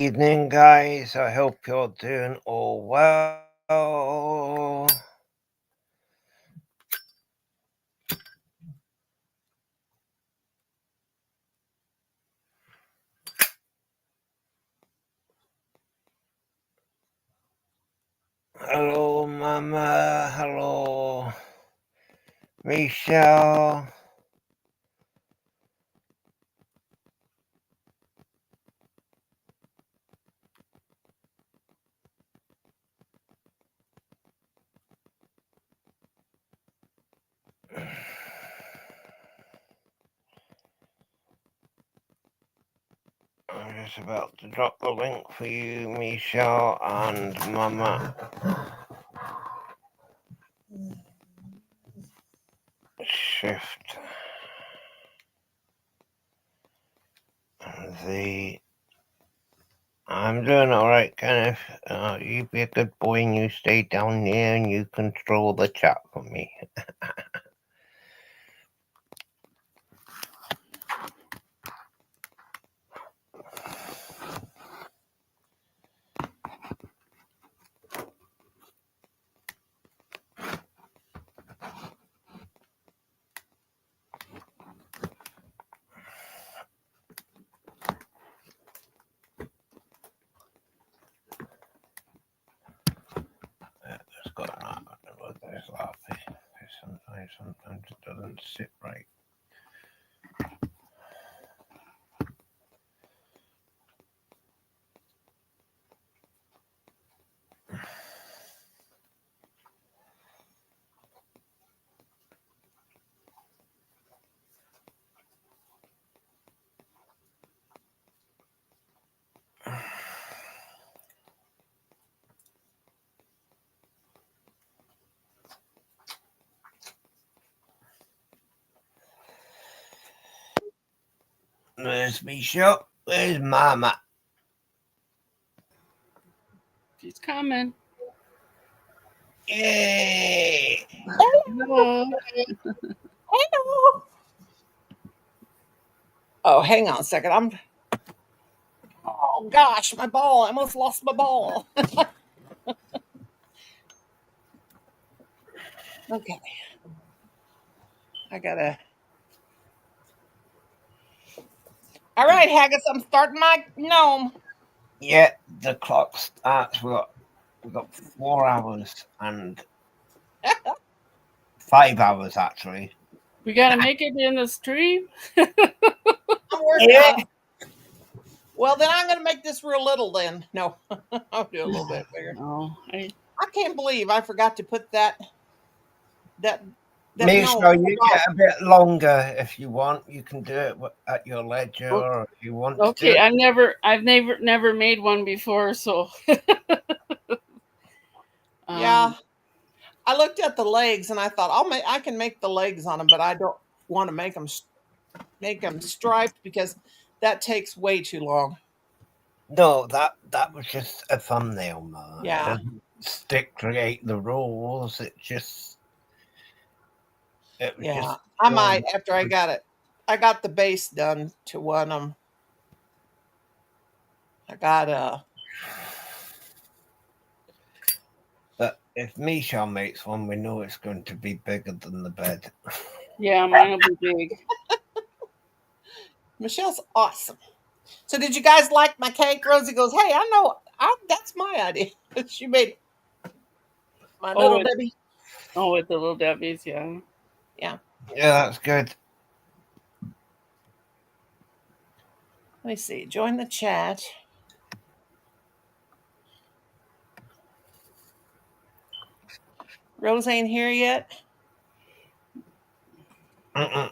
Evening, guys. I hope you're doing all well. Hello, Mama. Hello, Michelle. I'm just about to drop the link for you, Michelle and Mama. Shift the. I'm doing alright, Kenneth. You be a good boy and you stay down there and you control the chat for me. Just got an art with this laughing. Sometimes it doesn't sit right. There's Michelle. Where's Mama? She's coming. Yay! Hello. Hello. Oh, hang on a second. Oh gosh, my ball. I almost lost my ball. Okay. I gotta. All right, Haggis, I'm starting my gnome. Yeah, the clock starts. We've got 4 hours and 5 hours actually. We gotta make it in the stream. I'm working on it. Well, then I'm gonna make this real little. Then no, I'll do a little bit bigger. Oh, I can't believe I forgot to put that. Make sure you get a bit longer if you want. You can do it at your leisure, or if you want. Okay, to. I've never made one before, so. Yeah, I looked at the legs and I thought I can make the legs on them, but I don't want to make them striped because that takes way too long. No, that was just a thumbnail, man. Yeah. It doesn't create the rules. Yeah, I might after I got it. I got the base done to one of them. I got But if Michelle makes one, we know it's going to be bigger than the bed. Yeah, mine will be big. Michelle's awesome. So did you guys like my cake? Rosie goes, hey, I know. That's my idea. She made my little Debbie. Oh, with the little Debbies, yeah. Yeah. Yeah, that's good. Let me see. Join the chat. Rose ain't here yet. Gosh,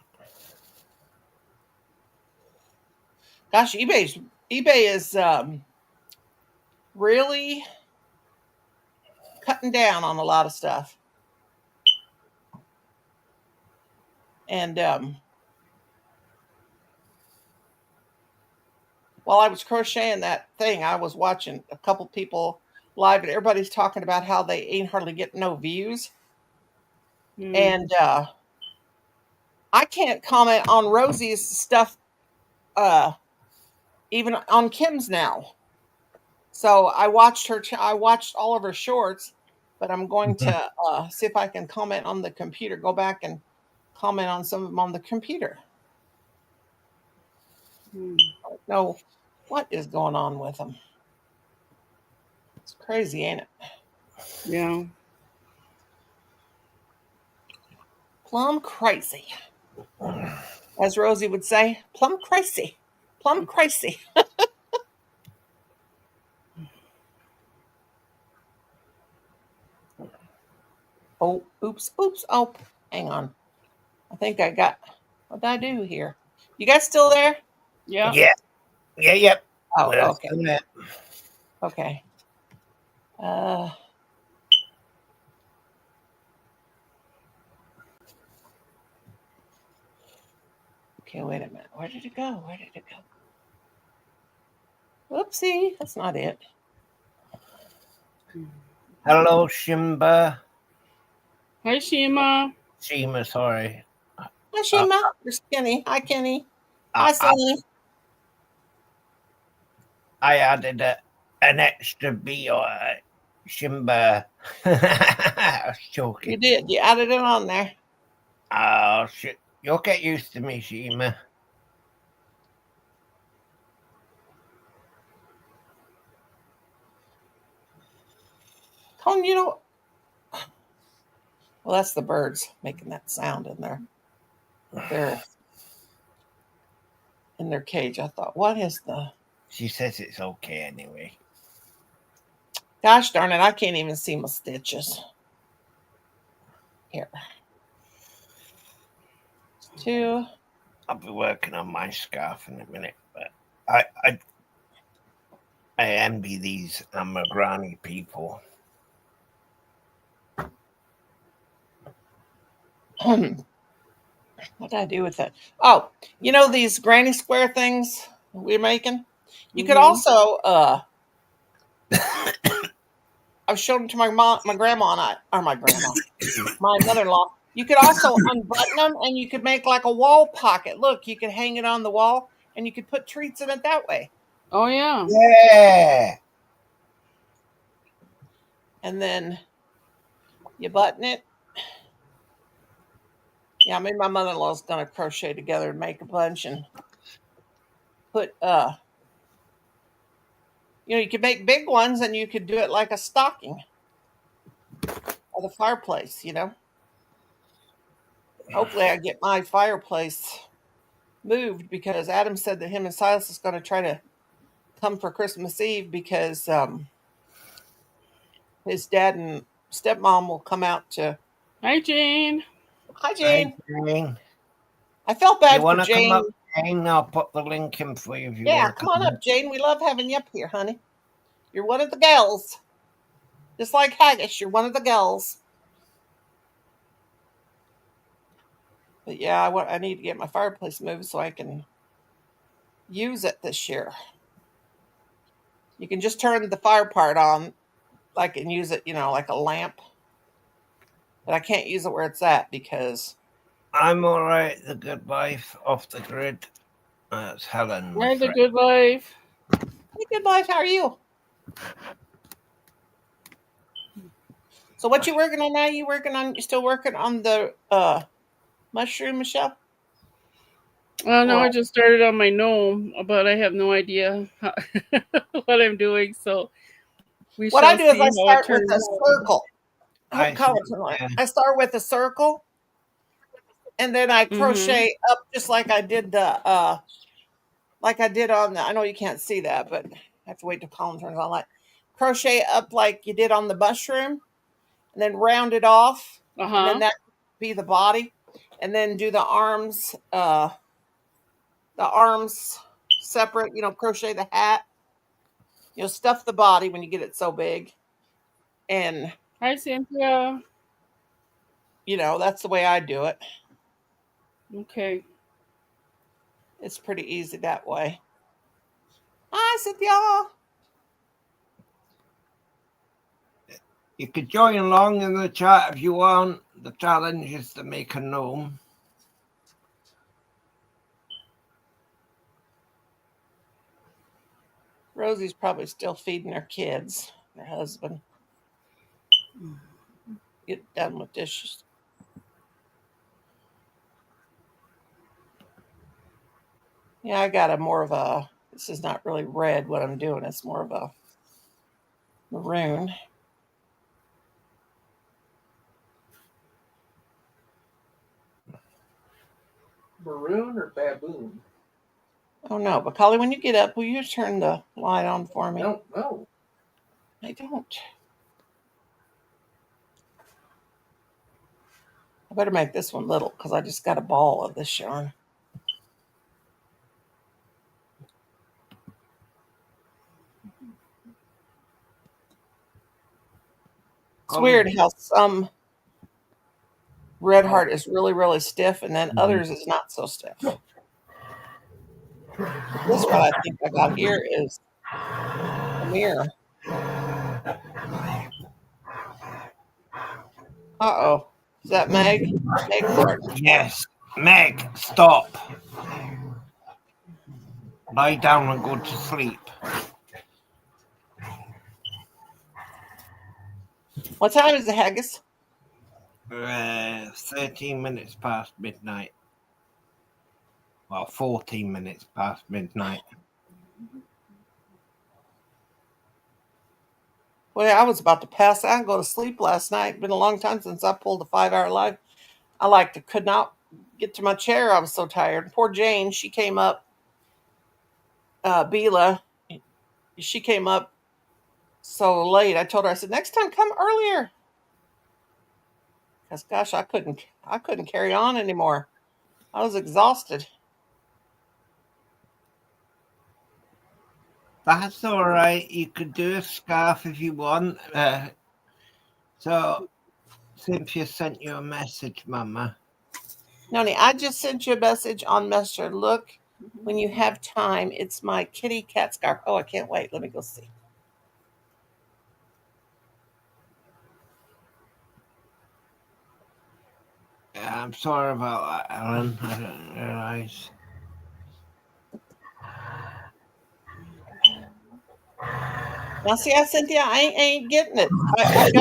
eBay is really cutting down on a lot of stuff. And while I was crocheting that thing, I was watching a couple people live, and everybody's talking about how they ain't hardly getting no views. And I can't comment on Rosie's stuff, even on Kim's now. So I watched her. I watched all of her shorts, but I'm going to see if I can comment on the computer. Go back and comment on some of them on the computer. Hmm. I don't know what is going on with them. It's crazy, ain't it? Yeah. Plum crazy, as Rosie would say. Plum crazy, plum crazy. Oh, oops, oops. Oh, hang on. I think I got. What did I do here? You guys still there? Yeah. Yep. Oh, We're okay. still there. Okay. Uh, okay, wait a minute. Where did it go? Where did it go? Oopsie, that's not it. Hello, Shimba. Hi, Shima. Shima, sorry. Hi, Shima. You're skinny. Hi, Kenny. I, Hi, I, Sonny. I added an extra B or Shimba. I was joking. You did. You added it on there. Oh, shit. You'll get used to me, Shima. Colin, you know. Well, that's the birds making that sound in there. They're in their cage. I thought, what is the. She says it's okay anyway. Gosh darn it, I can't even see my stitches. Here. 2. I'll be working on my scarf in a minute, but I envy these Granny people. What did I do with it? Oh, you know these granny square things we're making? You could also I've shown them to my mom, my grandma, and my grandma, my mother-in-law. You could also unbutton them, and you could make like a wall pocket. Look, you could hang it on the wall, and you could put treats in it that way. Oh, yeah. Yeah. And then you button it. Yeah, maybe my mother-in-law's gonna crochet together and make a bunch and put you could make big ones, and you could do it like a stocking or the fireplace. Hopefully I get my fireplace moved because Adam said that him and Silas is going to try to come for Christmas Eve because his dad and stepmom will come out to. Hi, Jane. Hi, Hi, Jane. Jane. I felt You bad for want to come Jane. up, Jane? I'll put the link in for you if you Yeah, want to come come on up. up, Jane. We love having you up here, honey. You're one of the gals. Just like Haggis, you're one of the gals. But yeah, I need to get my fireplace moved so I can use it this year. You can just turn the fire part on, like, and use it, like a lamp. But I can't use it where it's at because. I'm all right. The good wife off the grid. That's Helen, my Hi, the friend. good life. Hey, good life. How are you? So what you working on now? You still working on the mushroom, Michelle? Oh, no, I Or just started on my gnome, but I have no idea what I'm doing, so we what I shall do is see I how it start with turns a out. circle. I hope I see. Colin's on. Yeah. I start with a circle and then I Mm-hmm. crochet up just like I did on the. I know you can't see that, but I have to wait till Colin turns on light. Crochet up like you did on the mushroom, and then round it off, and then Uh-huh. that be the body, and then do the arms. The arms separate. Crochet the hat. Stuff the body when you get it so big, and Hi, Cynthia. that's the way I do it. Okay. It's pretty easy that way. Hi, Cynthia. You could join along in the chat if you want. The challenge is to make a gnome. Rosie's probably still feeding her kids, her husband. Get done with dishes. Yeah, I got a more of a, this is not really red what I'm doing. It's more of a maroon. Maroon or baboon? Oh no, but Collie, when you get up, will you turn the light on for me? I don't know. I don't. I better make this one little because I just got a ball of this yarn. It's weird how some red heart is really, really stiff and then others is not so stiff. This one I think I got here is a mirror. Uh-oh. Is that Meg? Meg Martin? Yes. Meg, stop. Lie down and go to sleep. What time is it, Haggis? 13 minutes past midnight. Well, 14 minutes past midnight. Well, I was about to pass out and go to sleep last night. Been a long time since I pulled a 5-hour live. I could not get to my chair. I was so tired. Poor Jane, she came up. Bila, she came up so late. I told her, I said, next time come earlier. Because gosh, I couldn't carry on anymore. I was exhausted. That's all right. You could do a scarf if you want. So, Cynthia sent you a message, Mama. Noni, I just sent you a message on Messenger. Look, when you have time, it's my kitty cat scarf. Oh, I can't wait. Let me go see. Yeah, I'm sorry about that, Ellen. I didn't realize. Now, see, Cynthia, I ain't getting it. I got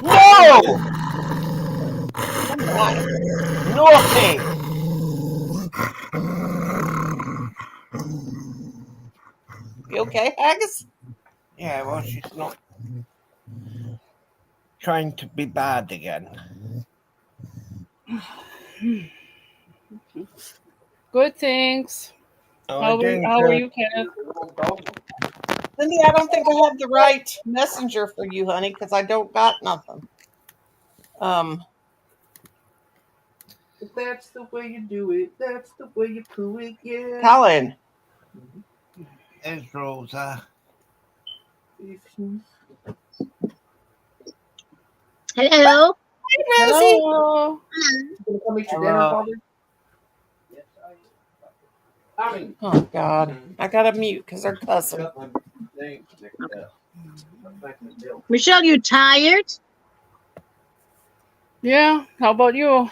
No! Come on. Naughty! You okay, Haggis? Yeah, well, she's not trying to be bad again. Good, thanks. How are you, Kenneth? Cindy, I don't think I have the right messenger for you, honey, because I don't got nothing. If that's the way you do it, that's the way you do it, yeah. Colin. There's Rosa. Hello. Hi, Rosie. Hello. You gonna come eat your dinner, Father? Yes, I am. Oh, God. I got to mute because they're cussing. Michelle, you tired? Yeah. How about you?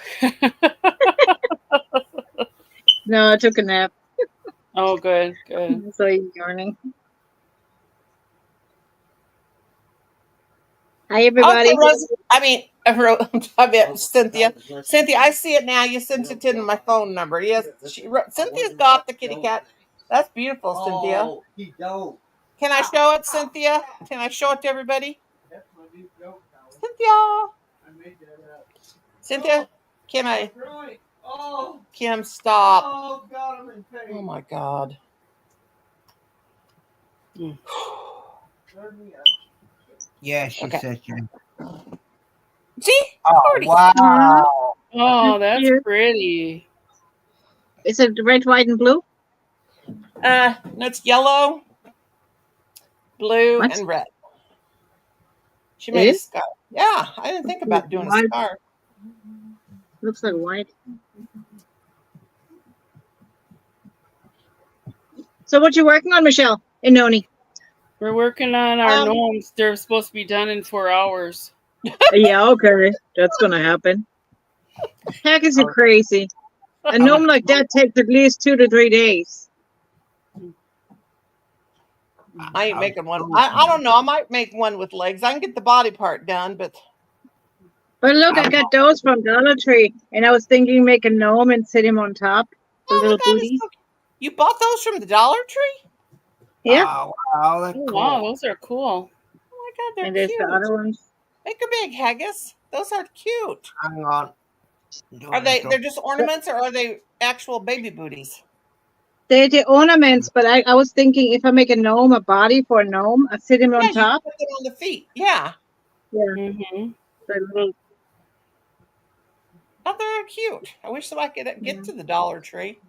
No, I took a nap. Oh, good. Good. So you're yawning. Hi, everybody. Cynthia. Cynthia, I see it now. You sent it in my phone number. Yes, Cynthia's got the kitty cat. That's beautiful, Cynthia. Oh, he don't. Can I show it, Cynthia? Can I show it to everybody? Cynthia. I made that up. Cynthia, can I? Right. Oh. Kim, stop. Oh, God, I'm in pain. Oh, my God. Yeah, she said you. See? Oh, wow. Oh, that's pretty. Is it red, white, and blue? No, it's yellow, blue, and red. She made a scarf. Yeah, I didn't think about doing a scarf. Looks like white. So what you working on, Michelle and Noni? We're working on our gnomes. They're supposed to be done in 4 hours. Yeah, okay. That's going to happen. Heck, is you crazy? A gnome like that takes at least 2 to 3 days. I ain't making one. I don't know. I might make one with legs. I can get the body part done, but But look, I got those from Dollar Tree, and I was thinking make a gnome and sit him on top, the oh my little God, it's booties. so cute. You bought those from the Dollar Tree? Yeah, Oh, wow, that's Oh, cool. wow, those are cool. Oh my God, they're and there's the cute. other ones. Make her big, Haggis. Those are cute. Hang on. Are they? They're just ornaments, or are they actual baby booties? They're the ornaments, but I was thinking if I make a gnome, a body for a gnome, I sit him Yeah, on you top. put them on the feet. Yeah, Yeah, Mm-hmm. the little. oh, they're cute. I wish that I could get to the Dollar Tree.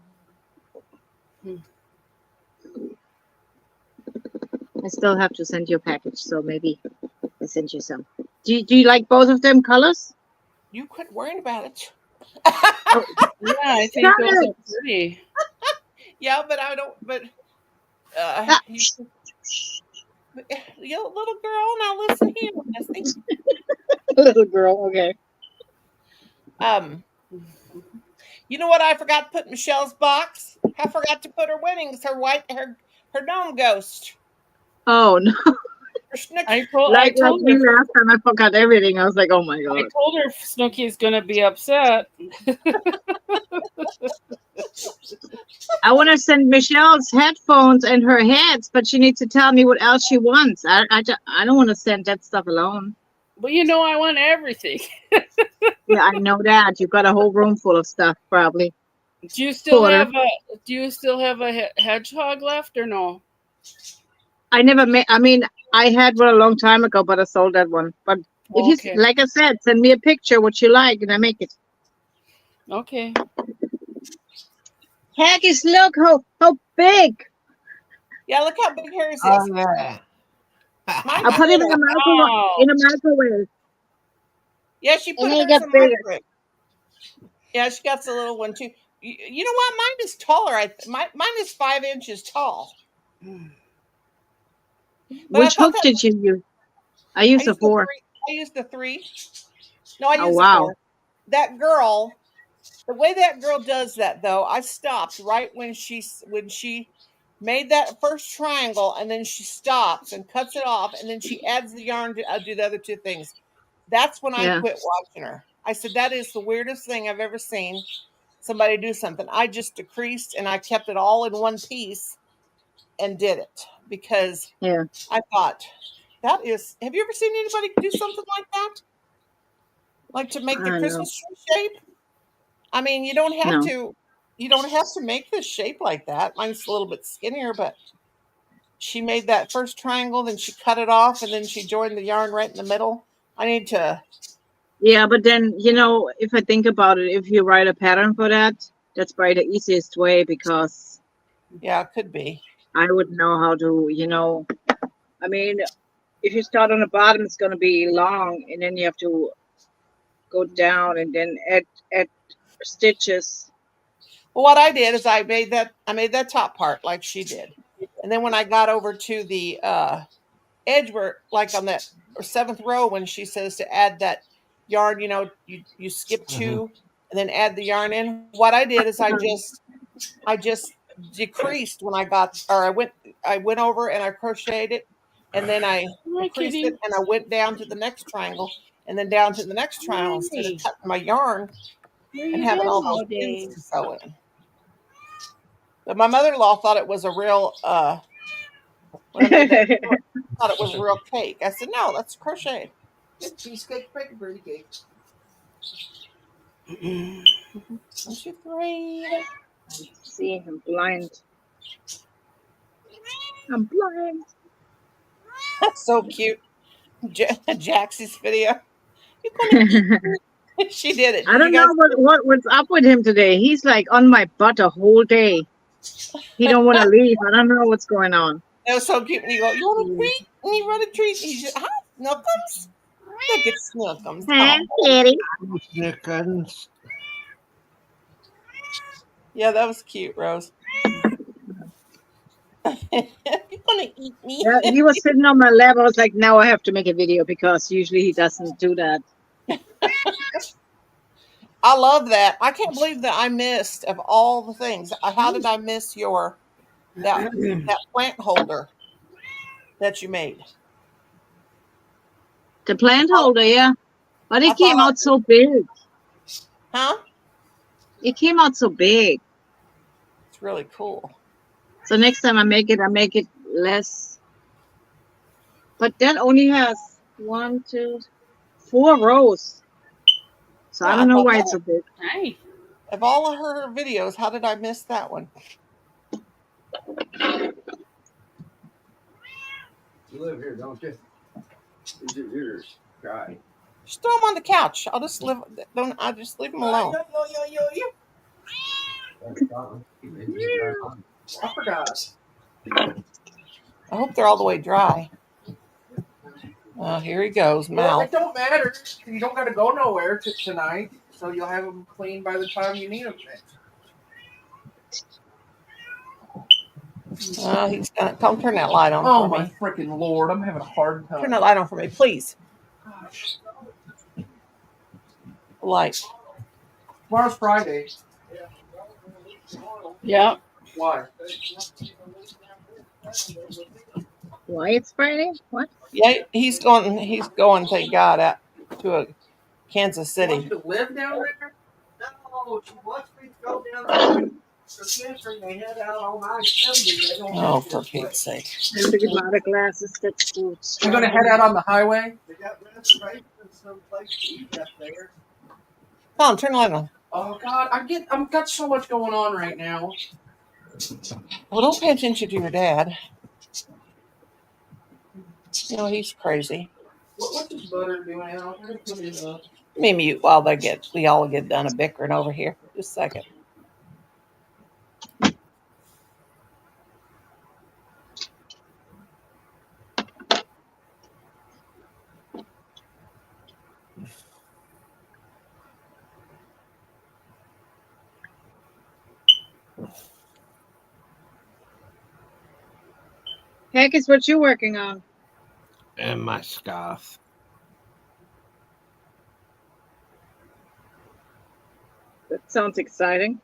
I still have to send you a package, so maybe I send you some. Do you like both of them colors? You quit worrying about it. Oh, Yeah, I think stop those it! are pretty. Yeah, but I don't. But Ah, you, you little girl, now listen here, Missy. little girl. Okay. Um, you know what I forgot to put in Michelle's box? I forgot to put her winnings, her gnome ghost, Oh no! her snook. I Like told me her last time, I forgot everything. I was like, oh my I god. told her Snooky's gonna be upset. I want to send Michelle's headphones and her heads, but she needs to tell me what else she wants. I don't want to send that stuff alone. But you know I want everything. Yeah, I know that. You've got a whole room full of stuff, probably. Do you still Quarter. have a hedgehog left or no? I never made. I mean, I had one a long time ago, but I sold that one. But if you, Okay. like I said, send me a picture what you like, and I make it. Okay. Haggis, look how big. Yeah, look how big hers Oh, is. yeah. Mine's I put him in little. a microwave. Wow. In a microwave, Yeah, she and put then it hers got in bigger. microwave. Yeah, she got the little one too. You know what? Mine is taller. Mine is 5 inches tall. But I Which thought hook that did you use? I I used a used the 4. three. I used the 3. No, I Oh used the wow. 4. That girl, the way that girl does that though, I stopped right when she made that first triangle, and then she stops and cuts it off, and then she adds the yarn to do the other 2 things. That's when I Yeah. quit watching her. I said that is the weirdest thing I've ever seen somebody do something. I just decreased and I kept it all in one piece and did it because Yeah. I thought that is. Have you ever seen anybody do something like that? Like to make the I know. Christmas tree shape? I mean, you don't have No. to. You don't have to make this shape like that. Mine's a little bit skinnier, but she made that first triangle, then she cut it off, and then she joined the yarn right in the middle. I need to. Yeah, but then if I think about it, if you write a pattern for that, that's probably the easiest way because Yeah, it could be. I would know how to. I mean, if you start on the bottom, it's going to be long, and then you have to go down and then add stitches. Well, what I did is I made that top part like she did, and then when I got over to the edge where like on that 7th row when she says to add that yarn, you skip Mhm. 2 and then add the yarn in. What I did is I just decreased when I got or I went over and I crocheted it, and then I Hi, decreased kitty. it and I went down to the next triangle and then down to the next triangle instead of Hi. cutting my yarn Where and you having been all all those pins day? to sew in. But my mother-in-law thought it was a real when I made that thought it was a real cake. I said, no, that's crochet. It's cheesecake, break, birthday cake. 1, 2, 3. See, I'm blind. I'm blind. That's so cute. Jaxie's video. You're gonna eat me. She did it. I Did you don't guys know what's up with him today. He's like on my butt a whole day. He don't want to leave. I don't know what's going on. That was so cute when you go, you want a treat? And you want a treat? He's just, hi, Snookums. Look at Snookums. Hey, Oh, kitty. Chickens. yeah, that was cute, Rose. You're gonna eat me. Yeah, he was sitting on my lap. I was like, now I have to make a video because usually he doesn't do that. I love that. I can't believe that I missed of all the things. How did I miss that plant holder? that you made? The plant Oh, holder, yeah. But I it came thought, out so big. huh? It came out so big. It's really cool. So next time I make it less. But that only has 1, 2, 4 rows. So I Yeah, I don't know thought why it's that. so big. Nice. Of all of her videos, how did I miss that one? You live here, don't you? These are yours. Try. Just throw them on the couch. I'll just live. Don't I just leave them alone? I forgot. I hope they're all the way dry. Oh, here he goes, Well, mouth. it don't matter. You don't got to go nowhere tonight, so you'll have them clean by the time you need them next. Oh, he's gonna come turn that light on Oh for my me. freaking lord! I'm having a hard time. Turn that light on for me, please. Gosh. Light. Tomorrow's Friday. Yeah. Why? Why it's Friday? What? Yeah, he's going. He's going. Thank God, out to a Kansas You want City. you to live down there? No, she wants me to go down there. Considering they head out on I-70, they don't Oh, head for this way. Pete's sake! I have to get my other glasses. That's good. You're gonna head out on the highway? They got reservations someplace to eat up there. Come on, turn the light on. Oh God, I've got so much going on right now. Well, don't pay attention to your dad. You know he's crazy. What's this butter doing now? I'm gonna put it up. Let me mute while we all get done a bickering over here. Just a second. Heck is what you working on. And my scarf. That sounds exciting.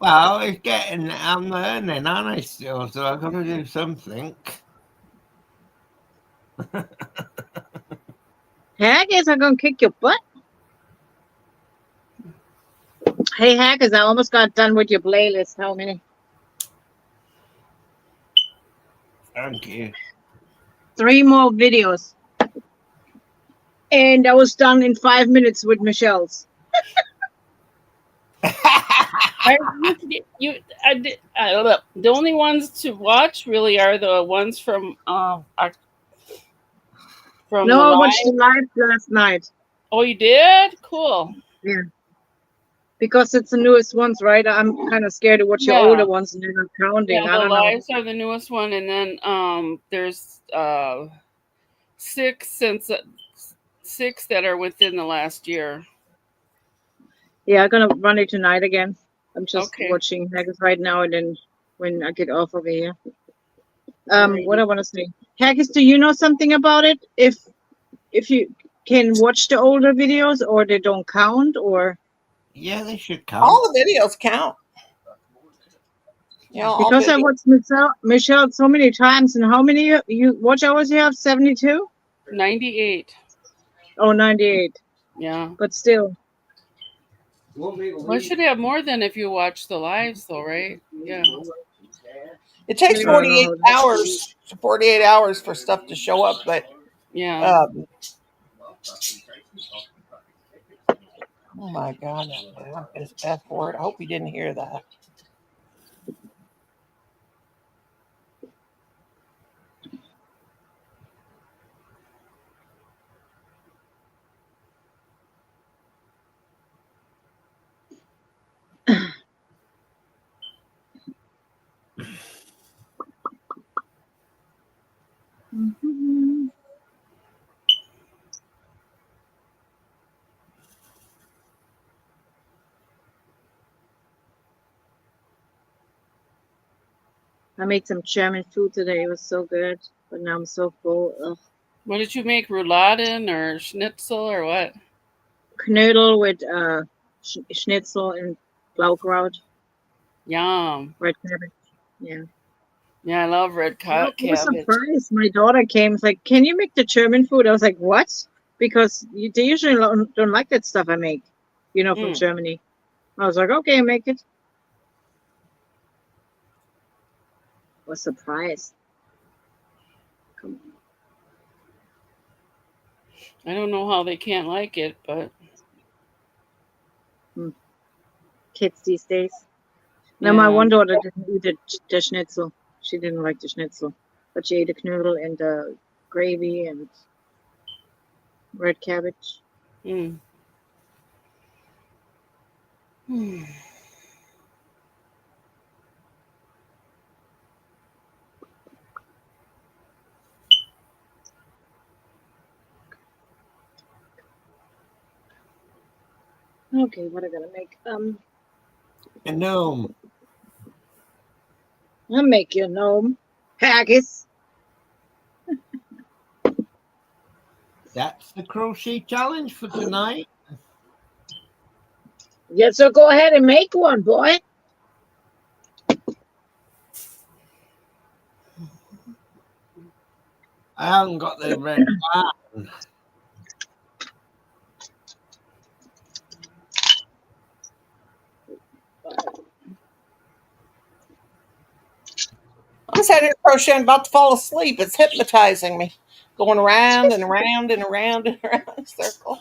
Well, it's getting. I'm learning, aren't I? Still, so I've got to do something. Haggis are gonna kick your butt. Hey Haggis, I almost got done with your playlist. How many? Thank you. 3 more videos. And I was done in 5 minutes with Michelle's. The only ones to watch really are the ones from No, the I watched the live. live last night. Oh, you did? Cool. Yeah. Because it's the newest ones, right? I'm kind of scared to watch your Yeah. older ones and they're not counting. Yeah, I the don't know. lives are the newest one, and then there's 6 that are within the last year. Yeah, I'm gonna run it tonight again. I'm just Okay. watching Haggis right now, and then when I get off of here. Alrighty. What I want to say, Haggis, do you know something about it? If you can watch the older videos, or they don't count, or Yeah, they should count. All the videos count. Yeah, all because I videos. watched Michelle so many times, and how many you watch hours you have? 72? 98. Oh, 98. Yeah. But still, Well, it should have more than if you watch the lives, though, right? Yeah. It takes I don't know 48 hours for stuff to show up, but Yeah. oh my God, that is F word. I hope you didn't hear that. Mhm. I made some German food today. It was so good, but now I'm so full. Ugh. What did you make? Rouladen or schnitzel or what? Knödel with schnitzel and Blaukraut, Yum. red cabbage. Yeah. Yeah, I love red I was cabbage. surprised. My daughter came, was like, "Can you make the German food?" I was like, "What?" Because they usually don't like that stuff I make, from Mm. Germany. I was like, "Okay, make it." Was surprised. Come I don't know how they can't like it, but on, kids these days. Now my yeah. one daughter didn't eat the schnitzel. She didn't like the schnitzel, but she ate the knödel and the gravy and red cabbage. Mm. Hmm. Okay, what I gotta make? A gnome. I'll make you a gnome. Haggis. That's the crochet challenge for tonight. Yeah, so go ahead and make one, boy. I haven't got the red band. I'm sitting here crocheting, about to fall asleep. It's hypnotizing me, going around and around and around and around in a circle.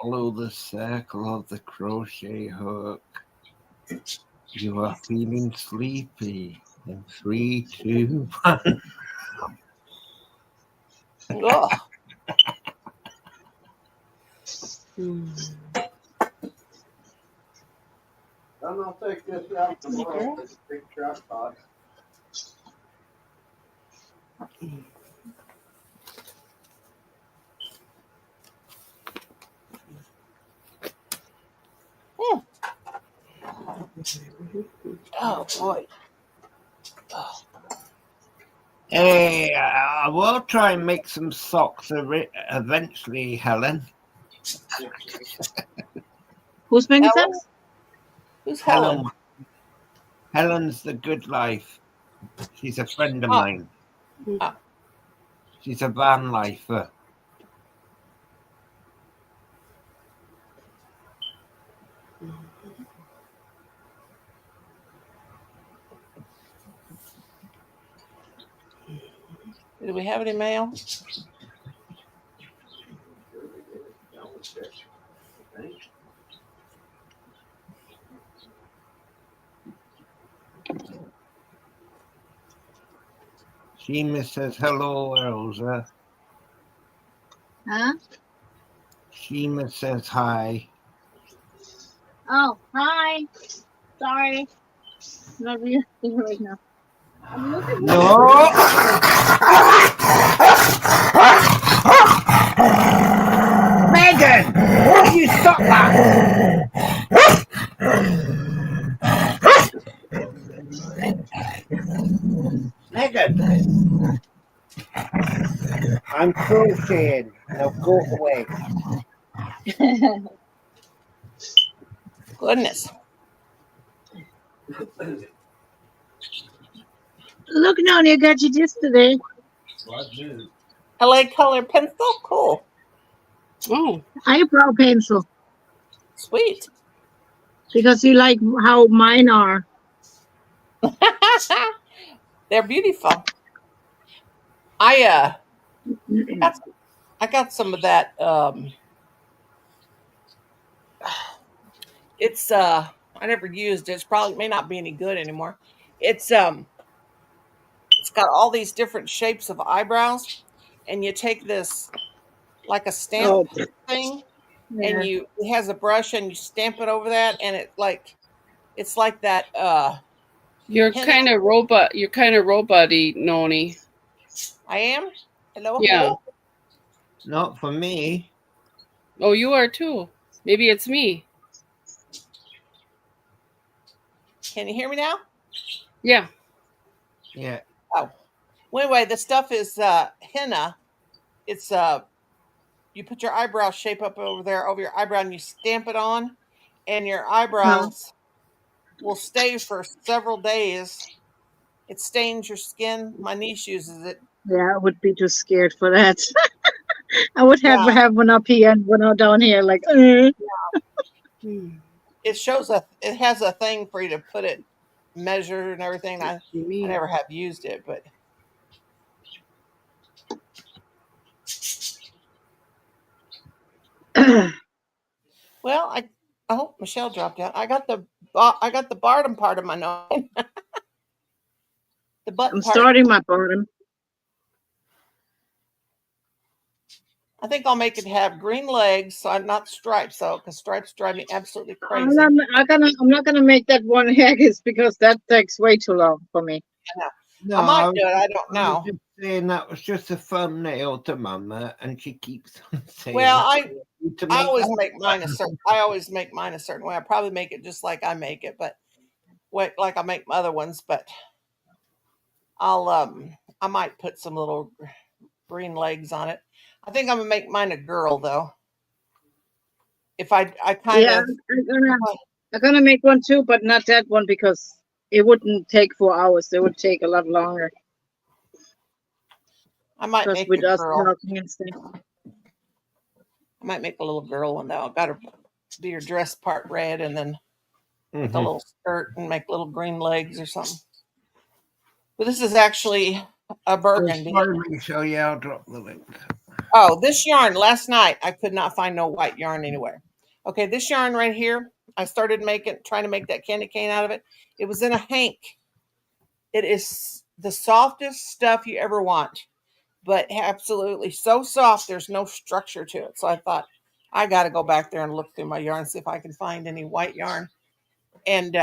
Follow the circle of the crochet hook. You are feeling sleepy. In 3, 2, 1. Ugh. Hmm. I'm gonna take this out tomorrow for the big truck body. Mm. Oh boy. Hey, I will try and make some socks eventually, Helen. Who's making Helen? socks? Who's Helen? Helen's the good life. She's a friend of Oh, mine. oh. She's a van lifer. Do we have any mail? Shima says hello, Elsa. Huh? Shima says hi. Oh, hi. Sorry. Not really right now. I'm looking for No! Megan! Will you stop that? Megan! I'm crocheting. Now go away. Goodness. Look, Noni, I got you this today. LA color pencil? Cool. Oh, Eyebrow pencil. Sweet. Because you like how mine are. They're beautiful. I got some of that. It's I never used it. It's probably may not be any good anymore. It's it's got all these different shapes of eyebrows, and you take this like a stamp Oh, thing, and yeah. it has a brush, and you stamp it over that, and it's like that you're henna. kind of robot. You're kind of robot-y, Noni. I am. Hello, Yeah. hello. Not for me. Oh, you are too. Maybe it's me. Can you hear me now? Yeah. Yeah. Oh, well, anyway, the stuff is henna. it's you put your eyebrow shape up over there over your eyebrow and you stamp it on, and your eyebrows will stay for several days. It stains your skin. My niece uses it. Yeah, I would be too scared for that. I would have Yeah, have one up here and one out down here, like. it shows it has a thing for you to put it measure and everything. I never have used it, but well, I hope Michelle dropped out. I got the bottom part of my nose, the button I'm part. starting my bottom. I think I'll make it have green legs, so I'm not stripes though, because stripes drive me absolutely I'm crazy. not gonna make that one haggis because that takes way too long for me. No, I might do it. I don't I was know. just saying that was just a thumbnail to Mama, and she keeps on saying. Well, that. I always make mine a certain. I always make mine a certain way. I probably make it just like I make it, but wait, like I make my other ones. But I might put some little green legs on it. I think I'm gonna make mine a girl though. If I kind Yeah, of I'm gonna make one too, but not that one because it wouldn't take 4 hours. It would take a lot longer I might because make with a us girl. talking and stuff. I might make a little girl one though. I got to do your dress part red and then make a Mhm. little skirt and make little green legs or something. But this is actually a burgundy. So yeah, I'll drop the link. Oh, this yarn last night I could not find no white yarn anywhere. Okay, this yarn right here, I started trying to make that candy cane out of it. It was in a hank. It is the softest stuff you ever want, but absolutely so soft. There's no structure to it. So I thought I got to go back there and look through my yarn, see if I can find any white yarn. And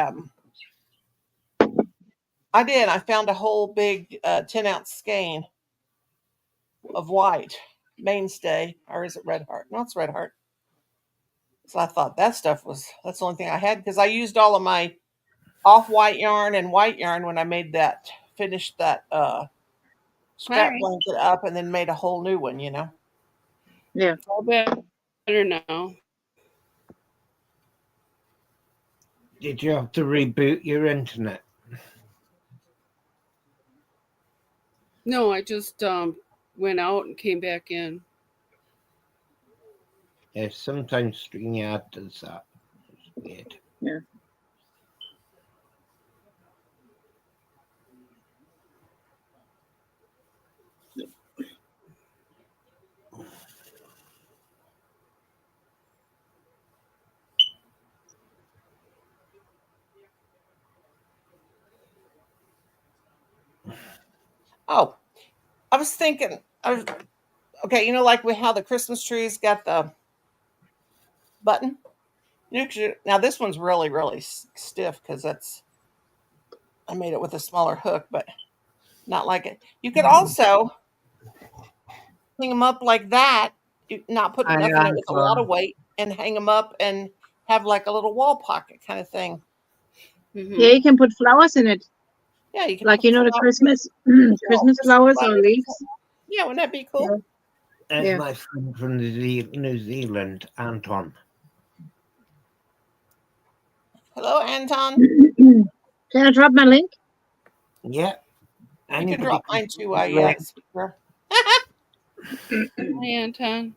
I did. I found a whole big 10-ounce skein of white mainstay, or is it Red Heart? No, it's Red Heart. So I thought that's the only thing I had because I used all of my off-white yarn and white yarn when I finished that scrap blanket up and then made a whole new one, Yeah. It's all better now. Did you have to reboot your internet? No, I just went out and came back in. Yeah, sometimes StreamYard does that. It's weird. Yeah. Oh, I was thinking, okay, like how the Christmas trees got the button. Now this one's really, really stiff because I made it with a smaller hook, but not like it. You could also hang them up like that, not put enough in it with a lot of weight, and hang them up and have like a little wall pocket kind of thing. Yeah, you can put flowers in it. Yeah, you can Like put the Christmas Christmas flowers or leaves. Yeah, wouldn't that be cool? There's Yeah. my friend from New Zealand, Anton. Hello, Anton. Can I drop my link? Yeah. You can drop mine too. Hi, Anton.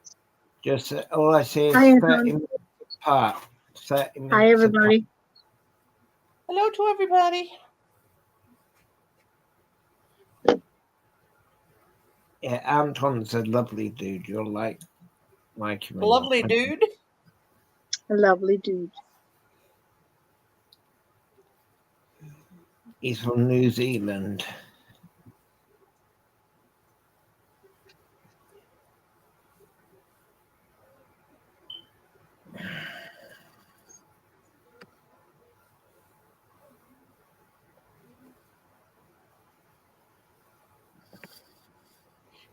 Just all I say is Hi, 30 Anton. minutes apart. 30 minutes Hi, everybody. apart. Hello to everybody. Yeah, Anton's a lovely dude. You'll like him. A lovely dude. A lovely dude. He's from New Zealand.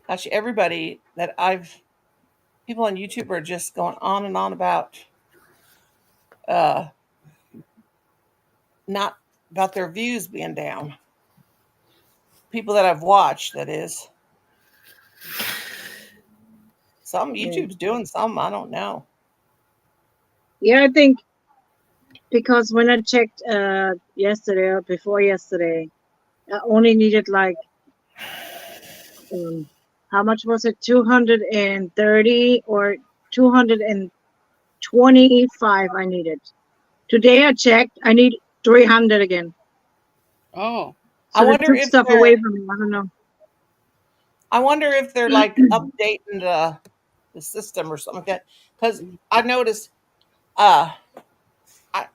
Gosh, everybody people on YouTube are just going on and on about not about their views being down. People that I've watched, that is. Some Yeah. YouTube's doing some. I don't know. Yeah, I think because when I checked yesterday or before yesterday, I only needed like how much was it? 230 or 225 I needed. Today I checked, I need 300 again. Oh. I So they wonder took if stuff away they're. from me. I don't know. I wonder if they're like updating the system or something like that. Because I noticed uh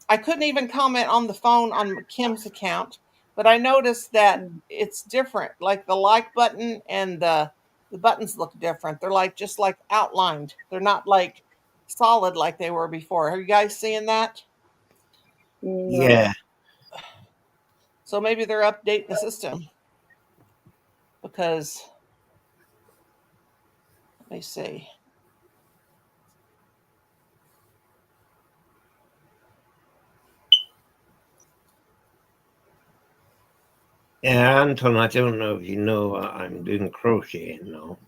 I couldn't even comment on the phone on Kim's account, but I noticed that it's different. Like the like button and the buttons look different. They're like just like outlined. They're not like solid like they were before. Are you guys seeing that? No. Yeah. So maybe they're updating the system because let me see. Yeah, Anton, I don't know if you know, I'm doing crocheting now.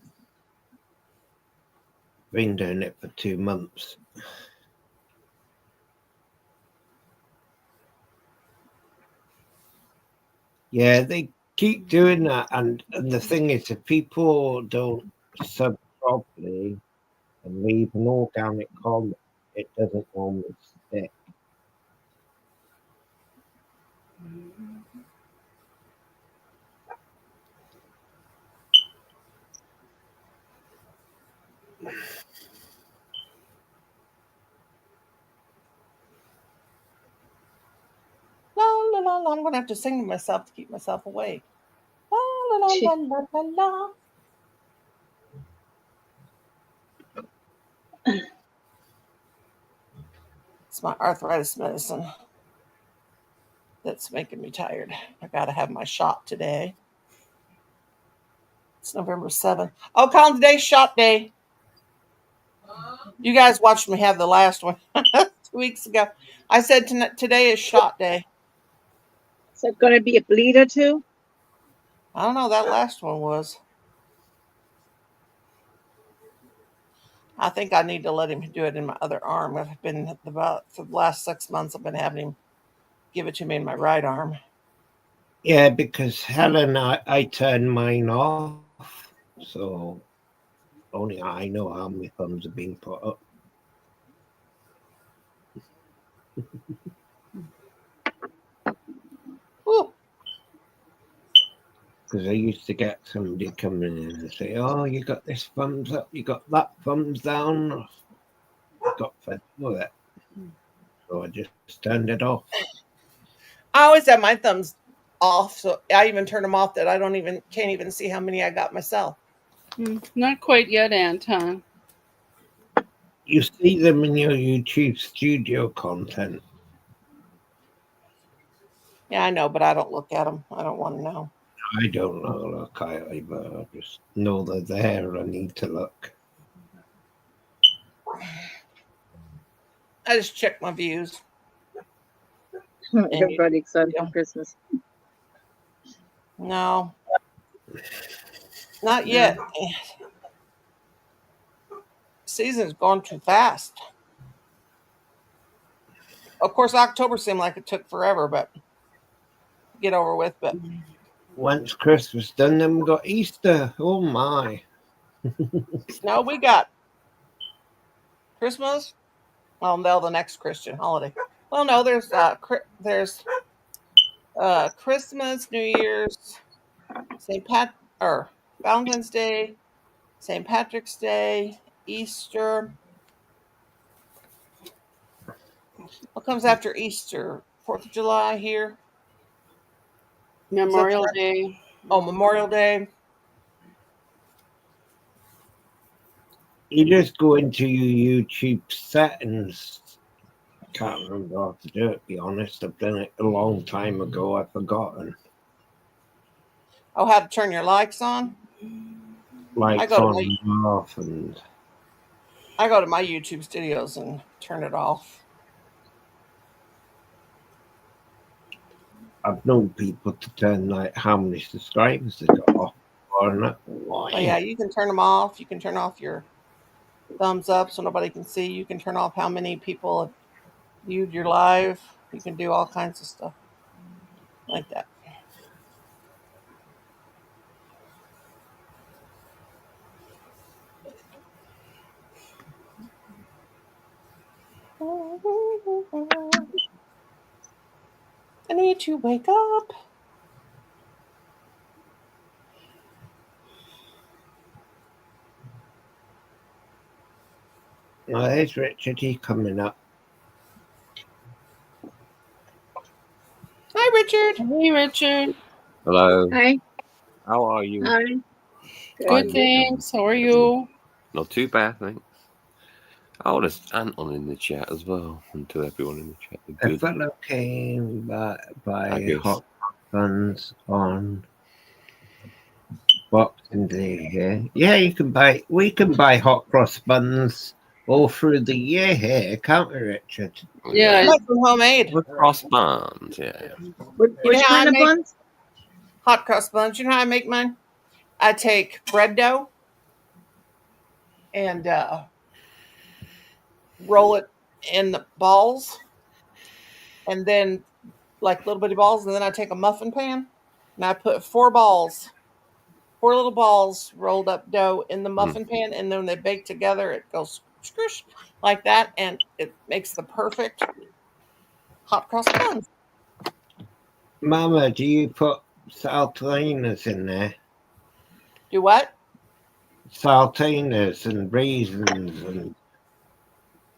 Been doing it for 2 months. Yeah, they keep doing that, and the thing is, if people don't sub properly and leave an organic comment, it doesn't always stick. La la la la. I'm gonna have to sing to myself to keep myself awake. La la la la la la la. It's my arthritis medicine that's making me tired. I gotta have my shot today. It's November 7th. Oh, Colin, today's shot day. You guys watched me have the last one 2 weeks ago. I said today is shot day. Is that going to be a bleeder too? I don't know. That last one was. I think I need to let him do it in my other arm. I've been about for the last 6 months. I've been having him give it to me in my right arm. Yeah, because Helen, I turned mine off, so only I know how many thumbs are being put up. Because I used to get somebody coming in and say, "Oh, you got this thumbs up, you got that thumbs down." I got fed with it, so I just turned it off. I always have my thumbs off, so I even turn them off that I can't even see how many I got myself. Not quite yet, Anton. You see them in your YouTube studio content. Yeah, I know, but I don't look at them. I don't want to know. I don't know, look, I just know they're there. I need to look. I just check my views. Everybody excited for Christmas. No, not yet. Season's gone too fast. Of course, October seemed like it took forever, but get over with. But Once Christmas done, then we got Easter. Oh my! no, we got Christmas. Well, no, the next Christian holiday. Well, no, there's Christmas, New Year's, St. Pat or Valentine's Day, St. Patrick's Day, Easter. What comes after Easter? 4th of July here. Is that Memorial Day. Oh, Memorial Day. You just go into your YouTube settings. Can't remember how to do it. To be honest, I've done it a long time ago. I've forgotten. Oh, how to turn your likes on? Lights on and off, and I go to my YouTube studios and turn it off. I've known people to turn like how many subscribers they got off. Or not. Oh yeah, you can turn them off. You can turn off your thumbs up so nobody can see. You can turn off how many people have viewed your live. You can do all kinds of stuff like that. I need to wake up. Oh, there's Richard. He's coming up. Hi, Richard. Hey, Richard. Hello. Hi. How are you? Hi. Good, I'm thanks. How are you? not too bad, thanks. Oh, there's Anton in the chat as well, and to everyone in the chat. A Good. fellow came by Fabulous. hot buns on Boxing Day here. Yeah, you can buy. We can buy hot cross buns all through the year here, can't we, Richard? Yeah. I make them homemade. With cross buns, yeah. Which how I kind of make buns? hot cross buns? You know how I make mine? I take bread dough and roll it in the balls, and then like little bitty balls, and then I take a muffin pan and I put four little balls rolled up dough in the muffin pan, and then when they bake together, it goes squish like that, and it makes the perfect hot cross buns. Mama, do you put saltinas in there? Do what? Saltinas and raisins and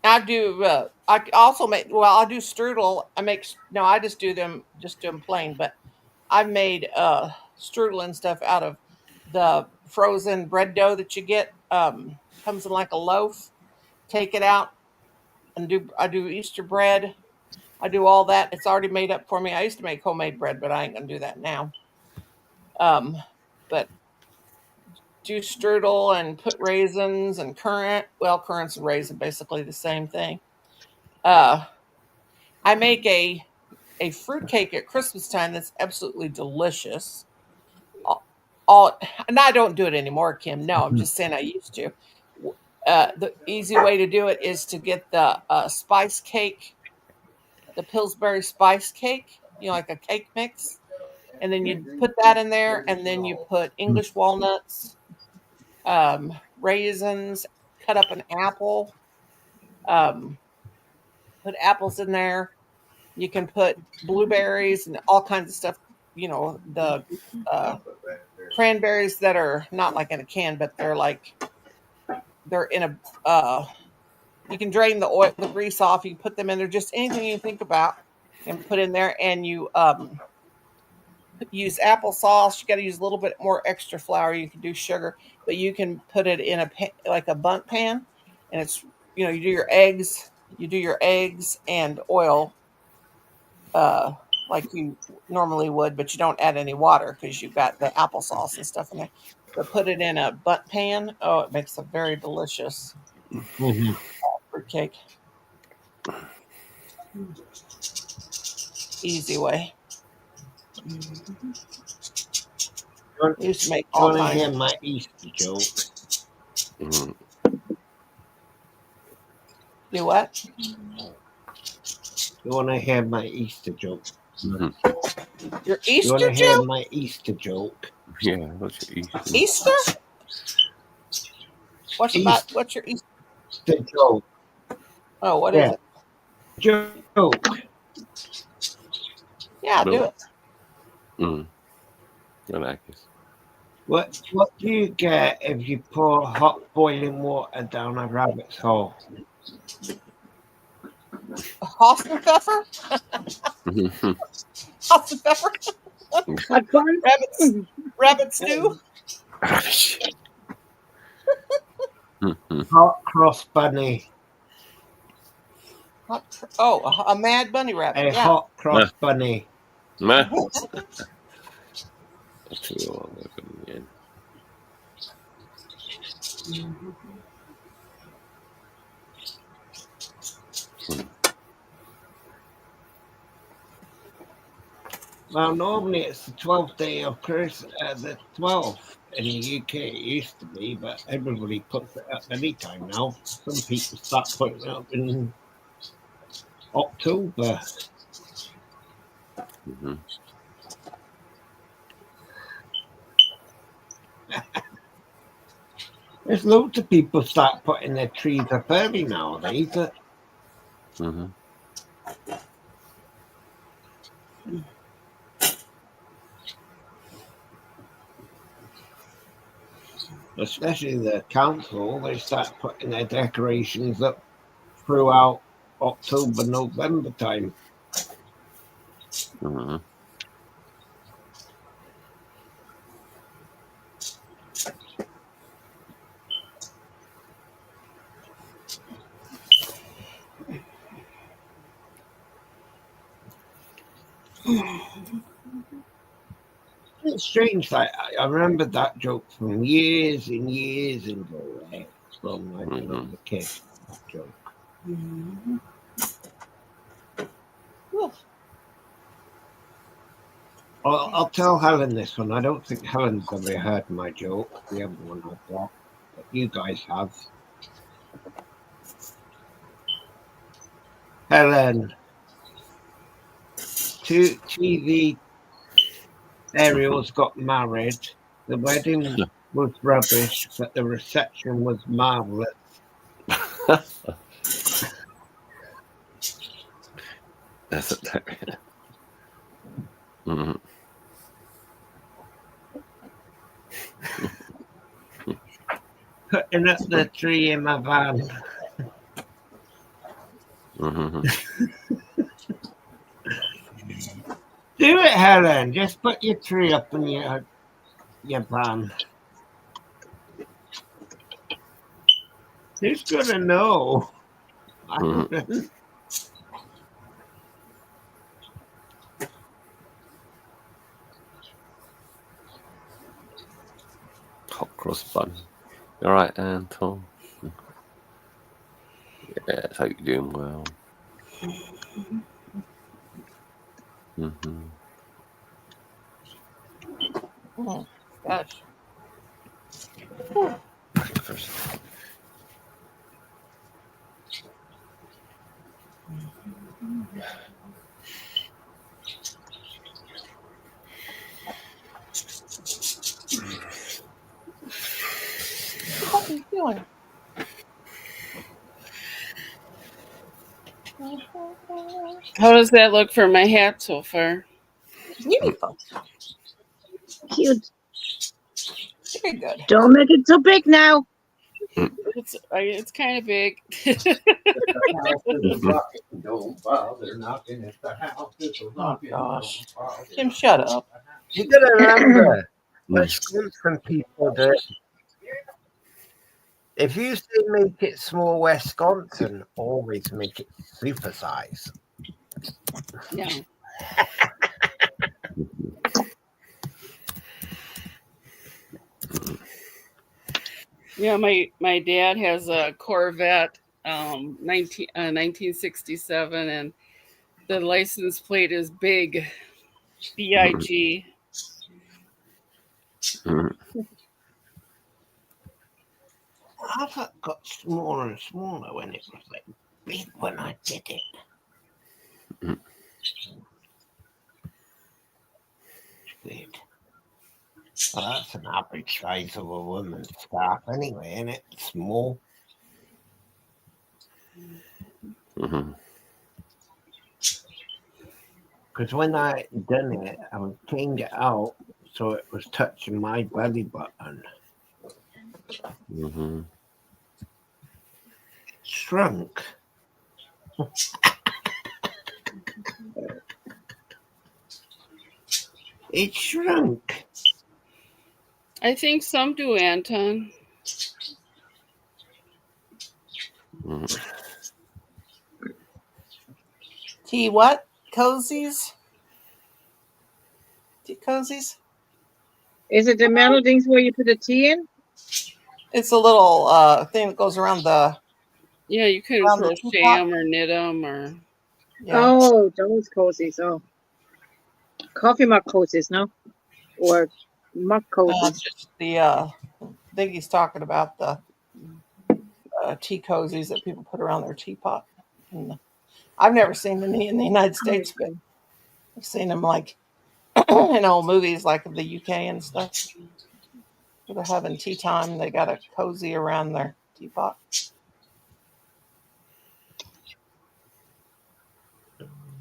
I do. I also make. Well, I do strudel. I just do them plain. But I've made strudel and stuff out of the frozen bread dough that you get. Comes in like a loaf. Take it out and I do Easter bread. I do all that. It's already made up for me. I used to make homemade bread, but I ain't gonna do that now. But do strudel and put raisins and currant. Well, currants and raisin basically the same thing. I make a fruit cake at Christmas time that's absolutely delicious. And I don't do it anymore, Kim. No, I'm just saying I used to. The easy way to do it is to get the spice cake, the Pillsbury spice cake, like a cake mix, and then you put that in there, and then you put English walnuts, raisins, cut up an apple, put apples in there. You can put blueberries and all kinds of stuff. The cranberries that are not like in a can, but they're in a. You can drain the grease off. You can put them in there. Just anything you think about, and put in there. And you use applesauce. You got to use a little bit more extra flour. You can do sugar, but you can put it in like a bundt pan, and it's you do your eggs. You do your eggs and oil. Like you normally would, but you don't add any water because you've got the applesauce and stuff in there. But put it in a bundt pan. Oh, it makes a very delicious fruit cake. Easy way. I used to make all want to kinds. hear my Easter joke? Mhm. Do what? You want to hear my Easter joke? Mhm. Your You Easter want to hear joke? my Easter joke? Yeah, what's your Easter? Easter? What's your Easter? The joke. Oh, what is it? Joke. Yeah, do it. I like this. What do you get if you pour hot boiling water down a rabbit's hole? Hassenpfeffer? Hassenpfeffer? Hot buns? Rabbit stew? Hot cross bunny. A mad bunny rabbit. A Yeah. hot cross bunny. Nah. I'll tell you what, look at them again. Well, normally it's the 12th day of Christmas, the 12th in the UK. It used to be, but everybody puts it up anytime now. Some people start putting it up in October. Mm-hmm. There's loads of people start putting their trees up early nowadays. Mm-hmm. Especially the council, they start putting their decorations up throughout October, November time. Mm-hmm. It's strange. I remember that joke from years and years ago, from when I was a kid. That joke. Mhm. Oof. I'll tell Helen this one. I don't think Helen's ever heard my joke, the other one I've got, but you guys have. Helen, two TV Ariels got married. The wedding was rubbish, but the reception was marvelous. That's it. Mm-hmm. Putting up the tree in my van. Mm-hmm. Do it, Helen. Just put your tree up in your van. Who's gonna know? I wouldn't. Hot cross bun. All right, Anton. Yes, hope you're doing well. Mm-hmm. Oh, gosh. Breakfast. What are you doing? How does that look for my hat so far? Beautiful. Cute. Very good. Don't make it too big now. It's kind of big. The house is rocking. Don't bother knocking at the house. Is rocking. gosh. Don't bother Kim, knocking shut at up. the house. You gotta remember, Wisconsin people do. If you say make it small Wisconsin, always make it super size. Yeah. Yeah, my dad has a Corvette 1967, and the license plate is big, BIG. Mm-hmm. I got smaller and smaller when it was like big when I did it. Mm. Weird. Well, that's an average size of a woman's scarf anyway, isn't it? Small. Mm-hmm. Because when I done it, I would change it out so it was touching my belly button. Mm-hmm. Shrunk. It shrunk. I think some do, Anton. Mm-hmm. Tea what? Cozies? Tea cozies? Is it the metal things where you put the tea in? It's a little thing that goes around the Yeah, you can crochet teapot. them or knit them or. Yeah. Oh, those cozies. Oh, Coffee mug cozies, no? Or mug cozies. Just the thing he's talking about, the tea cozies that people put around their teapot. And I've never seen them in the United States, but I've seen them like in old movies like the UK and stuff. When they're having tea time, they got a cozy around their teapot.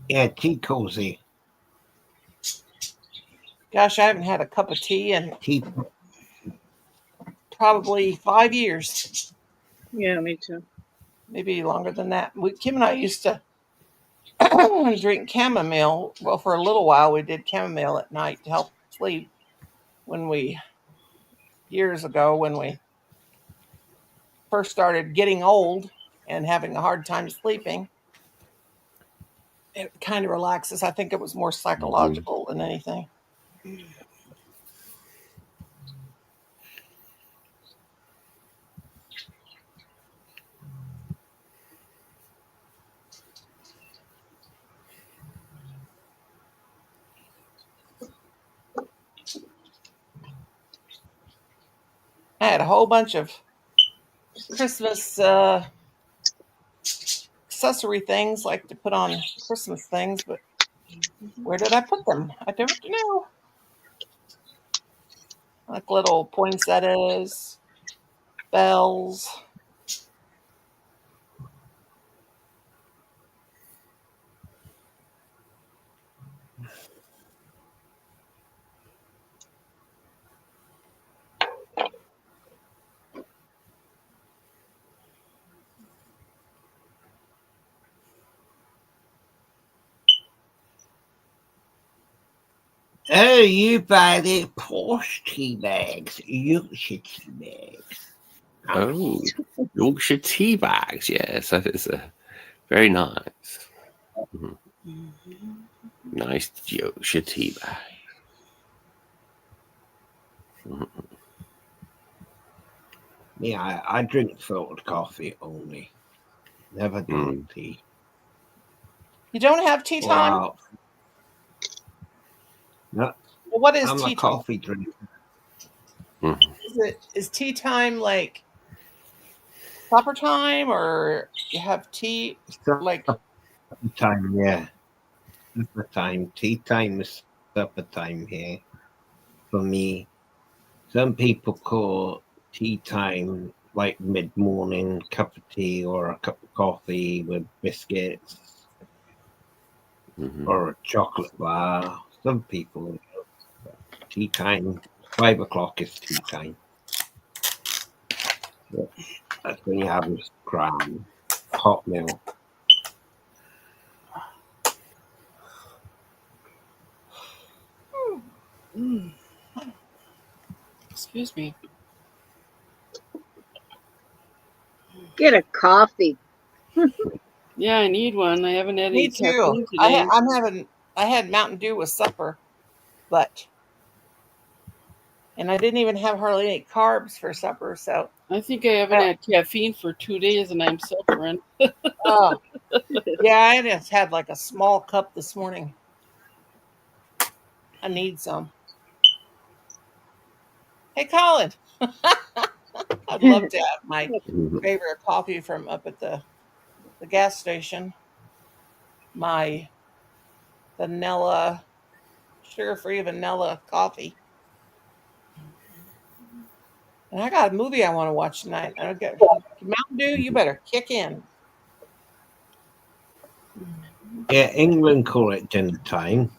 Yeah, tea cozy. Gosh, I haven't had a cup of tea in Tea. probably 5 years, Yeah, me too. maybe longer than that. Kim and I used to drink chamomile. Well, for a little while, we did chamomile at night to help sleep. Years ago, when we first started getting old and having a hard time sleeping, it kind of relaxes. I think it was more psychological than anything. I had a whole bunch of Christmas accessory things like to put on Christmas things, but where did I put them? I don't know. Like little poinsettias, bells. Oh, you buy the Porsche tea bags, Yorkshire tea bags. Oh, Yorkshire tea bags. Yes, that is very nice. Nice Yorkshire tea bag. Yeah, I drink filtered coffee only. Never drink tea. You don't have tea time? Well, no, Well, what is I'm tea a time? coffee drinker. Is tea time like supper time, or you have tea like? Supper time, yeah. Supper time. Tea time is supper time here for me. Some people call tea time like mid-morning cup of tea or a cup of coffee with biscuits or a chocolate bar. Some people, tea time, 5 o'clock is tea time. So that's when you have this crown, hot milk. Excuse me. Get a coffee. Yeah, I need one. I haven't had any Me too. caffeine today. I had Mountain Dew with supper, and I didn't even have hardly any carbs for supper. So, I think I haven't had caffeine for 2 days, and I'm suffering. oh yeah, I just had like a small cup this morning. I need some. Hey, Colin, I'd love to have my favorite coffee from up at the gas station. My vanilla, sugar-free vanilla coffee. And I got a movie I want to watch tonight. I don't get Mountain Dew. You better kick in. Yeah, England call it dinner time.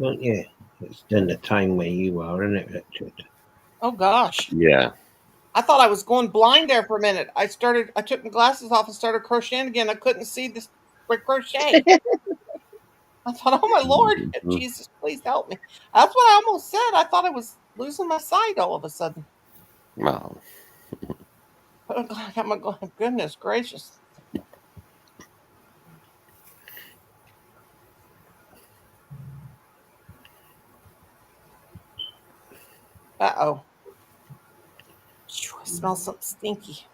Don't you? It's dinner time where you are, isn't it, Richard? Oh gosh. Yeah. I thought I was going blind there for a minute. I took my glasses off and started crocheting again. I couldn't see this crochet. I thought, oh my Lord, Jesus, please help me. That's what I almost said. I thought I was losing my sight all of a sudden. Well, Oh my goodness gracious. Uh-oh. I smell something stinky.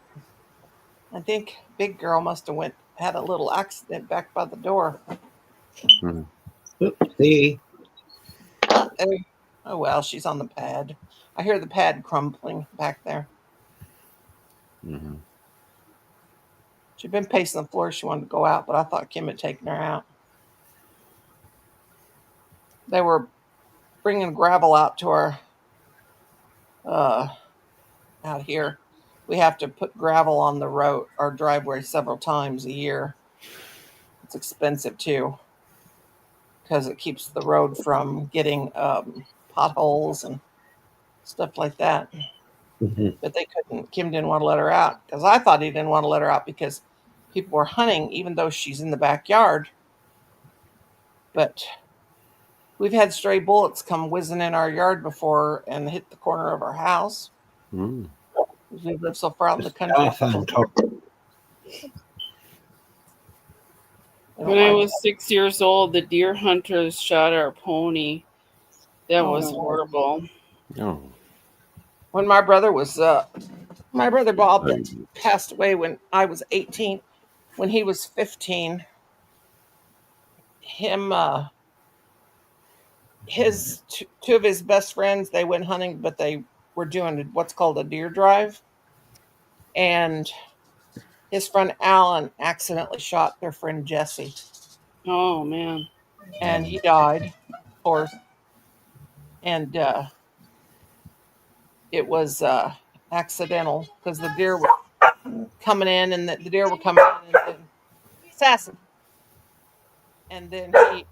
I think Big Girl must have had a little accident back by the door. Oopsie. Oh well, she's on the pad. I hear the pad crumbling back there. Mm-hmm. She'd been pacing the floor. She wanted to go out, but I thought Kim had taken her out. They were bringing gravel out to our out here. We have to put gravel on the road, our driveway, several times a year. It's expensive too because it keeps the road from getting potholes and stuff like that. Mhm. But they couldn't. Kim didn't want to let her out because I thought he didn't want to let her out because people were hunting, even though she's in the backyard. But we've had stray bullets come whizzing in our yard before and hit the corner of our house. Mm. We live so far out in the country. Staff and top. They don't When I like was 6 years old, the deer hunters shot our pony. That was horrible. Oh. when my brother was my brother Bob that Oh. passed away when I was 18. When he was 15, him his two of his best friends, they went hunting, but they were doing what's called a deer drive, and his friend Alan accidentally shot their friend Jesse, Oh man. and he died, of course. And it was accidental because the deer were coming in, and the deer were coming in, and then assassin, and then he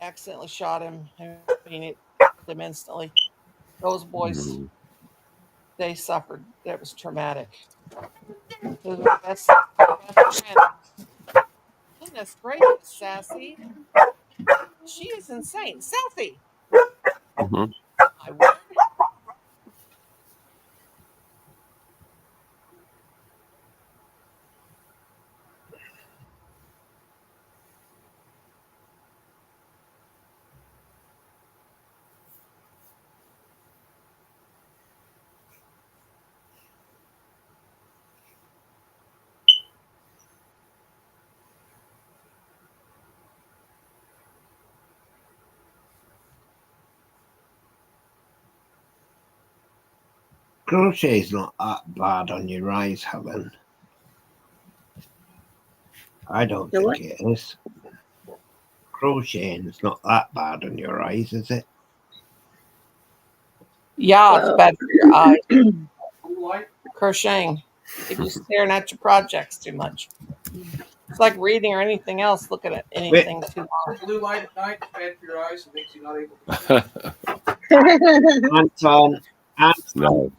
accidentally shot him. I mean, it killed him instantly. Those boys, Mm. they suffered. That was traumatic. Those were best friends. Goodness gracious, Sassy. She is insane. Selfie. Mm-hmm. My word. Crochet's not that bad on your eyes, Helen. I don't The think what? it is. Crocheting's not that bad on your eyes, is it? Yeah, it's Well, bad for your eyes. Blue light, Crocheting. If you're staring at your projects too much. It's like reading or anything else, looking at anything too long. blue light at night is bad for your eyes and makes you not able to Anton, No,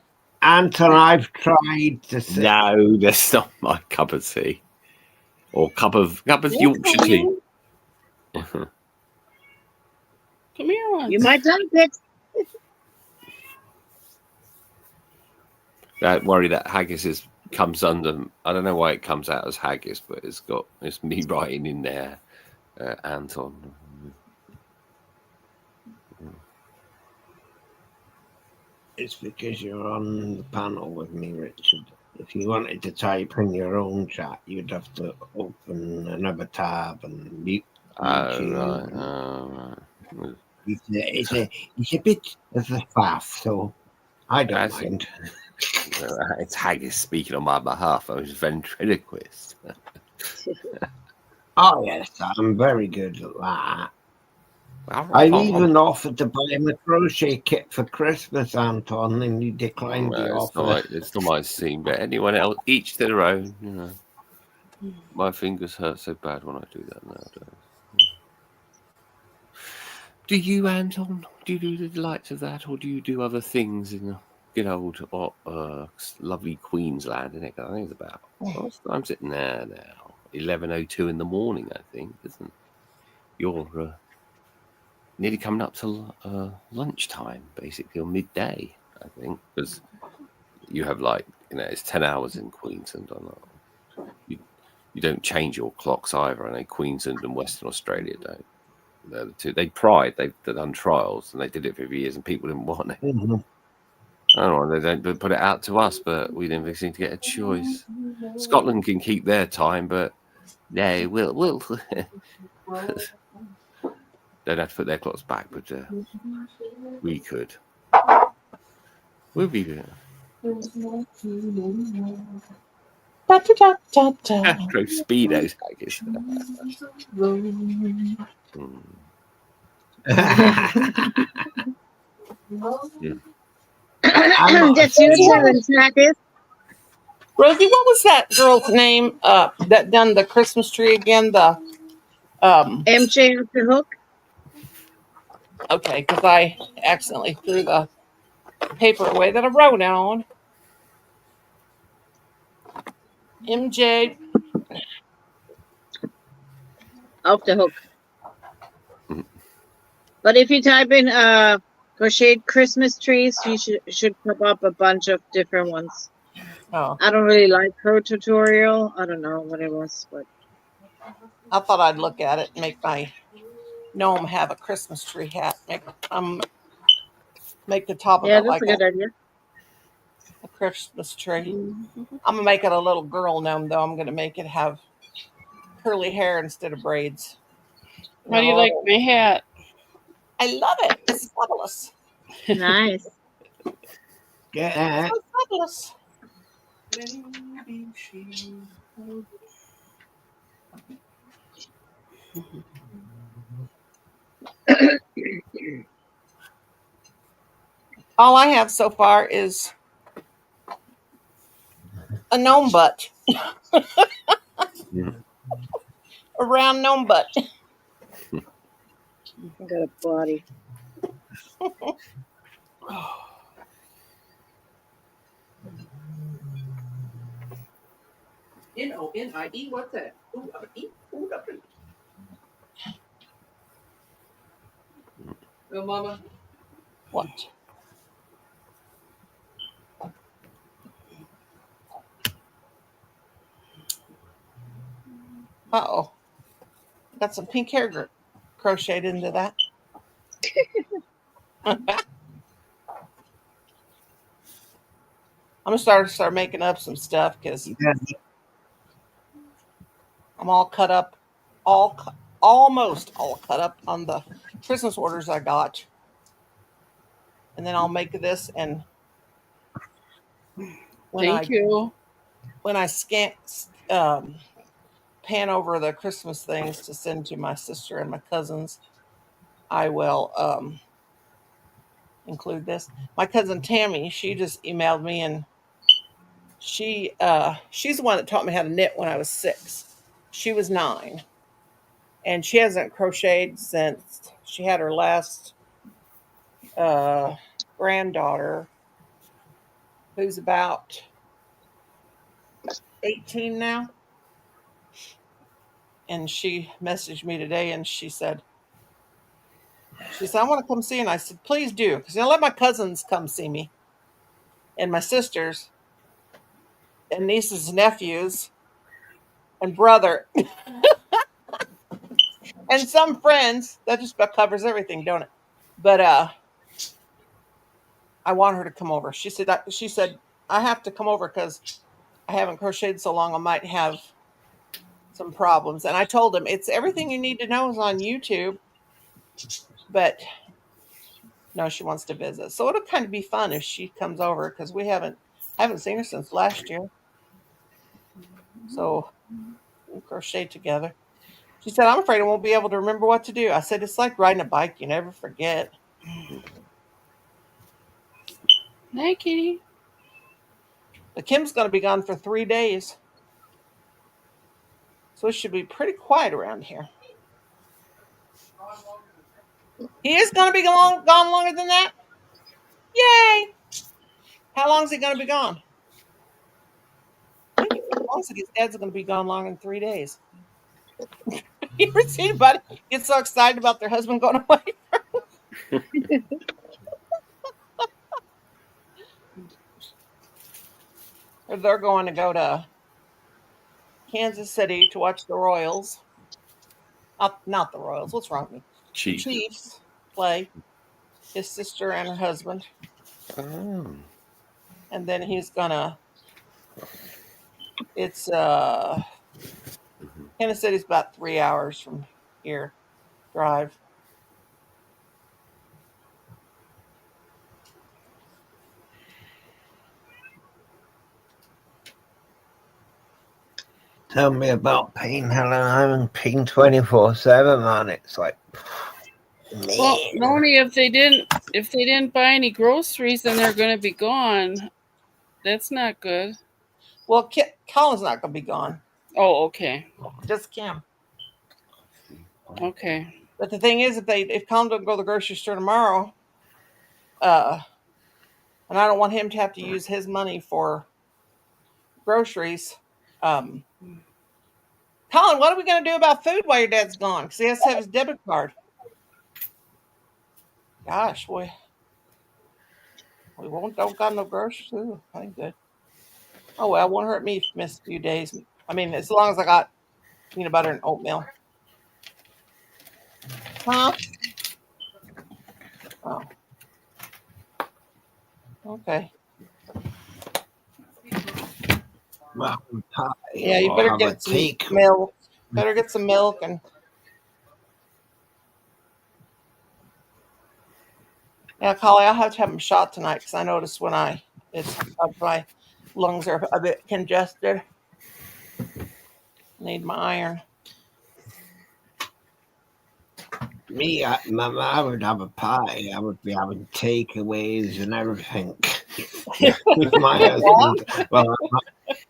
Anton, I've tried to say. no, that's not my cup of tea. Or cup of Yorkshire tea. Come here once. you might like it. Don't worry, that haggis comes under. I don't know why it comes out as haggis, but it's me writing in there, Anton. It's because you're on the panel with me, Richard. If you wanted to type in your own chat, you'd have to open another tab and mute. Oh, right. It's a bit of a faff, so I don't That's mind. It's haggis speaking on my behalf. I was ventriloquist. Oh yes, I'm very good at that. Well, I even offered to buy him a crochet kit for Christmas, Anton, and you declined the offer. It's not my scene, but anyone else, each to their own. You know, my fingers hurt so bad when I do that nowadays. Do you, Anton? Do you do the delights of that, or do you do other things in the good old, lovely Queensland? Isn't it? I think it's about. I'm sitting there now, 11:02 in the morning. I think, isn't it? You're nearly coming up to lunchtime, basically, or midday. I think, because you have it's 10 hours in Queensland. Or not. You don't change your clocks either. I know Queensland and Western Australia don't. They're the two. They've done trials, and they did it for years, and people didn't want it. Mm-hmm. I don't know. They don't put it out to us, but we didn't seem to get a choice. Scotland can keep their time, but no, we'll they'd have to put their clocks back, but we could. We'll be there. Astro Speedos, I guess. That's your turn, Tackers. Rosie, what was that girl's name that done the Christmas tree again? The MJ off the hook. okay, because I accidentally threw the paper away that I wrote on. MJ. Off the hook. But if you type in crocheted Christmas trees, you should pop up a bunch of different ones. Oh, I don't really like her tutorial. I don't know what it was, but I thought I'd look at it and make my gnome have a Christmas tree hat. Make the top of yeah, it that's like a good idea. a Christmas tree. I'm gonna make it a little girl gnome though. I'm gonna make it have curly hair instead of braids. How do you like my hat? I love it. It's fabulous. Nice. Yeah. So fabulous. All I have so far is a gnome butt. A round gnome butt. I got a body. Gnome, what's that? Oh, Mama. What? Uh-oh. Got some pink hair crocheted into that. I'm gonna start making up some stuff because I'm all cut up, almost all cut up on the Christmas orders I got, and then I'll make this. And Thank you. When I pan over the Christmas things to send to my sister and my cousins, I will include this. My cousin Tammy, she just emailed me, and she's the one that taught me how to knit when I was 6. She was 9, and she hasn't crocheted since she had her last granddaughter, who's about 18 now. And she messaged me today, and she said, I want to come see you. And I said, please do, because I'll let my cousins come see me, and my sisters, and nieces, nephews, and brother, and some friends. That just about covers everything, don't it? But I want her to come over. She said I have to come over because I haven't crocheted so long. I might have some problems. And I told him it's everything you need to know is on YouTube. But no, she wants to visit, so it'll kind of be fun if she comes over because we haven't seen her since last year. So we'll crochet together. She said, I'm afraid I won't be able to remember what to do. I said, it's like riding a bike. You never forget. Hi, Kitty. But Kim's going to be gone for 3 days. So it should be pretty quiet around here. He is going to be gone longer than that? Yay! How long is he going to be gone? I think his dad's going to be gone longer than 3 days. You ever seen anybody get so excited about their husband going away? Or they're going to go to Kansas City to watch the Royals. Not the Royals. What's wrong with me? Chiefs play. His sister and her husband. Oh. And then he's gonna. It's Kansas City's about 3 hours from here, drive. tell me about pain, Helen. I'm in pain 24/7, man. It's like, Well, man. only if they didn't buy any groceries and they're going to be gone. That's not good. Well, Colin's not going to be gone. Oh, okay. Just Kim. Okay. But the thing is, if Colin doesn't go to the grocery store tomorrow, and I don't want him to have to use his money for groceries. Colin, what are we going to do about food while your dad's gone? Because he has to have his debit card. Gosh, we don't got no groceries. Ooh, ain't good. Oh well, won't hurt me if I miss a few days. I mean, as long as I got peanut butter and oatmeal. Huh? Oh. Okay. Mountain pie. Yeah, you or better have a get some take. milk. Better get some milk and yeah, Collie, I'll have to have them shot tonight because I noticed when my lungs are a bit congested. Need my iron. Me, I would have a pie. I would be having takeaways and everything. My husband, well,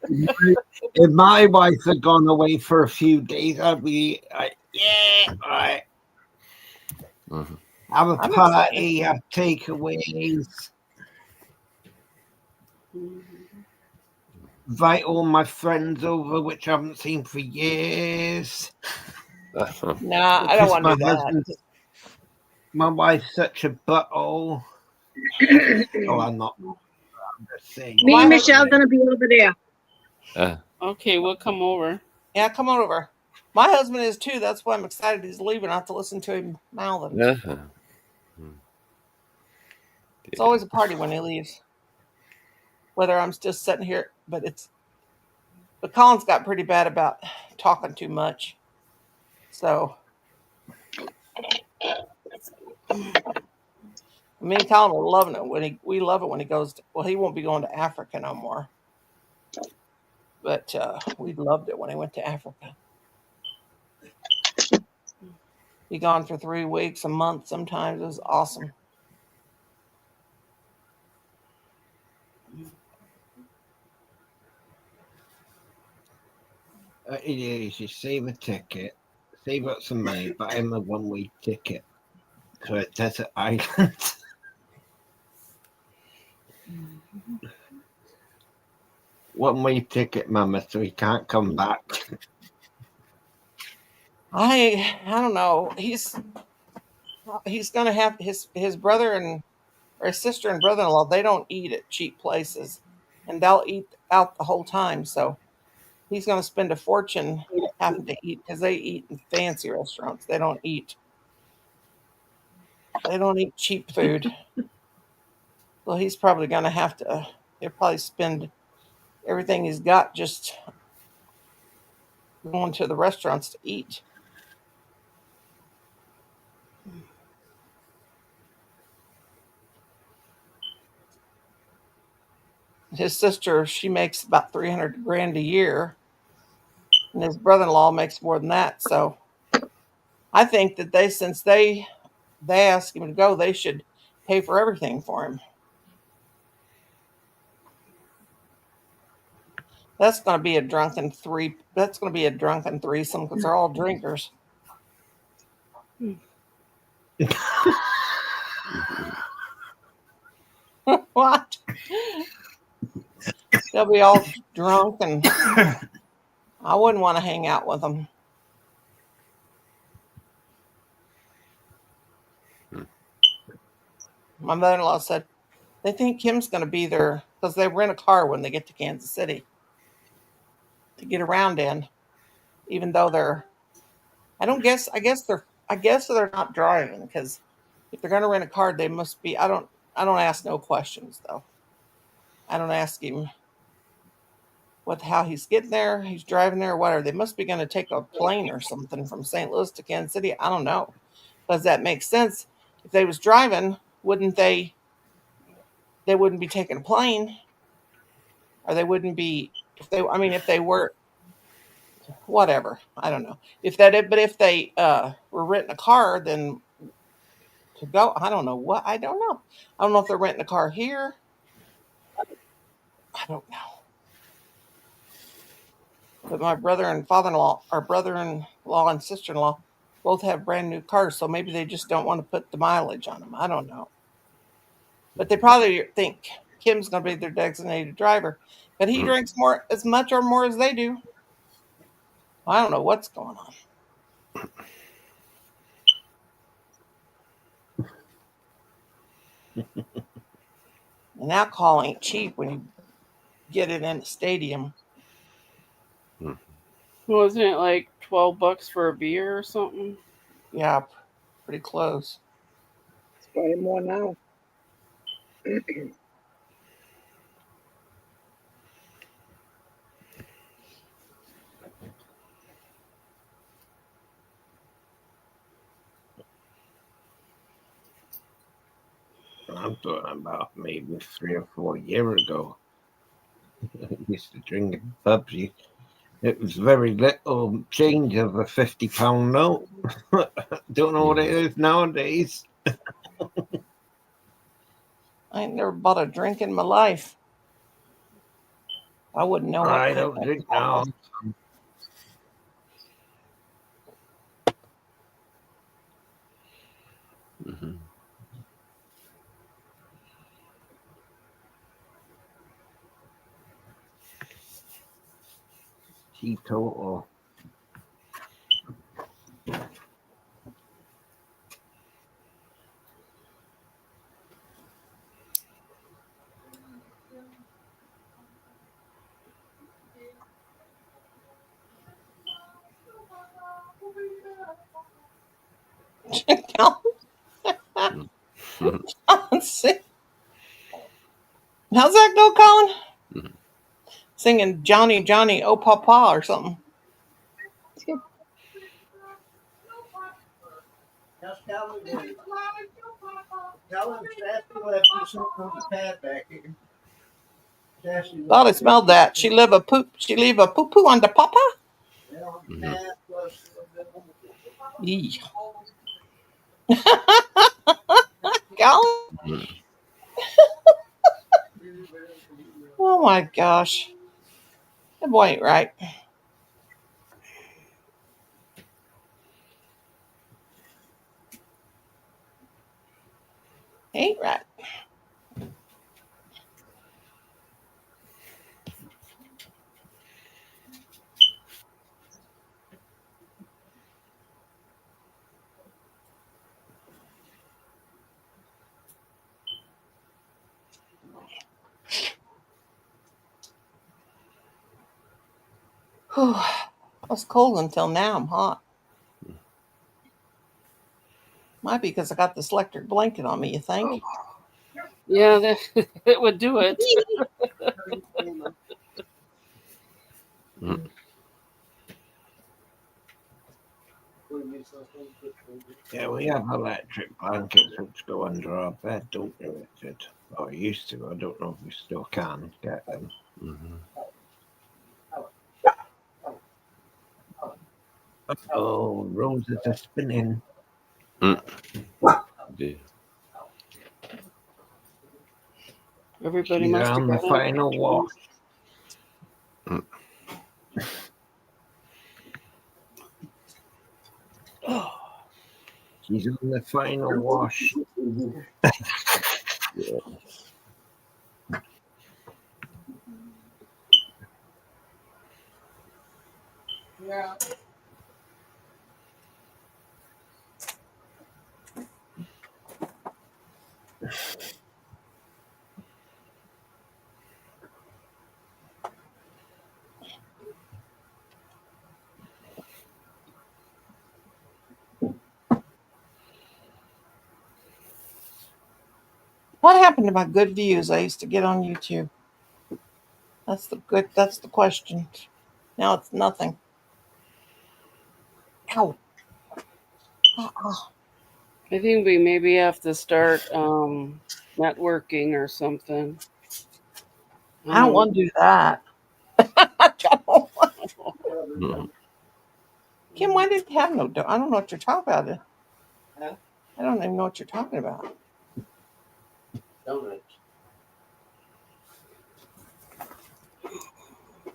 if my wife had gone away for a few days, I'd be like, yeah, all right. Mhm. Have a I'm party, have takeaways, invite all my friends over, which I haven't seen for years. Nah, I don't want to do that. My wife's such a butthole. Oh, I'm not. I'm just saying. Me and My Michelle gonna be over there. Okay, we'll come over. Yeah, come on over. My husband is too. That's why I'm excited he's leaving. I have to listen to him mouthing. It's always a party when he leaves. Whether I'm just sitting here, but Colin's got pretty bad about talking too much. So me and Colin are loving it we love it when he goes. He won't be going to Africa no more. But we loved it when he went to Africa. Be gone for 3 weeks, a month sometimes. It was awesome. It is. You save a ticket, save up some money, buy him a one-way ticket to a desert island. One-way ticket, Mama, so he can't come back. I don't know. He's gonna have his brother or his sister and brother-in-law. They don't eat at cheap places, and they'll eat out the whole time. So he's gonna spend a fortune having to eat because they eat in fancy restaurants. They don't eat cheap food. Well, he's probably gonna have to. He'll probably spend everything he's got just going to the restaurants to eat. His sister, she makes about 300 grand a year, and his brother-in-law makes more than that. So I think that since they ask him to go, they should pay for everything for him. That's going to be a drunken threesome because they're all drinkers. What? They'll be all drunk, and I wouldn't want to hang out with them. My mother-in-law said they think Kim's going to be there because they rent a car when they get to Kansas City to get around in, even though I guess they're not driving because if they're going to rent a car, they must be. I don't ask no questions though. I don't ask him how he's getting there, he's driving there, or whatever. They must be going to take a plane or something from St. Louis to Kansas City. I don't know. Does that make sense? If they was driving, wouldn't they? They wouldn't be taking a plane, or they wouldn't be if they. I mean, if they were, whatever. I don't know if that. But if they were renting a car, then to go, I don't know what. I don't know. I don't know if they're renting a car here. I don't know. But my brother and father-in-law, or brother-in-law and sister-in-law, both have brand new cars, so maybe they just don't want to put the mileage on them. I don't know. But they probably think Kim's going to be their designated driver. But he drinks more, as much or more as they do. I don't know what's going on. And alcohol ain't cheap when you get it in the stadium. Wasn't it like $12 for a beer or something? Yeah, pretty close. It's probably more now. I'm talking about maybe 3 or 4 years ago. I used to drink in pubs. It was very little change of a £50 note. Don't know what it is nowadays. I ain't never bought a drink in my life. I wouldn't know what I don't drink now. Teetotal. Let's see. How's that go, Colin? Singing Johnny, Johnny, oh Papa or something. How's Calvin doing? Calvin's Sassy left you something on the pad back here. Sassy Thought I smelled that. She leave a poo poo on the papa? on the pad plus a little bit on the Yee. Colin? Oh my gosh. That boy ain't right. Ain't right. Whew. I was cold until now. I'm hot. Might be because I got this electric blanket on me, you think? Yeah, that would do it. Yeah, we have electric blankets which go under our bed, don't we, Richard? Or used to. I don't know if we still can get them. Oh, roses are spinning. Everybody She's must have on the got final wash. She's on the final wash. Yeah. What happened to my good views I used to get on YouTube? That's the question. Now it's nothing. Ow. I think we maybe have to start networking or something. I don't want to do that. I don't want Mm. Kim, why did you have no donut? I don't know what you're talking about. Huh? I don't even know what you're talking about. Donuts.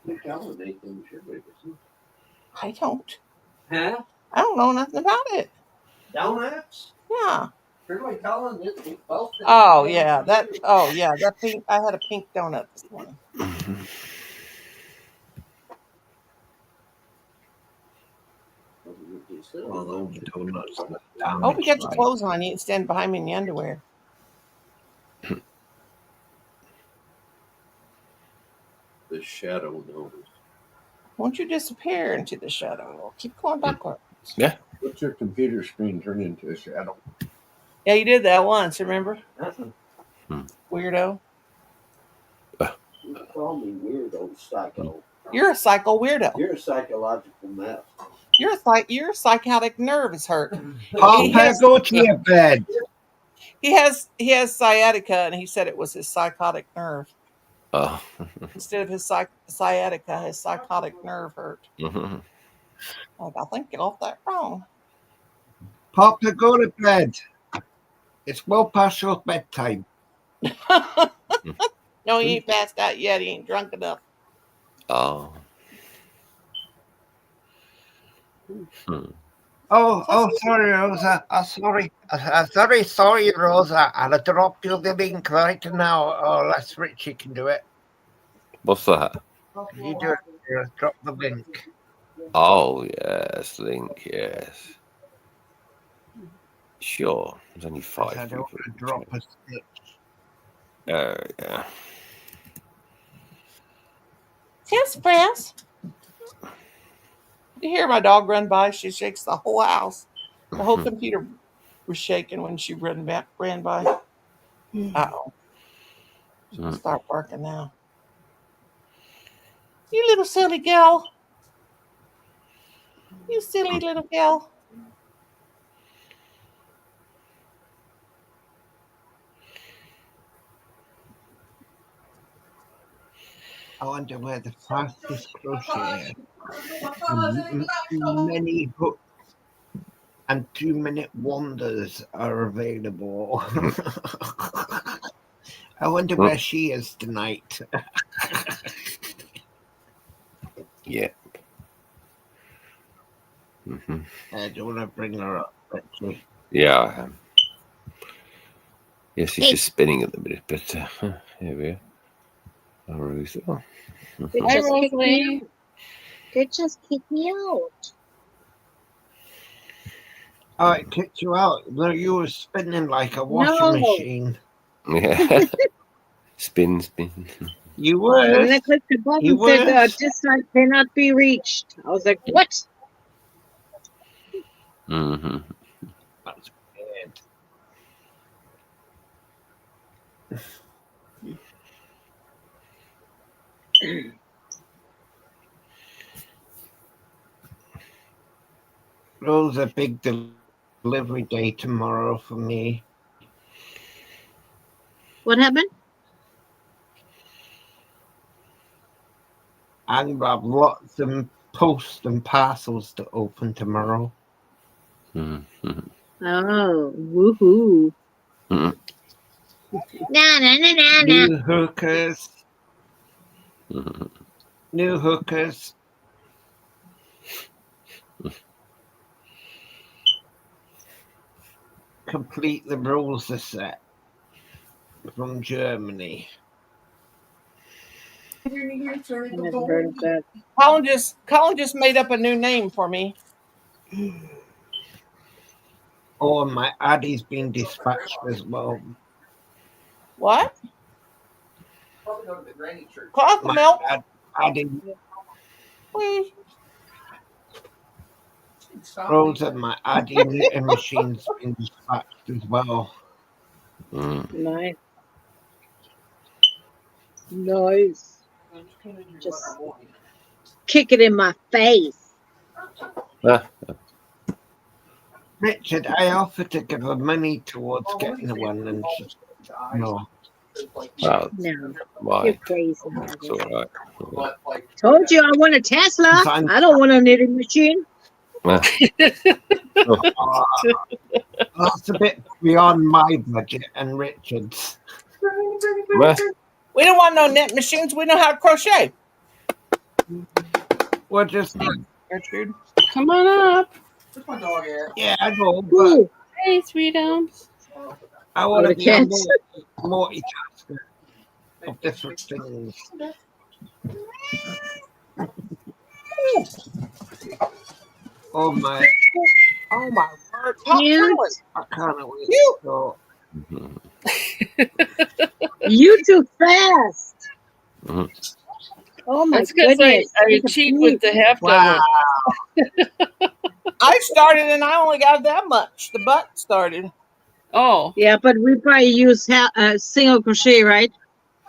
You're telling me things you're making. I don't. Huh? I don't know nothing about it. Donuts? Yeah. Shirley telling you we both. Oh yeah, that. Oh yeah, that pink. I had a pink donut this morning. Well, all the donuts are I hope you damaged. got your Right? clothes on. You ain't stand behind me in your underwear. The shadow knows. Won't you disappear into the shadow? Keep going backward. Yeah. What's your computer screen turn into a shadow? Yeah, you did that once. Remember, Hmm. weirdo. You call me weirdo, psycho. You're a psycho weirdo. You're a psychological mess. Your psychotic nerve is hurt. Papa, go to your bed. He has sciatica, and he said it was his psychotic nerve Oh. instead of his sciatica. His psychotic nerve hurt. Mhm. Like, I think get off that wrong. Papa, go to bed. It's well past your bedtime. No, he ain't passed out yet. He ain't drunk enough. Oh. Hmm. Oh, sorry, Rosa. Sorry, Rosa. I'll drop you the link right now. Oh, unless Richie can do it. What's that? You do it. Yeah, drop the link. Oh, yes, Link, yes. Sure. There's only 5 I don't people. want to drop a stitch. Yeah. Yes, Press. You hear my dog run by? She shakes the whole house. The whole computer was shaking when she ran by. Uh-oh. She'll start barking now. You little silly girl. You silly little girl. I wonder where the fastest crochet and many hooks and 2-minute wonders are available. I wonder where she is tonight. Yeah. Mm-hmm. I don't want to bring her up, Richie. Yeah, I am. Yes, she's just spinning at the minute, but here we are. Oh, Rosa. They Hi, just kicked me Rosalie. out. They just kicked me out. Oh, it kicked you out. No, you were spinning like a washing No. machine. Yeah. Spin. You And then were. I clicked the button You and said, were. this site cannot be reached. I was like, what? Mm-hmm. That's weird. There's a big delivery day tomorrow for me. What happened? And I have lots of post and parcels to open tomorrow. Mm-hmm. Oh, woohoo. Mm-hmm. Nah. New hookers. Mm-hmm. New hookers. Complete the rules set from Germany. I never heard of that. Colin just made up a new name for me. Oh, and my Addie's been dispatched as well. What? Probably go to the granny church. Cloth My milk. Addie, Please. Rosa, my Addie knitting machine's been dispatched as well. Nice. Nice. Just kick it in my face. Richard, I offered to give her money towards getting the one, and she no. Well, No, why? you're crazy. It's all right. But like, Told you I want a Tesla. Fine. I don't want a knitting machine. Oh, that's a bit beyond my budget and Richard's. We don't want no knit machines. We know how to crochet. We're just, Gertrude. Come on up. where's my dog at? yeah, I know, but Ooh, Hey, sweetums. I want the to be a cats. multitasker of different things. Oh my, Oh my word. Pop Cute. Talent. I can't wait. Cute. So, You too fast. Mhm. Oh my That's because goodness. I He's a cheat beast. with the half wow. double. I started and I only got that much. The butt started. Oh, Yeah, but we probably use single crochet, right?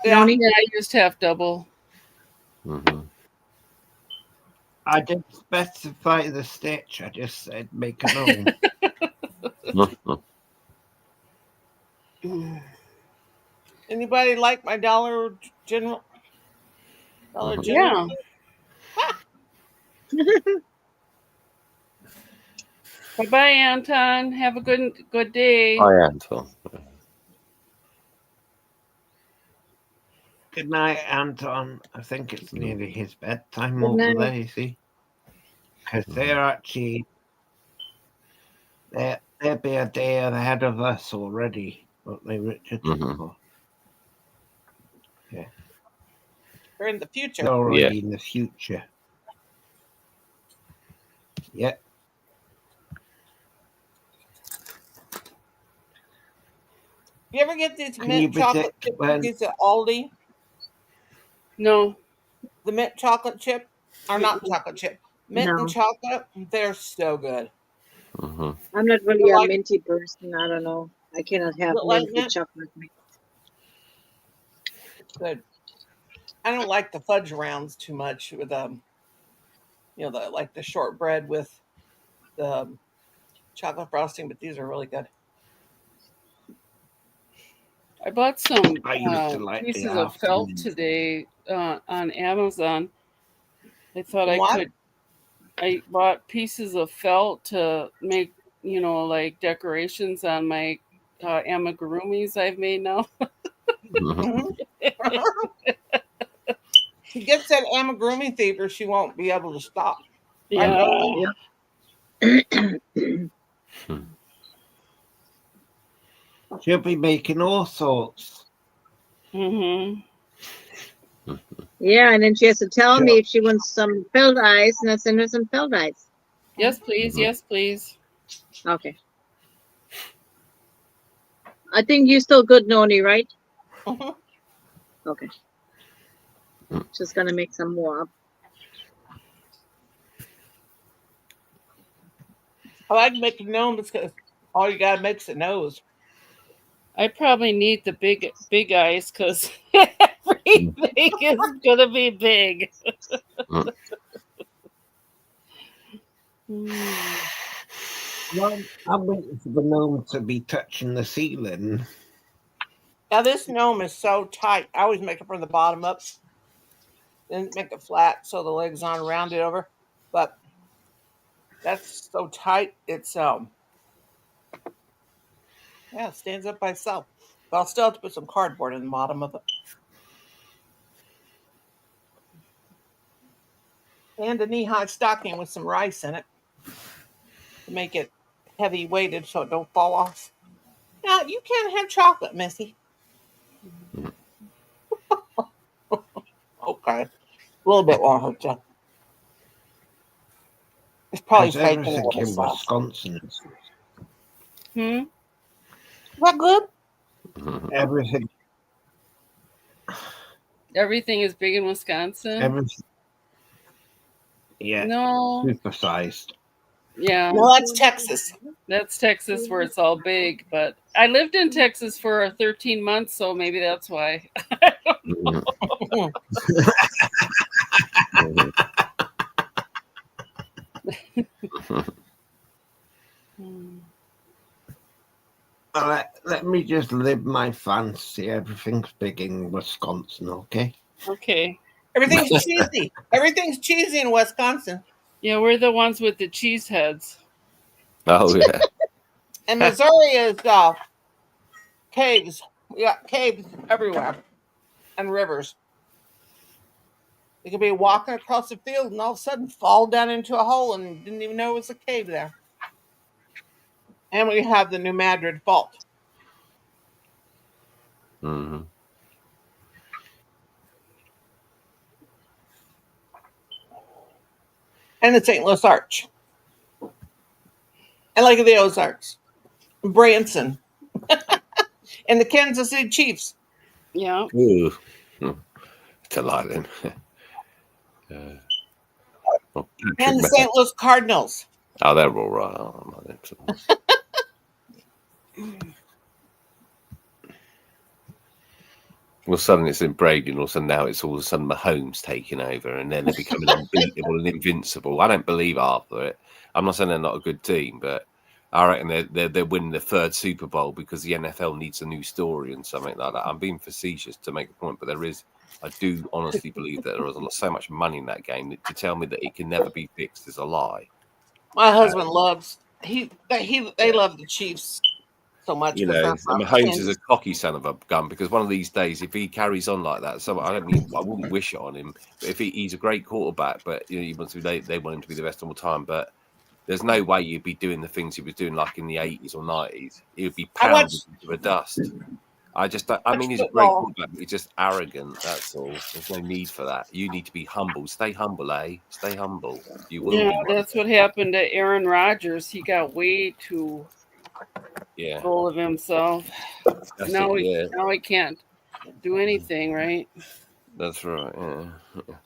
Yeah. Noni? yeah, I used half double. Mhm. I didn't specify the stitch. I just said make a gnome. Anybody like my Dollar General? Dollar Mhm. General? Bye bye, Anton. Have a good day. Hi, Anton. Good night, Anton. I think it's nearly his bedtime Good over night. there, you see. Because they're actually, they'll be a day ahead of us already, won't they, Richard? Mhm. They're in the future. They're already in the future. Yeah. You ever get these Can you mint chocolate predict chip when? cookies at Aldi? No. The mint chocolate chip? Or not chocolate chip. Mint No. and chocolate. They're so good. Mhm. I'm not really You a like- minty person. I don't know. I cannot have You like mint with mint? chocolate. Good. I don't like the fudge rounds too much with the shortbread with the chocolate frosting, but these are really good. I bought some I used to like the pieces of felt afternoon. today on Amazon. I thought I What? could. I bought pieces of felt to make, like decorations on my amigurumis I've made now. Mhm. She gets that amigurumi fever, she won't be able to stop. Yeah. She'll be making all sorts. Mm-hmm. Yeah, and then she has to tell Sure. me if she wants some filled ice, and I send her some filled ice. Yes, please. Mhm. Yes, please. Okay. I think you're still good, Noni, right? Mhm. Okay. Just gonna make some more up. I like making gnomes because all you gotta make is a nose. I probably need the big eyes because everything is gonna be big. Well, I'm waiting for the gnome to be touching the ceiling. Now this gnome is so tight. I always make it from the bottom up, then make it flat so the legs aren't rounded over. But that's so tight. It's it stands up by itself. But I'll still have to put some cardboard in the bottom of it. And a knee-high stocking with some rice in it to make it heavy weighted so it don't fall off. Now you can't have chocolate, Missy. Okay. A little bit won't hurt you. It's probably Because fake everything anyway, in so. Wisconsin, Hmm? Is that good? everything, Everything is big in Wisconsin. everything, yeah, No. supersized. Yeah. No, that's Texas. That's Texas where it's all big. But I lived in Texas for 13 months, so maybe that's why. Let me just live my fantasy. Everything's big in Wisconsin, okay? Okay. Everything's cheesy. Everything's cheesy in Wisconsin. Yeah, we're the ones with the cheese heads. Oh yeah. And Missouri is caves. We got caves everywhere and rivers. You could be walking across the field and all of a sudden fall down into a hole and didn't even know it was a cave there. And we have the New Madrid Fault. Mm-hmm. And the St. Louis Arch. And Lake of the Ozarks. Branson. And the Kansas City Chiefs. Yeah. Ooh. It's a lot then. Well, And the St. Louis Cardinals. oh, they're all right. Oh, well, suddenly it's in Braden, all of a sudden now it's all of a sudden Mahomes taking over, and then they're becoming unbeatable and invincible. I don't believe half of it. I'm not saying they're not a good team, but I reckon they're winning the third Super Bowl because the NFL needs a new story and something like that. I'm being facetious to make a point, but I do honestly believe that there is so much money in that game that to tell me that it can never be fixed is a lie. My husband loves they love the Chiefs so much. You know, Mahomes is a cocky son of a gun because one of these days, if he carries on like that, I wouldn't wish it on him. But if he's a great quarterback, but you know, he wants to be, they want him to be the best of all time. But there's no way you'd be doing the things he was doing like in the 80s or 90s. He would be pounded into the dust. I mean, he's a great quarterback, but he's just arrogant. That's all. There's no need for that. You need to be humble. Stay humble, eh? Stay humble. You will. Yeah, that's what happened to Aaron Rodgers. He got way too full of himself. Now he can't do anything, right? That's right. Yeah.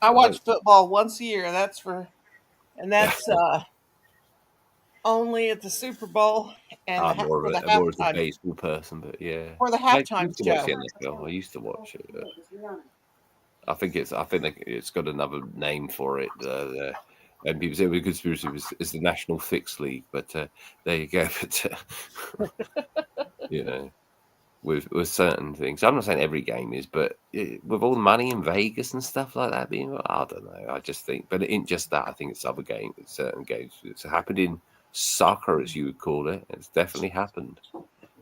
I watch football once a year. That's only at the Super Bowl and I'm more of a baseball person, but yeah. For the halftime I used to watch the NFL. I used to watch it. I think it's got another name for it. And people say the conspiracy is the National Fix League, but there you go. But you know, with certain things, I'm not saying every game is, but with all the money in Vegas and stuff like that being, I don't know. I just think, but it ain't just that. I think it's other games, certain games. It's happened in soccer, as you would call it. It's definitely happened,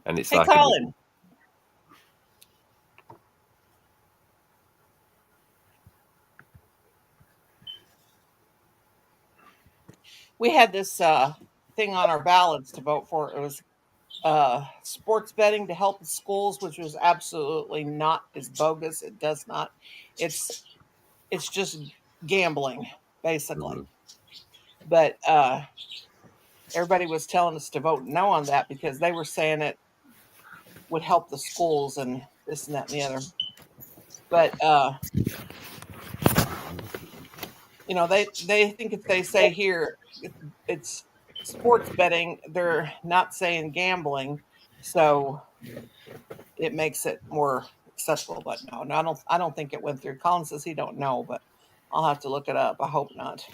and it's like. Colin. We had this thing on our ballots to vote for. It was sports betting to help the schools, which was absolutely not as bogus. It does not. It's just gambling, basically. Mm-hmm. But everybody was telling us to vote no on that because they were saying it would help the schools and this and that and the other. But you know, they think if they say here it's sports betting, they're not saying gambling, so it makes it more accessible. But no, I don't think it went through. Colin says he don't know, but I'll have to look it up. I hope not.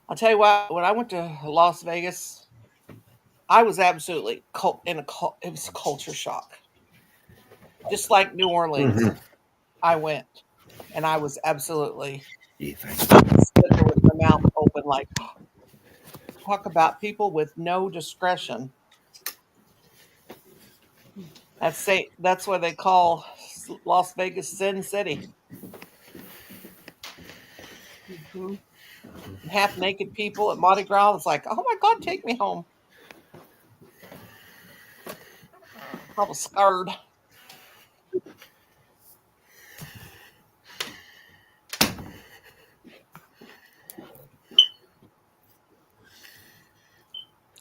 I'll tell you what, when I went to Las Vegas, I was absolutely it was culture shock. Just like New Orleans, I went, and I was absolutely stood there with my mouth open, like, talk about people with no discretion. That's what they call Las Vegas Sin City. Mm-hmm. Half naked people at Mardi Gras. It's like, oh my God, take me home. I was scared.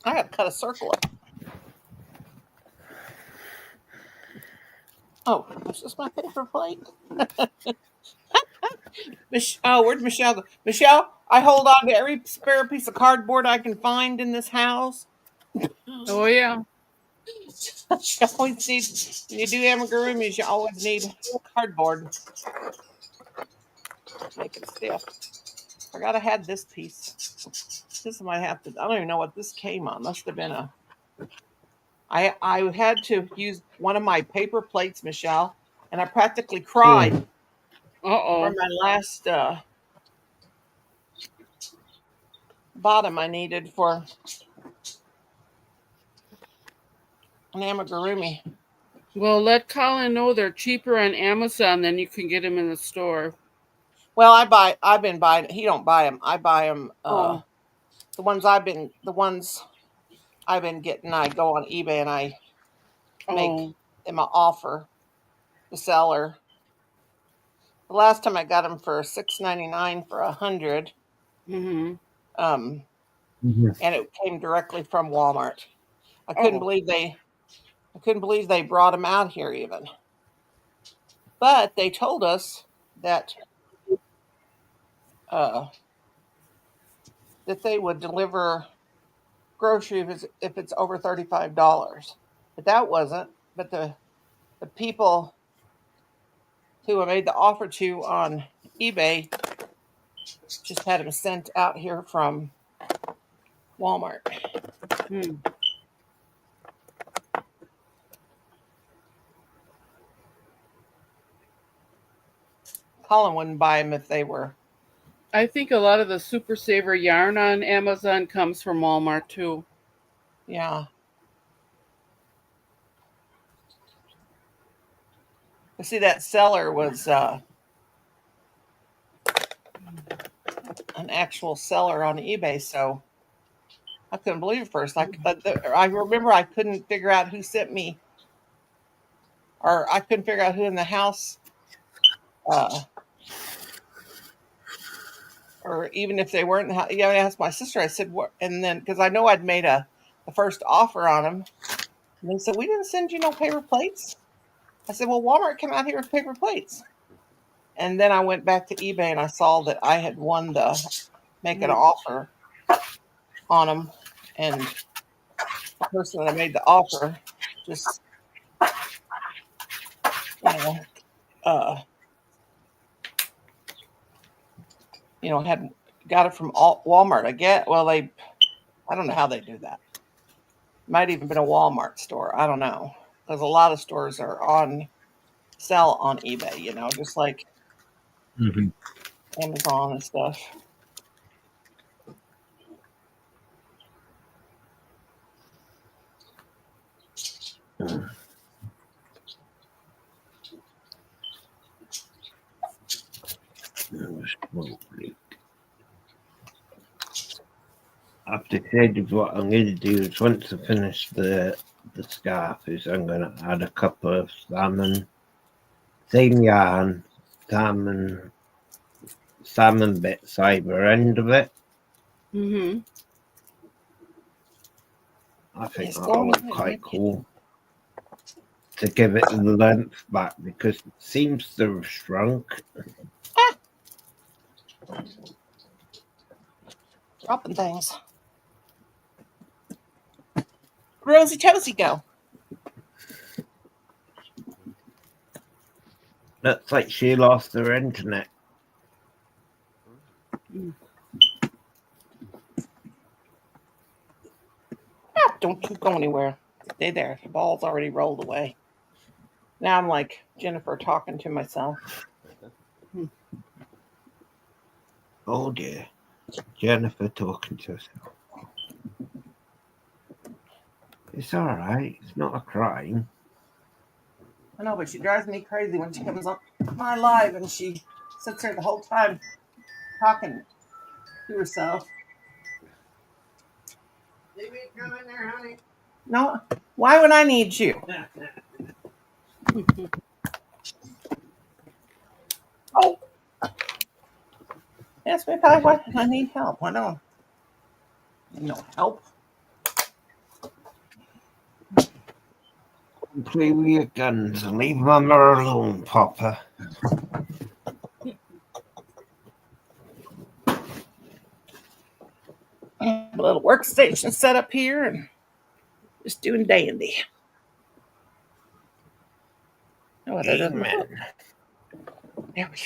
I got to cut a circle up. Oh, this is my paper plate. Where'd Michelle go? Michelle, I hold on to every spare piece of cardboard I can find in this house. Oh, yeah. You always need, when you do amigurumis, you always need cardboard. Make it stiff. Forgot I had this piece. This might have to, I don't even know what this came on. Must have been a I had to use one of my paper plates, Michelle, and I practically cried for my last bottom I needed for an amigurumi. Well, let Colin know they're cheaper on Amazon than you can get them in the store. Well, I've been buying. He don't buy them. I buy them. The ones I've been getting. I go on eBay and I make them an offer. The seller. The last time I got them for $6.99 for 100. And it came directly from Walmart. I couldn't believe they brought them out here even. But they told us that that they would deliver groceries if it's over $35. But that wasn't. But the people who I made the offer to on eBay just had them sent out here from Walmart. Colin wouldn't buy them if they were. I think a lot of the Super Saver yarn on Amazon comes from Walmart too. Yeah. See, that seller was an actual seller on eBay, so I couldn't believe it first. I remember I couldn't figure out who sent me, or I couldn't figure out who in the house, or even if they weren't in the house. Yeah, I asked my sister. I said, "What?" And then because I know I'd made the first offer on them, and they said, "We didn't send you no paper plates." I said, "Well, Walmart came out here with paper plates." And then I went back to eBay and I saw that I had won the make an offer on them, and the person that I made the offer just, had got it from Walmart. I get. Well, I don't know how they do that. Might even been a Walmart store. I don't know, because a lot of stores are on sell on eBay. Just like Amazon and stuff. I've decided what I'm going to do is once I finish the scarf is I'm going to add a couple of salmon, same yarn, salmon bits either end of it. I think that'll look quite cool to give it the length back because it seems to have shrunk. Dropping things. Rosie Tosie, go. Looks like she lost her internet. Don't you go anywhere. Stay there. The ball's already rolled away. Now I'm like Jennifer talking to myself. Oh dear. Jennifer talking to herself. It's all right. It's not a crime. I know, but she drives me crazy when she comes on my live and she sits there the whole time talking to herself. Leave me come in there, honey. No, why would I need you? Oh, ask me if I need help. I don't need no help. Play with your guns and leave Mama alone, Papa. A little workstation set up here and just doing dandy. Oh, that doesn't matter. There we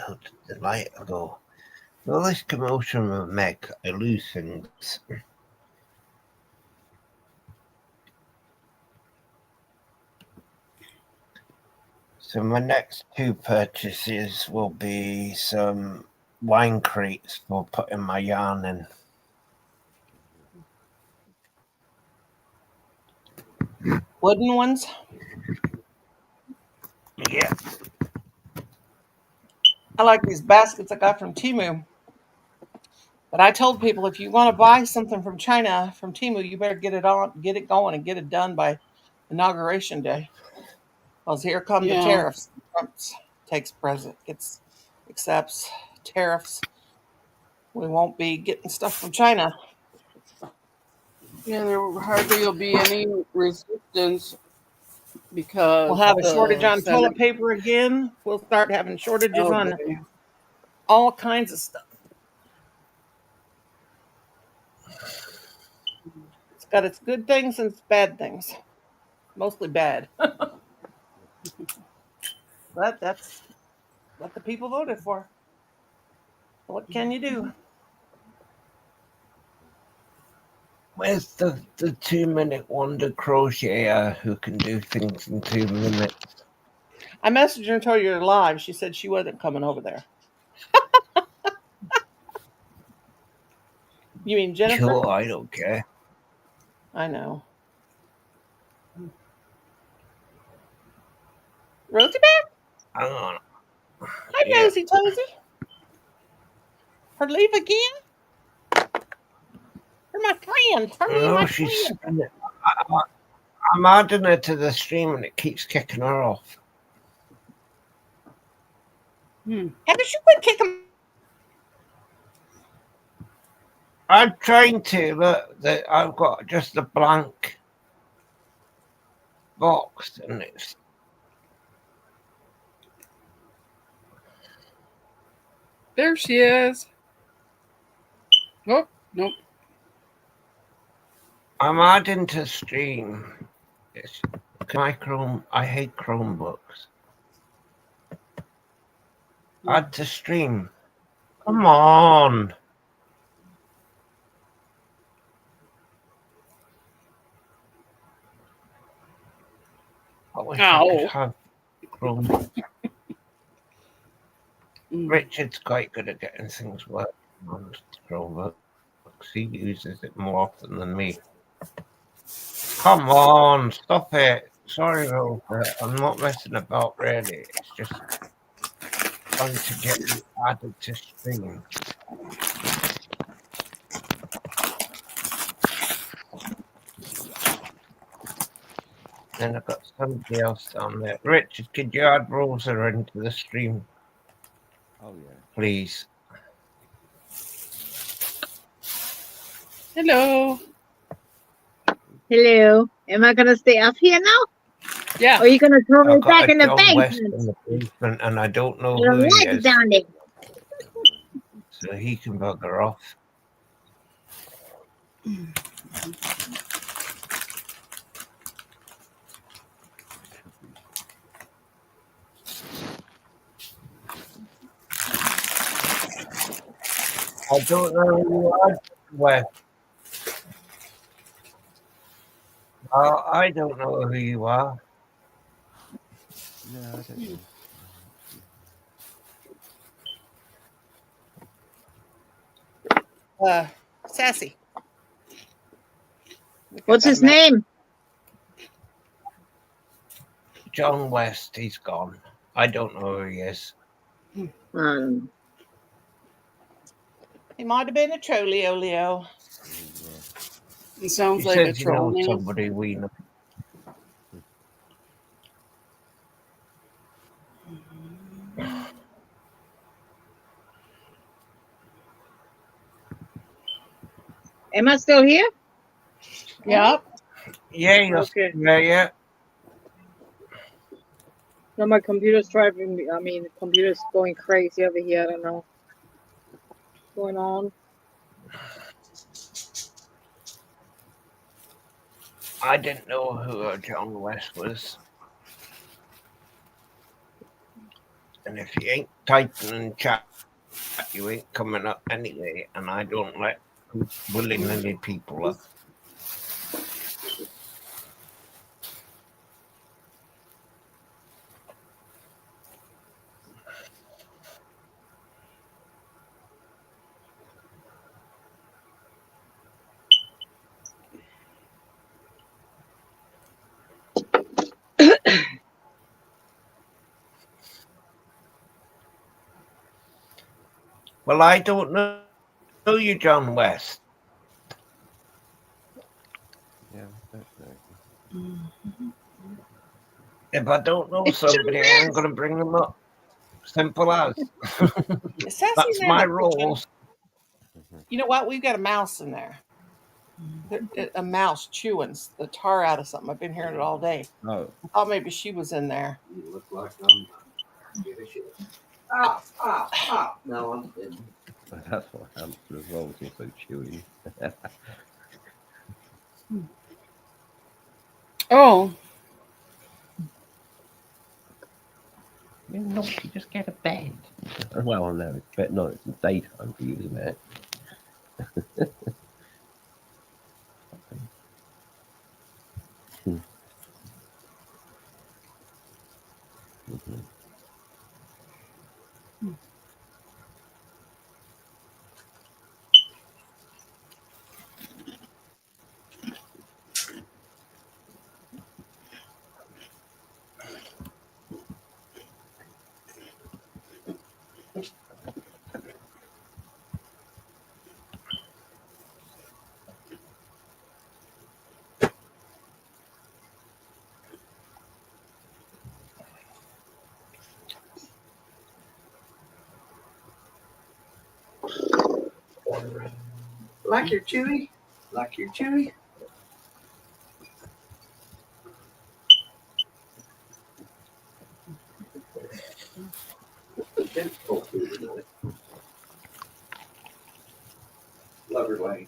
go. the light, I go, all this commotion will make I lose things. So my next 2 purchases will be some wine crates for putting my yarn in. Wooden ones? Yeah. I like these baskets I got from Temu. But I told people if you want to buy something from China, from Temu, you better get it going and get it done by Inauguration Day. Because here come the tariffs. Trump accepts tariffs. We won't be getting stuff from China. Yeah, there hardly will be any resistance because We'll have a the shortage on Senate- toilet paper again. We'll start having shortages on boy. all kinds of stuff. It's got its good things and its bad things. Mostly bad. But that's what the people voted for. What can you do? Where's the 2-minute wonder crocheter who can do things in 2 minutes? I messaged her and told her you're live. She said she wasn't coming over there. You mean Jennifer? Sure, I don't care. I know. Rosie back? Hang on. Hi, Yeah. Rosie Tosie. Her leave again? You're my friend. No, she's. I'm adding her to the stream and it keeps kicking her off. How does she quit kicking? I'm trying to. Look, I've got just a blank box and it's. There she is. Oh, nope. I'm adding to stream. It's my Chrome. I hate Chromebooks. Add to stream. Come on. I wish I could have Chrome. Richard's quite good at getting things working on Chromebooks. He uses it more often than me. Come on, stop it. Sorry, Rosa. I'm not messing about, really. It's just trying to get you added to stream. Then I've got somebody else down there. Richard, could you add Rosa into the stream? Oh, yeah. Please. Hello. Hello. Am I gonna stay up here now? Yeah. Or are you gonna throw me I've got back in the West in basement? the basement, and I don't know There's who he lights is. down there. So he can bugger off. I don't know who you are, West. I don't know who you are. No, I don't know. Sassy. What's his name? John West, he's gone. I don't know who he is. He might have been a trolley-oleo. It sounds He like a says he troll knows name. somebody we know. Am I still here? Yep. Yeah, you're Okay. yeah. No, my computer's driving me. I mean, the computer's going crazy over here. I don't know what's going on. I didn't know who John West was. And if he ain't typing in chat, You ain't coming up anyway, and I don't let willy-nilly people up. Well, I don't know you, John West. Yeah, I don't know. If I don't know somebody, I ain't going to bring them up. Simple as. That's my rules. You know what? We've got a mouse in there. A mouse chewing the tar out of something. I've been hearing it all day. Oh, maybe she was in there. You look like I'm give a shit. No, I'm kidding. That's what hamsters as well, also chewing. Oh. You're not, you just get a bed. Well, no, it's bed. No, it's daytime for you, isn't it? Like your chewy? Like your chewy? Lover way.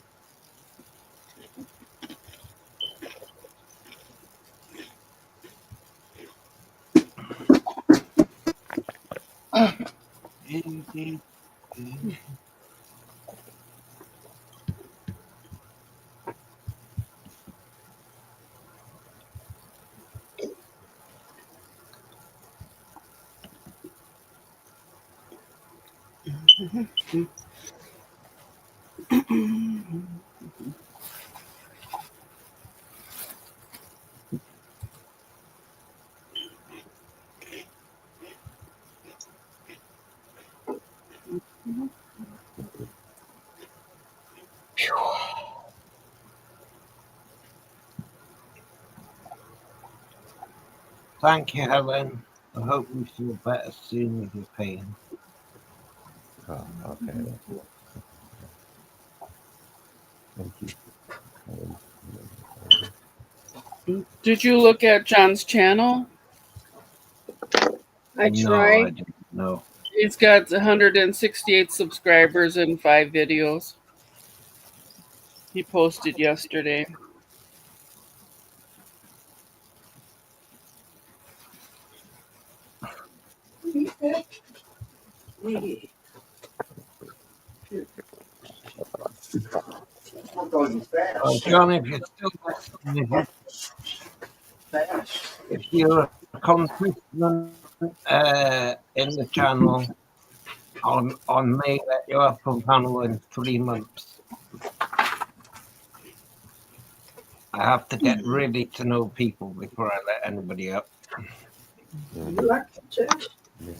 Thank you, Helen. I hope you feel better soon with your pain. Oh, okay. Thank you. Did you look at John's channel? I No, tried. I didn't know. He's got 168 subscribers and 5 videos. He posted yesterday. John, if you're still listening, if you're a consistent in the channel, I may let you up on panel in 3 months. I have to get really to know people before I let anybody up. You like the check? Yeah.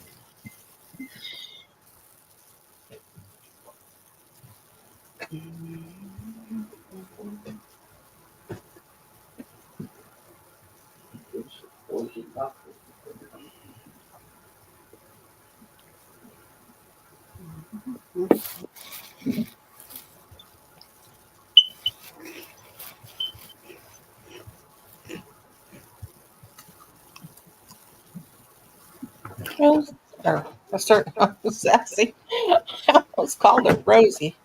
Rose, I started sassy. I almost called her Rosie.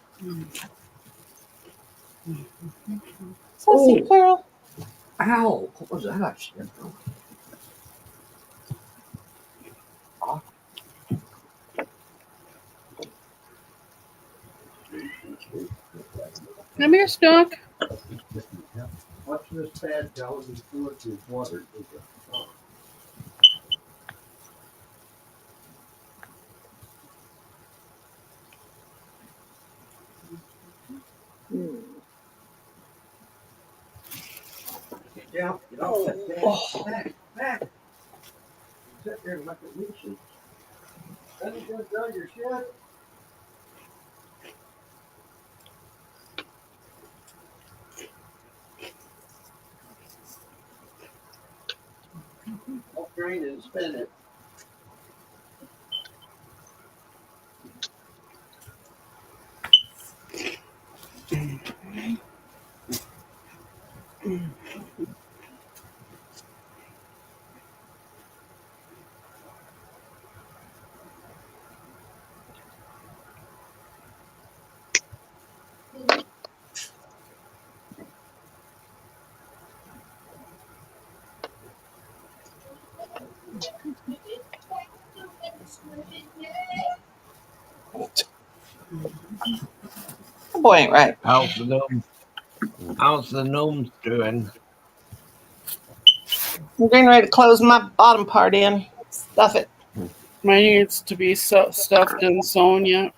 Sassy girl. Ow! What was that? Come here, Snook. Watch this pad, Helen, before it is watered. Yeah, get off that pad. Back. Sit there and look at me. Then you gonna dry your shit. Don't drain it and spin it. Oh boy, ain't right. How's the gnome? How's the gnomes doing? I'm getting ready to close my bottom part in. Stuff it. Mine needs to be stuffed and sewn yet.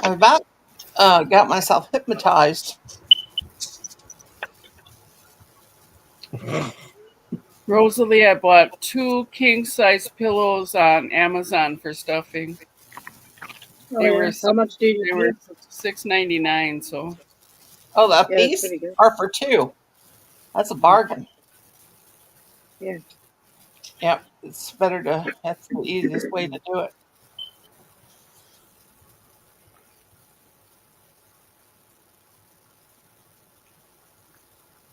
I've about got myself hypnotized. Rosalie, I bought 2 king-size pillows on Amazon for stuffing. Oh, yeah. How much did you They pay? were $6.99. So. Oh, the Yeah, piece pretty good. are for 2. That's a bargain. Yeah. Yep, it's better to. That's the easiest way to do it.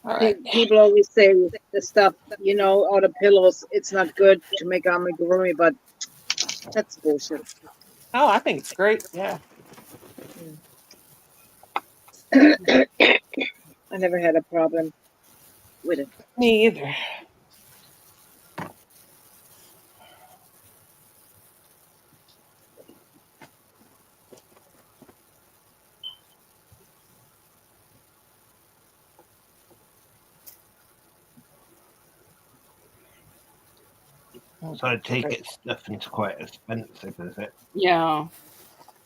All right. People always say the stuff, out of pillows, it's not good to make amigurumi, but that's bullshit. Oh, I think it's great. Yeah. I never had a problem with it. Me either. So I take it stuffing's quite expensive, is it? Yeah.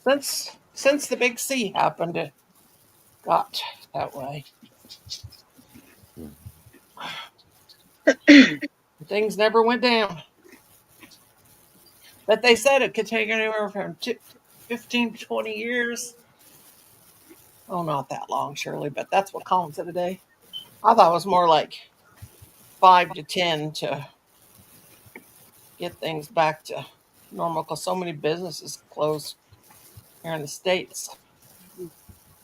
Since the big C happened, it got that way. Things never went down. But they said it could take anywhere from 15 to 20 years. Oh, not that long, surely, but that's what Colin said today. I thought it was more like 5 to 10 to get things back to normal because so many businesses closed here in the States.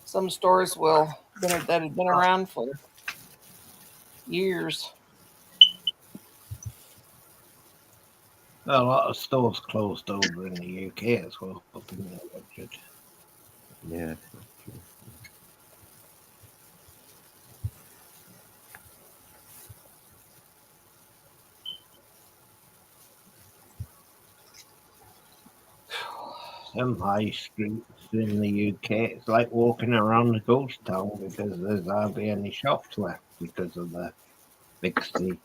Some stores that had been around for years. A lot of stores closed over in the UK as well. Yeah. Some high streets in the UK, it's like walking around a ghost town because there's hardly any shops left because of the big sea.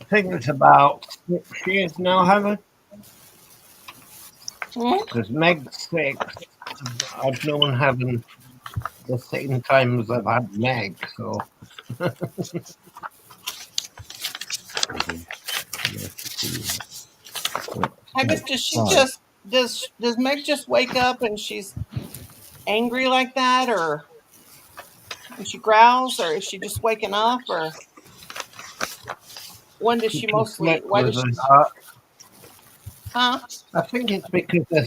think it's about 6 years now, haven't Hmm? because Meg's 6. I've known having the same time as I've had Meg, so I guess does Meg just wake up and she's angry like that, or when she growls, or is she just waking up, or when does she mostly? Why does she? Huh? I think it's because the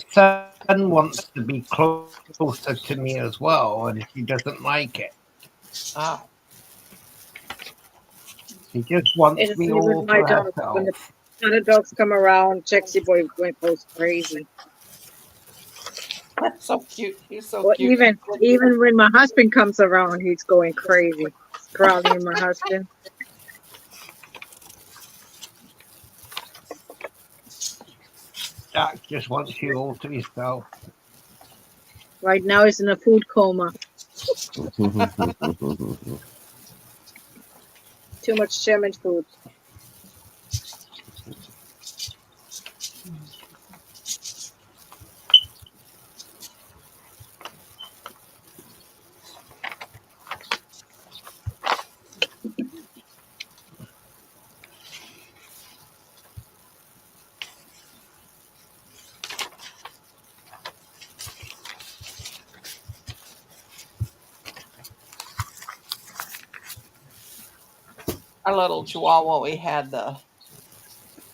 son wants to be closer to me as well, and she doesn't like it. Oh. She just wants It's me me with all my to dog. When the herself. other dogs come around, Jaxie boy goes crazy. That's so cute. He's so Or cute. even when my husband comes around, he's going crazy. He's growling at my husband. Jack just wants you all to yourself. Right now, he's in a food coma. Too much German food. Our little Chihuahua we had, the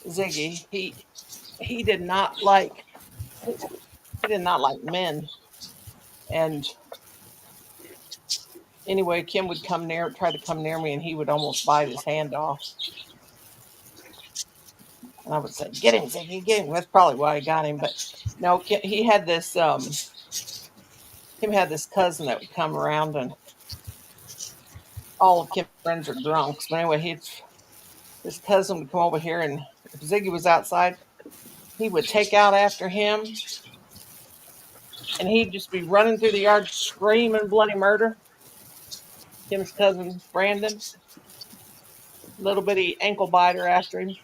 Ziggy. He did not like men, and anyway, Kim would try to come near me, and he would almost bite his hand off. And I would say, "Get him, Ziggy, get him." That's probably why I got him. But no, he had this. Kim had this cousin that would come around, and all of Kim's friends are drunks. But anyway, his cousin would come over here, and if Ziggy was outside, he would take out after him, and he'd just be running through the yard screaming bloody murder. Kim's cousin Brandon, little bitty ankle biter after him.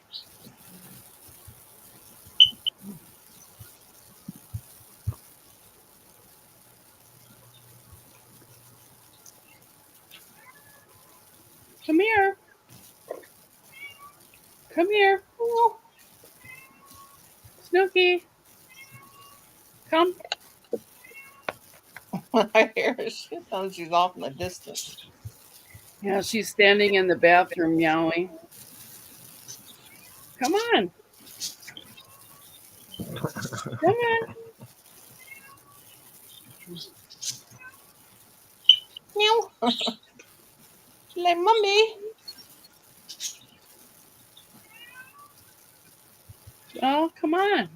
Come here. Come here. Oh, Snooky. Come. I hear her. She's off in the distance. Yeah, she's standing in the bathroom meowing. Come on. Come on. Meow. She's like, "Mommy." Oh, come on.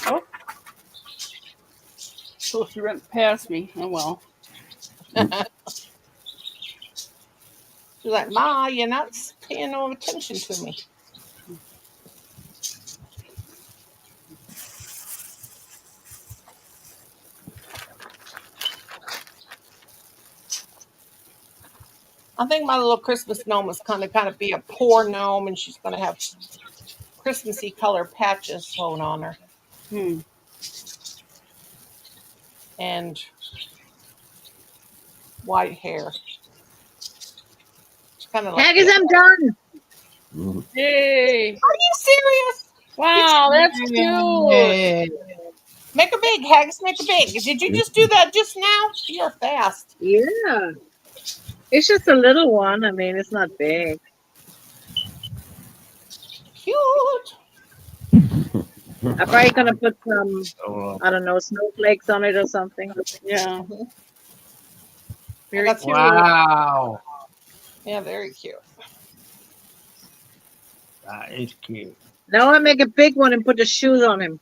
Oh. So she went past me. Oh, well. She's like, "Ma, you're not paying no attention to me." I think my little Christmas gnome is going to kind of be a poor gnome, and she's going to have Christmassy color patches sewn on her. And white hair. It's kind of like. Haggis, I'm done. Yay. Are you serious? Wow, that's cute. Make her big, Haggis. Make her big. Did you just do that just now? You're fast. Yeah. It's just a little one. I mean, it's not big. Cute. I'm probably going to put some, I don't know, snowflakes on it or something. Yeah. Very cute. Wow. Yeah, very cute. That is cute. Now I make a big one and put the shoes on him.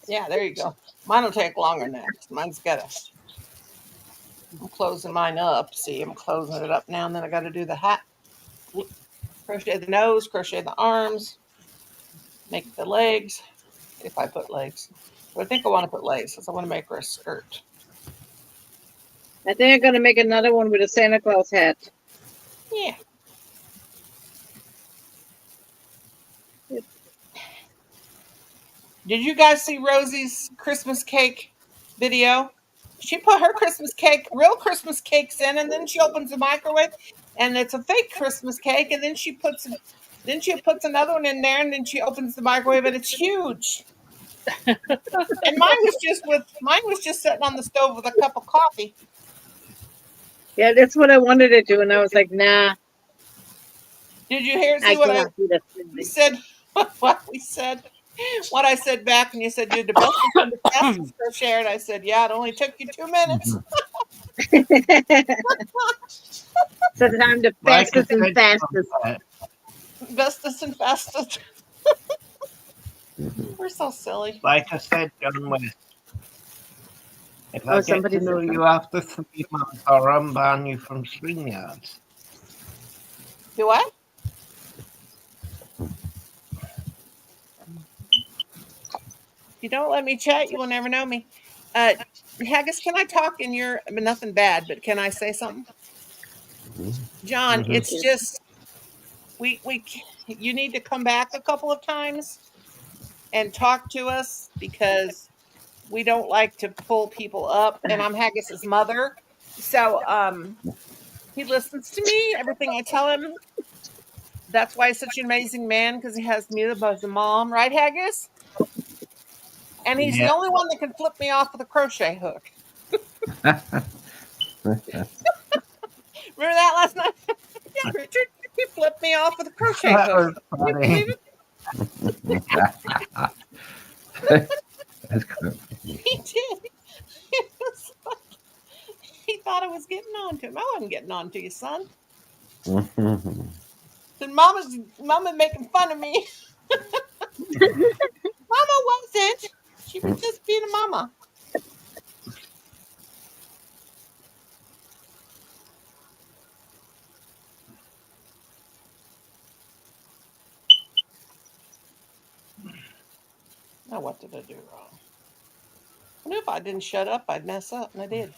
Yeah, there you go. Mine will take longer than that. Mine's got a. I'm closing mine up. See, I'm closing it up now, and then I got to do the hat. Crochet the nose, crochet the arms, make the legs, if I put legs. But I think I want to put lace because I want to make her a skirt. I think I'm going to make another one with a Santa Claus hat. Yeah. Did you guys see Rosie's Christmas cake video? She put her Christmas cake, real Christmas cakes in, and then she opens the microwave, and it's a fake Christmas cake, and then she puts another one in there, and then she opens the microwave, and it's huge. And mine was just sitting on the stove with a cup of coffee. Yeah, that's what I wanted to do, and I was like, nah. Did you hear? See what I said? What we said? What I said back, and you said you're the best and the fastest crocheter, and I said, yeah, it only took you 2 minutes. So that I'm the fastest and fastest. Bestest and fastest. We're so silly. Like I said, John West, if I get to know you after 3 months, I'll unban you from StreamYards. Do what? If you don't let me chat, you will never know me. Haggis, can I talk in your, I mean, nothing bad, but can I say something? John, it's just, you need to come back a couple of times and talk to us because we don't like to pull people up, and I'm Haggis's mother. So he listens to me, everything I tell him. That's why he's such an amazing man, because he has me as a mom, right, Haggis? And he's the only one that can flip me off with a crochet hook. Remember that last night? Yeah, Richard, he flipped me off with a crochet hook. Can you believe it? That's good. He did. It was like, he thought I was getting on to him. I wasn't getting on to you, son. Then Mama making fun of me. Mama wasn't. She was just being a mama. Now what did I do wrong? I knew if I didn't shut up, I'd mess up, and I did.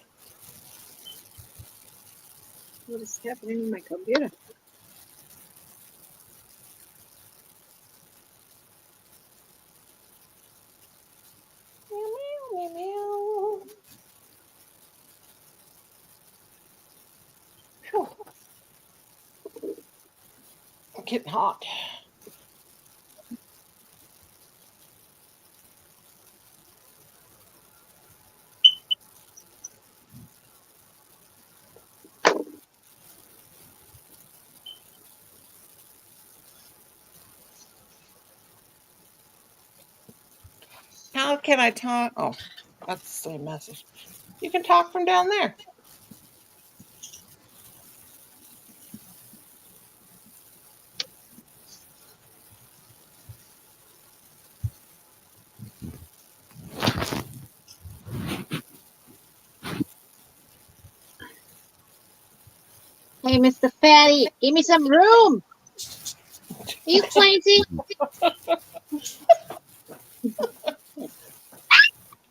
What is happening in my computer? Meow, meow, meow. Whew. I'm getting hot. How can I talk? Oh, that's the same message. You can talk from down there. Hey, Mr. Fatty, give me some room. Are you crazy?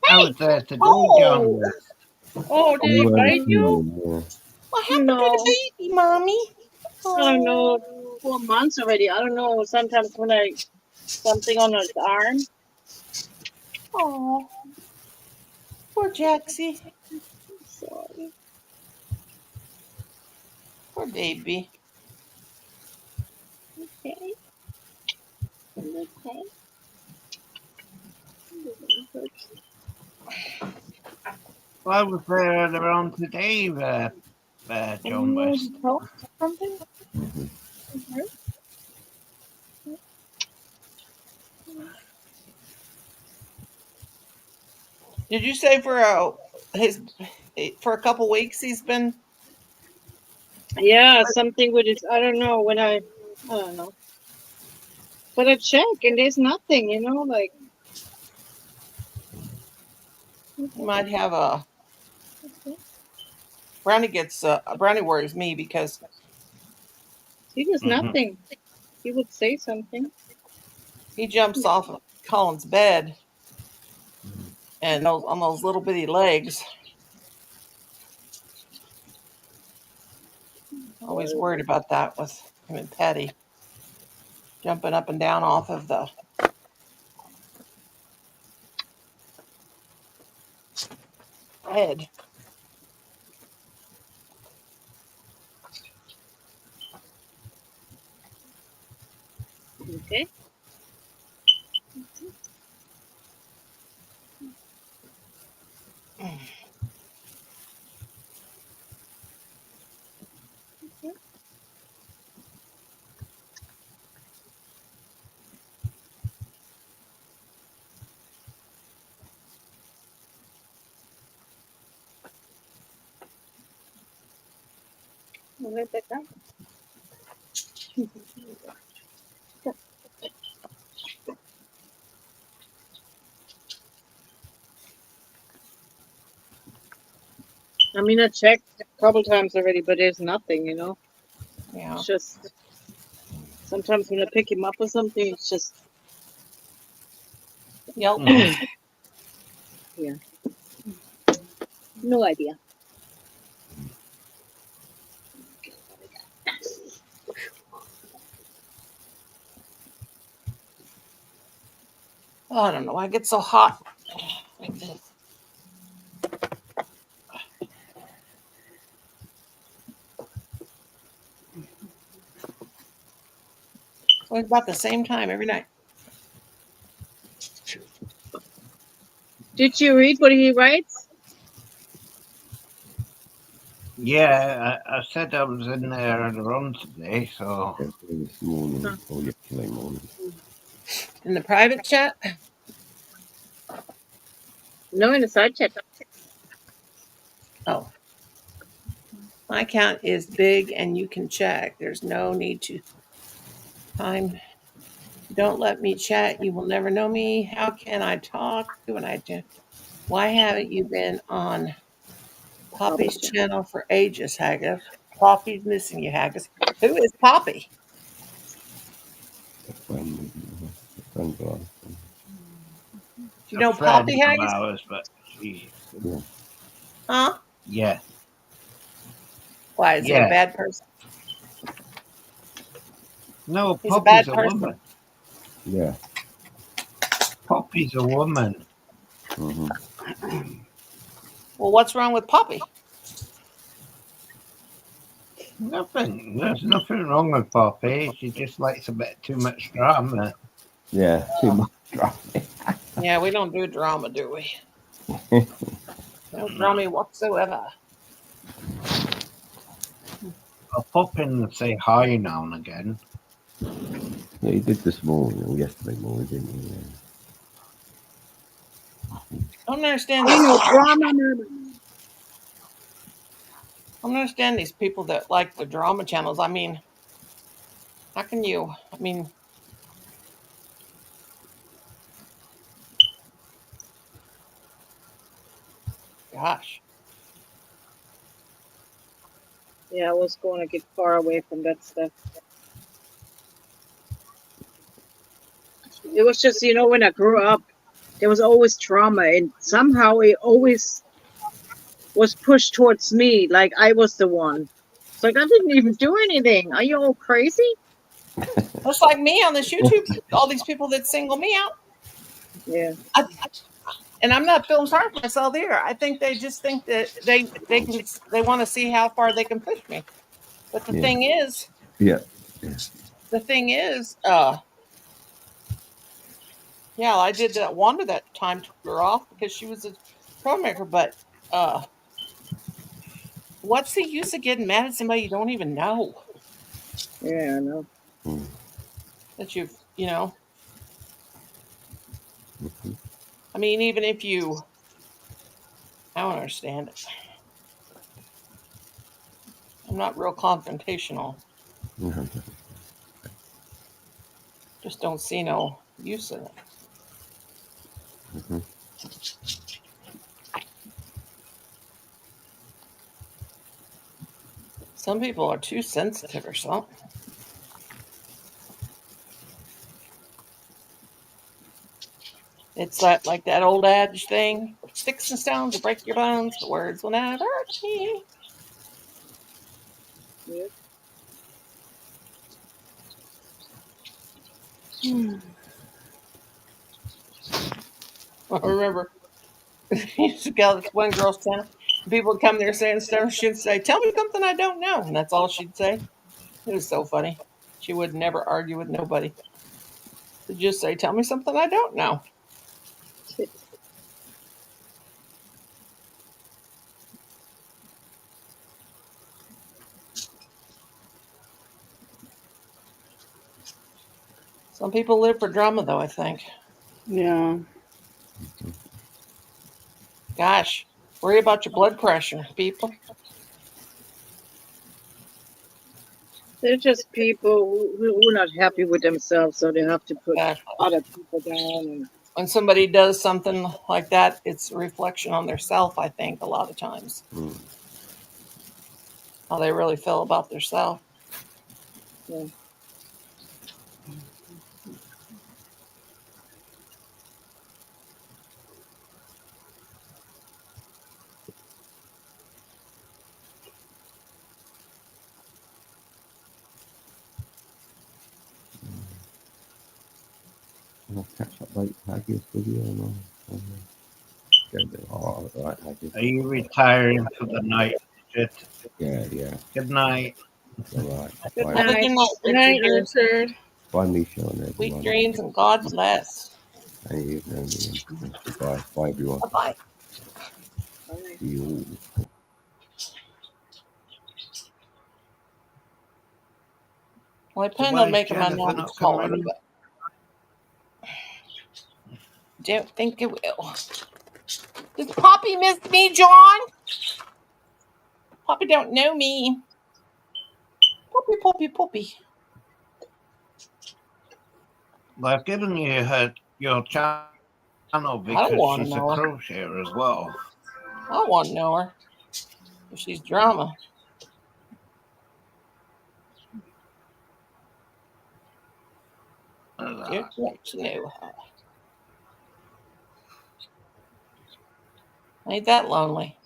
I was there to do John West. Oh, did he bite you? What happened to the baby, Mommy? I don't know. 4 months already. I don't know. Sometimes when something on his arm. Oh, poor Jaxie. Sorry. Poor baby. Okay. Okay. Well, I was there around today, John West. Something? Did you say for a couple weeks he's been? Yeah, something with his. I don't know when I don't know. But I check and there's nothing, like. He might have a. Brownie worries me because he does nothing. He would say something. He jumps off of Colin's bed and on those little bitty legs. Always worried about that with him and Patty jumping up and down off of the head. Okay. Right back up. I mean, I checked a couple times already, but there's nothing, you know. Yeah. It's just sometimes when I pick him up or something, it's just Yep. yeah. No idea. Oh, I don't know why it gets so hot like this. It's always about the same time every night. Did you read what he writes? Yeah, I said I was in there at the run today, so. This morning or yesterday morning. In the private chat? No, in the side chat. Oh. My account is big and you can check. There's no need to time. Don't let me chat. You will never know me. How can I talk when I do? Why haven't you been on Poppy's channel for ages, Haggis? Poppy's missing you, Haggis. Who is Poppy? A friend of ours. Do you know friend Poppy, of Haggis? ours, but she. Yeah. Huh? Yeah. Why, is he a bad person? No, He's a bad Poppy's a person. woman. Yeah. Poppy's a woman. Mm-hmm. Well, what's wrong with Poppy? Nothing. There's nothing wrong with Poppy. She just likes a bit too much drama. Yeah, too much drama. Yeah, we don't do drama, do we? No drama whatsoever. I'll pop in and say hi now and again. Yeah, he did this morning or yesterday morning, didn't he? Yeah. I don't understand Ain't this. no drama, mama. I don't understand these people that like the drama channels. I mean, how can you? I mean, gosh. Yeah, I was going to get far away from that stuff. It was just, you know, when I grew up, there was always trauma, and somehow it always was pushed towards me, like I was the one. It's like I didn't even do anything. Are you all crazy? That's like me on this YouTube. All these people that single me out. Yeah. And I'm not feeling sorry for myself either. I think they just think that they want to see how far they can push me. But the thing is, yeah, yeah, I did that Wanda that time, took her off because she was a troublemaker. But what's the use of getting mad at somebody you don't even know? Yeah, I know. That you know. I mean, even if you, I don't understand it. I'm not real confrontational. Just don't see no use in it. Some people are too sensitive or something. It's like that old adage thing: sticks and stones will break your bones, but words will never hurt me. Yep. I remember used to go this one girl's town. People would come there saying stuff. She'd say, "Tell me something I don't know," and that's all she'd say. It was so funny. She would never argue with nobody. She'd just say, "Tell me something I don't know." Some people live for drama, though, I think. Yeah. Gosh, worry about your blood pressure, people. They're just people who are not happy with themselves, so they have to put Exactly. other people down. And When somebody does something like that, it's a reflection on their self, I think, a lot of times. How they really feel about their self. yeah. I'll catch up late, Haggis, with you. And all right, Haggis. Are you retiring for the night, Richard? Yeah. Good night. All right. Good Bye. night, Good night, Richard. Richard. Bye, Misha, and Sweet everyone. dreams and God bless. And you, goodbye. Bye, everyone. Bye-bye. See you all. Well, I So plan why on is making my Jennifer mouth not smaller, coming? but don't think it will. Does Poppy miss me, John? Poppy don't know me. Poppy. Well, I've given you your channel because wanna she's a know her. crocheter as well. I don't want to know her. If she's drama. Don't want to know her. Ain't that lonely?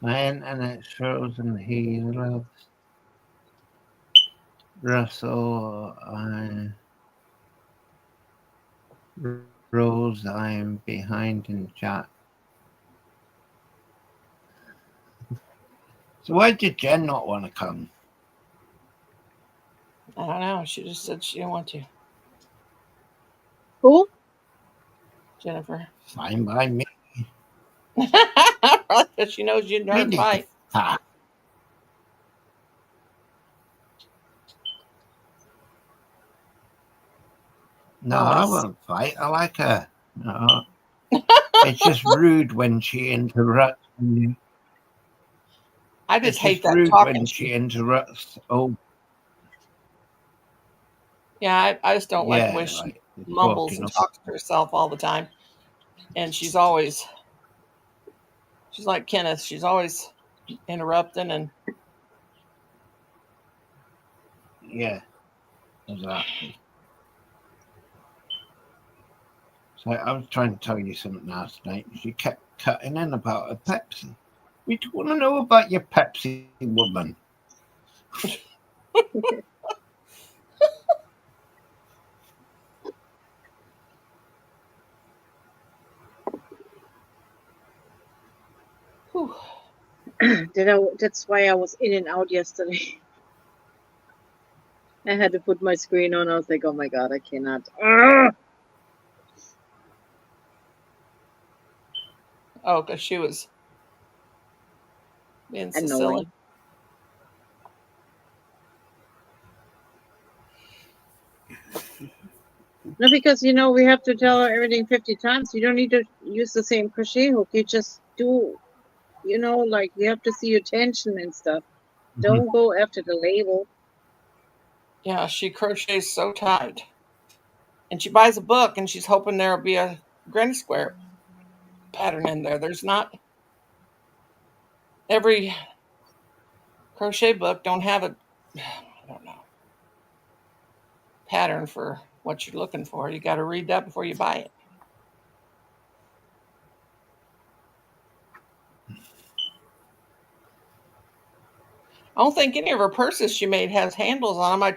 My internet's frozen. He loves Russell. Rose, I'm behind in chat. So why did Jen not want to come? I don't know. She just said she didn't want to. Who? Jennifer. Fine by me. Probably because she knows you'd never fight. No, I won't fight. I like her. No. It's just rude when she interrupts me. I just hate that rude talking. when she interrupts. Oh, yeah, I just don't like the way she like mumbles and talks to herself all the time. And she's like Kenneth. She's always interrupting and yeah, exactly. So I was trying to tell you something last night. She kept cutting in about a Pepsi. We want to know about your Pepsi, woman. That's why I was in and out yesterday. I had to put my screen on. I was like, oh my God, I cannot. oh, because she was being so silly. No, because we have to tell her everything 50 times. You don't need to use the same crochet hook. You just do, like you have to see your tension and stuff. Don't go after the label. Yeah, she crochets so tight. And she buys a book and she's hoping there'll be a granny square pattern in there. There's not. Every crochet book don't have it. I don't know. pattern for what you're looking for. You got to read that before you buy it. I don't think any of her purses she made has handles on them.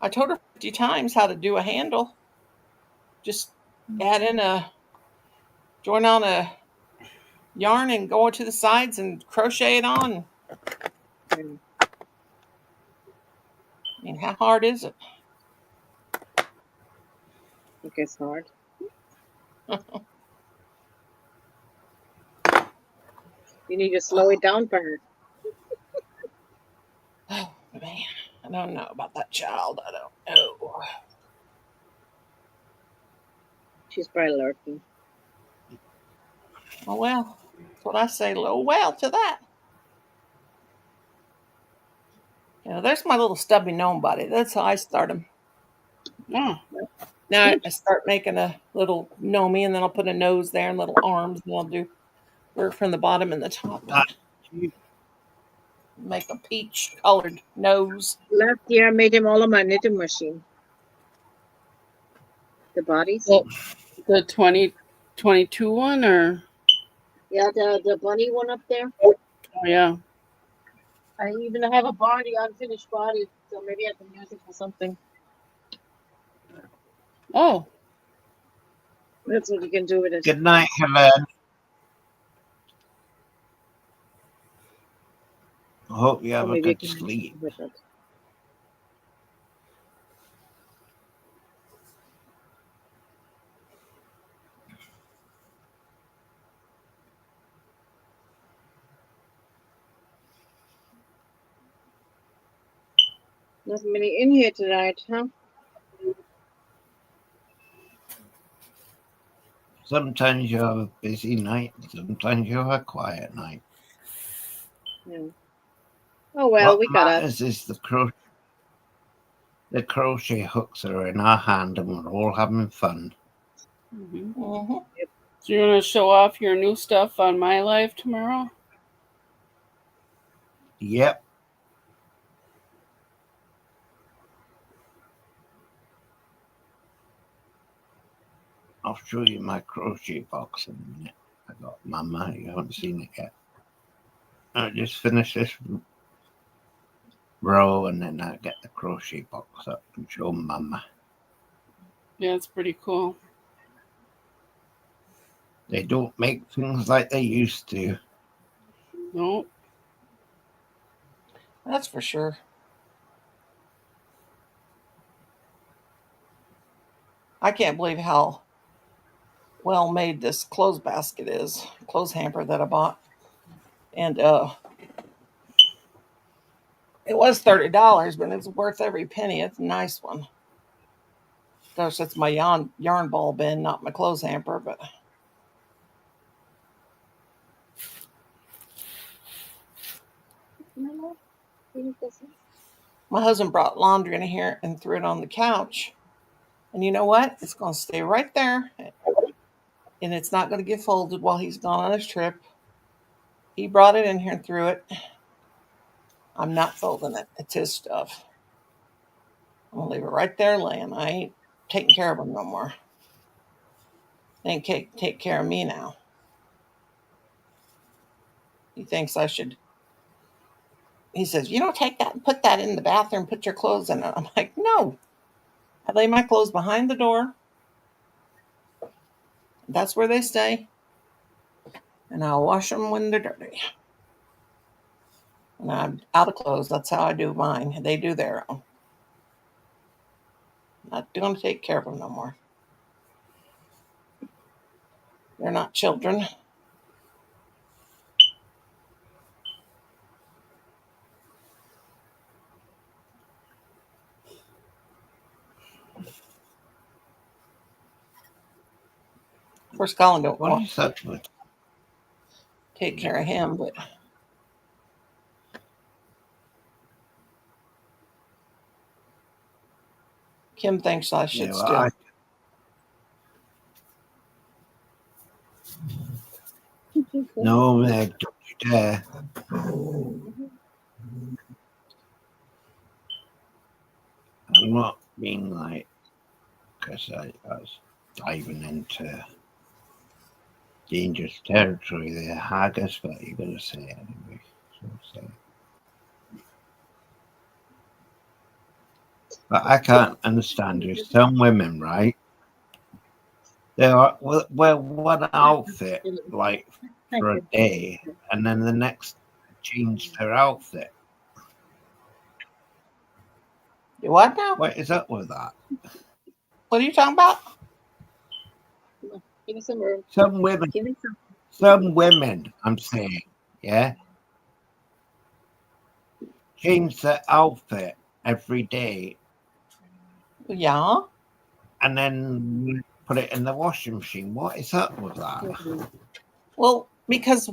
I told her 50 times how to do a handle. Just join on a yarn and go to the sides and crochet it on. I mean, how hard is it? It gets hard. You need to slow it down for her. Oh, man. I don't know about that child. I don't know. She's probably lurking. Oh, well. That's what I say. Oh, well to that. There's my little stubby gnome buddy. That's how I start him. Oh. Now I start making a little gnome, and then I'll put a nose there and little arms, and I'll do work from the bottom and the top. Make a peach colored nose. Last year I made him all on my knitting machine. The bodies. Well, the 2022 one, or? Yeah, the bunny one up there. Oh, yeah. I even have a body, unfinished body, so maybe I can use it for something. Oh. That's what you can do with it. Good night, Helen. I hope you have a good sleep. With it. Not many in here tonight, huh? Sometimes you have a busy night, sometimes you have a quiet night. Yeah. Oh well, what we got up. matters is the crochet hooks are in our hand and we're all having fun. Mm-hmm. Mm-hmm. Yep. So you're going to show off your new stuff on My Live tomorrow? Yep. I'll show you my crochet box in a minute. I got Mama, you haven't seen it yet. I just finish this row and then I get the crochet box up and show Mama. Yeah, it's pretty cool. They don't make things like they used to. No. That's for sure. I can't believe how well made this clothes basket is, clothes hamper that I bought. And it was $30, but it's worth every penny. It's a nice one. Of course, it's my yarn ball bin, not my clothes hamper, but my husband brought laundry in here and threw it on the couch. And you know what? It's going to stay right there. And it's not going to get folded while he's gone on his trip. He brought it in here and threw it. I'm not folding it. It's his stuff. I'm going to leave it right there laying. I ain't taking care of him no more. They ain't take care of me now. He thinks I should. He says, take that and put that in the bathroom, put your clothes in it. I'm like, no. I lay my clothes behind the door. That's where they stay. And I'll wash them when they're dirty. When I'm out of clothes, that's how I do mine. They do their own. Not going to take care of them no more. They're not children. Of course, Colin don't want to take care of him, but Kim thinks I should still. No, Meg, don't you dare. I'm not being like because I was diving into dangerous territory there. Haggis, what you're going to say anyway. So, but I can't understand. There's some women, right? They are wear one outfit like for a day, and then the next change their outfit. What now? What is up with that? What are you talking about? Give me some room. Some women, Give me some. some women, I'm saying, yeah, change their outfit every day, Yeah. and then put it in the washing machine. What is up with that? Well, because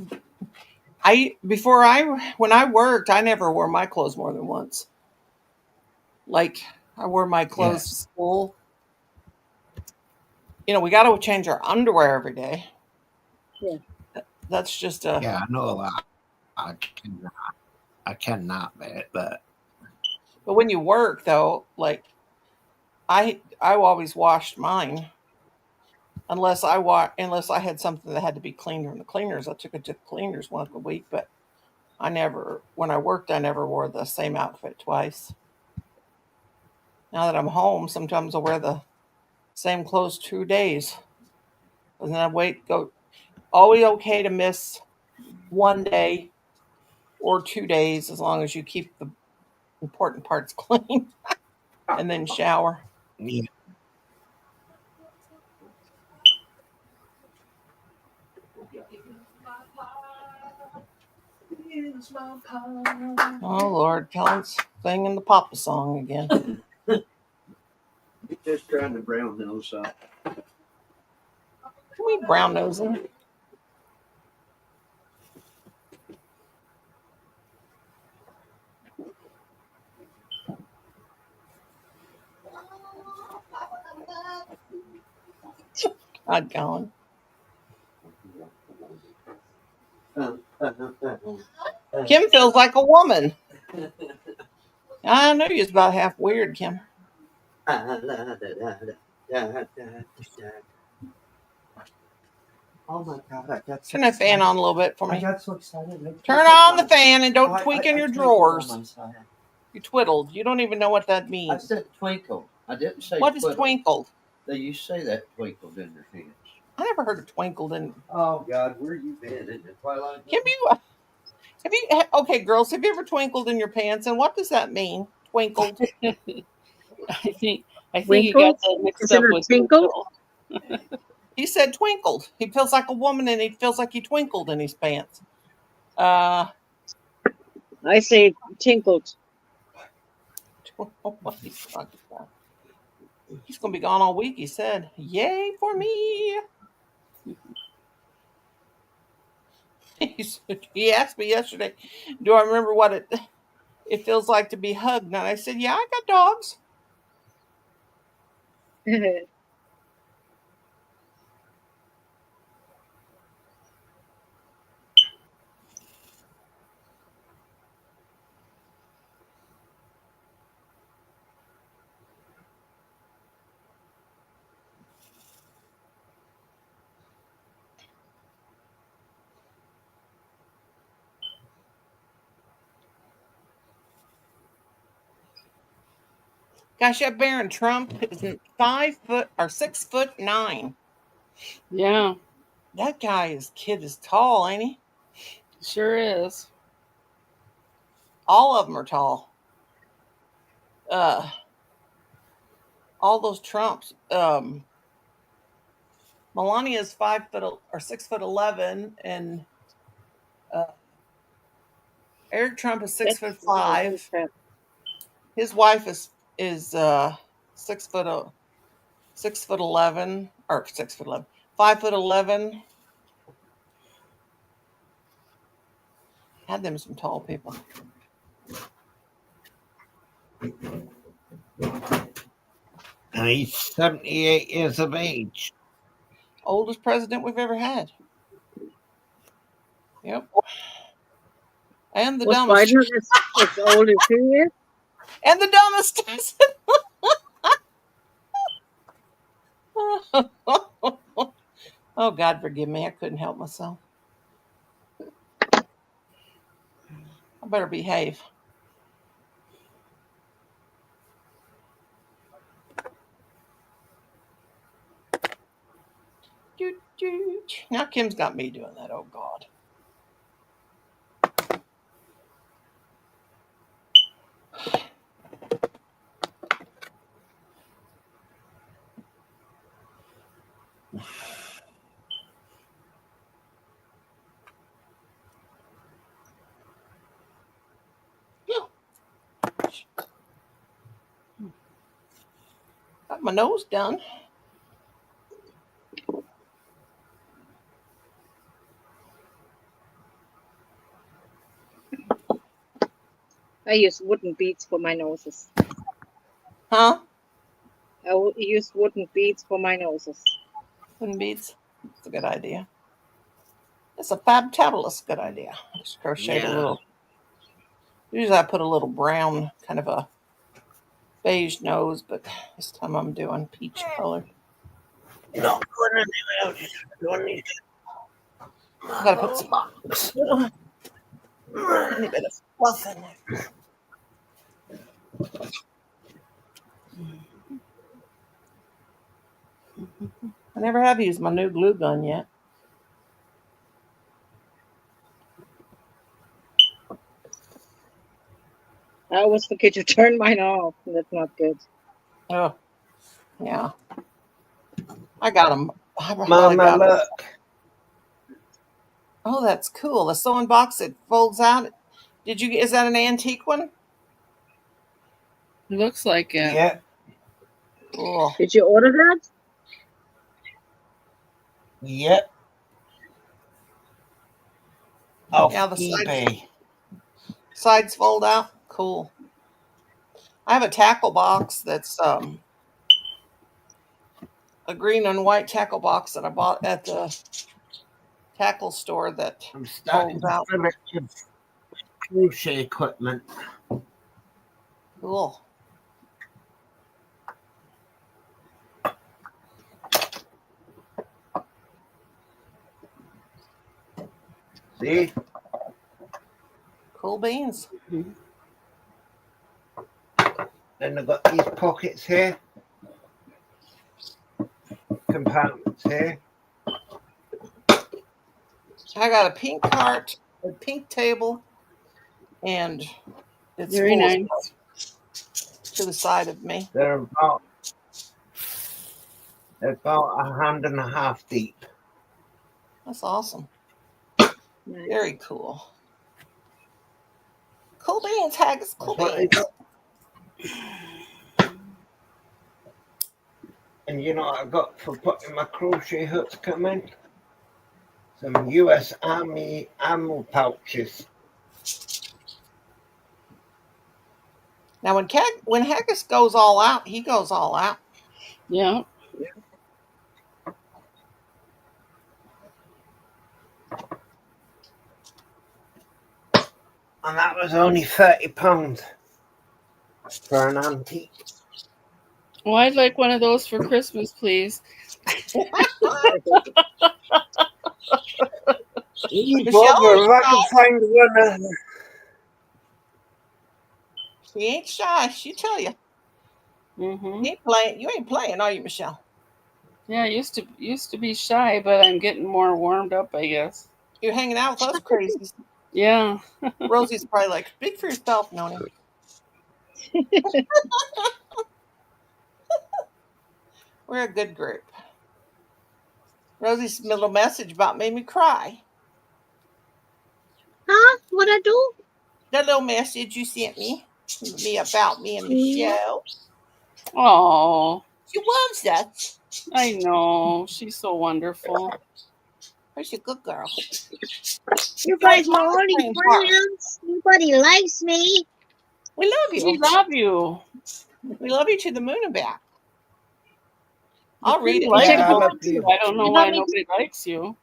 when I worked, I never wore my clothes more than once. Like I wore my clothes to school. You know, we got to change our underwear every day. Yeah. That's just a. Yeah, I know that. I cannot, but when you work though, like I always washed mine. Unless I had something that had to be cleaned from the cleaners, I took it to the cleaners once a week. But when I worked, I never wore the same outfit twice. Now that I'm home, sometimes I wear the same clothes 2 days, and then go. Always okay to miss 1 day or 2 days as long as you keep the important parts clean and then shower. yeah. Oh Lord, Kellen's singing the Papa song again. Just trying to brown nose up. Can we brown nosing? God, Kellen. Kim feels like a woman. I knew you was about half weird, Kim. Oh my God! I got Turn that fan on a little bit for me. I got so excited. Turn on the fan and don't tweak in your drawers. On my side. You twiddled. You don't even know what that I means. said twinkled. I didn't say What is twiddled. twinkled? They used to say that twinkled in their pants. I never heard of twinkled in. Oh God, where you been in the twilight? Kim, okay, girls, have you ever twinkled in your pants? And what does that mean? Twinkled. I think you Winkle? got that mixed Is it up a with tinkle? He said twinkled. He feels like a woman and he feels like he twinkled in his pants. I say tinkled. What he's talking about. He's gonna be gone all week, he said. Yay for me. He asked me yesterday, do I remember what it feels like to be hugged? And I said, yeah, I got dogs. Gosh, that Barron Trump is 6'9". Yeah. That kid is tall, ain't he? Sure is. All of them are tall. All those Trumps. Melania is 6'11", and Eric Trump is 6'5". His wife is 6'11" or 6'11", 5'11". Had them some tall people. And he's 78 years of age. Oldest president we've ever had. Yep. And the dumbest. Biden is as old as he is? And the dumbest. Oh, God, forgive me. I couldn't help myself. I better behave. Now Kim's got me doing that. Oh, God. Got my nose done. I use wooden beads for my noses. Huh? I use wooden beads for my noses. Wooden beads? It's a good idea. It's a fabtabulous good idea. I just crocheted a little. Usually I put a little brown, kind of a beige nose, but this time I'm doing peach color. Not going anywhere. Just doing it. I gotta put some any bit of fluff in there. I never have used my new glue gun yet. I always forget to turn mine off. That's not good. Oh, yeah. I got them. Mama, look. Oh, that's cool. The sewing box that folds out. Is that an antique one? It looks like it. Yeah. Cool. Did you order that? Yep. Off Yeah, the eBay. sides fold out. Cool. I have a tackle box that's a green and white tackle box that I bought at the tackle store that I'm starting folds out. to crochet equipment. Cool. See? Cool beans. Then I've got these pockets here. Compartments here. I got a pink cart, a pink table, and it's Very full of nice. stuff to the side of me. They're about a hand and a half deep. That's awesome. Nice. Very cool. Cool beans, Haggis. Cool beans. And you know what I got for putting my crochet hooks coming? Some US Army ammo pouches. Now, when Haggis goes all out, he goes all out. Yeah. And that was only £30 for an antique. Oh, I'd like one of those for Christmas, please. Barbara, if I can find one. She ain't shy. She tell you. Mm-hmm. You ain't playing, are you, Michelle? Yeah, I used to be shy, but I'm getting more warmed up, I guess. You're hanging out with us crazies. Yeah. Rosie's probably like, speak for yourself, Noni. We're a good group. Rosie's little message about made me cry. Huh? What'd I do? That little message you sent me about me and Michelle. Oh. She loves us. I know. She's so wonderful. She's a good girl. You guys are only friends. Nobody likes me. We love you. We love you. We love you to the moon and back. I'll read it. Like I love you. I don't know why nobody likes you.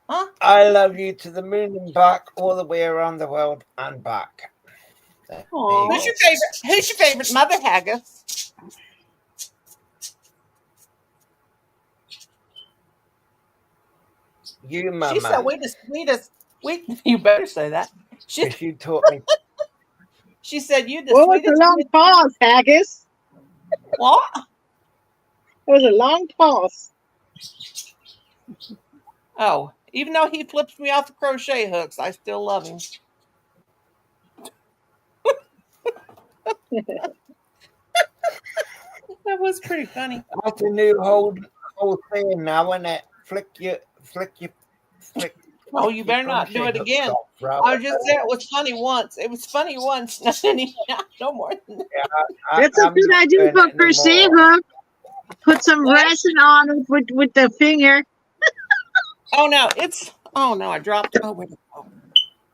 Huh? I love you to the moon and back, all the way around the world and back. Who's your favorite mother, Haggis? You, She said Mama. we the sweetest. You better say that. Because you taught me. She said you the What was the sweetest. long pause, Haggis? What? It was a long pause. Oh, even though he flips me off the crochet hooks, I still love him. That was pretty funny. That's a new whole thing now, isn't it? Flick. Oh, you better not do it again. I just said it was funny once. It was funny once. No more than that. That's a good idea for crochet hook. Put some resin on it with the finger. Oh no, it's. Oh no, I dropped. Oh wait.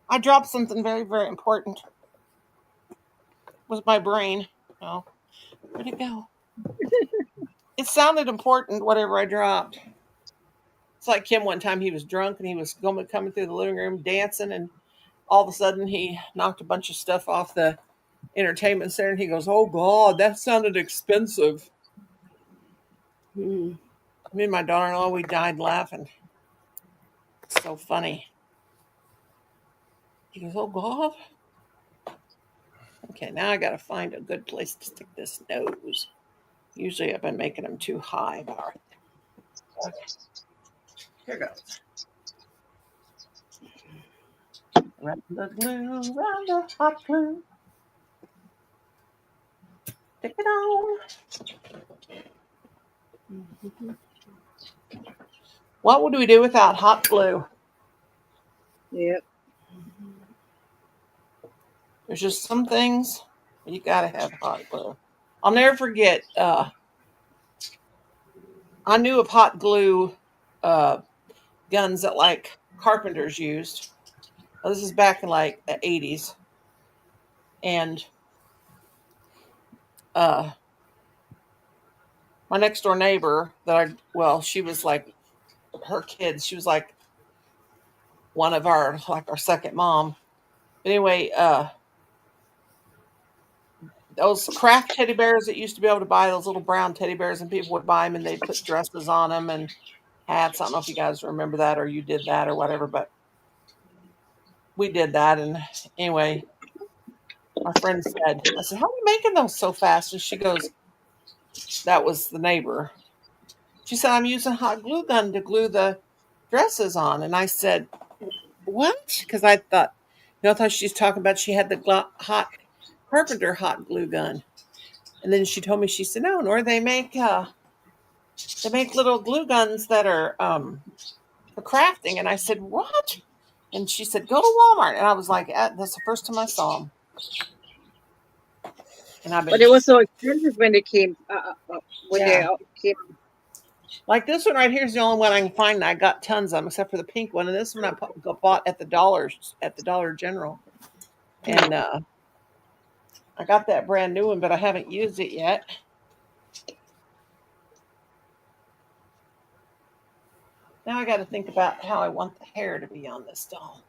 I dropped something very, very important. Was my brain? Oh, where'd it go? It sounded important, whatever I dropped. It's like Kim one time, he was drunk and he was coming through the living room dancing, and all of a sudden he knocked a bunch of stuff off the entertainment center, and he goes, "Oh God, that sounded expensive." Me and my daughter-in-law, we died laughing. It's so funny. He goes, "Oh God." Okay, now I got to find a good place to stick this nose. Usually I've been making them too high. Okay. Here goes. Wrap the glue around the hot glue. Stick it on. What would we do without hot glue? Yep. There's just some things you gotta have hot glue. I'll never forget. I knew of hot glue guns that like carpenters used. Well, this is back in like the 80s, and my next door neighbor she was like her kids. She was like one of our second mom. But anyway, those craft teddy bears that used to be able to buy, those little brown teddy bears, and people would buy them and they'd put dresses on them and hats. I don't know if you guys remember that or you did that or whatever, but we did that. And anyway, my friend said, I said, "How are you making those so fast?" And she goes, that was the neighbor. She said, "I'm using hot glue gun to glue the dresses on." And I said, "What?" Because I thought, I thought she was talking about she had the hot carpenter hot glue gun. And then she told me, she said, "No, nor they make little glue guns that are for crafting." And I said, "What?" And she said, "Go to Walmart." And I was like, that's the first time I saw them. And But it was so expensive when they came. They came. Like this one right here is the only one I can find. And I got tons of them, except for the pink one. And this one I bought at the Dollar General. And I got that brand new one, but I haven't used it yet. Now I got to think about how I want the hair to be on this doll.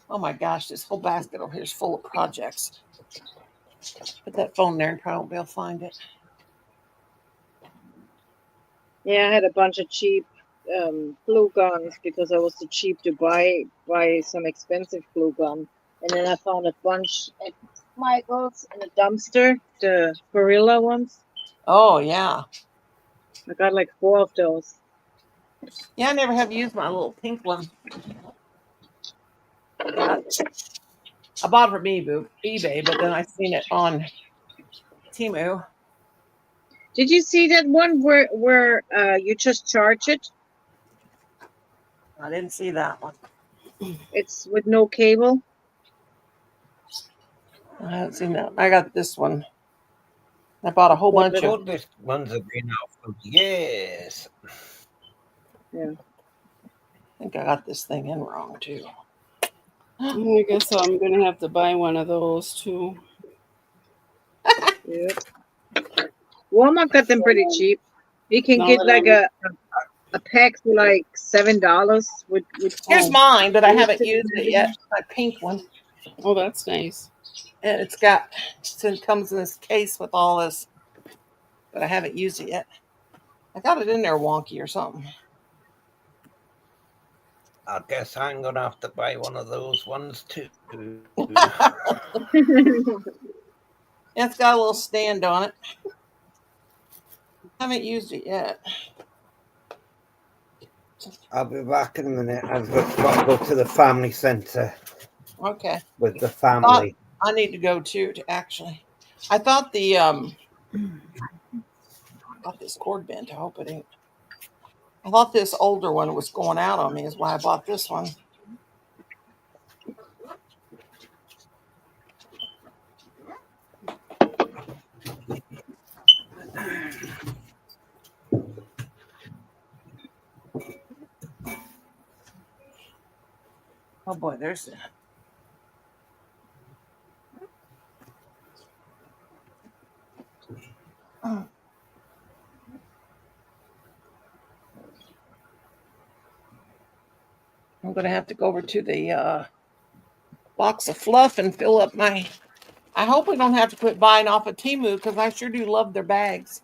Oh my gosh, this whole basket over here is full of projects. Put that phone there and probably won't be able to find it. Yeah, I had a bunch of cheap glue guns because I was too cheap to buy some expensive glue gun. And then I found a bunch at Michael's in a dumpster, the Gorilla ones. Oh, yeah. I got like 4 of those. Yeah, I never have used my little pink one. I bought it from eBay, but then I seen it on Temu. Did you see that one where you just charge it? I didn't see that one. It's with no cable. I haven't seen that. I got this one. I bought a whole bunch of. All these ones have been out for years. Yeah. I think I got this thing in wrong too. I guess I'm gonna have to buy one of those too. Yep. Walmart got them pretty cheap. You can get like a pack for like $7 with Here's mine, but I haven't used it yet. My pink one. Oh, that's nice. And it comes in this case with all this, but I haven't used it yet. I got it in there wonky or something. I guess I'm gonna have to buy one of those ones too. It's got a little stand on it. Haven't used it yet. I'll be back in a minute. I've got to go to the family centre. Okay. With the family. I need to go too. Actually, I thought the got this cord bent. I hope it ain't. I thought this older one was going out on me. Is why I bought this one. Oh boy, there's the. I'm going to have to go over to the box of fluff and fill up my. I hope we don't have to quit buying off of Temu because I sure do love their bags.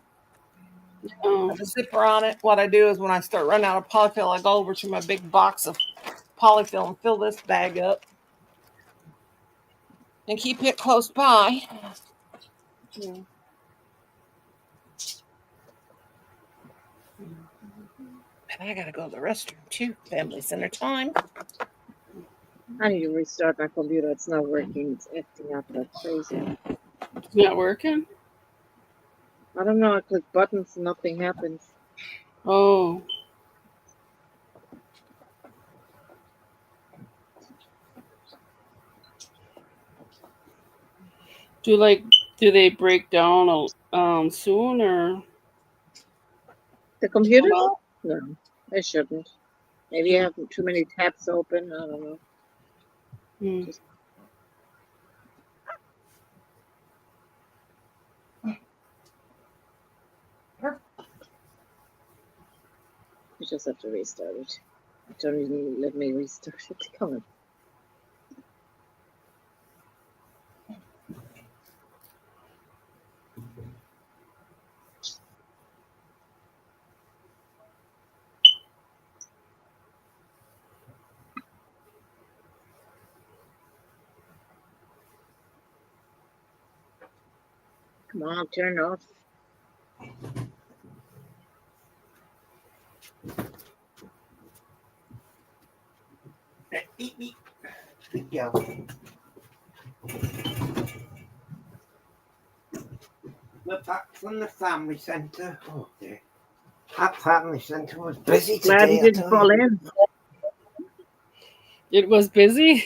Oh. Have a zipper on it. What I do is when I start running out of polyfill, I go over to my big box of polyfill and fill this bag up and keep it close by. Yeah. And I gotta go to the restroom too. Family center time. I need to restart my computer. It's not working. It's acting up like crazy. It's not working? I don't know. I click buttons and nothing happens. Oh. Do they break down soon or? The computer? No, they shouldn't. Maybe I have too many tabs open. I don't know. Just... You just have to restart it. Don't even let me restart it. Come on. Come on, turn off. Yeah. We're back from the family centre. Oh, dear. That family centre was busy today. Glad you didn't fall in. It was busy?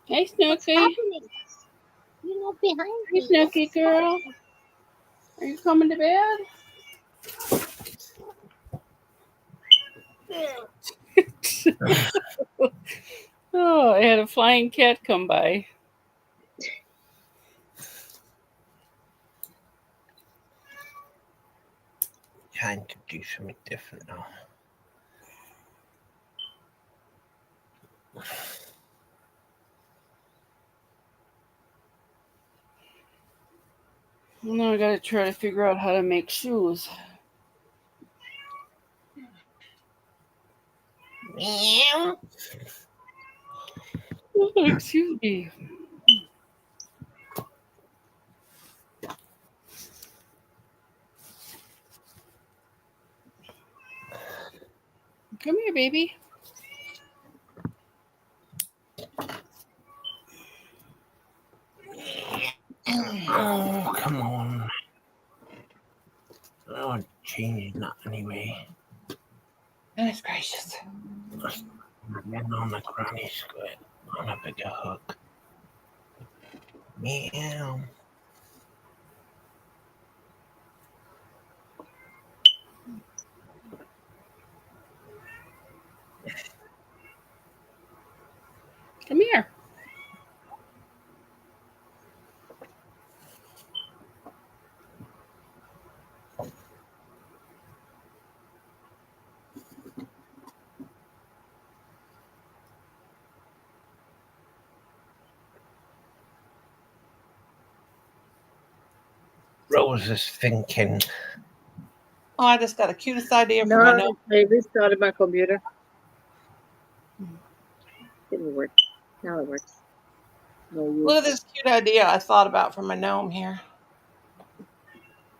Hey, Snooky. You know, behind Hey, Snooky girl. Are you coming to bed? Oh, I had a flying cat come by. Trying to do something different now. Now I gotta try to figure out how to make shoes. Meow. Oh, excuse me. Come here, baby. Oh, come on. Oh, changing that anyway. Goodness gracious. Getting on the granny squid on a bigger hook. Meow. Come here. Rose is thinking. Oh, I just got a cutest idea for No, my note. I restarted my computer. Didn't work. Now it works. No use. Look at this cute idea I thought about for my gnome here.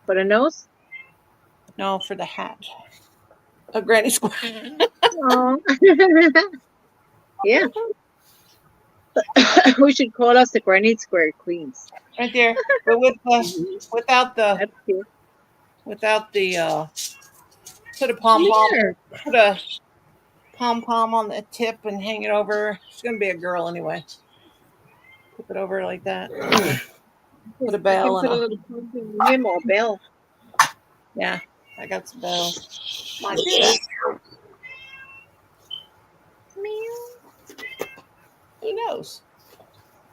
For the nose? No, for the hat. A granny square. Oh. Yeah. We should call us the Granny Square Queens. Right there. But with without the That's cute. put a pom pom on the tip and hang it over. She's gonna be a girl anyway. Put it over like that. Put a bell Put a and little pumpkin on him or bell. yeah, I got some bells. Might do that. Who knows?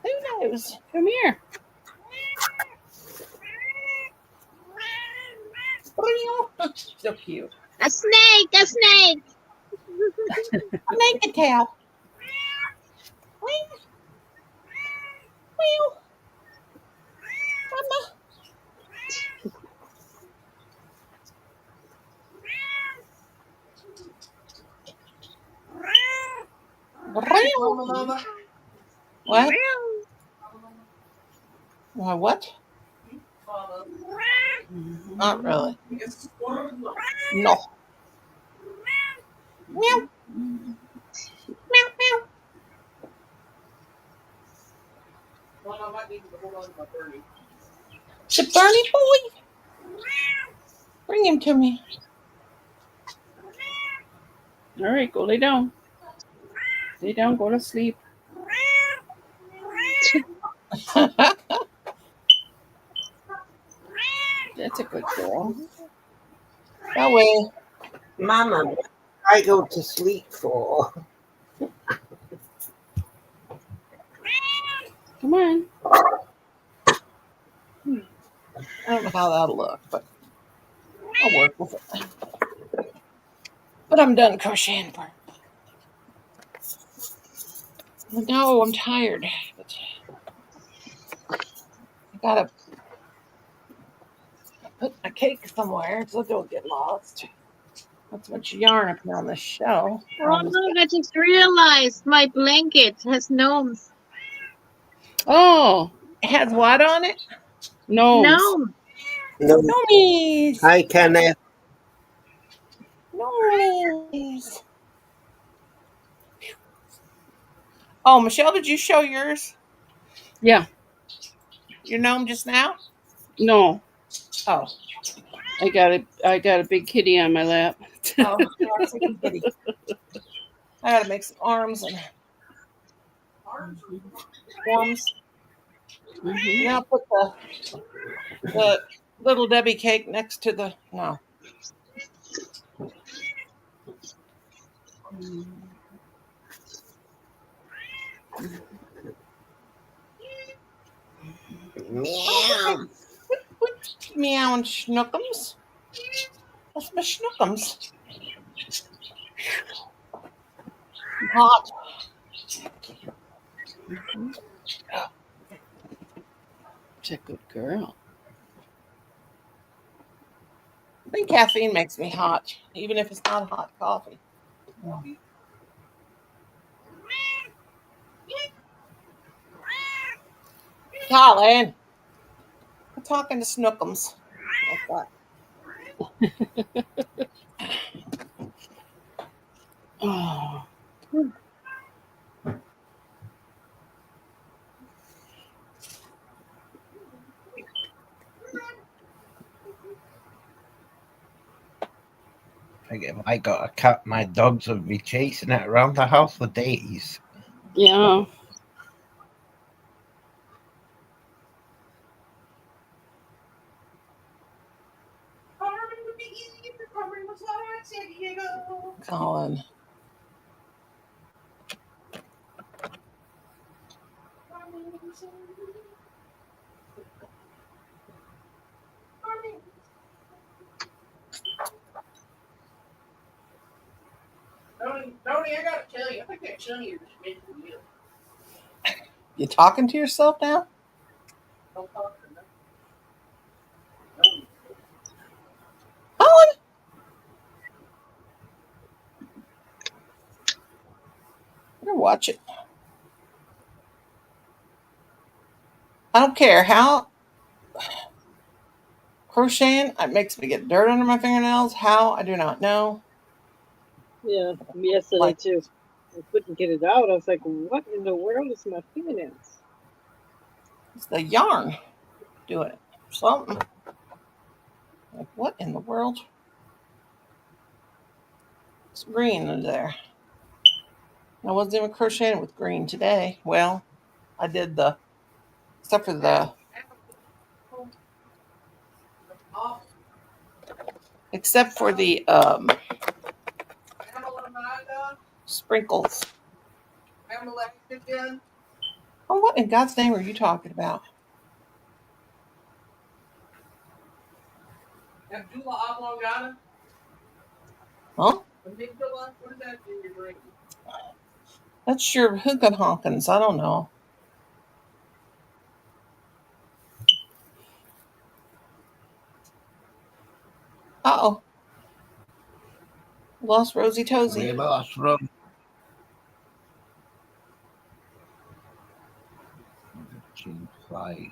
Who knows? Come here. So cute. A snake! A snake! A naked tail. Mama. What? Why, what? Not really. No. Meow. Meow, meow. The Bernie boy. Bring him to me. All right, go lay down. Lay down, go to sleep. That's a good girl. That way. Mama, what I go to sleep for? Come on. I don't know how that'll look, but I'll work with it. But I'm done crocheting for. No, I'm tired. But I gotta put my cake somewhere so it don't get lost. Not so much yarn up here on the shelf. Oh, look, I just realized my blanket has gnomes. Oh, It has what on it? no. No. Gnomies. Hi, Kenneth. Gnomies. Oh, Michelle, did you show yours? Yeah. Your gnome just now? No. Oh. I got a big kitty on my lap. Oh, that's a kitty. I gotta make some arms and arms. Mm-hmm. Now put the little Debbie cake next to the no. Meow. Meow and schnookums. That's my schnookums. Hot. She's a good girl. I think caffeine makes me hot, even if it's not hot coffee. Colin, I'm talking to Snookums. Like Oh. Like if I got a cat, my dogs would be chasing it around the house for days. Yeah. Colin. Tony, I gotta tell you, I think that Johnny is making you. You talking to yourself now? watch it. I don't care how crocheting, it makes me get dirt under my fingernails. How, I do not know. Yeah, yesterday too. I couldn't get it out. I was like, what in the world is my fingernails? It's the yarn doing it. Something. Like, what in the world? It's green in there. I wasn't even crocheting with green today. Well, I did the stuff for the except for the sprinkles. Oh, what in God's name are you talking about? Huh? That's your hookah honkins. I don't know. Uh-oh. Lost Rosie Tosie. We lost Rosie. Fly.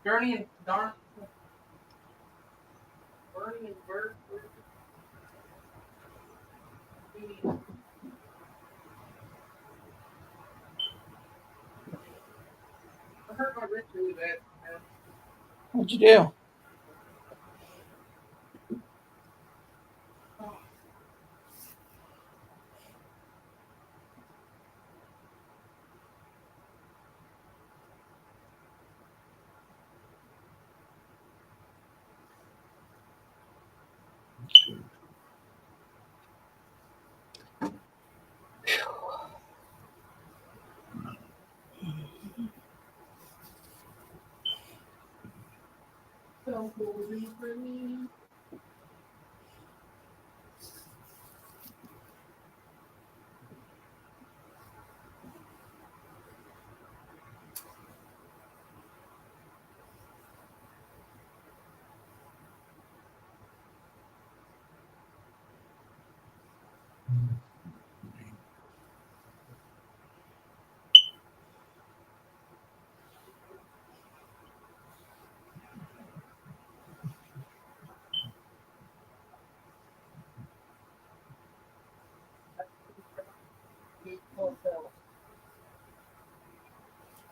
Gurney and Darn. Bernie and Bert. I hurt my wrist really bad. What'd you do?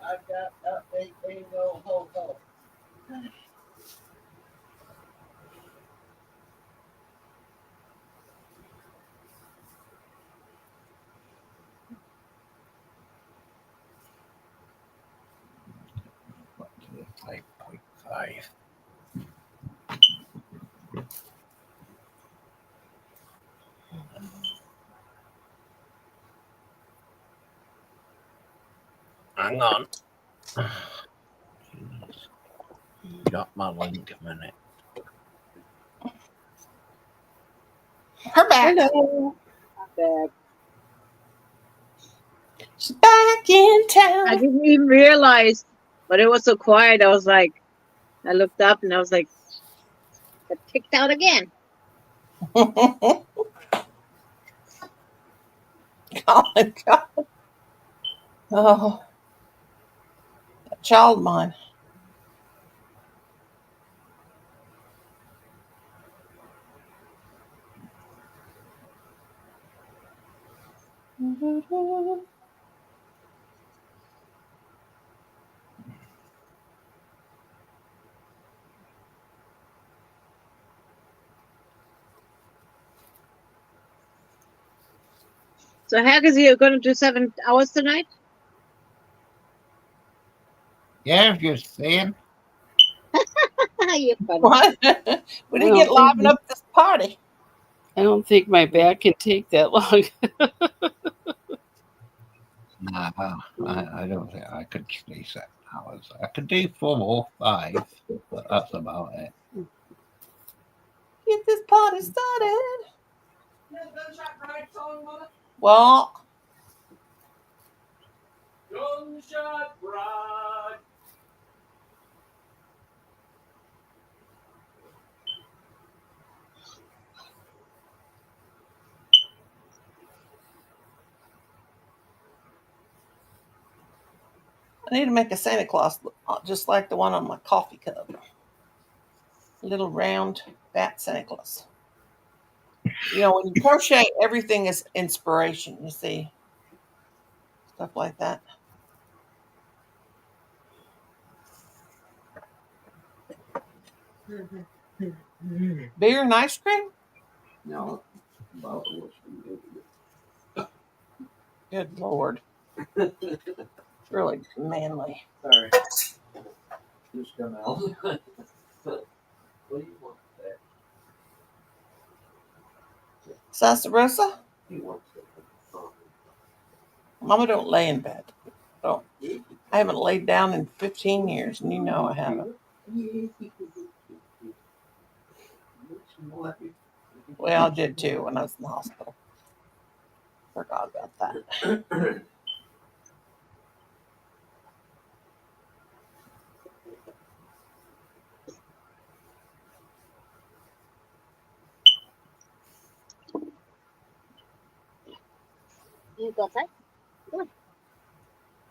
I got a ho ho ho. Up to the 5.5. Hang on. Got my link a minute. Her back. Hello. I'm back. She's back in town. I didn't even realize, but it was so quiet. I was like, I looked up and I was like, got kicked out again. Oh my God. Oh, that child of mine. So Haggis, you're going to do 7 hours tonight? Yeah, just saying. You're funny. What? We didn't get liven up this party. I don't think my back can take that long. Nah, I don't think I could stay 7 hours. I could do 4 or 5, but that's about it. Get this party started. Well, Gunshot Bride. I need to make a Santa Claus just like the one on my coffee cup. A little round bat Santa Claus. You know, when you crochet, everything is inspiration, you see. Stuff like that. Beer and ice cream? No. Good Lord. Really manly. Sorry. Just come out. What do you want there? Sassaroosa? He wants it. Mama don't lay in bed. Don't. I haven't laid down in 15 years, and you know I haven't. Well, I did too when I was in the hospital. Forgot about that. You got that? Good.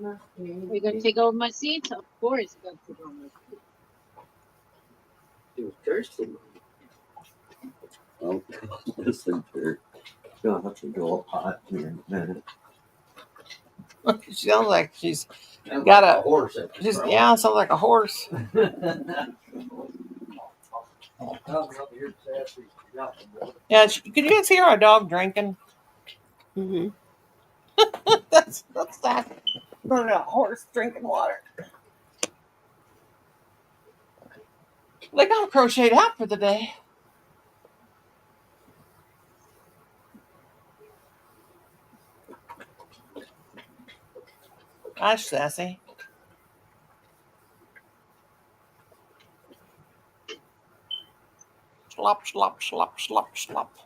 Are you going to take over my seat? Of course, you're going to take over my seat. He was thirsty. Oh, listen to her. She'll have to go up hot here in a minute. She sounds like she's Sounds got like a horse at the She's, front. yeah, sounds like a horse. Yeah, can you guys hear our dog drinking? Mm-hmm. that's that. Burning a horse drinking water. Like I'm crocheted out for the day. Gosh, Sassy. Slop, slop, slop, slop, slop.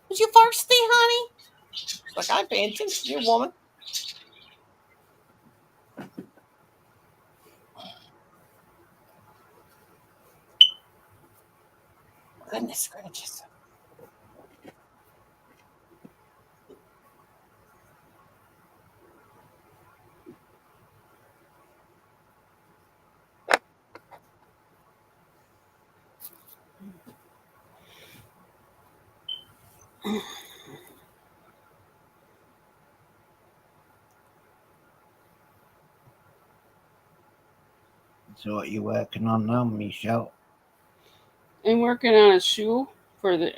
Was you thirsty, honey? She's like, I'm paying attention to you, woman. Goodness gracious. So what you working on now, Michelle? I'm working on a shoe for the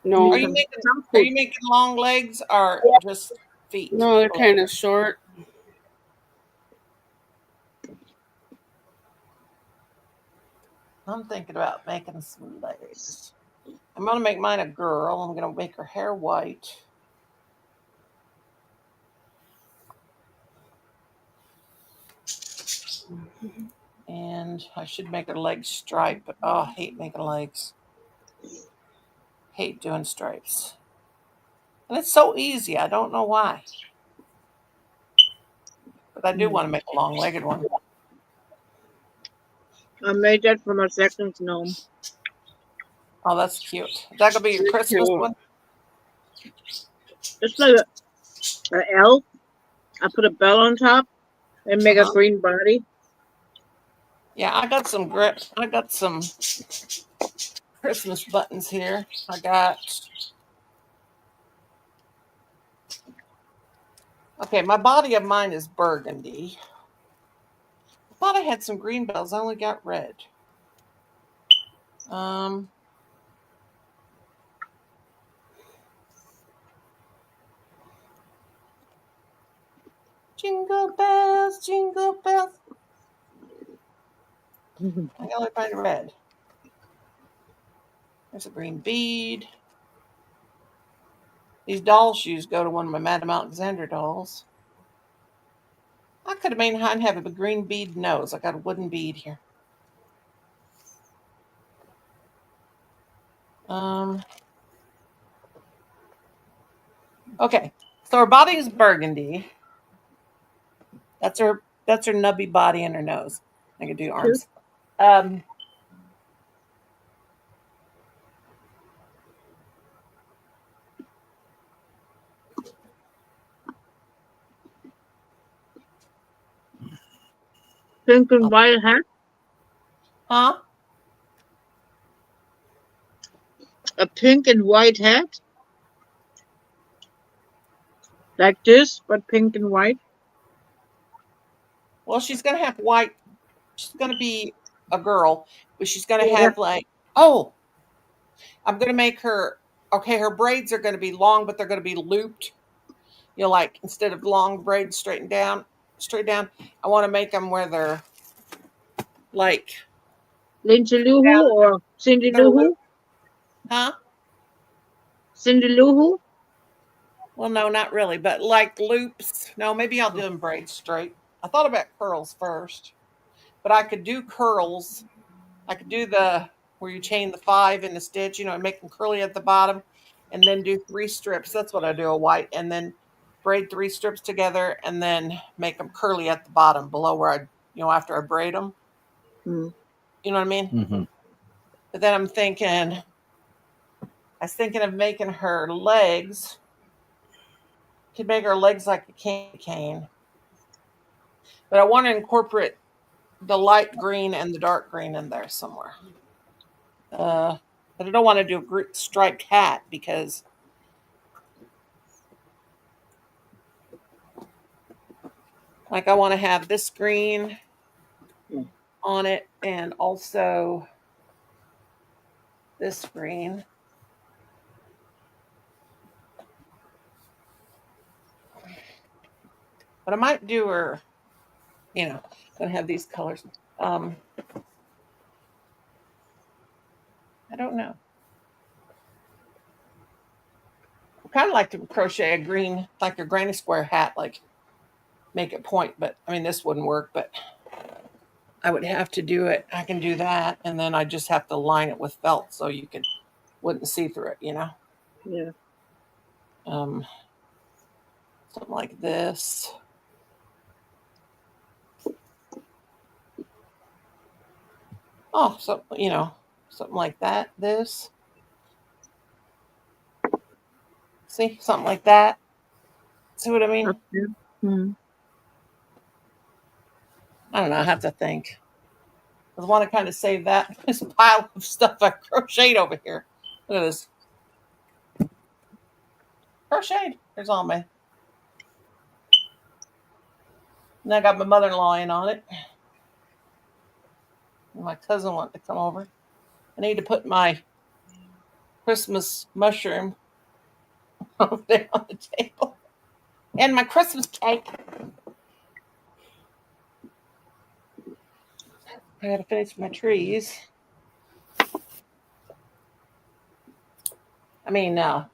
no. Are you making long legs or just feet? No, they're kind of short. I'm thinking about making some legs. I'm going to make mine a girl. I'm going to make her hair white. And I should make her legs striped, but oh, I hate making legs. Hate doing stripes. And it's so easy. I don't know why. But I do want to make a long-legged one. I made that for my second gnome. Oh, that's cute. Is that going to be your Christmas one? It's like an elf. I put a bell on top and make a green body. Yeah, I got some Christmas buttons here. I got. Okay, my body of mine is burgundy. I thought I had some green bells. I only got red. Jingle bells, jingle bells. I only find red. There's a green bead. These doll shoes go to one of my Madame Alexandra dolls. I could have made Hein have a green bead nose. I got a wooden bead here. Okay, so her body is burgundy. That's her nubby body and her nose. I can do arms. Pink and white hat? Huh? A pink and white hat? Like this, but pink and white? Well, she's going to have white. She's going to be a girl, but she's going to have like, I'm going to make her, okay, her braids are going to be long, but they're going to be looped. You know, like instead of long braids straight down, I want to make them where they're like. Lindsay Lou Who or Cindy Lou Who? Huh? Cindy Lou Who? Well, no, not really, but like loops. No, maybe I'll do them braids straight. I thought about curls first, but I could do curls. I could do the where you chain the 5 in the stitch, you know, and make them curly at the bottom, and then do 3 strips. That's what I do, a white, and then braid 3 strips together, and then make them curly at the bottom below where I, you know, after I braid them. Mm. You know what I mean? Mm-hmm. But then I was thinking of making her legs. Could make her legs like a candy cane. But I want to incorporate the light green and the dark green in there somewhere. But I don't want to do a striped hat because like I want to have this green on it and also this green. But I might do her, you know, gonna have these colors. I don't know. I kind of like to crochet a green, like a granny square hat, like make it point, but I mean, this wouldn't work, but I would have to do it. I can do that. And then I just have to line it with felt so you wouldn't see through it, you know? Yeah. Something like this. Oh, so, you know, something like that. This. See, something like that. See what I mean? Okay. Mm-hmm. I don't know. I have to think. I want to kind of save that. This pile of stuff I crocheted over here. Look at this. Crocheted. There's all my. And I got my mother-in-law in on it. And my cousin wanted to come over. I need to put my Christmas mushroom over there on the table. And my Christmas cake. I gotta finish my trees. I mean, I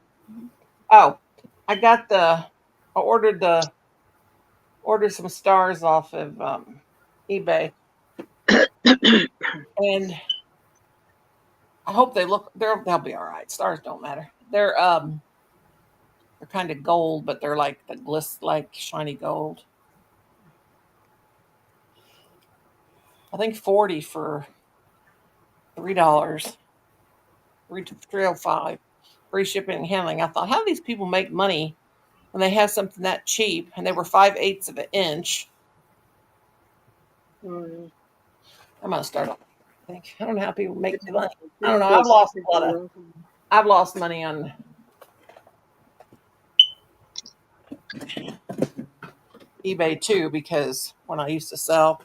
ordered some stars off of eBay. And I hope they'll be all right. Stars don't matter. They're kind of gold, but they're like like shiny gold. I think 40 for $3. $3.05. Free shipping and handling. I thought, how do these people make money when they have something that cheap? And they were 5/8 of an inch. Mm-hmm. I'm gonna start off. I don't know how people make money. I don't know. I've lost money on eBay too, because when I used to sell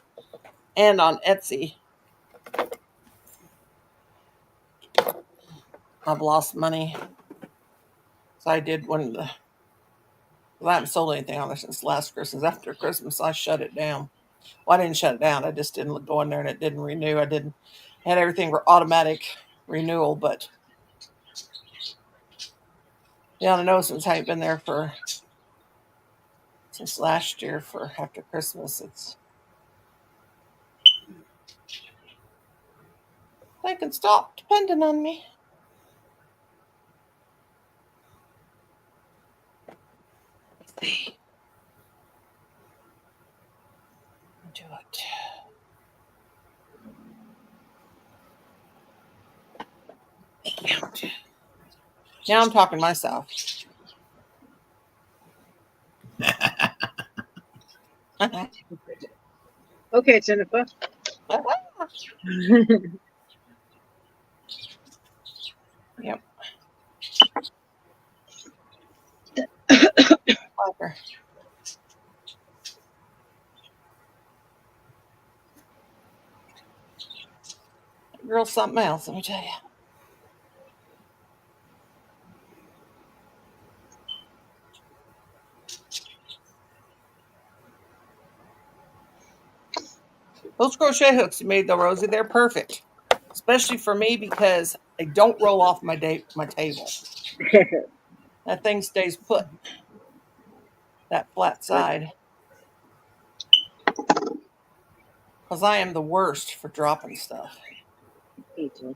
and on Etsy, I've lost money. So I did I haven't sold anything on there since last Christmas. After Christmas, I shut it down. Well, I didn't shut it down. I just didn't go in there and it didn't renew. I had everything for automatic renewal, but Yeah, I know since I ain't been there since last year for after Christmas. They can stop depending on me. See. Do it. Now I'm talking to myself. Okay, Jennifer. Yep. Parker. Girl's something else, let me tell you. Those crochet hooks you made though, Rosie, they're perfect. Especially for me because they don't roll off my table. That thing stays put. That flat side. Because I am the worst for dropping stuff. Me too.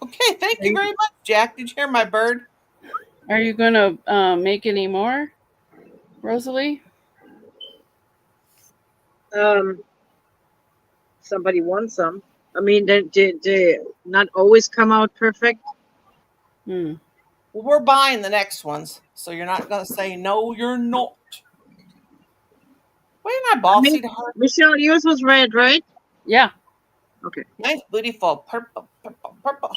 Okay, thank you very much, Jack. Did you hear my bird? Are you going to make any more, Rosalie? Somebody wants some. I mean, they not always come out perfect. Well, we're buying the next ones, so you're not going to say, no, you're not. Why ain't I bossy to her? Michelle, yours was red, right? Yeah. Okay. Nice, beautiful. Purple, purple, purple.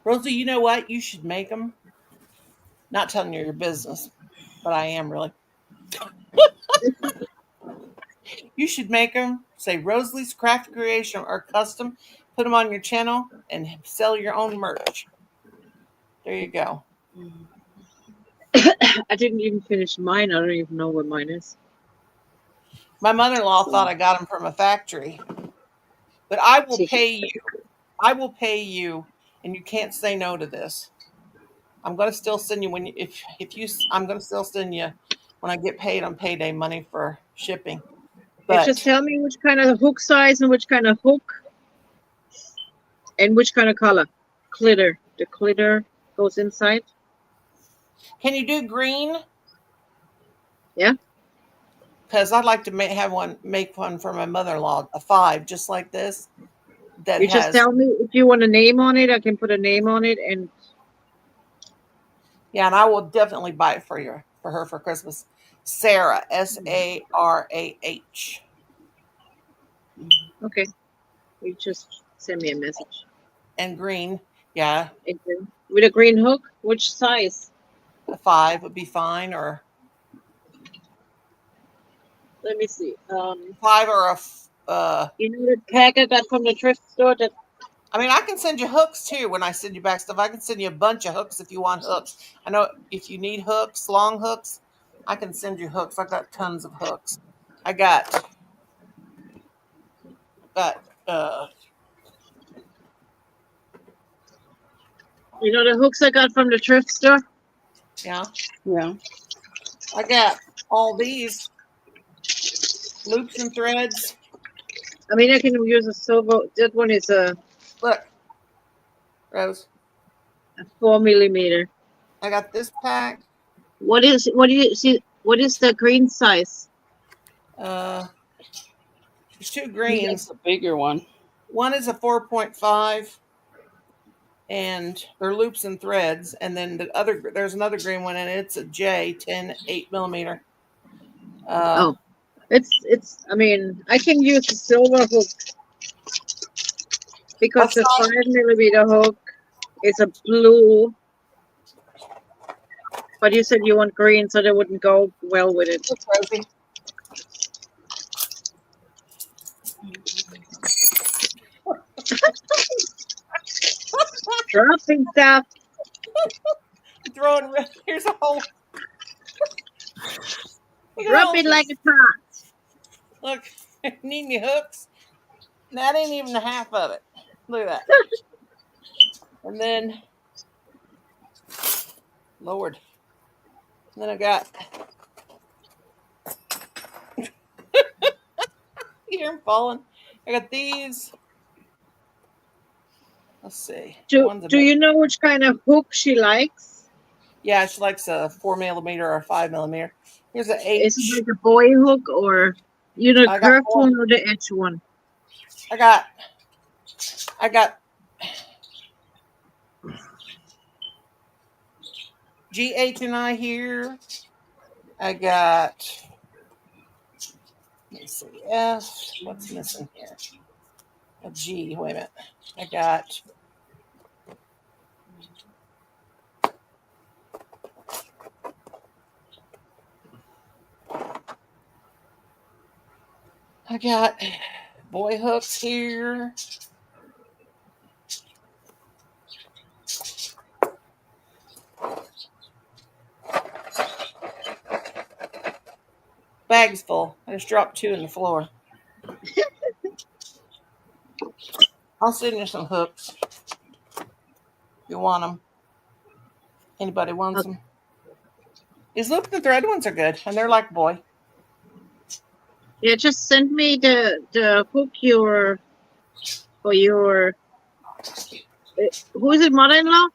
Rosie, you know what? You should make them. Not telling you your business, but I am really. You should make them. Say Rosalie's Craft Creation or Custom. Put them on your channel and sell your own merch. There you go. I didn't even finish mine. I don't even know what mine is. My mother-in-law thought I got them from a factory. But I will pay you. I will pay you, and you can't say no to this. I'm going to still send you I'm going to still send you when I get paid on payday money for shipping. But just tell me which kind of hook size and which kind of hook and which kind of color. Glitter. The glitter goes inside. Can you do green? Yeah. Because I'd like to make one for my mother-in-law, a 5, just like this. That you just tell me if you want a name on it. I can put a name on it, and yeah, and I will definitely buy it for her for Christmas. Sarah, Sarah. Okay, you just send me a message. And green, yeah. With a green hook, which size? A 5 would be fine, or let me see. 5 or a. You know the pack I got from the thrift store that. I mean, I can send you hooks too when I send you back stuff. I can send you a bunch of hooks if you want hooks. I know if you need hooks, long hooks, I can send you hooks. I got tons of hooks. I got You know the hooks I got from the thrift store? Yeah. Yeah. I got all these loops and threads. I mean, I can use a silver. That one is a. Look, Rose. A 4 millimeter. I got this pack. What do you see? What is the green size? There's 2 greens. That's a bigger one. One is a 4.5, and they're loops and threads. And then there's another green one, and it's a J10 8 millimeter. It's. I mean, I can use the silver hook because the 5 millimeter hook is a blue. But you said you want green, so they wouldn't go well with it. Rosie. Dropping stuff. Throwing. Here's a hole. Drop it like a pot. Look, need any hooks? That ain't even the half of it. Look at that. And then Lord. And then I got, you hear him falling. I got these. Let's see. Do you know which kind of hook she likes? Yeah, she likes a 4mm or a 5mm. Here's an H. Is it like a boy hook or the curved one or the edge one? I got G, H, and I here. I got, let's see, F. What's missing here? A G. Wait a minute. I got boy hooks here. Bag's full. I just dropped 2 in the floor. I'll send you some hooks. If you want them. Anybody wants them? These loop the thread ones are good, and they're like boy. Yeah, just send me the hook for your who is it, mother-in-law?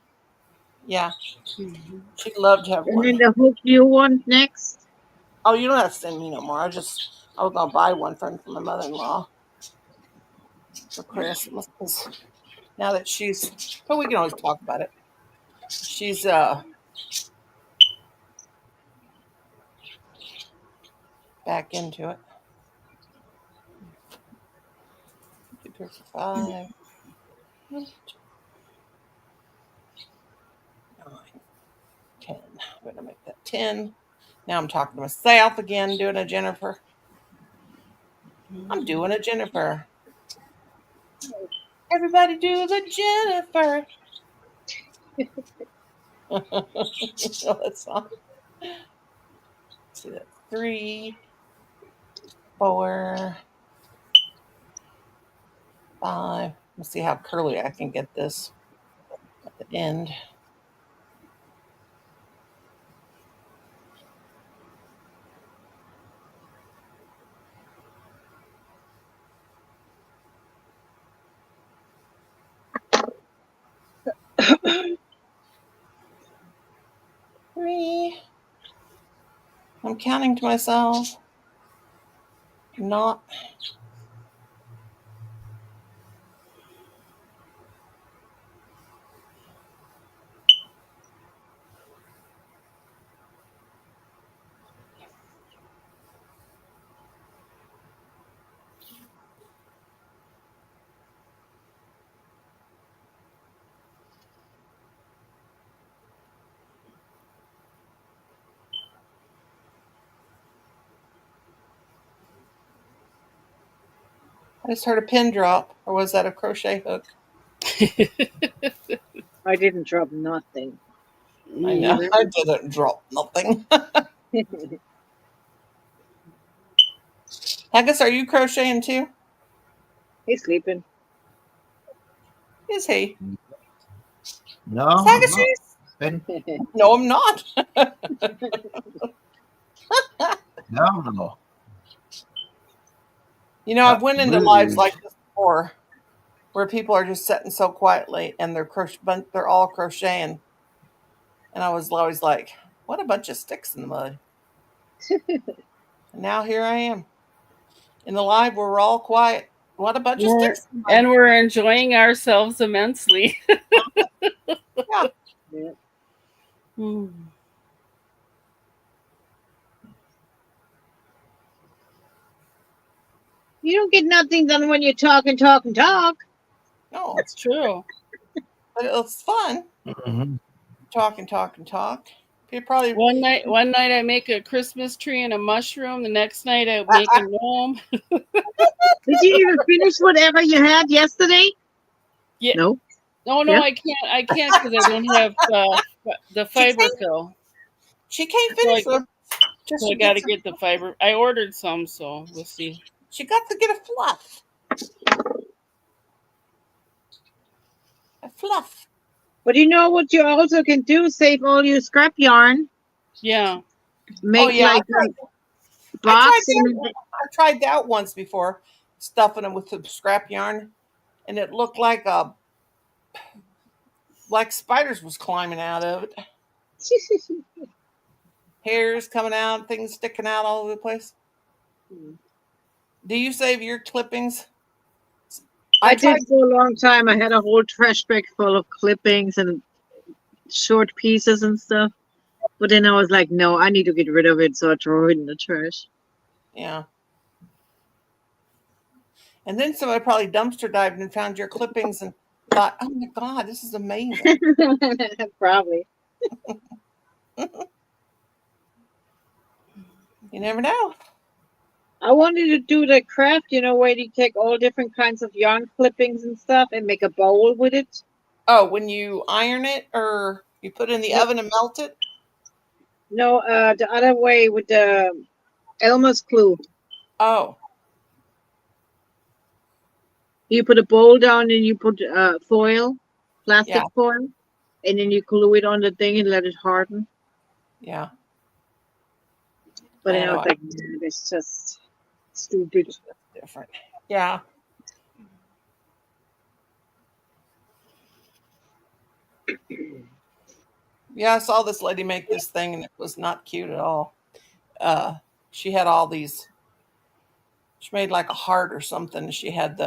Yeah. She'd love to have one. And then the hook you want next? Oh, you don't have to send me no more. I was gonna buy one for my mother-in-law for Christmas. Now that she's, but we can always talk about it. She's back into it. 5, 9, 10. I'm gonna make that 10. Now I'm talking to myself again, doing a Jennifer. I'm doing a Jennifer. Everybody do the Jennifer. That song. Let's see that. 3, 4, 5. Let's see how curly I can get this at the end. Three. I'm counting to myself. Not. I just heard a pin drop, or was that a crochet hook? I didn't drop nothing. I know. I didn't drop nothing. Haggis, are you crocheting too? He's sleeping. Is he? No, I'm not. No, I'm not. No. You know, I've went into lives like this before, where people are just sitting so quietly and they're all crocheting, and I was always like, "What a bunch of sticks in the mud." And now here I am in the live where we're all quiet. What a bunch of sticks in the mud. And we're enjoying ourselves immensely. Yeah. You don't get nothing done when you talk and talk and talk. No, it's true. But it's fun. Mm-hmm. Talk and talk and talk. Probably one night I make a Christmas tree and a mushroom. The next night I make a gnome. Did you even finish whatever you had yesterday? Yeah. No. No, Yeah. I can't because I don't have the fiber fill. She can't finish them. So I got to get the fiber. I ordered some, so we'll see. She got to get a fluff. A fluff. But you know what you also can do? Save all your scrap yarn. Yeah. Make yeah, like I a box and tried that once before, stuffing them with the scrap yarn, and it looked like spiders was climbing out of it. Hairs coming out, things sticking out all over the place. Do you save your clippings? I did for a long time. I had a whole trash bag full of clippings and short pieces and stuff. But then I was like, no, I need to get rid of it, so I throw it in the trash. Yeah. And then somebody probably dumpster dived and found your clippings and thought, oh my God, this is amazing. Probably. You never know. I wanted to do the craft, where you take all different kinds of yarn clippings and stuff and make a bowl with it. Oh, when you iron it or you put it in the oven and melt it? No, the other way with the Elmer's glue. Oh. You put a bowl down and you put foil, plastic Yeah. foil, and then you glue it on the thing and let it harden. Yeah. But then I was like, nah, that's just stupid. Different. Yeah. Yeah, I saw this lady make this thing and it was not cute at all. She had all these, she made like a heart or something. She had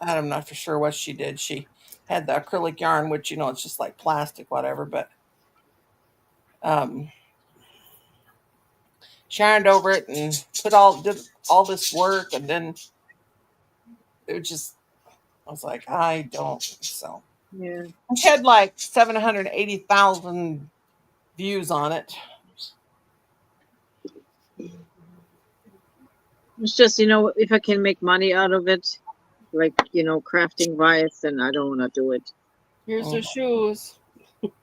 I'm not for sure what she did. She had the acrylic yarn, which, it's just like plastic, whatever, but she ironed over it and did all this work. And then it was just, I was like, I don't think so. Yeah. She had like 780,000 views on it. It's just, if I can make money out of it, like, crafting wise, then I don't want to do it. Here's the shoes. Cute.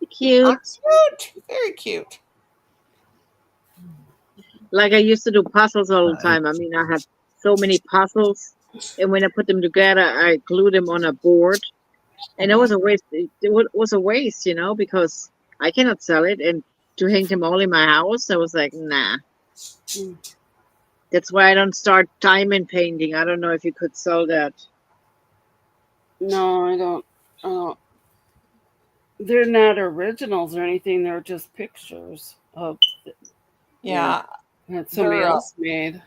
Cute. Very cute. Like I used to do puzzles all the time. I mean, I had so many puzzles, and when I put them together, I glued them on a board, and it was a waste. It was a waste, because I cannot sell it, and to hang them all in my house, I was like, nah. That's why I don't start diamond painting. I don't know if you could sell that. No, I don't. They're not originals or anything. They're just pictures of. Yeah. That somebody else made.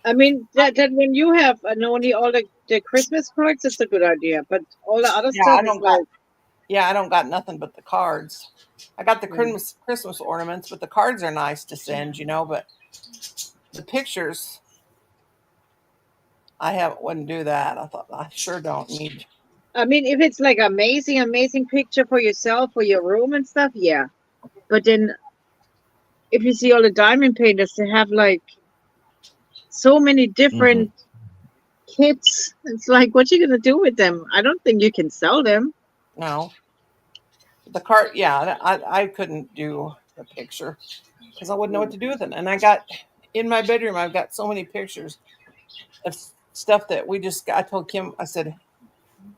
I mean, that when you have only all the Christmas cards, it's a good idea. But all the other stuff is like. Yeah, I don't got nothing but the cards. I got the Christmas ornaments, but the cards are nice to send, but the pictures, wouldn't do that. I thought I sure don't need. I mean, if it's like amazing picture for yourself, for your room and stuff, yeah. But then, if you see all the diamond painters, they have like so many different kits. It's like, what you gonna do with them? I don't think you can sell them. No. The card, yeah, I couldn't do a picture because I wouldn't know what to do with them. And I got in my bedroom, I've got so many pictures of stuff that I told Kim, I said,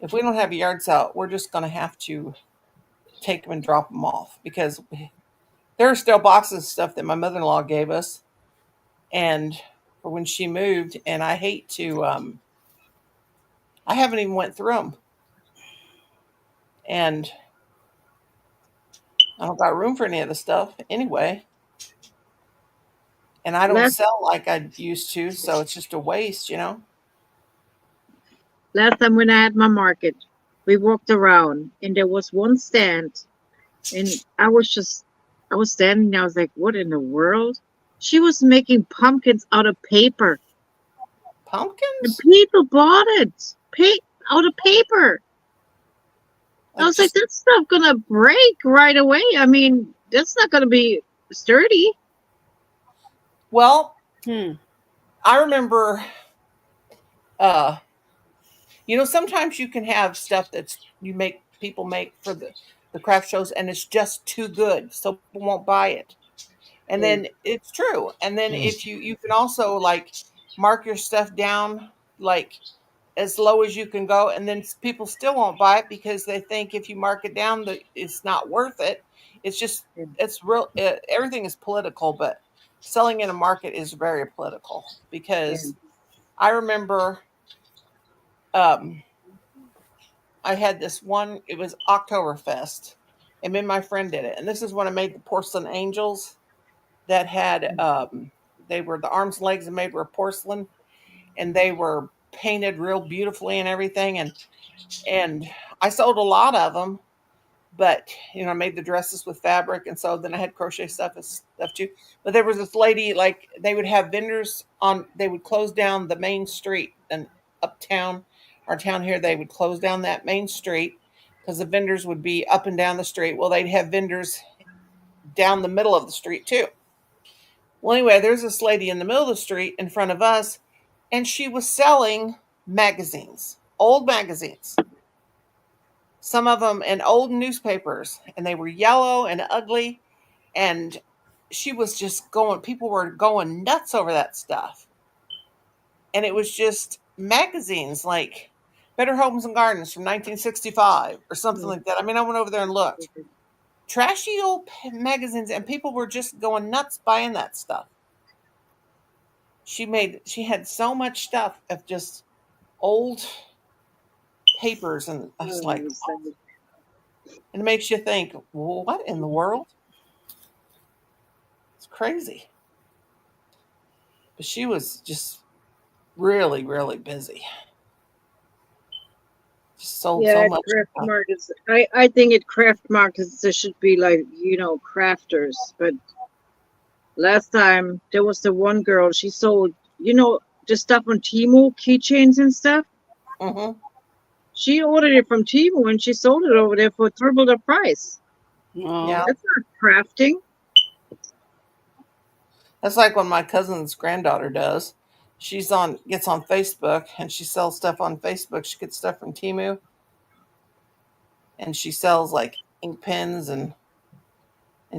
if we don't have a yard sale, we're just going to have to take them and drop them off because there are still boxes of stuff that my mother-in-law gave us and for when she moved. And I hate to, I haven't even went through them. And I don't got room for any of the stuff anyway. And I don't sell like I used to, so it's just a waste, Last time when I had my market, we walked around and there was one stand and I was standing there, I was like, what in the world? She was making pumpkins out of paper. Pumpkins? And people bought it. Out of paper. I was like, that stuff gonna break right away. I mean, that's not gonna be sturdy. Well, I remember, sometimes you can have stuff people make for the craft shows and it's just too good. So people won't buy it. And then it's true. And then if you can also like mark your stuff down, like as low as you can go, and then people still won't buy it because they think if you mark it down that it's not worth it. It's just it's real. Everything is political, but selling in a market is very political because I remember I had this one. It was Oktoberfest, and me and my friend did it, and this is when I made the porcelain angels that had they were the arms and legs and made were porcelain, and they were painted real beautifully and everything, and I sold a lot of them, but I made the dresses with fabric, and so then I had crochet stuff and stuff too. But there was this lady, like they would have vendors on. They would close down the main street and uptown, our town here. They would close down that main street because the vendors would be up and down the street. Well, they'd have vendors down the middle of the street too. Well, anyway, there's this lady in the middle of the street in front of us, and she was selling magazines, old magazines. Some of them in old newspapers, and they were yellow and ugly, and she was just going, people were going nuts over that stuff. And it was just magazines like Better Homes and Gardens from 1965 or something like that. I mean, I went over there and looked. Trashy old magazines, and people were just going nuts buying that stuff. She had so much stuff of just old papers, and I was like, and it makes you think, well, what in the world? It's crazy. But she was just really, really busy. Just sold so much. Craft markets. I think at craft markets there should be like, crafters. But last time there was the one girl, she sold, the stuff on Temu, keychains and stuff. Mm-hmm. She ordered it from Temu and she sold it over there for triple the price. Yeah, that's not crafting. That's like when my cousin's granddaughter does. Gets on Facebook and she sells stuff on Facebook. She gets stuff from Temu, and she sells like ink pens and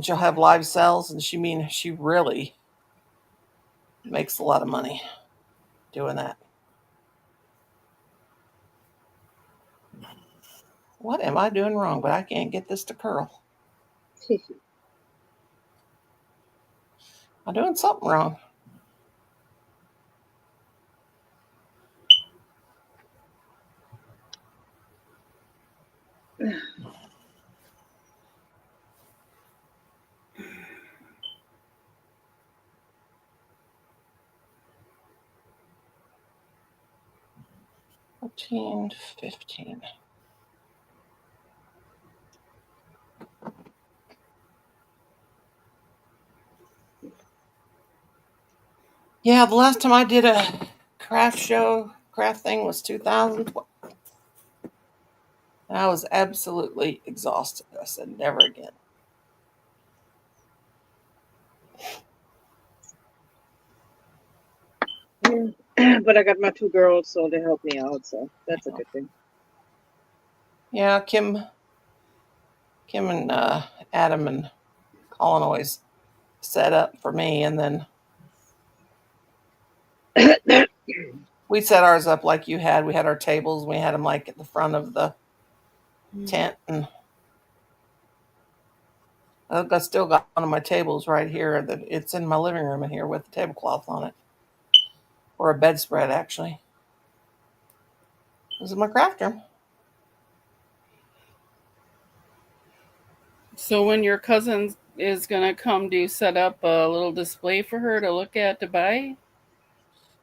she'll have live sales, and she really makes a lot of money doing that. What am I doing wrong? But I can't get this to curl. I'm doing something wrong. $14, $15. Yeah, the last time I did a craft thing was 2012. And I was absolutely exhausted. I said, never again. But I got my two girls, so they help me out, so that's a good thing. Yeah, Kim and Adam and Colin always set up for me, and then we set ours up like you had. We had our tables. We had them like at the front of the tent, and I still got one of my tables right here. That it's in my living room in here with the tablecloth on it, or a bedspread actually. This is my craft room. So when your cousin is going to come, do you set up a little display for her to look at to buy?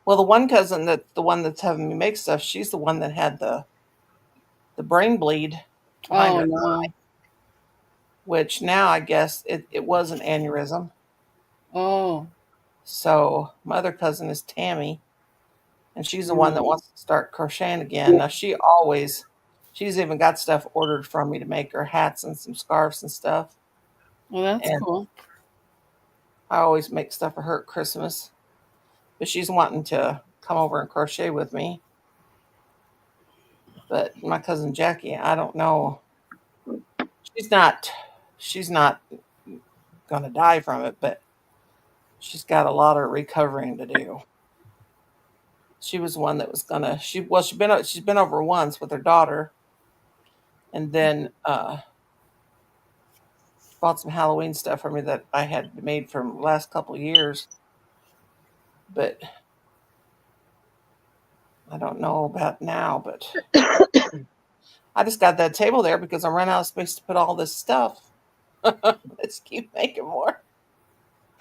Well, the one cousin the one that's having me make stuff, she's the one that had the brain bleed behind her eye, which now I guess it was an aneurysm. Oh. So my other cousin is Tammy, and she's the one that wants to start crocheting again. Now she's even got stuff ordered from me to make her hats and some scarves and stuff. Well, that's cool. I always make stuff for her at Christmas, but she's wanting to come over and crochet with me. But my cousin Jackie, I don't know. She's not going to die from it, but she's got a lot of recovering to do. She was one that was gonna. She's been over once with her daughter, and then bought some Halloween stuff for me that I had made from the last couple of years. But I don't know about now. But I just got that table there because I'm running out of space to put all this stuff. Let's keep making more,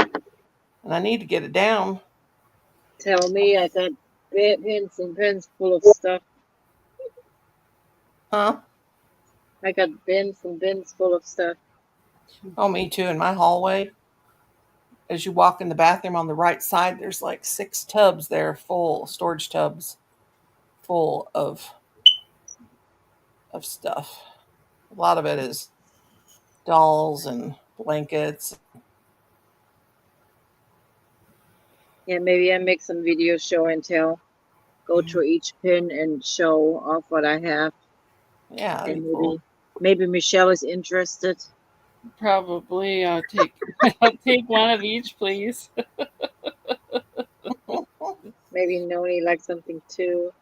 and I need to get it down. Tell me, I got pins and pins full of stuff. Huh? I got bins and bins full of stuff. Oh, me too. In my hallway, as you walk in the bathroom on the right side, there's like 6 tubs there, full storage tubs, full of stuff. A lot of it is dolls and blankets. Yeah, maybe I make some video show and tell. Go through each pin and show off what I have. Yeah, that'd And be cool. maybe Michelle is interested. Probably. I'll take one of each, please. Maybe Noni likes something too.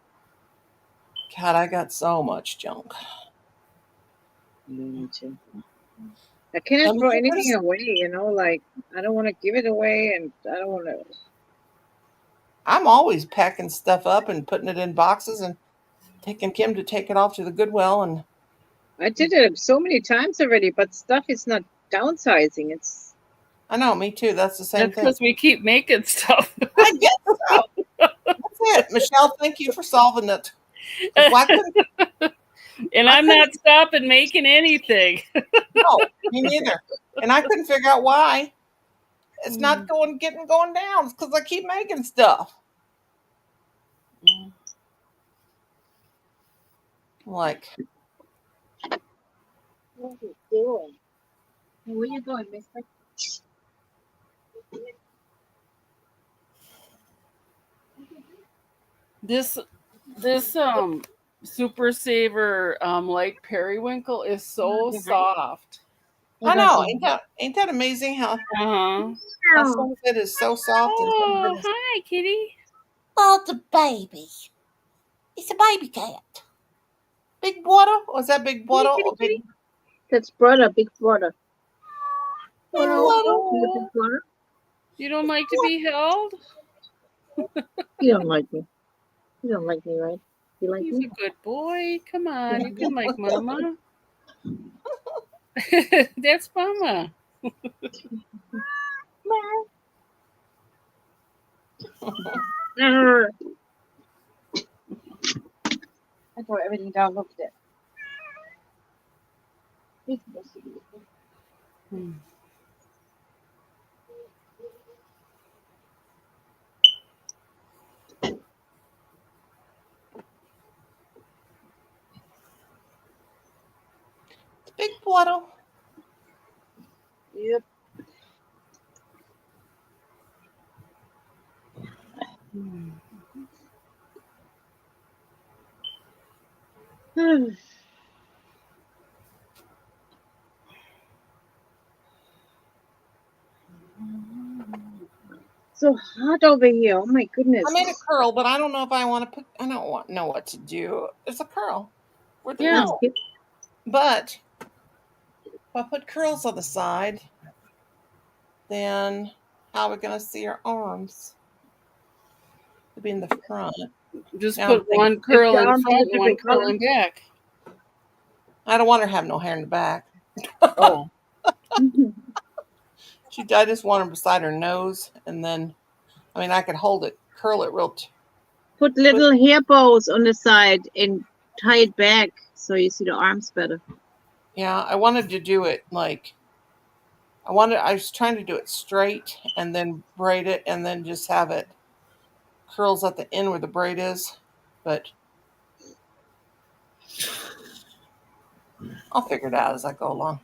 God, I got so much junk. Me too. I cannot throw anything away, like I don't want to give it away, and I don't want to. I'm always packing stuff up and putting it in boxes and taking Kim to take it off to the Goodwill. And I did it so many times already, but stuff is not downsizing. It's. I know, me too. That's the same thing. Because we keep making stuff. I get so. That's it, Michelle. Thank you for solving it. Why couldn't? And I'm not stopping making anything. No, me neither. And I couldn't figure out why. It's not going down. It's because I keep making stuff. Like, What are you doing? Where are you going, mister? This Super Saver like periwinkle is so soft. I know, ain't that amazing how Uh-huh. some of it is so soft and some of it is... Hi, kitty. Oh, the baby. It's a baby cat. Big brother? Was that big brother or big? That's brother, big brother. Big brother. Big brother. You don't like to be held? You don't like me. You don't like me, right? You like He's me? a good boy. Come on, you can like Mama. That's Mama. I throw everything down. Look at it. Big brother. Yep. So hot over here. Oh my goodness. I made a curl, but I don't know if I want to put. I don't know what to do. It's a curl. Where'd the curl? But if I put curls on the side, then how are we going to see her arms? To be in the front. Just put one curl in front and one curl in back. I don't want her to have no hair in the back. Oh. I just want her beside her nose, and then, I could hold it, curl it real. Put little hair bows on the side and tie it back so you see the arms better. Yeah, I wanted to do it like, I was trying to do it straight and then braid it and then just have it curls at the end where the braid is, but I'll figure it out as I go along.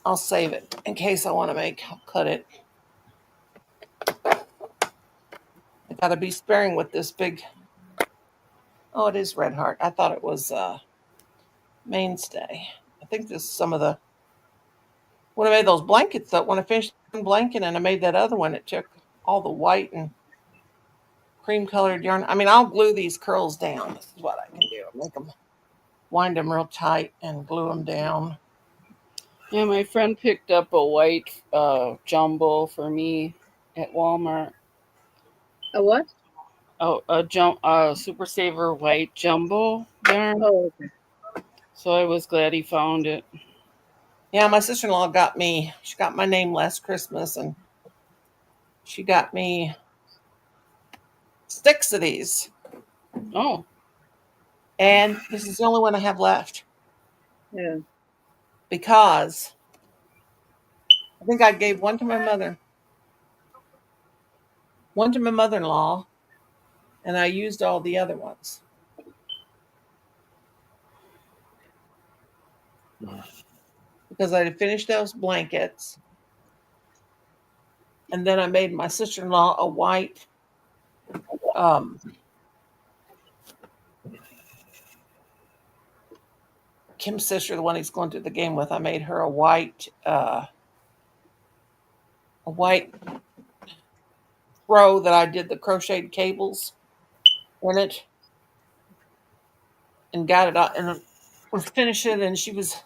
I'll save it in case I want to I'll cut it. I got to be sparing with this big, oh, it is Red Heart. I thought it was Mainstay. I think this is some of the, when I made those blankets, when I finished one blanket and I made that other one, it took all the white and cream colored yarn. I mean, I'll glue these curls down. This is what I can do. Make them, wind them real tight and glue them down. Yeah, my friend picked up a white jumbo for me at Walmart. A what? Oh, a Super Saver white jumbo yarn. Oh, okay. So I was glad he found it. Yeah, my sister-in-law got me. She got my name last Christmas, and she got me 6 of these. Oh. And this is the only one I have left. Yeah. Because I think I gave one to my mother, one to my mother-in-law, and I used all the other ones. Because I had finished those blankets. And then I made my sister-in-law a white Kim's sister, the one he's going to the game with, I made her a white row that I did the crocheted cables in it and got it out and was finishing. And she was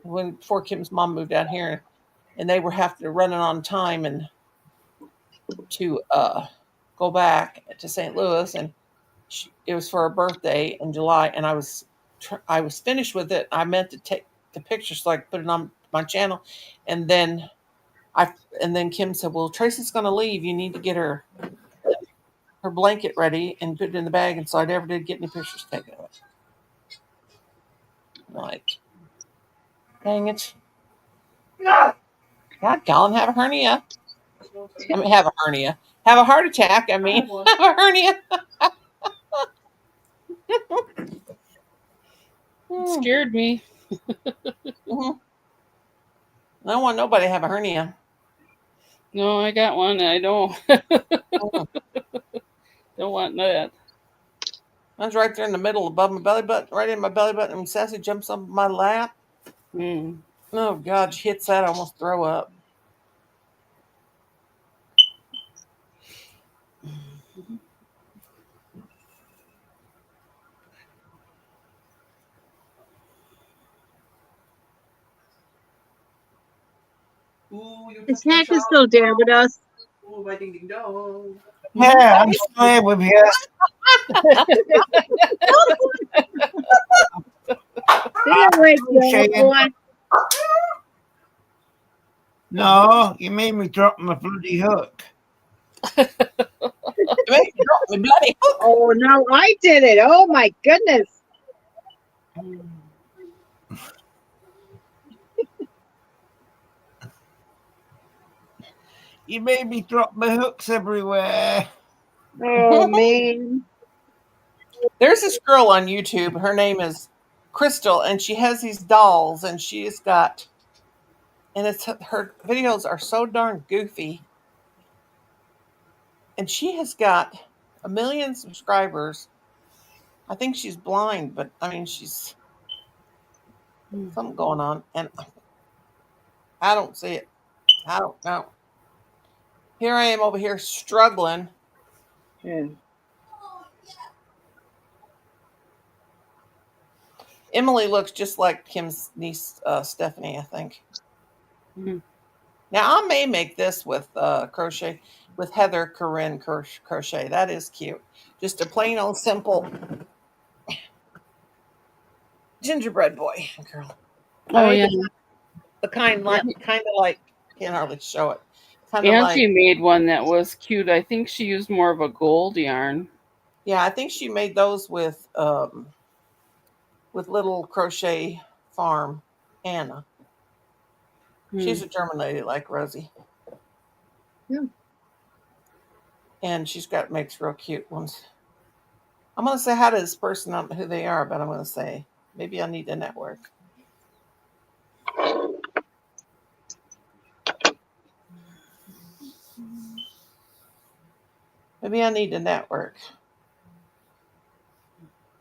when before Kim's mom moved down here, and they were having to run it on time and to go back to St. Louis, and it was for her birthday in July, and I was finished with it. I meant to take the picture so I could put it on my channel, and then Kim said, "Well, Tracy's going to leave. You need to get her blanket ready and put it in the bag." And so I never did get any pictures taken of it. Like, dang it! God, Colin, have a hernia. I mean, have a hernia. Have a heart attack. I mean, have a hernia. It scared me. Mm-hmm. I don't want nobody to have a hernia. No, I got one. I don't. Don't want that. Mine's right there in the middle, above my belly button, right in my belly button. And Sassy jumps on my lap. Oh God, she hits that, I almost throw up. Is Hank is still there with us? Oh, my ding ding dong. Yeah, I'm still here with you. No, you made me drop my bloody hook. You made me drop my bloody hook. Oh, no, I did it. Oh, my goodness. You made me drop my hooks everywhere. Oh, man. There's this girl on YouTube. Her name is Crystal, and she has these dolls, and she's got, and her videos are so darn goofy. And she has got 1 million subscribers. I think she's blind, but I mean, she's something going on, and I don't see it. I don't know. Here I am over here struggling. Yeah. Emily looks just like Kim's niece, Stephanie, I think. Mm-hmm. Now, I may make this with crochet, with Heather Corinne crochet. That is cute. Just a plain old simple gingerbread boy girl. Oh, yeah. The kind of like, can't hardly show it. Auntie made one that was cute. I think she used more of a gold yarn. Yeah, I think she made those with Little Crochet Farm, Anna. She's a German lady like Rosie. Yeah. And she's makes real cute ones. I'm going to say hi to this person. I don't know who they are, but I'm going to say, maybe I need to network. Maybe I need to network.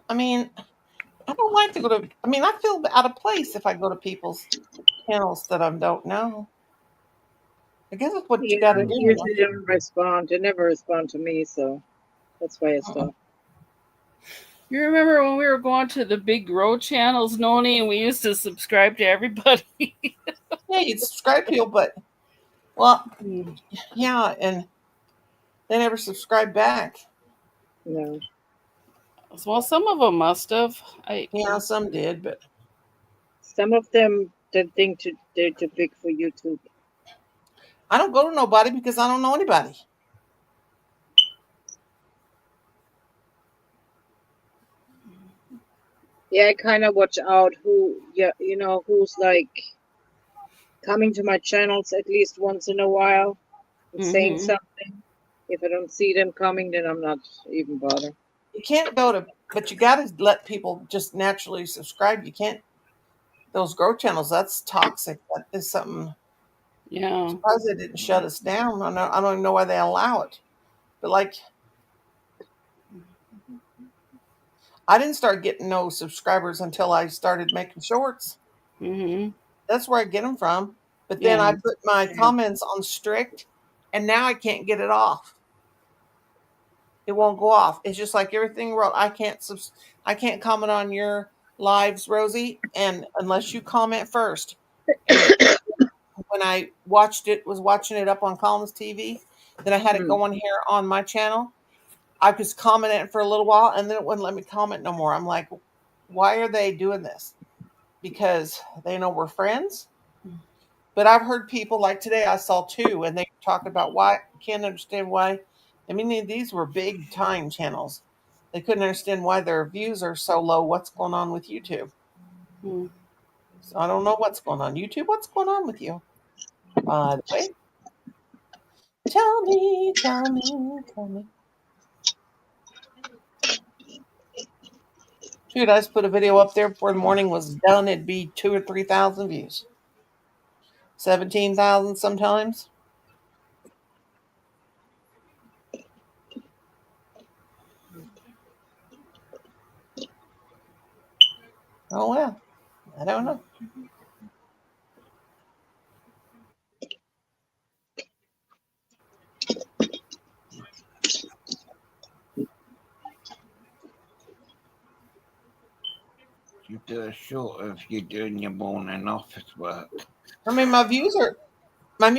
I mean, I don't like to go to, I feel out of place if I go to people's channels that I don't know. I guess that's what you got to do. Usually they don't respond. They never respond to me, so that's why I stopped. You remember when we were going to the big road channels, Noni, and we used to subscribe to everybody? Yeah, you'd subscribe to people, but yeah, and they never subscribed back. No. Well, some of them must have. Yeah, some did, but some of them don't think they're too big for YouTube. I don't go to nobody because I don't know anybody. Yeah, I kind of watch out who's like coming to my channels at least once in a while and saying something. If I don't see them coming, then I'm not even bothered. You can't go to, but you got to let people just naturally subscribe. You can't, those grow channels, that's toxic. That is something. Yeah. I'm surprised they didn't shut us down. I don't even know why they allow it. But like, I didn't start getting no subscribers until I started making shorts. That's where I get them from. But then I put my comments on strict, and now I can't get it off. It won't go off. It's just like everything wrote. I can't comment on your lives, Rosie, and unless you comment first. And when I was watching it up on Collins TV, then I had it going here on my channel. I was commenting for a little while, and then it wouldn't let me comment no more. I'm like, why are they doing this? Because they know we're friends. But I've heard people like today, I saw two, and they talked about why, can't understand why. I mean, these were big time channels. They couldn't understand why their views are so low. What's going on with YouTube? So I don't know what's going on. YouTube, what's going on with you? By the way, tell me. Dude, I just put a video up there before the morning was done. It'd be 2,000 or 3,000 views. 17,000 sometimes. Oh, well. I don't know. You do a short of you doing your morning office work. I mean, my views are. I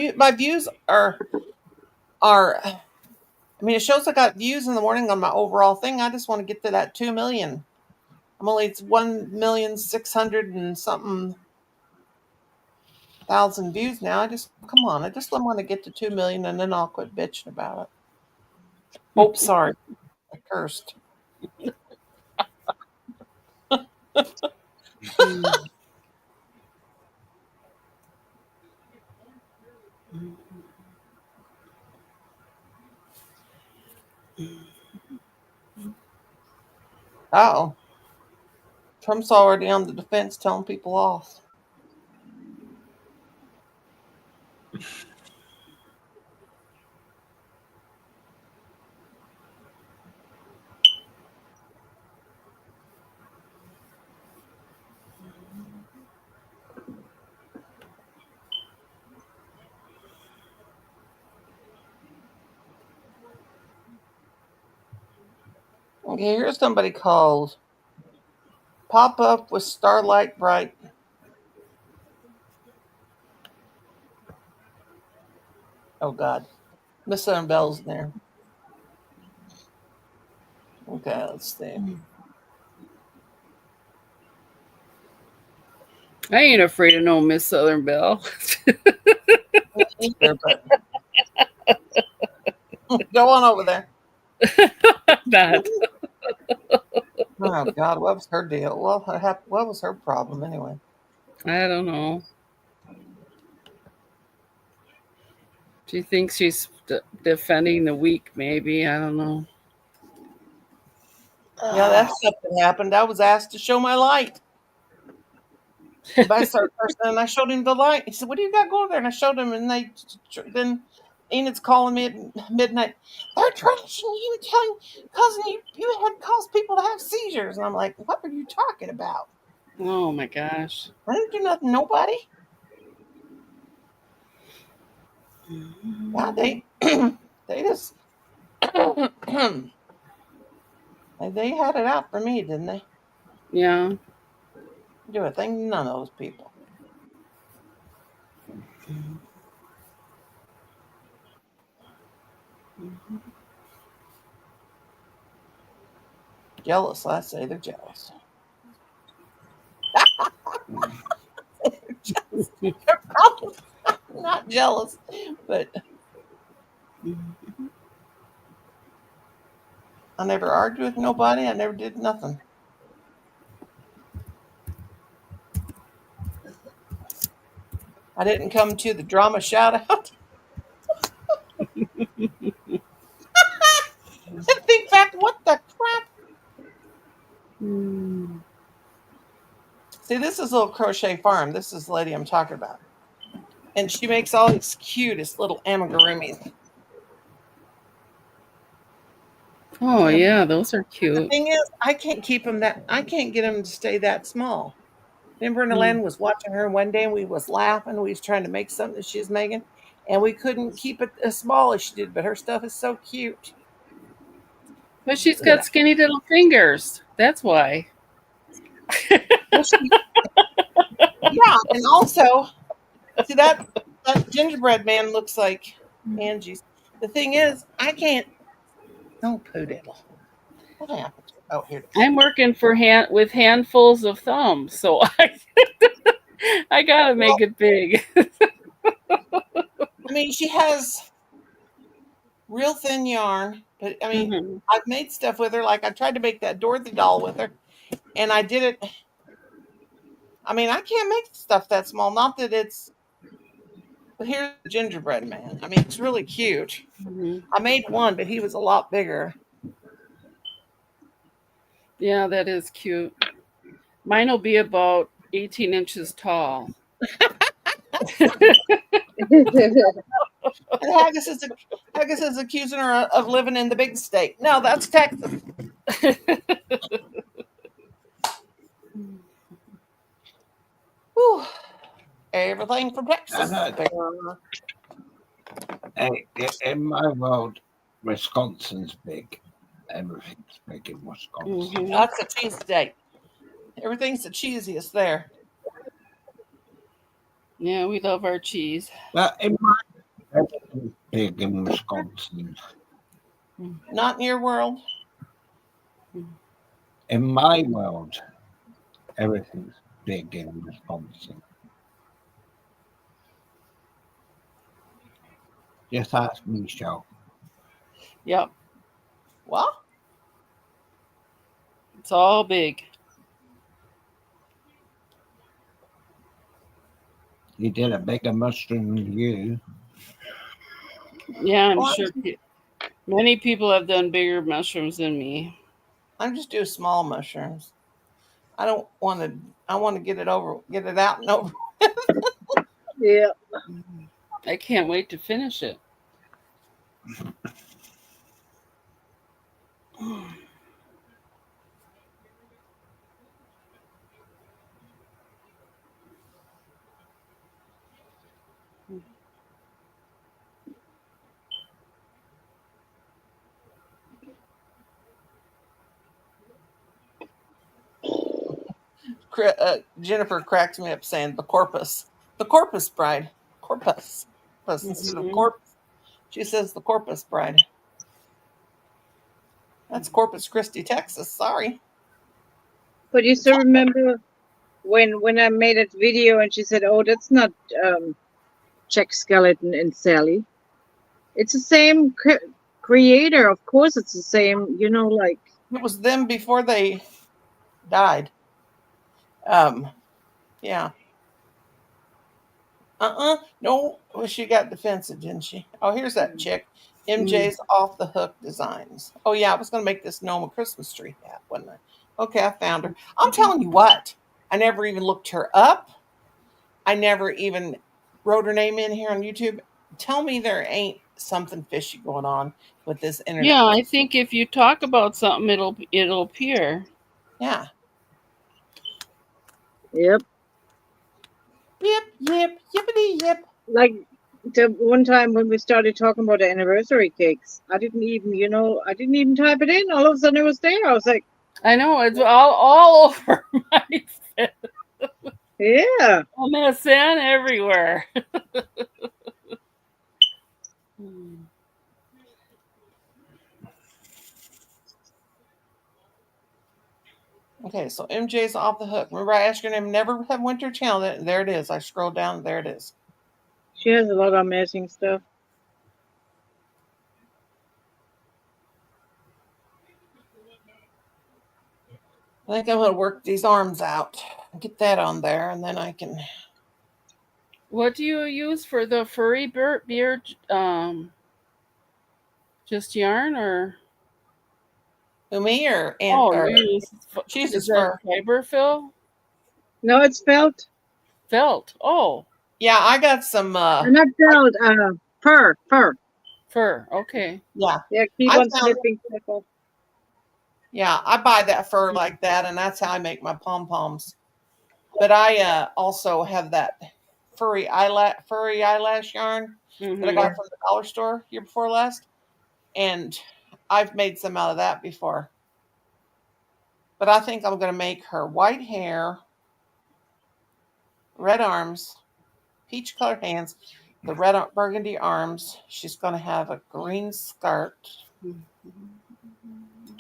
mean, it shows I got views in the morning on my overall thing. I just want to get to that 2 million. It's 1,600,000 and something thousand views now. I just want to get to 2 million, and then I'll quit bitching about it. Oh, sorry, I cursed. Oh, Trump's already on the defense telling people off. Okay, here's somebody called Pop Up with Starlight Bright. Oh, God. Miss Southern Bell's in there. Okay, let's see. I ain't afraid of no Miss Southern Belle. Either, but go on over there. That. Oh, God, what was her deal? Well, what was her problem anyway? I don't know. She thinks she's defending the weak, maybe. I don't know. Yeah, that's something happened. I was asked to show my light by a certain person, and I showed him the light. He said, "What do you got going there?" And I showed him, and then Enid's calling me at midnight. They're trashing you, causing you had caused people to have seizures, and I'm like, "What are you talking about?" Oh my gosh! I didn't do nothing. Nobody. Yeah, they just they had it out for me, didn't they? Yeah. Do a thing, none of those people. Jealous, I say they're jealous. They're probably not jealous, but I never argued with nobody. I never did nothing. I didn't come to the drama shout out. And think back, what the crap? See, this is a little crochet farm. This is the lady I'm talking about. And she makes all these cutest little amigurumis. Oh yeah, those are The cute. thing is, I can't get them to stay that small. Remember, Nalyn was watching her one day and we was laughing. We was trying to make something that she was making, and we couldn't keep it as small as she did, but her stuff is so cute. But she's got skinny little fingers. That's why. Yeah, and also, see that gingerbread man looks like Angie's. The thing is, I can't. No, Poodle. What happened? Oh, here it is. I'm working with handfuls of thumbs, so I gotta make it big. I mean, she has real thin yarn, but I mean, I've made stuff with her. Like I tried to make that Dorothy doll with her, and I did it. I mean, I can't make stuff that small. Not that it's. But here's the gingerbread man. I mean, it's really cute. I made one, but he was a lot bigger. Yeah, that is cute. Mine will be about 18 inches tall. And Haggis is accusing her of living in the big state. No, that's Texas. Whew. Everything from Texas. In my world, Wisconsin's big. Everything's big in Wisconsin. That's a cheese state. Everything's the cheesiest there. Yeah, we love our cheese. Well, in my everything's big in Wisconsin. Not in your world. In my world, everything's big in Wisconsin. Just ask me, Michelle. Yep. What? It's all big. You did a bigger mushroom than you. Yeah, I'm sure many people have done bigger mushrooms than me. I'm just doing small mushrooms. I don't want to. I want to get it out and over. Yeah. I can't wait to finish it. Jennifer cracks me up saying the corpus bride, corpus instead of corpus. She says the Corpus bride. That's Corpus Christi, Texas. Sorry. But you still remember when I made that video and she said, "Oh, that's not Jack Skeleton and Sally. It's the same creator. Of course, it's the same. You know, like it was them before they died. Yeah. No. Well, she got defensive, didn't she? Oh, here's that chick. MJ's Off the Hook Designs. Oh, yeah, I was going to make this Gnome a Christmas tree hat, wasn't I? Okay, I found her. I'm telling you what, I never even looked her up. I never even wrote her name in here on YouTube. Tell me there ain't something fishy going on with this internet. Yeah, I think if you talk about something, it'll appear. Yeah. Yep. Yip, yip, yippity, yip. Like the one time when we started talking about the anniversary cakes, I didn't even type it in. All of a sudden it was there. I was like, I know it's all over my face. yeah. MSN everywhere. Okay, so MJ's off the hook. Remember, I asked your name. Never have went to her channel. There it is. I scrolled down. There it is. She has a lot of amazing stuff. I think I'm going to work these arms out. Get that on there, and then I can. What do you use for the furry beard? Just yarn or? Who, me or Oh, or you use she uses is fur. that fiber fill? No, it's felt. Felt. Oh, Yeah, I got some. Not felt. Fur. fur. Okay. Yeah, Yeah, keep I on found. snipping. Sniffle. Yeah, I buy that fur like that, and that's how I make my pom poms. But I also have that furry eyelash yarn that I got from the dollar store year before last, and I've made some out of that before. But I think I'm going to make her white hair, red arms, peach colored hands, the red burgundy arms. She's going to have a green skirt,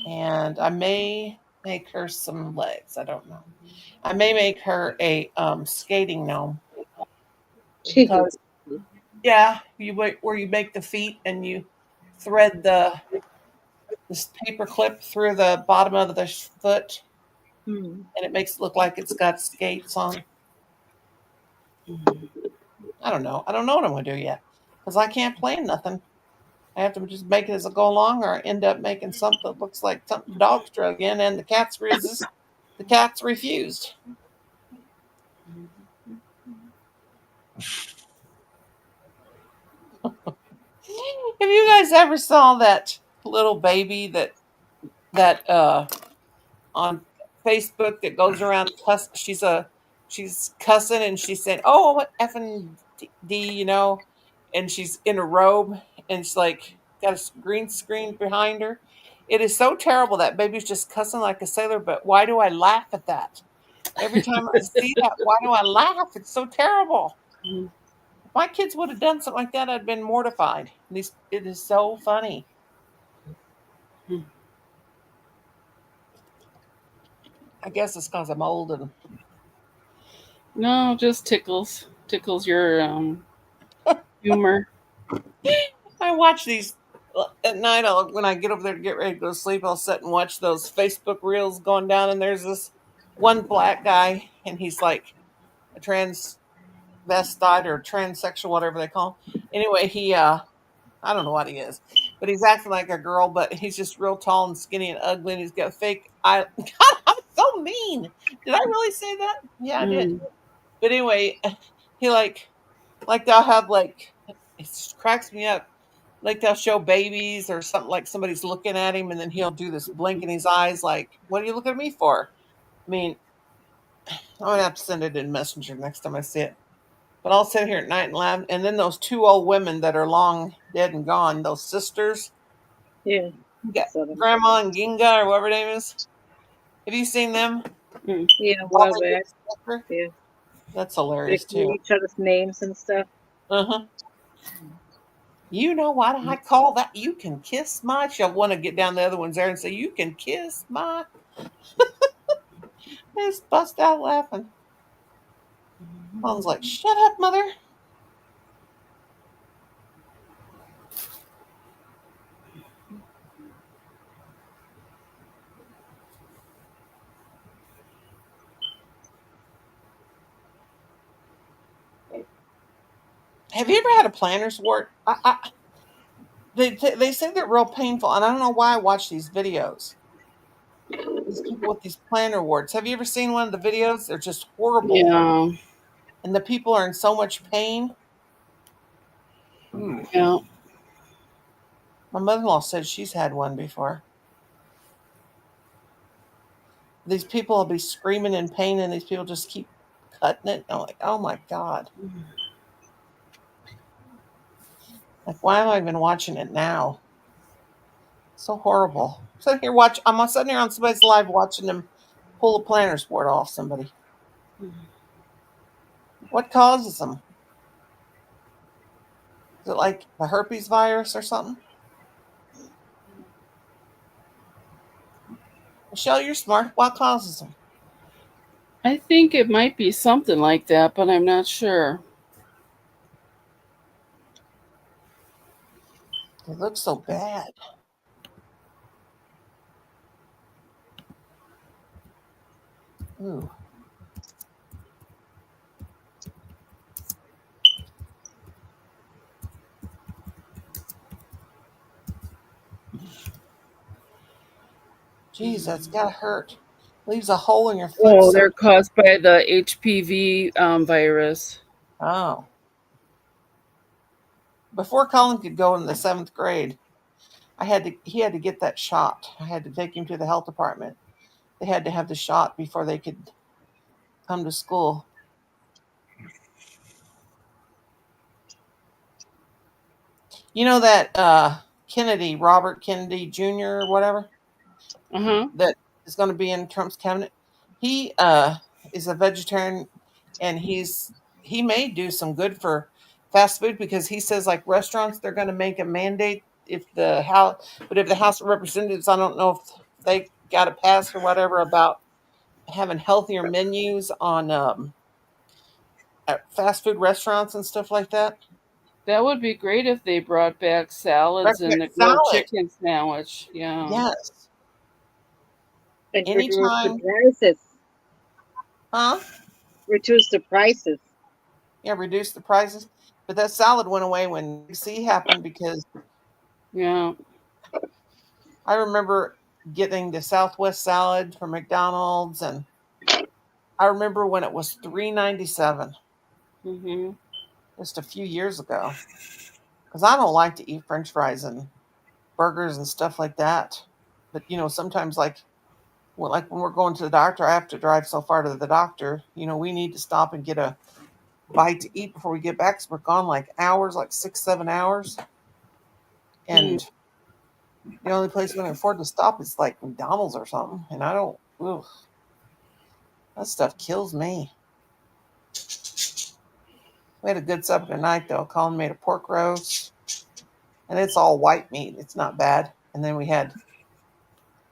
and I may make her some legs. I don't know. I may make her a skating gnome because yeah, where you make the feet and you thread this paper clip through the bottom of the foot, and it makes it look like it's got skates on. I don't know. I don't know what I'm going to do yet because I can't plan nothing. I have to just make it as I go along, or end up making something that looks like something dogs drug in, and the cats resist. The cats refused. Have you guys ever saw that little baby that on Facebook that goes around she's cussing and she's saying, "Oh, what effing D," and she's in a robe and she's like got a green screen behind her. It is so terrible that baby's just cussing like a sailor. But why do I laugh at that? Every time I see that, why do I laugh? It's so terrible. If my kids would have done something like that, I'd been mortified. It is so funny. I guess it's because I'm old and No, just tickles your humor. I watch these at night. When I get over there to get ready to go to sleep, I'll sit and watch those Facebook reels going down. And there's this one black guy, and he's like a transvestite or transsexual, whatever they call him. Anyway, I don't know what he is, but he's acting like a girl, but he's just real tall and skinny and ugly, and he's got fake eye. God, I'm so mean. Did I really say that? Yeah, I did. But anyway, he like they'll have it cracks me up. Like they'll show babies or something, like somebody's looking at him, and then he'll do this blink in his eyes, like, "What are you looking at me for?" I mean, I'm gonna have to send it in Messenger next time I see it. But I'll sit here at night and laugh. And then those two old women that are long dead and gone, those sisters, Yeah, Grandma and Ginga or whatever her name is. Have you seen them? Yeah, a while back. Yeah, that's hilarious too. Each other's names and stuff. You know what I call that? You can kiss my. She'll want to get down the other ones there and say, "You can kiss my." They just bust out laughing. Mom's like, "Shut up, mother." Have you ever had a planner's wart? They say they're real painful, and I don't know why I watch these videos. These people with these planner warts. Have you ever seen one of the videos? They're just horrible. Yeah. And the people are in so much pain. Yeah. My mother-in-law said she's had one before. These people will be screaming in pain, and these people just keep cutting it. I'm like, oh my God. Like, why am I even watching it now? So horrible. I'm sitting here on somebody's live watching them pull a planner's board off somebody. What causes them? Is it like the herpes virus or something? Michelle, you're smart. What causes them? I think it might be something like that, but I'm not sure. It looks so bad. Ooh. Geez, that's gotta hurt. Leaves a hole in your foot. Oh, they're caused by the HPV virus. Oh. Before Colin could go in the 7th grade, he had to get that shot. I had to take him to the health department. They had to have the shot before they could come to school. You know that Robert Kennedy Jr. or whatever, that is going to be in Trump's cabinet. He is a vegetarian, and he may do some good for fast food, because he says, like, restaurants, they're going to make a mandate if the House of Representatives, I don't know if they got it passed or whatever, about having healthier menus on at fast food restaurants and stuff like that. That would be great if they brought back salads and the grilled chicken sandwich. Yeah. Yes. And reduce the prices. Huh? Reduce the prices. Yeah, reduce the prices. But that salad went away when C happened, because I remember getting the Southwest salad from McDonald's, and I remember when it was $3.97. Just a few years ago. Because I don't like to eat French fries and burgers and stuff like that. But sometimes, like when we're going to the doctor, I have to drive so far to the doctor. We need to stop and get a bite to eat before we get back, because we're gone like hours, like 6-7 hours. And the only place we can afford to stop is like McDonald's or something. And I don't, ugh, that stuff kills me. We had a good supper tonight, though. Colin made a pork roast, and it's all white meat. It's not bad. And then we had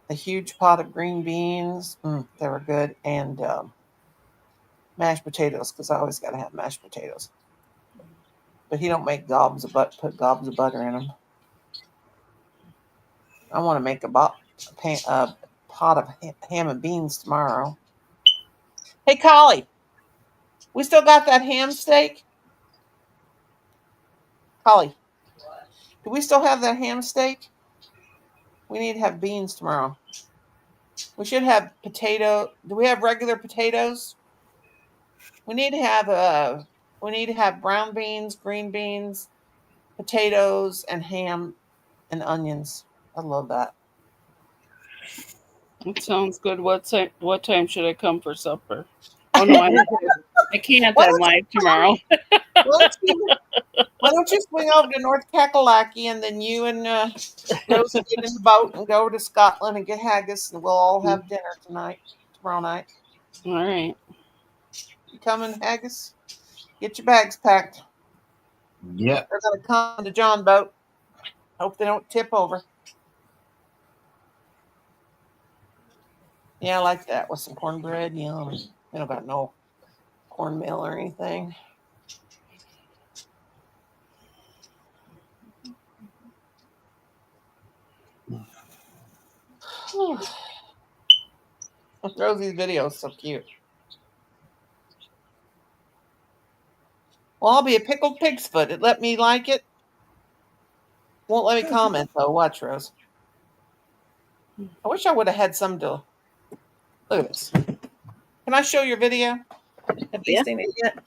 a huge pot of green beans. They were good. And mashed potatoes, because I always got to have mashed potatoes. But he don't make put gobs of butter in them. I want to make a pot of ham and beans tomorrow. Hey, Collie, we still got that ham steak? Collie, do we still have that ham steak? We need to have beans tomorrow. We should have potato. Do we have regular potatoes? We need to have brown beans, green beans, potatoes, and ham and onions. I love that. It sounds good. What time should I come for supper? Oh no, I can't. I'm live tomorrow. Why don't you swing over to North Kakalaki, and then you and Rose get in the boat and go over to Scotland and get haggis, and we'll all have dinner tomorrow night. All right. You coming, haggis? Get your bags packed. Yeah. They're going to come to John boat. Hope they don't tip over. Yeah, I like that with some cornbread. Yum. They don't got no cornmeal or anything. Rosie's video is so cute. Well, I'll be a pickled pig's foot. It let me like it. Won't let me comment, though. Watch, Rose. I wish I would have had some to... Look at this. Can I show your video? Have you seen it yet?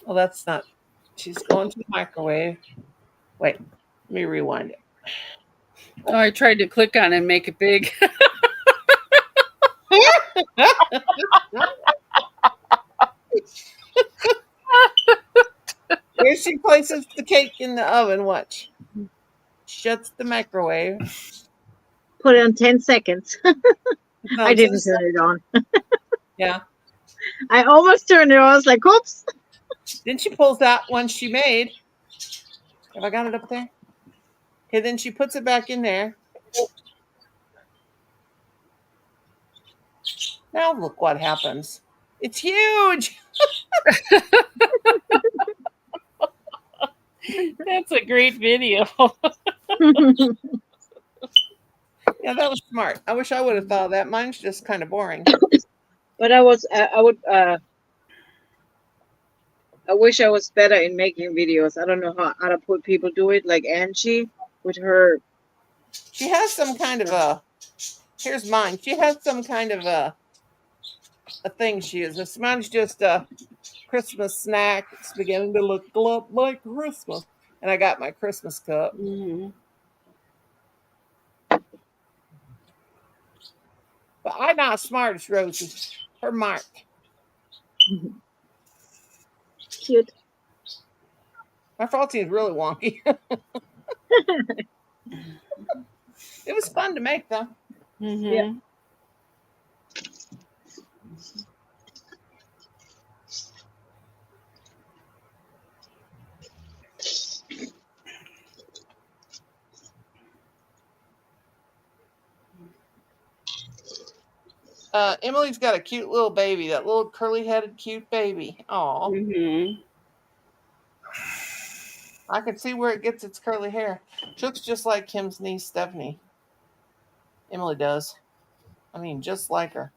Well, that's not... She's going to the microwave. Wait. Let me rewind it. Oh, I tried to click on it and make it big. Here she places the cake in the oven, watch. Shuts the microwave. Put it on 10 seconds. No, I didn't turn it on. Yeah. I almost turned it on. I was like, oops. Then she pulls out one she made. Have I got it up there? Okay, then she puts it back in there. Now look what happens. It's huge. That's a great video. Yeah, that was smart. I wish I would have thought of that. Mine's just kind of boring. But I wish I was better in making videos. I don't know how other people do it, like Angie with her. She has some kind of a. Here's mine. She has some kind of a thing she uses. Mine's just a Christmas snack. It's beginning to look a lot like Christmas. And I got my Christmas cup. Mm-hmm. But I'm not as smart as Rosie. Her mark. Cute. My frosting is really wonky. It was fun to make, though. Mm-hmm. Yeah. Emily's got a cute little baby, that little curly-headed cute baby. Aw. Mm-hmm. I can see where it gets its curly hair. She looks just like Kim's niece, Stephanie. Emily does. I mean, just like her.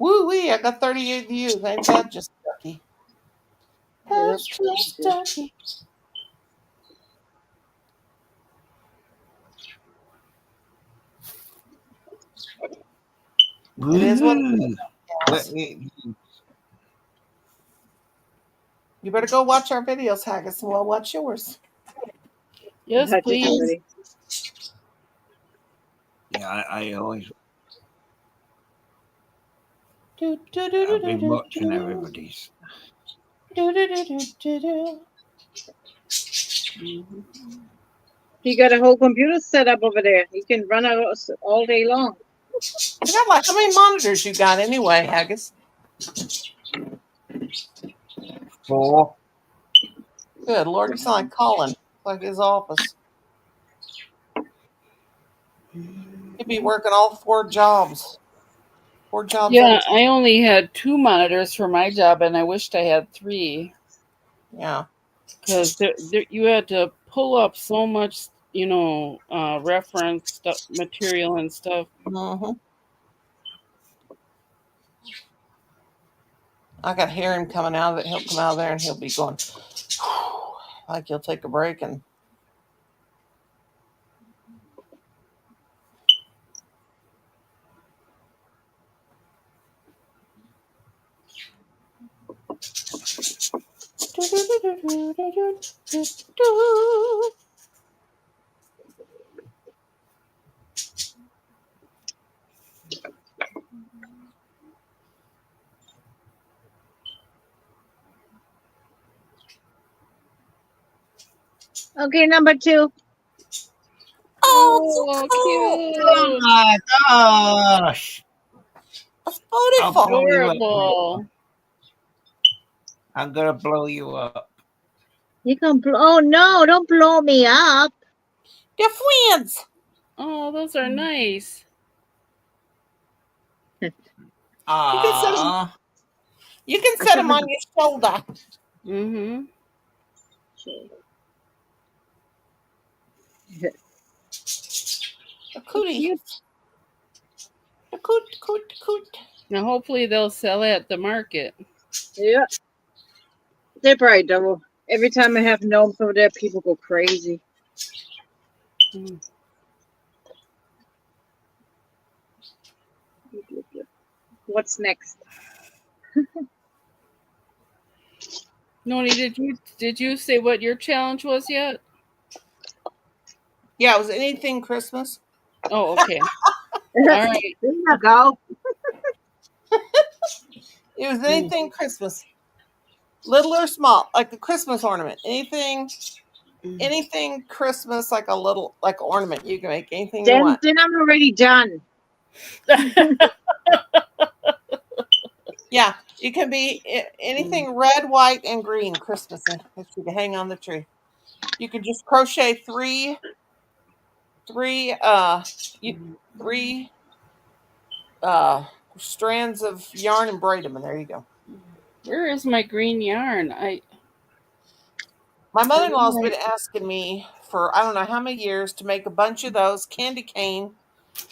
Woo-wee, I got 38 views. Ain't that just lucky? That's just lucky. It is what it is. You better go watch our videos, Haggis, and we'll watch yours. Yes, please. Yeah, I always. I've been watching everybody's. You got a whole computer set up over there. You can run it all day long. You got like how many monitors you got anyway, Haggis? 4. Good Lord, you sound like Colin, like his office. He'd be working all 4 jobs. 4 jobs. Yeah, I only had 2 monitors for my job, and I wished I had 3. Yeah. Because you had to pull up so much, reference stuff, material and stuff. Mm-hmm. I got hear him coming out of it. He'll come out of there and he'll be going, like he'll take a break and. Okay, number 2. Oh, cute! Oh my gosh! That's beautiful. Adorable. I'm gonna blow you up. You can blow. Oh no! Don't blow me up. They're friends. Oh, those are nice. Ah. You can set them on your shoulder. Mm-hmm. A cootie. A coot. Now, hopefully, they'll sell it at the market. Yeah. They're probably double. Every time I have gnomes over there, people go crazy. Mm. What's next? Noni, did you say what your challenge was yet? Yeah, it was anything Christmas. Oh, okay. All right. There you go. It was anything Christmas, little or small, like the Christmas ornament. Anything Christmas, like a little, like ornament. You can make anything you want. Then I'm already done. Yeah, it can be anything red, white, and green Christmas that you can hang on the tree. You can just crochet three strands of yarn and braid them, and there you go. Where is my green yarn? My mother-in-law's been asking me for I don't know how many years to make a bunch of those candy cane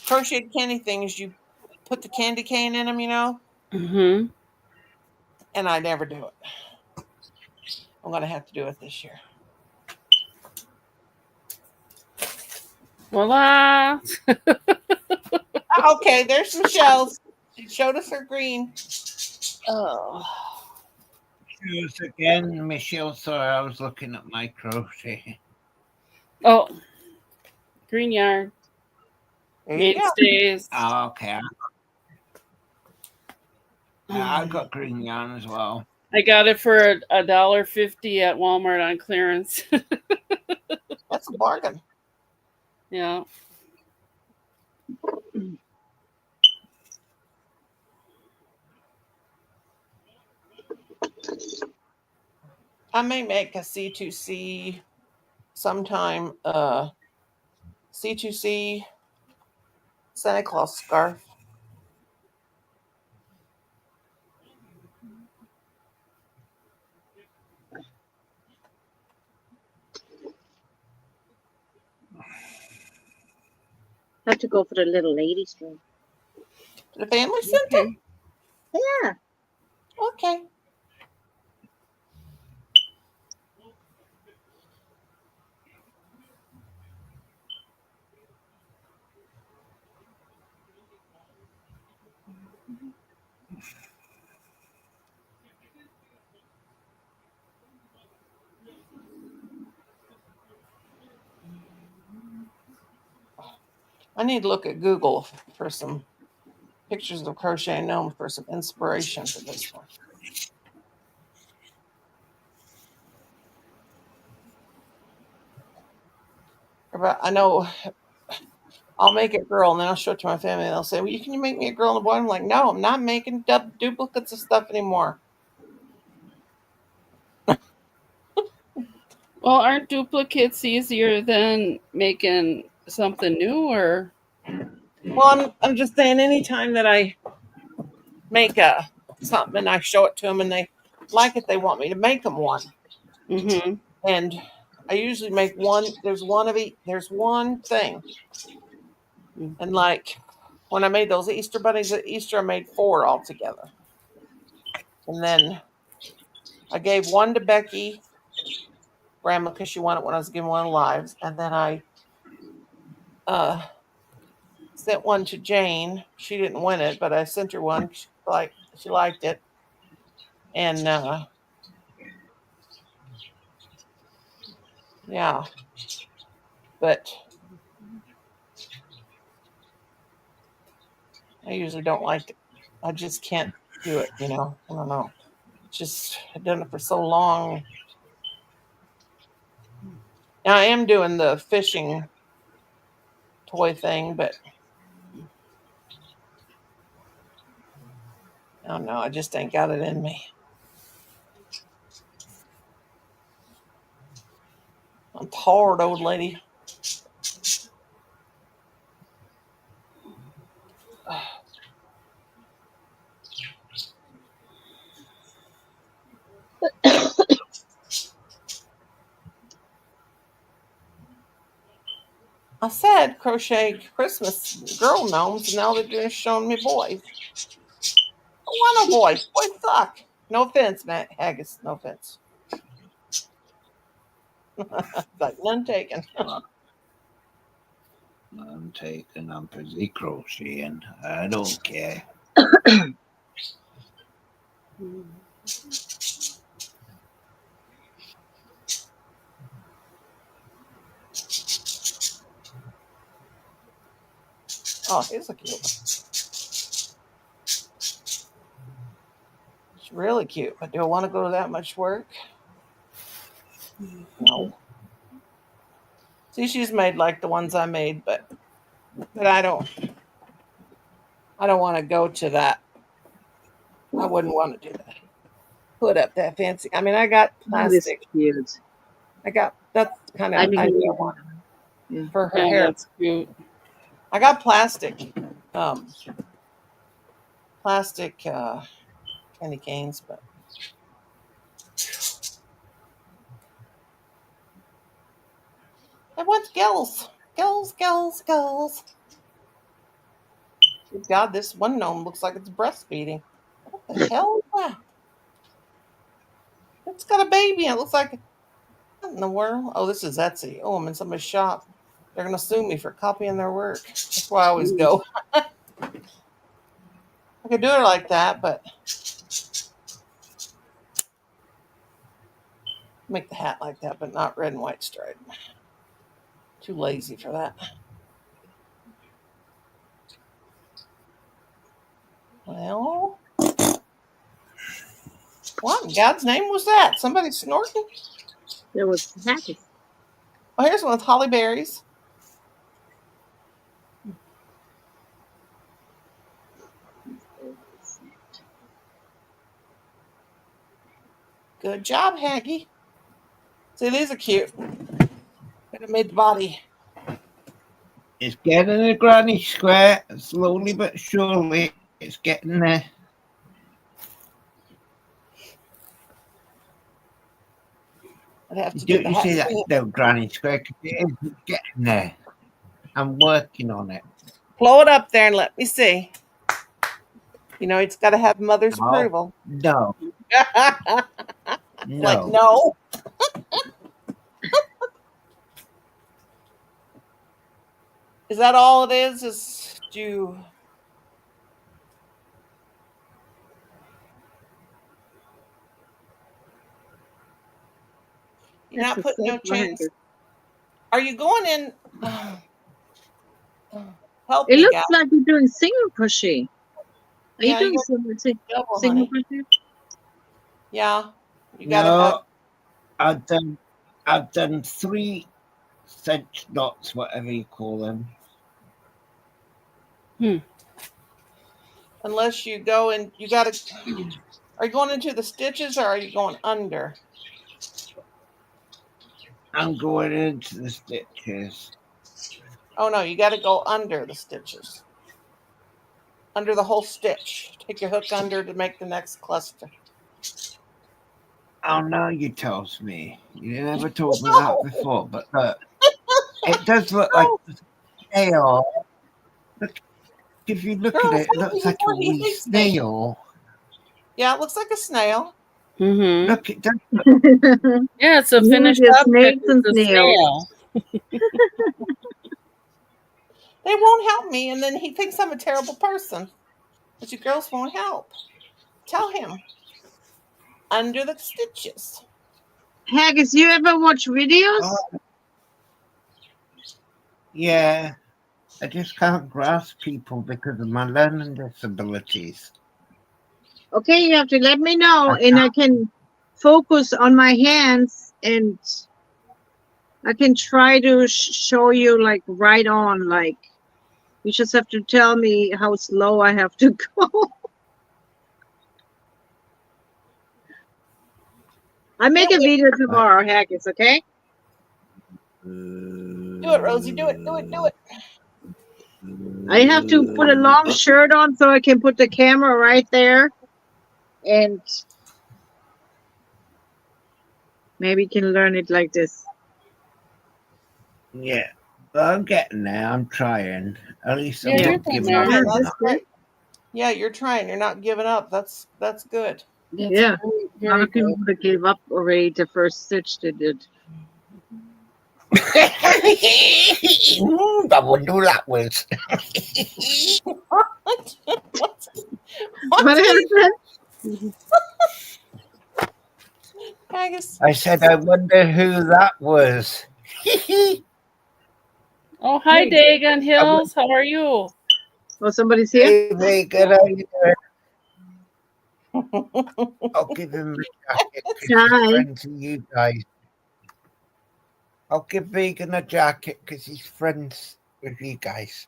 crocheted candy things. You put the candy cane in them, Mm-hmm. and I never do it. I'm gonna have to do it this year. Voila! Okay, there's Michelle's. She showed us her green. Oh. Choose again, Michelle. Sorry, I was looking at my crochet. Oh. Green yarn. There you go. Mainstays. Oh, okay. I've got green yarn as well. I got it for $1.50 at Walmart on clearance. That's a bargain. Yeah. I may make a C2C sometime. C2C Santa Claus scarf. I have to go for the little ladies' room. The family center? Okay. Yeah. Okay. I need to look at Google for some pictures of Crochet Gnome for some inspiration for this one. But I know I'll make it girl and then I'll show it to my family and they'll say, well, can you make me a girl and a boy? I'm like, no, I'm not making duplicates of stuff anymore. Well, aren't duplicates easier than making something new, or? Well, I'm just saying anytime that I make something and I show it to them and they like it, they want me to make them one. Mm-hmm. And I usually make one. There's one of each. There's one thing. And like when I made those Easter bunnies at Easter, I made 4 altogether. And then I gave one to Becky Grandma because she won it when I was giving one of lives. And then I sent one to Jane. She didn't win it, but I sent her one. She liked it. And yeah, but I usually don't like it. I just can't do it, I don't know. Just I've done it for so long. Now I am doing the fishing toy thing, but I don't know. I just ain't got it in me. I'm tired, old lady. I said crochet Christmas girl gnomes, and now they're just showing me boys. I want no boys. Boys suck. No offense, Matt Haggis. No offense. Like none taken. I'm taking. I'm busy crocheting. I don't care. Oh, here's a cute one. It's really cute, but do I want to go to that much work? No. See, she's made like the ones I made, but I don't want to go to that. I wouldn't want to do that. Put up that fancy. I mean, I got plastic. Cute. I got that's kind of I think idea one for her Yeah, hair. that's cute. I got plastic, candy canes, but I want gills. Good God, this one gnome looks like it's breastfeeding. What the hell is that? It's got a baby. It looks like, what in the world? Oh, this is Etsy. Oh, I'm in somebody's shop. They're going to sue me for copying their work. That's why I always go. I could do it like that, but make the hat like that, but not red and white stripe. Too lazy for that. Well, what in God's name was that? Somebody snorting? There was happy. Oh, here's one with holly berries. Good job, Haggy. See, these are cute. Could have made the body. It's getting a granny square, slowly but surely. It's getting there. I'd have to Don't do you the see hat. that little granny square? It's getting there. I'm working on it. Blow it up there and let me see. You know, it's got to have mother's approval. No. Like, no. Is that all it is? Is you? You're not putting no chance. Are you going in? Help It me, looks guys. like you're doing single crochet. Are Yeah, you doing double, single honey. crochet? Yeah, you gotta have. I've done 3 cinch knots, whatever you call them. Unless you go and you gotta. Are you going into the stitches or are you going under? I'm going into the stitches. Oh no, you got to go under the stitches. Under the whole stitch. Take your hook under to make the next cluster. Oh no, you told me. You never told me that before, but look. It does look like a snail. Look, if you look at it, it looks like a wee snail. Yeah, it looks like a snail. Mm-hmm. Look, it does. Yeah, it's a finished object. It's a snail. They won't help me, and then he thinks I'm a terrible person. But you girls won't help. Tell him. Under the stitches. Haggis, you ever watch videos? Yeah, I just can't grasp people because of my learning disabilities. Okay, you have to let me know, and I can focus on my hands, and I can try to show you like right on. Like, you just have to tell me how slow I have to go. I make a video tomorrow, Haggis. Okay. Do it, Rosie. Do it. I have to put a long shirt on so I can put the camera right there, and maybe you can learn it like this. Yeah, well, I'm getting there. I'm trying. At least I'm Yeah, not giving up. That's great. Yeah, you're trying. You're not giving up. That's good. Yeah, a lot of people would have gave up already the first stitch they did. I wonder who that was. What happened? I said, I wonder who that was. Oh, hi, Dagon Hills. How are you? Oh, somebody's here? Hey, Vegan, how you doing? I'll give him a jacket because he's friends with you guys. I'll give Vegan a jacket because he's friends with you guys.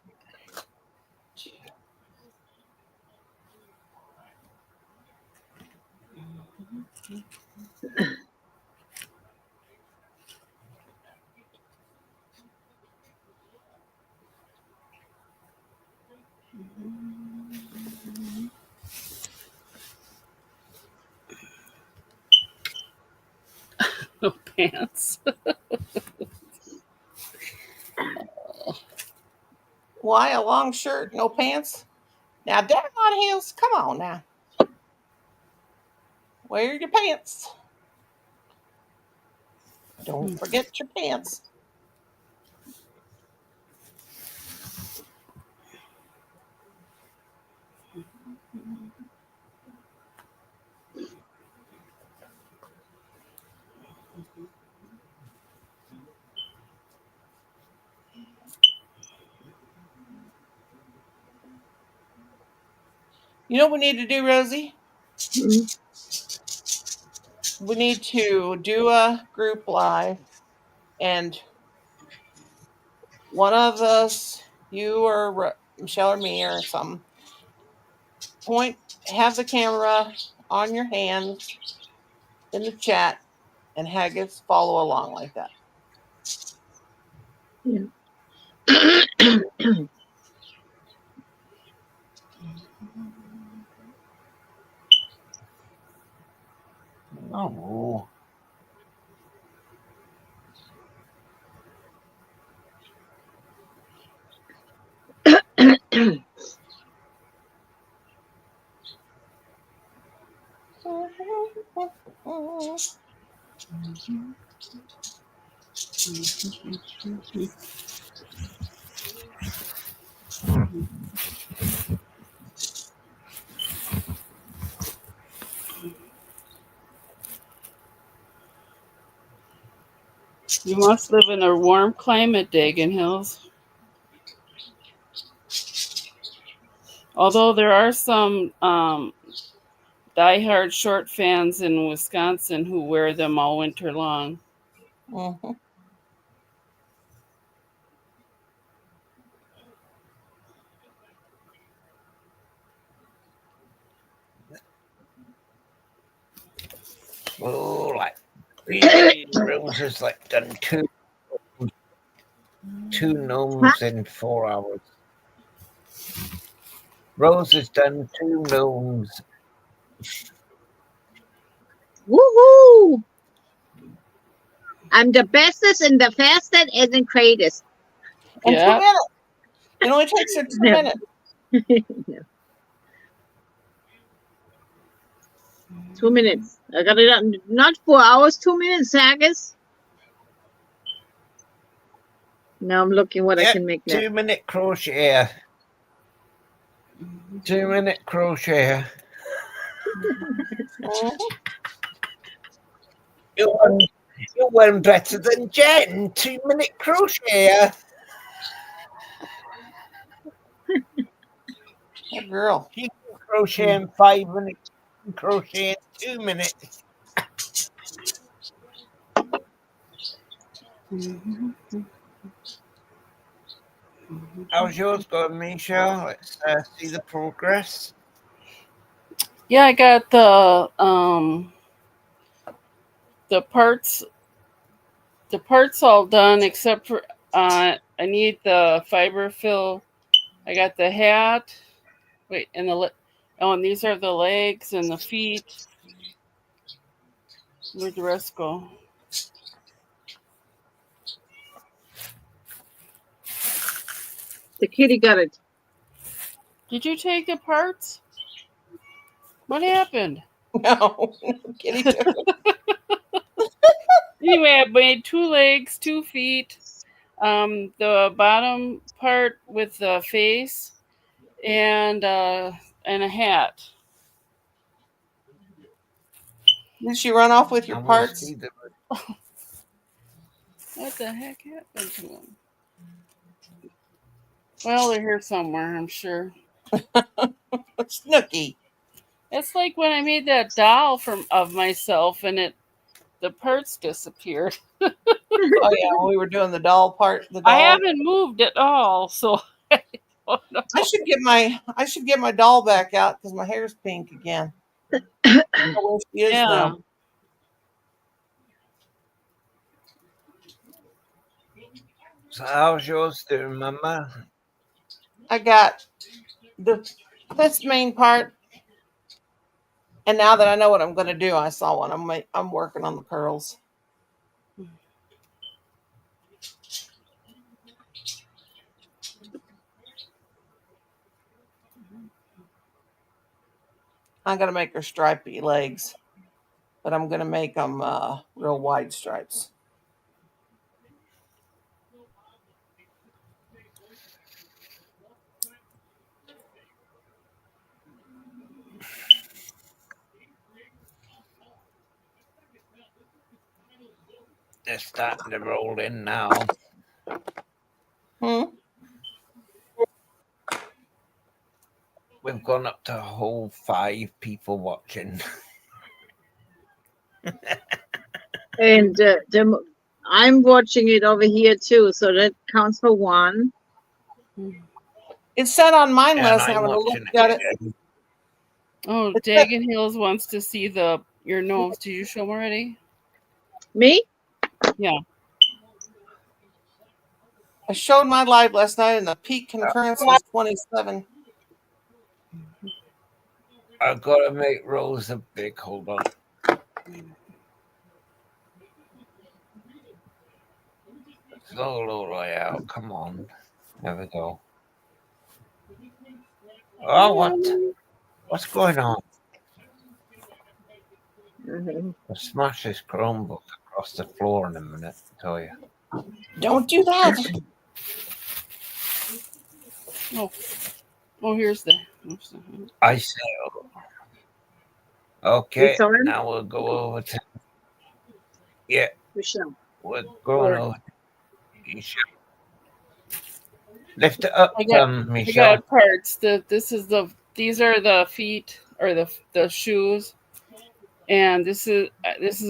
No pants. Why a long shirt, no pants? Now, down on heels, come on now. Wear your pants. Don't forget your pants. You know what we need to do, Rosie? Mm-hmm. We need to do a group live, and one of us, you or Michelle or me or something, have the camera on your hands in the chat and have us follow along like that. Yeah. Oh. You must live in a warm climate, Dagan Hills. Although there are some diehard short fans in Wisconsin who wear them all winter long. Mm-hmm. Oh, like Rose has like done two gnomes in 4 hours. Rose has done 2 gnomes. Woohoo! I'm the bestest and the fastest and the greatest. In 2 minutes. It only takes her 2 minutes. No. 2 minutes. I got it on not 4 hours, 2 minutes, Agus. Now I'm looking what I can make now. 2-minute crochet. 2-minute crochet. You went better than Jen. 2-minute crochet. That girl. She can crochet in 5 minutes. Crochet in 2 minutes. How's yours going, Misha? Let's see the progress. Yeah, I got the parts all done except for I need the fiber fill. I got the hat. Wait, and and these are the legs and the feet. Where'd the rest go? The kitty got it. Did you take the parts? What happened? No, kitty took it. Anyway, I made 2 legs, 2 feet, the bottom part with the face, and a hat. Did she run off with your parts? What the heck happened to him? Well, they're here somewhere, I'm sure. Snooky. It's like when I made that doll of myself, and the parts disappeared. Oh yeah, when we were doing the doll part. The doll. I haven't moved at all, so I don't know. I should get my doll back out because my hair's pink again. I don't know where she is Yeah. now. So how's yours doing, Mama? I got this main part, and now that I know what I'm going to do, I saw one. I'm working on the curls. I'm going to make her stripy legs, but I'm going to make them real wide stripes. They're starting to roll in now. We've gone up to a whole 5 people watching. And I'm watching it over here too, so that counts for 1. It said on mine And last night I'm when I watching looked at it. it. Oh, Dagan Hills wants to see your gnomes. Did you show them already? Me? Yeah. I showed my live last night, and the peak concurrence was 27. I've got to make Rosa big. Hold on. Solo Royale. Come on. There we go. Oh, what? What's going on? I'll smash this Chromebook across the floor in a minute, I tell you. Don't do that. Oh, here's the. I say, okay, It's on? now we'll go over to. Yeah, Michelle. we're going Or- over. You should lift it up, I got Michelle. parts. These are the feet or the shoes, and this is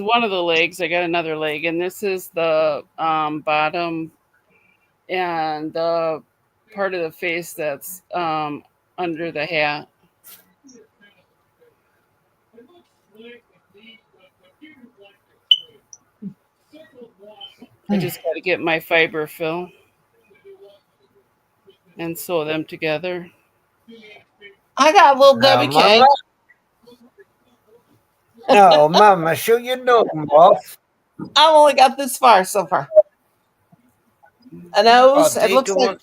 one of the legs. I got another leg, and this is the bottom and the part of the face that's under the hat. I just got to get my fiber fill and sew them together. I got a little Debbie cake. No, Mama, show your gnome off. I've only got this far so far. A nose. Oh,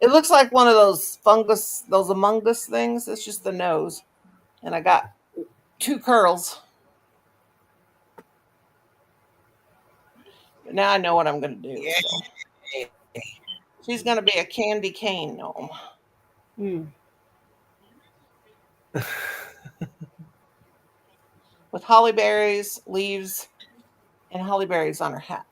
It looks like one of those fungus, those Among Us things. It's just the nose, and I got 2 curls. But now I know what I'm going to do. Yeah. So. She's going to be a candy cane gnome. With holly berries, leaves, and holly berries on her hat.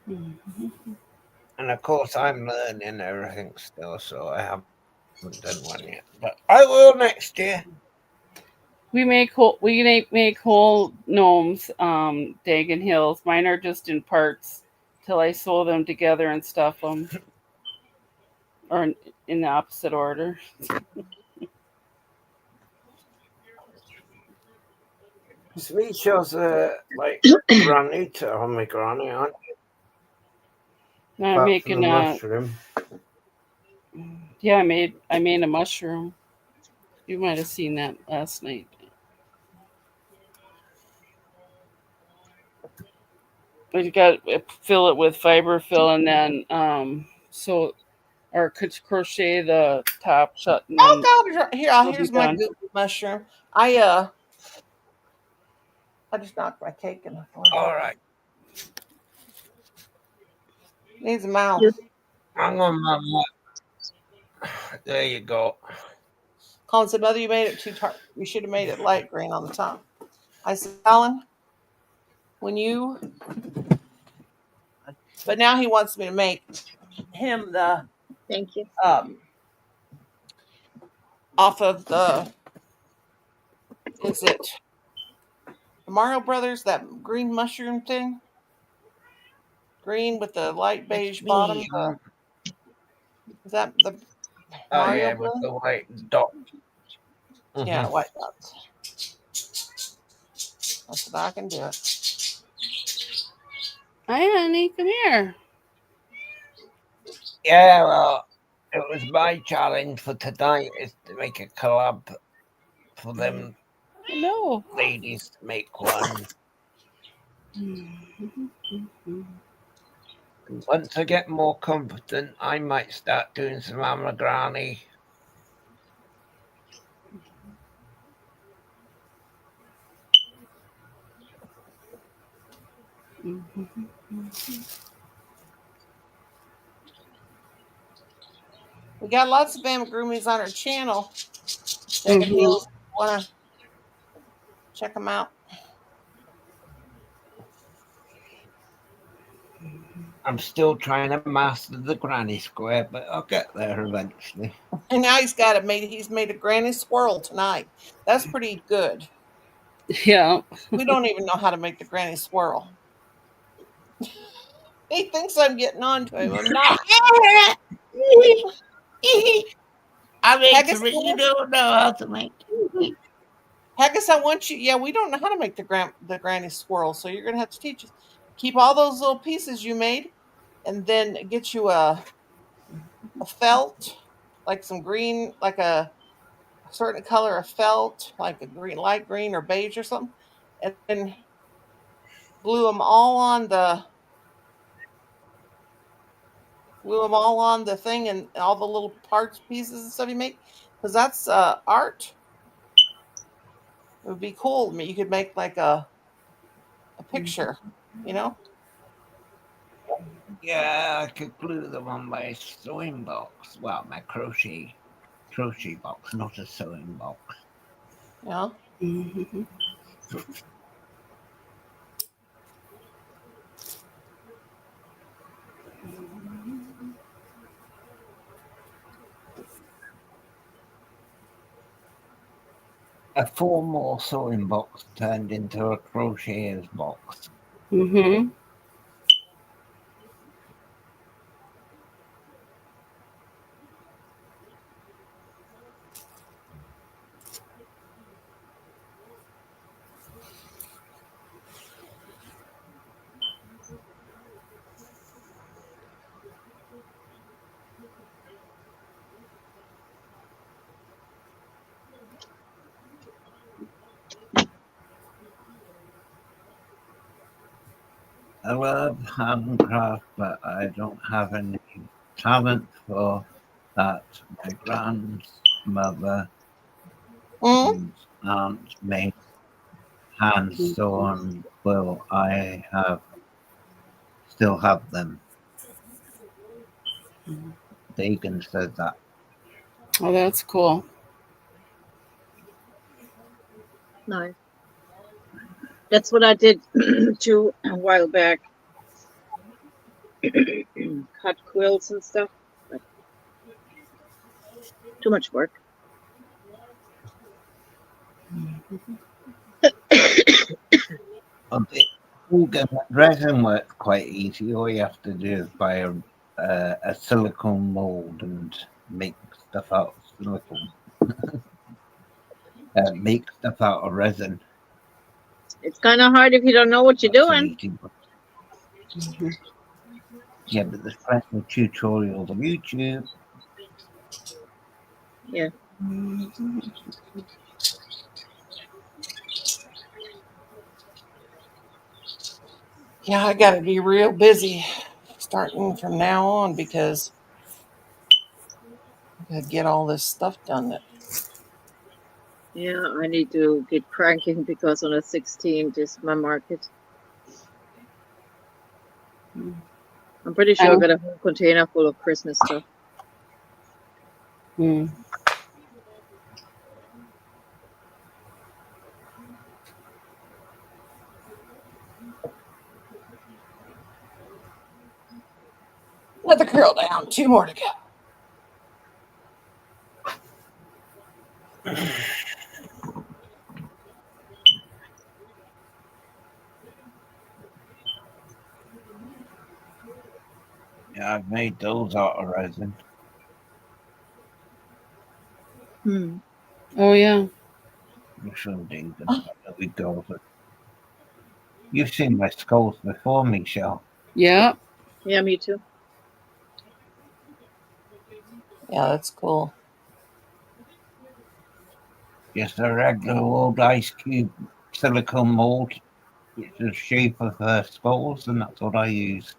And of course, I'm learning everything still, so I haven't done one yet. But I will next year. We make whole gnomes, Dagan Hills. Mine are just in parts till I sew them together and stuff them, or in the opposite order. Sweet shows like granny to my granny, aren't you? I'm making a mushroom. Yeah, I made a mushroom. You might have seen that last night. But you got to fill it with fiber fill, and then crochet the top shut. And then God! Here's my goopy mushroom. I just knocked my cake in the floor. All right. Needs a mouth. Hang on, Mama. There you go. Colin said, "Mother, you made it too tart. You should have made it light green on the top." I said, "Colin, when you But now he wants me to make him the Thank you. off of the, is it the Mario Brothers, that green mushroom thing? Green with the light beige bottom. Is that the Oh Mario yeah, with Brothers? the white dot. Yeah, Mhm. white dots. I said I can do it. Hi, honey. Come here. Yeah, well, it was my challenge for tonight is to make a collab for them Hello. ladies to make one. Once I get more confident, I might start doing some amagrani. We got lots of amigurumis on our channel. Jack and Mhm. Heels, want to check them out? I'm still trying to master the granny square, but I'll get there eventually. And now he's got it made. He's made a granny swirl tonight. That's pretty good. Yeah. We don't even know how to make the granny swirl. He thinks I'm getting on to him. I'm not. I make Haggis, something you don't know how to make. Haggis, I want you. Yeah, we don't know how to make the granny swirl, so you're gonna have to teach us. Keep all those little pieces you made, and then get you a felt, like some green, like a certain color of felt, like a green, light green or beige or something, and then glue them all on the thing and all the little parts, pieces, and stuff you make, because that's art. It would be cool. I mean, you could make like a picture, you know. Yeah, I could glue them on my sewing box. Well, my crochet box, not a sewing box. You know. Mhm. A formal sewing box turned into a crocheter's box. Mhm. I love handcraft, but I don't have any talent for that. My grandmother Mm? and aunt made hand sewn quill. I still have them. Deegan said that. Oh, that's cool. Nice. That's what I did too a while back. Cut quilts and stuff. But too much work. Deegan, resin works quite easy. All you have to do is buy a silicone mold and make stuff out of silicone. Make stuff out of resin. It's kind of hard if you don't know what you're That's an doing. easy one. Yeah, but there's plenty of tutorials on YouTube. Yeah. Yeah, I got to be real busy starting from now on because I got to get all this stuff done. That Yeah, I need to get cranking because on the 16th is my market. I'm pretty sure I Oh. got a whole container full of Christmas stuff. Mm. Another curl down. 2 more to go. Yeah, I've made those out of resin. Oh yeah. Some days we go. You've seen my skulls before, Michelle. Yeah. Yeah, me too. Yeah, that's cool. Just a regular old ice cube silicone mold. It's the shape of skulls, and that's what I use.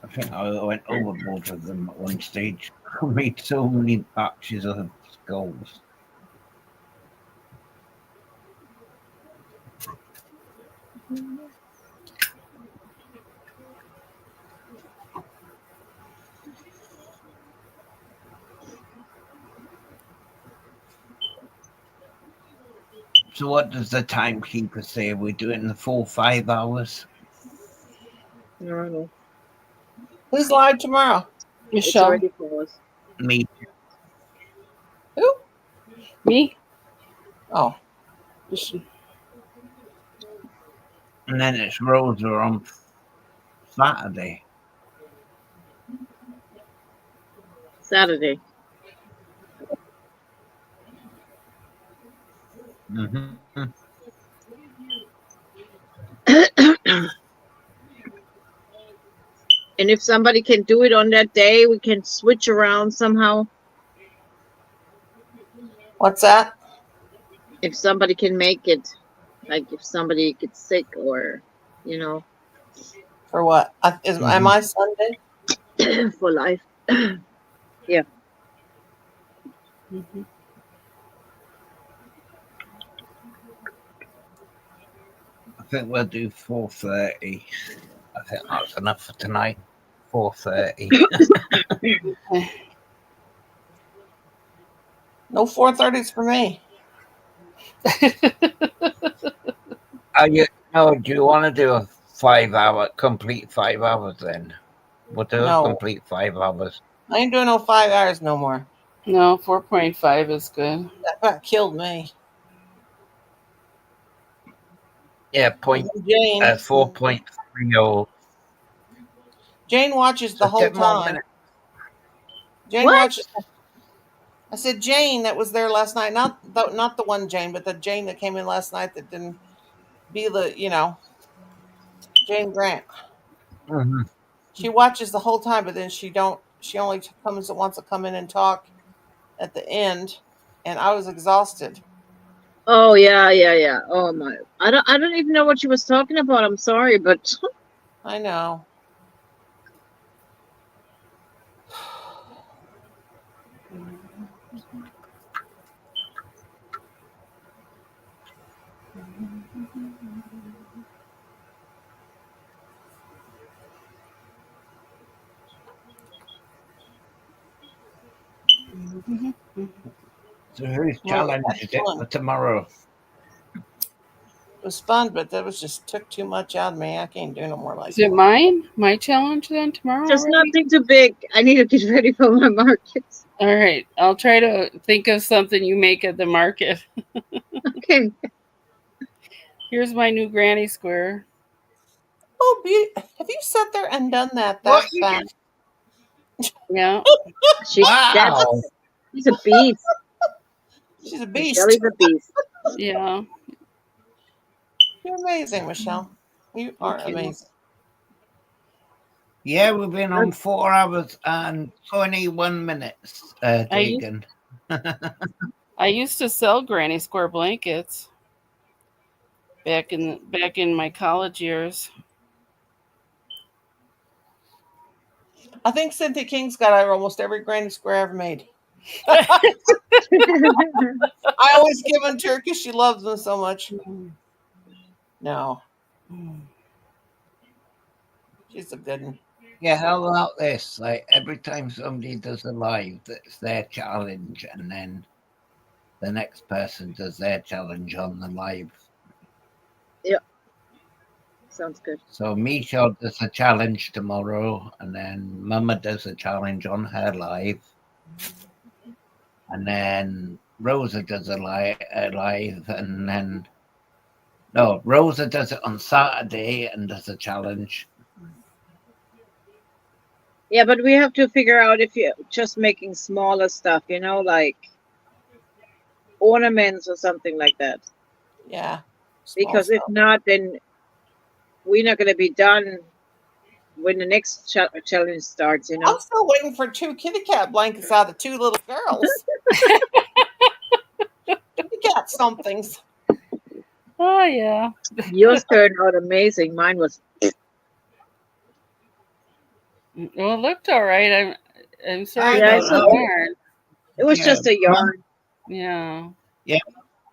I think I went overboard with them at one stage. I made so many batches of skulls. So what does the timekeeper say? We do it in the full 5 hours? I don't know. Who's live tomorrow? It's Michelle. already closed. Me. Who? Me. Oh, And then it's Rosa on Saturday. Saturday. Mm-hmm. And if somebody can do it on that day, we can switch around somehow. what's that? If somebody can make it, like if somebody gets sick or, you know, For what? Am I Sunday? for life. Yeah. Mhm. I think we'll do 4:30. I think that's enough for tonight. 4:30. No 4:30s for me. Do you want to do a 5 hour, complete 5 hours then? We'll do a No, complete 5 hours. I ain't doing no 5 hours no more. No, 4.5 is good. That killed me. Yeah, Jane. 4.30. Jane watches the So whole 10 more time. minutes. Jane What? watches. I said Jane that was there last night, not the one Jane, but the Jane that came in last night that didn't be the Jane Grant. Mm-hmm. She watches the whole time, but then she only wants to come in and talk at the end, and I was exhausted. Oh yeah. Oh my. I don't even know what she was talking about. I'm sorry, but I know. So who's Well, challenged that's it fun. for tomorrow? It was fun, but that was just took too much out of me. I can't do no more like Is it that. mine? My challenge then tomorrow just already? nothing too big. I need to get ready for my markets. All right. I'll try to think of something you make at the market. Okay. Here's my new granny square. Oh, have you sat there and done that What you fast? Yeah. Wow. She's a beast. She's a Michelle beast. is a beast. Yeah. You're amazing, Michelle. You are Thank you. amazing. Yeah, we've been on 4 hours and 21 minutes, Tegan. I used to sell granny square blankets back in my college years. I think Cynthia King's got almost every granny square I ever made. I always give them to her because she loves them so much. No, she's a good one. Yeah, how about this? Like every time somebody does a live, that's their challenge, and then the next person does their challenge on the live. Sounds good. So Michelle does a challenge tomorrow, and then Mama does a challenge on her live, and then Rosa does a live, and then no, Rosa does it on Saturday and does a challenge. Yeah, but we have to figure out if you're just making smaller stuff, you know, like ornaments or something like that. Yeah. Small Because if stuff. not, then we're not going to be done when the next challenge starts, you know. I'm still waiting for 2 kitty cat blankets out of 2 little girls. Kitty cat somethings. Oh yeah. Yours turned out amazing. Mine was. Well, it looked all right. I'm sorry I Yeah, about don't the know. yarn. It was Yeah, just a Mum, yarn. Yeah.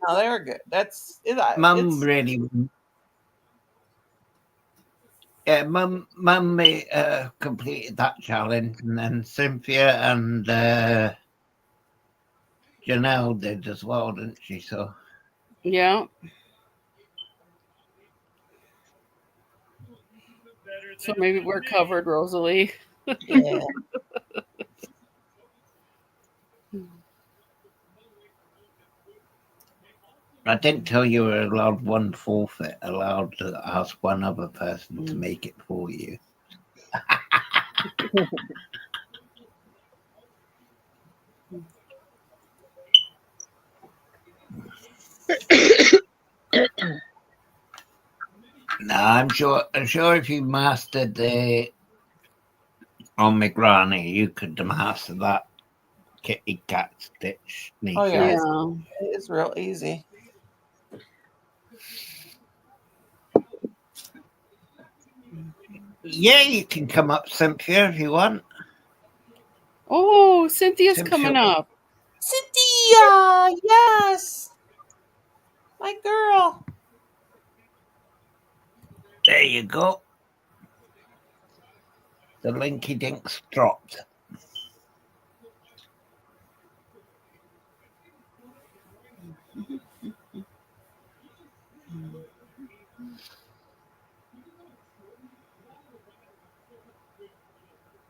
No, they were good. That's it. Mum It's really. Yeah, Mum completed that challenge, and then Cynthia and Janelle did as well, didn't she? So Yeah. So maybe we're covered, Rosalie. yeah. I didn't tell you were allowed one forfeit, allowed to ask one other person to make it for you. No, I'm sure if you mastered the on McGranny, you could master that kitty cat stitch. Oh yeah, Nisha. Yeah. it's real easy. Yeah, you can come up, Cynthia, if you want. Oh, Cynthia's Cynthia. coming up. Cynthia, yes, my girl. There you go. The linky dinks dropped.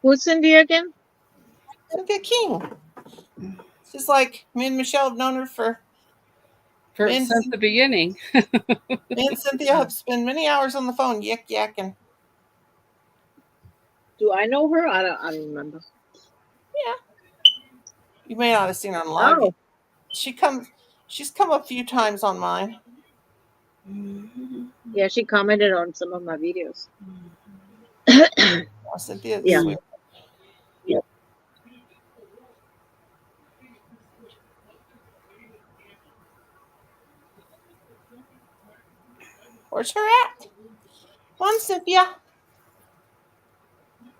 Who's Cindy again? Cynthia King. She's like me and Michelle have known her for. Me and, Since the beginning. me and Cynthia have spent many hours on the phone yakking. Do I know her? I don't remember. Yeah, you may not have seen her on live. Oh, She's come a few times on mine. yeah, she commented on some of my videos. Oh, Cynthia's Yeah. sweet. Yep. Where's her at? Come on, Cynthia.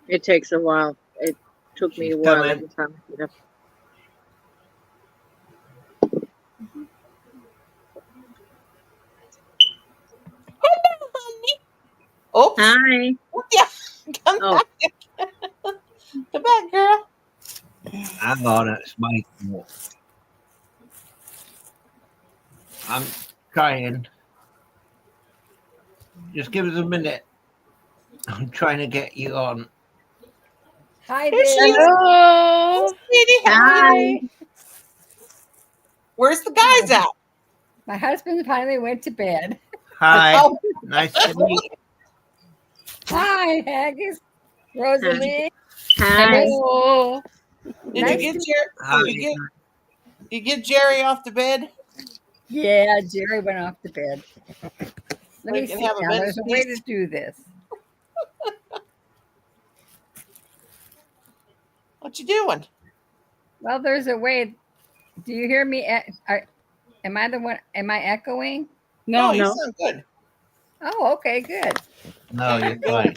It takes a while. It took me She's a while coming. every time. You know. Oops. Hi. Yeah. Come Oh. back. Come back, girl. Hang on, it's my fault. I'm trying. Just give us a minute. I'm trying to get you on. Hi Here she there. is. Hello. Sweetie, Hi. Where's the guys at? My husband finally went to bed. Hi, Oh, nice to meet you. Hi, Haggis. Rosalie. Hi. Hello. did Nice you get to- Hi. you get Jerry off the bed? Yeah, Jerry went off to bed. Let We me can see have a now. bed There's a way to do this. What you doing? Well, there's a way. Do you hear me? Am I the one? Am I echoing? No, No. you No. sound good. Oh, okay, good. No, Yeah, you're fine.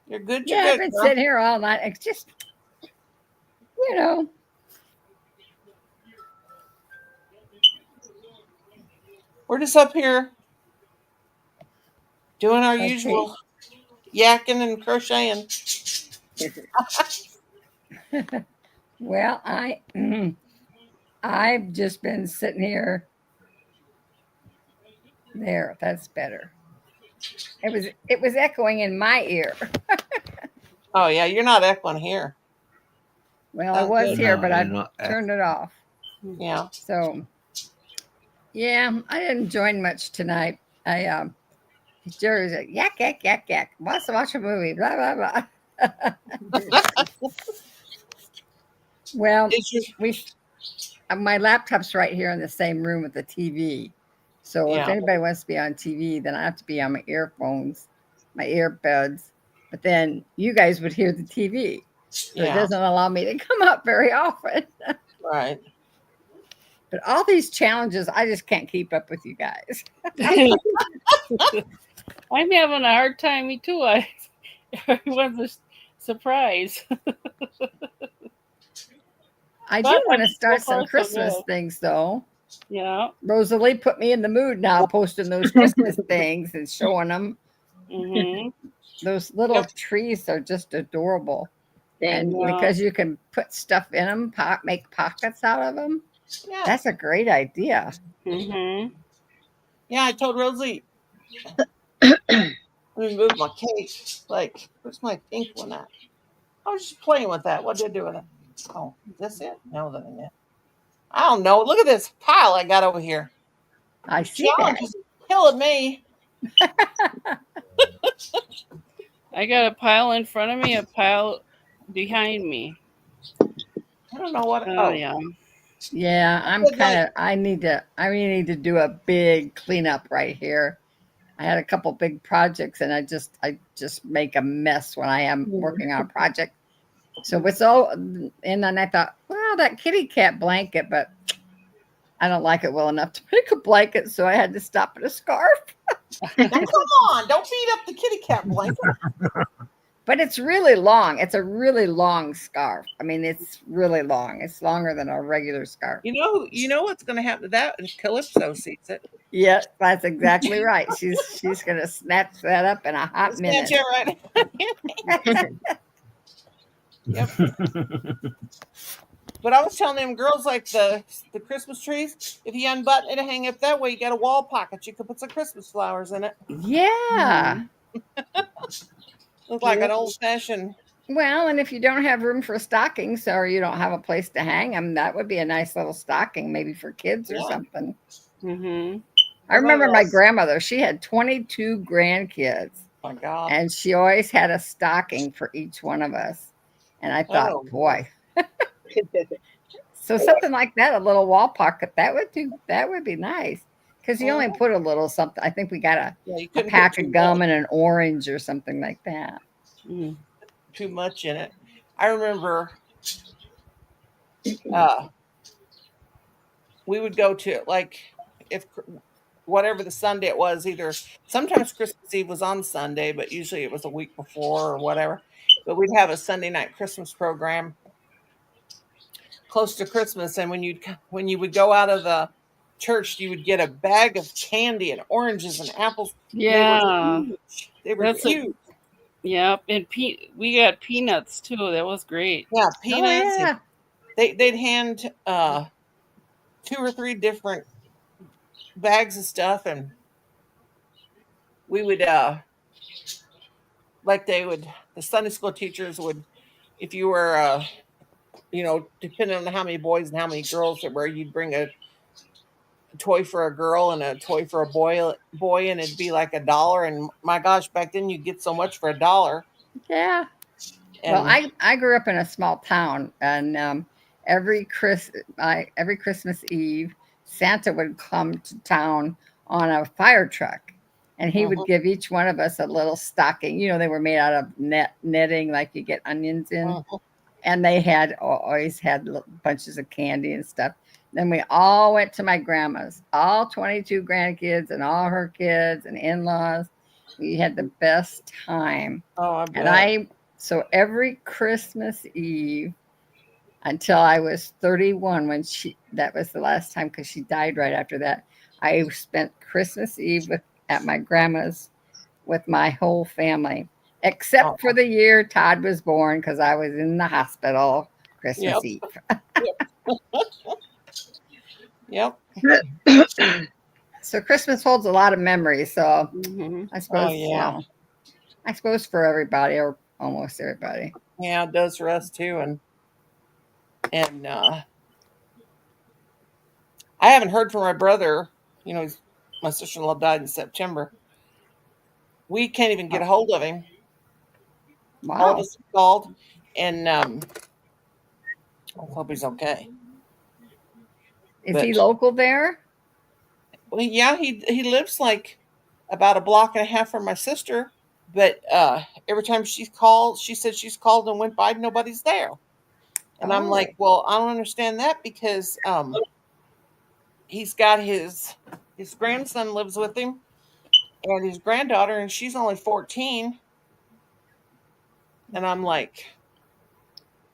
You're good. Yeah, You're I've good, been girl. sitting here all night. It's just, you know, We're just up here doing our Okay. usual yakking and crocheting. Well, I've just been sitting here. There, that's better. It was echoing in my ear. Oh yeah, you're not echoing here. Well, I Sounds was good. here, No, but you're I not. turned it off. Yeah. So yeah, I didn't join much tonight. I Jerry was like, yak yak yak yak. Let's watch a movie. Blah blah blah. Well, Is your we my laptop's right here in the same room with the TV. So if yeah. anybody wants to be on TV, then I have to be on my earphones, my earbuds. But then you guys would hear the TV. So it Yeah. doesn't allow me to come up very often. Right. But all these challenges, I just can't keep up with you guys. I'm having a hard time, me too. Everyone's a surprise. I do But want to so start far, some so Christmas good. things, though. Yeah. Rosalie put me in the mood now, posting those Christmas things and showing them. Mm-hmm. Those little Yep. trees are just adorable. Thank And Yeah. because you can put stuff in them, make pockets out of them, Yeah. that's a great idea. Mm-hmm. Yeah, I told Rosie, let me move my cake. Like, where's my pink one at? I was just playing with that. What did I do with it? Oh, is this it? No, that ain't it. I don't know. Look at this pile I got over here. I see Challenge that. is killing me. I got a pile in front of me, a pile behind me. I don't know what. Oh, Oh, yeah. Yeah, I'm Good kind night. of. I really need to do a big cleanup right here. I had a couple big projects, and I just make a mess when I am working on a project. So it's all, and then I thought, well, that kitty cat blanket, but I don't like it well enough to make a blanket, so I had to stop at a scarf. Now come on. Don't beat up the kitty cat blanket. But it's really long. It's a really long scarf. I mean, it's really long. It's longer than a regular scarf. You know what's going to happen to that if Calypso sees it. Yeah, that's exactly right. She's gonna snatch that up in a hot minute. Snatch it right. Yep. But I was telling them girls like the Christmas trees, if you unbutton it and hang it that way, you got a wall pocket. You could put some Christmas flowers in it. Yeah. Look like an old fashioned. Well, and if you don't have room for stockings or you don't have a place to hang them, that would be a nice little stocking, maybe for kids or Yeah. something. Mm-hmm. I remember my grandmother, she had 22 grandkids, Oh my God. and she always had a stocking for each one of us. And I thought, Oh. boy. So something like that, a little wall pocket, that would be nice. Because you only put a little something. I think we got Yeah, you a couldn't pack put of gum and an orange or something like that. too much in it. I remember we would go to like if whatever the Sunday it was, either sometimes Christmas Eve was on Sunday, but usually it was a week before or whatever. But we'd have a Sunday night Christmas program close to Christmas, and when you would go out of the church, you would get a bag of candy and oranges and apples. Yeah. They were huge. Yep. And we got peanuts too. That was great. Yeah, peanuts. Oh, yeah. They'd hand 2 or 3 different bags of stuff, and we would the Sunday school teachers would, if you were depending on how many boys and how many girls there were, you'd bring a toy for a girl and a toy for a boy, and it'd be like $1. And my gosh, back then you'd get so much for $1. Yeah. And Well, I grew up in a small town, and every Christmas Eve, Santa would come to town on a fire truck, and he would give each one of us a little stocking. You know, they were made out of netting, like you get onions in, and they always had bunches of candy and stuff. Then we all went to my grandma's, all 22 grandkids and all her kids and in-laws. We had the best time. Oh, I bet. So every Christmas Eve until I was 31, that was the last time, because she died right after that. I spent Christmas Eve at my grandma's with my whole family. except for the year Todd was born because I was in the hospital Christmas Yep. Eve. Yep. So Christmas holds a lot of memories. So Mm-hmm. I suppose, Oh, yeah. I suppose for everybody or almost everybody. Yeah, it does for us too. And I haven't heard from my brother. You know, my sister-in-law died in September. We can't even get a hold of him. All of Wow. us have called, and I hope he's okay. Is But he local there? well, yeah, he lives like about a block and a half from my sister. But every time she's called, she said she's called and went by, nobody's there. And I'm Oh, like, well, I don't understand that because he's got his grandson lives with him and his granddaughter, and she's only 14. And I'm like,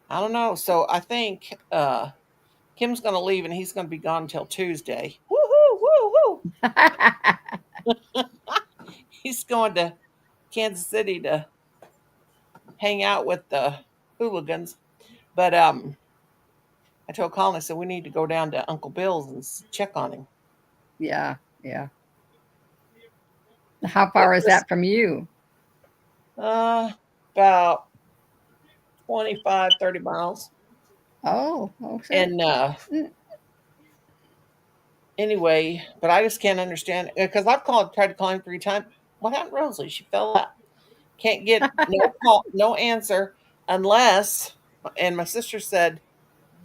I don't know. So I think Kim's going to leave and he's going to be gone until Tuesday. Woohoo! Woohoo! He's going to Kansas City to hang out with the hooligans. But I told Colin, I said, we need to go down to Uncle Bill's and check on him. yeah, yeah. How far is that from you? About 25, 30 miles. Oh, okay. And anyway, but I just can't understand because I've tried to call him 3 times. What happened to Rosalie? She fell out. Can't get no call, no answer unless. And my sister said,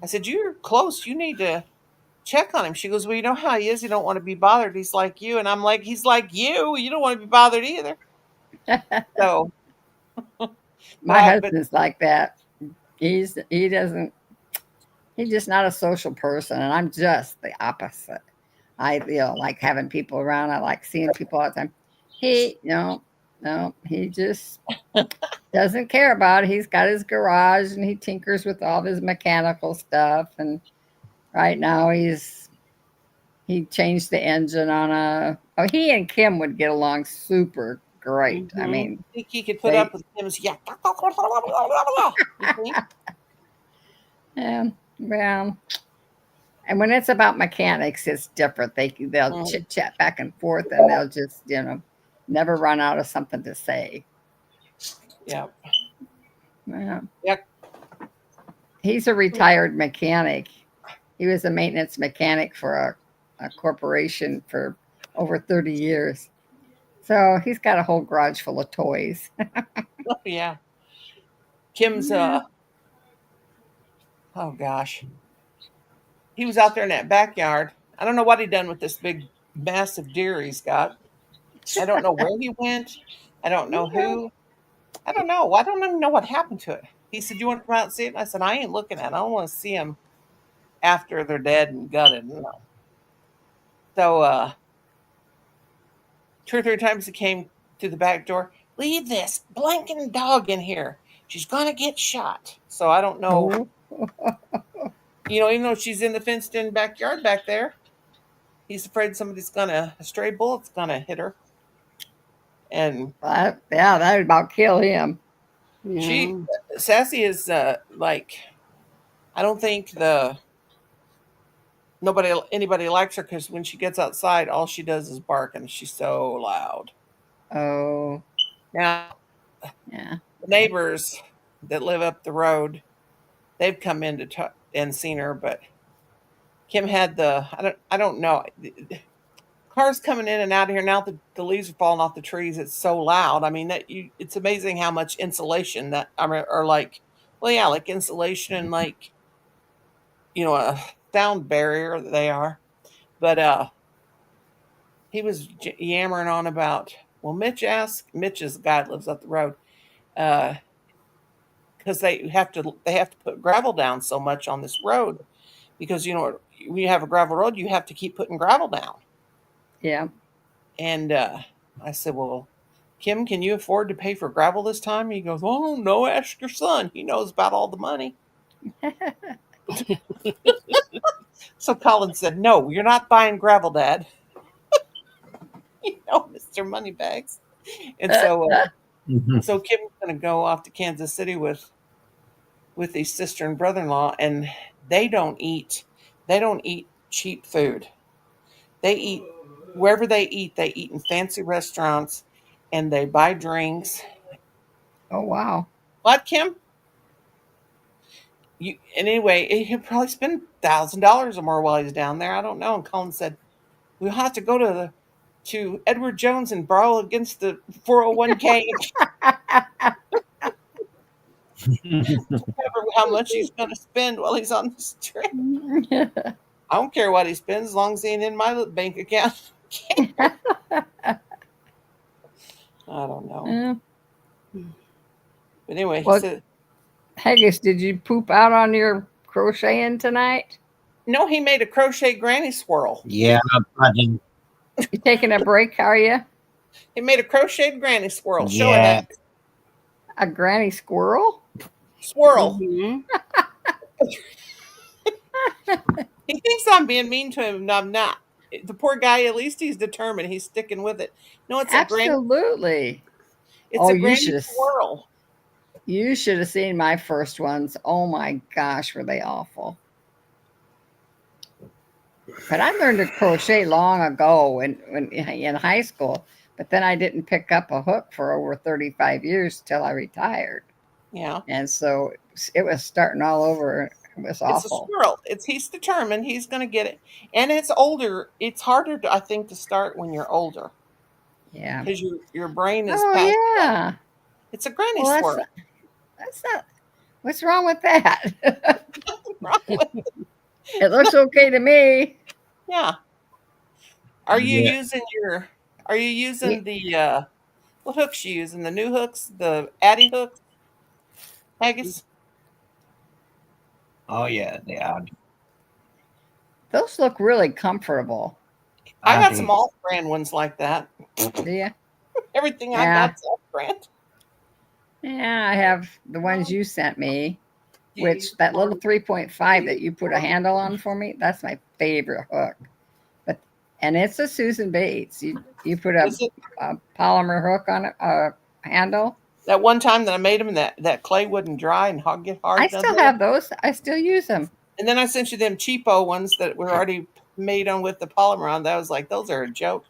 I said, you're close. You need to check on him. She goes, well, you know how he is. He don't want to be bothered. He's like you. And I'm like, he's like you. You don't want to be bothered either. So, My but husband's like that. He doesn't. He's just not a social person, and I'm just the opposite. I like having people around. I like seeing people all the time. No, he just doesn't care about it. He's got his garage and he tinkers with all his mechanical stuff. And right now he changed the engine on a. Oh, he and Kim would get along super great. I Mhm. mean, I think he could put up with Kim's yeah. yeah, well, and when it's about mechanics, it's different. They'll Mhm. chit chat back and forth, and they'll just never run out of something to say. Yeah. Yeah. Yep. He's a retired mechanic. He was a maintenance mechanic for a corporation for over 30 years. So he's got a whole garage full of toys. Yeah. Kim's oh gosh. He was out there in that backyard. I don't know what he done with this big massive deer he's got. I don't know where he went. I don't know who. I don't know. I don't even know what happened to it. He said, you want to come out and see it? And I said, I ain't looking at it. I don't want to see them after they're dead and gutted. No. So 2 or 3 times he came to the back door. Leave this blanking dog in here. She's gonna get shot. So I don't know. Even though she's in the fenced-in backyard back there, he's afraid a stray bullet's gonna hit her. And that would about kill him. she, Yeah. Sassy is like, I don't think anybody likes her because when she gets outside, all she does is bark and she's so loud. Oh, Now, yeah. the neighbors that live up the road, they've come in to and seen her, but Kim had I don't know. Cars coming in and out of here now that the leaves are falling off the trees. It's so loud. I mean it's amazing how much insulation that or like, well, yeah, like insulation and like, a sound barrier that they are. But he was yammering on about. Well, Mitch is the guy that lives up the road, because they have to put gravel down so much on this road because when you have a gravel road, you have to keep putting gravel down. Yeah. And I said, well, Kim, can you afford to pay for gravel this time? He goes, oh, no, ask your son. He knows about all the money. So Colin said, no, you're not buying gravel, Dad. Mr. Moneybags. And so Mhm. So Kim's going to go off to Kansas City with his sister and brother-in-law, and they don't eat cheap food. They eat wherever they eat in fancy restaurants, and they buy drinks. Oh wow. What, Kim? And anyway, he'll probably spend $1,000 or more while he's down there. I don't know. And Colin said, we'll have to go to Edward Jones and borrow against the 401k and cover how much he's going to spend while he's on this trip. I don't care what he spends as long as he ain't in my bank account. I don't know. But anyway, he Well, said, Haggis, did you poop out on your crocheting tonight? no, he made a crochet granny swirl. Yeah, I didn't. You taking a break, are you? He made a crocheted granny swirl. Show it, Yeah. Haggis. A granny squirrel? Swirl. Mhm. He thinks I'm being mean to him, and I'm not. The poor guy, at least he's determined. He's sticking with it. No, it's Absolutely. a You granny should have. swirl. You should have seen my first ones. Oh my gosh, were they awful? But I learned to crochet long ago when in high school. But then I didn't pick up a hook for over 35 years till I retired. Yeah. And so it was starting all over. It was It's a awful. swirl. He's determined. He's going to get it. And it's older. It's harder, I think, to start when you're older Yeah. because your brain is Oh past. yeah. It's a granny Well, swirl. that's not. What's wrong with that? Wrong with it. It looks okay to me. Yeah. Are you Yeah. using the what hooks you using? The new hooks, the Addy hooks, Haggis? Oh yeah, they are. Those look really comfortable. I got Addy. some off-brand ones like that. Do you? Everything I Yeah. got's off-brand. Yeah, I have the ones you sent me, which that little 3.5 that you put a handle on for me, that's my favorite hook. And it's a Susan Bates. You put a Is it polymer hook on a handle. that one time that I made them that clay wouldn't dry and get hard? I still have those. I still use them. And then I sent you them cheapo ones that were already made on with the polymer on. That was like, those are a joke.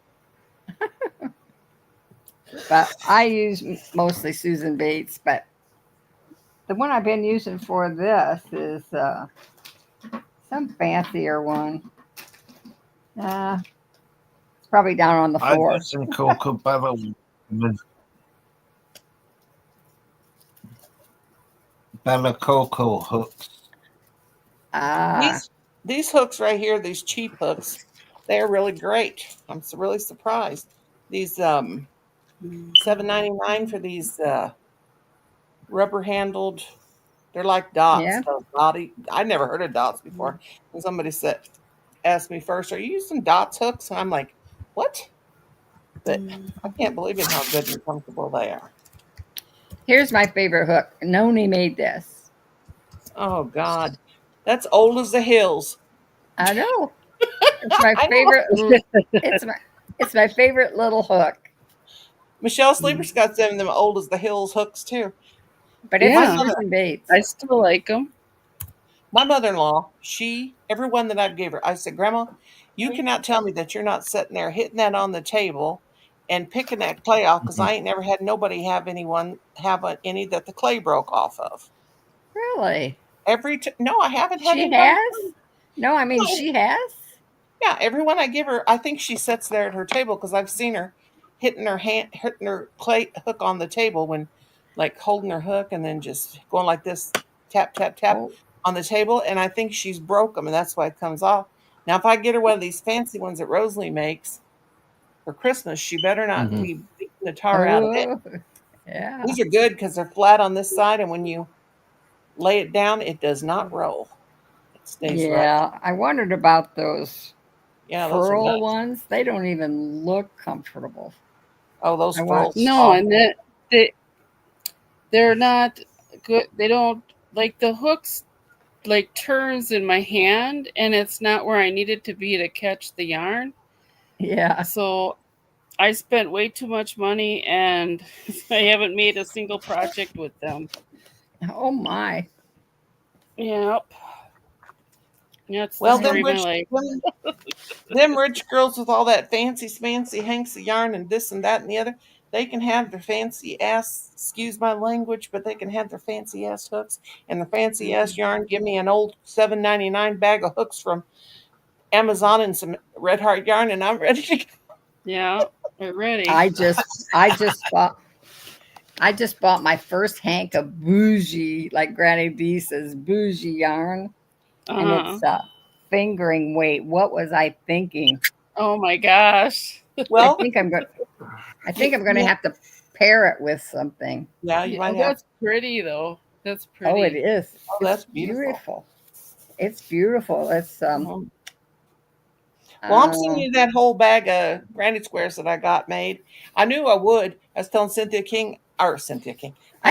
But I use mostly Susan Bates. But the one I've been using for this is some fancier one. It's probably down on the I floor. got some Cocoa Bella Cocoa hooks. These hooks right here, these cheap hooks, they're really great. I'm really surprised. These $7.99 for these rubber handled. They're like dots. Yeah. I never heard of dots before. And somebody asked me first, "Are you using dots hooks?" And I'm like, "What?" But I can't believe it how good and comfortable they are. Here's my favorite hook. Gnome made this. Oh God, that's old as the hills. I know. It's my I know. favorite. It's my favorite little hook. Michelle Sleeper's got some of them old as the hills hooks too. But it's Yeah. a Susan Bates. I still like them. My mother-in-law, every one that I gave her, I said, "Grandma, you cannot tell me that you're not sitting there hitting that on the table and picking that clay off because I ain't never had nobody have any that the clay broke off of." Really? No, I haven't had She anybody. has? No, I mean she has. Yeah, everyone I give her, I think she sits there at her table because I've seen her hitting her clay hook on the table when, like, holding her hook and then just going like this, tap, tap, tap Oh. on the table. And I think she's broke them, and that's why it comes off. Now, if I get her one of these fancy ones that Rosalie makes for Christmas, she better not be beating the tar out of it. Oh, yeah. These are good because they're flat on this side, and when you lay it down, it does not roll. It stays right. Yeah, I wondered about those Yeah, those are furl nuts. ones. They don't even look comfortable. Oh, those I want- furls. No, and they're not good. They don't like the hooks like turns in my hand, and it's not where I need it to be to catch the yarn. Yeah. So I spent way too much money, and I haven't made a single project with them. Oh my. Yep. That's the Well, story of my life. them rich girls with all that fancy smancy hanks of yarn and this and that and the other, they can have their fancy ass, excuse my language, but they can have their fancy ass hooks and their fancy ass yarn. Give me an old $7.99 bag of hooks from Amazon and some Red Heart yarn, and I'm ready to go. Yeah, we're ready. I just bought my first hank of bougie, like Granny D says, bougie yarn, and it's fingering weight. What was I thinking? Oh my gosh. Well, I think I'm going to have to pair it with something. yeah, you might have. That's pretty though. That's pretty. Oh, it is. Oh, that's beautiful. It's beautiful. It's Well, I'm sending you that whole bag of granny squares that I got made. I knew I would. I was telling Cynthia King. I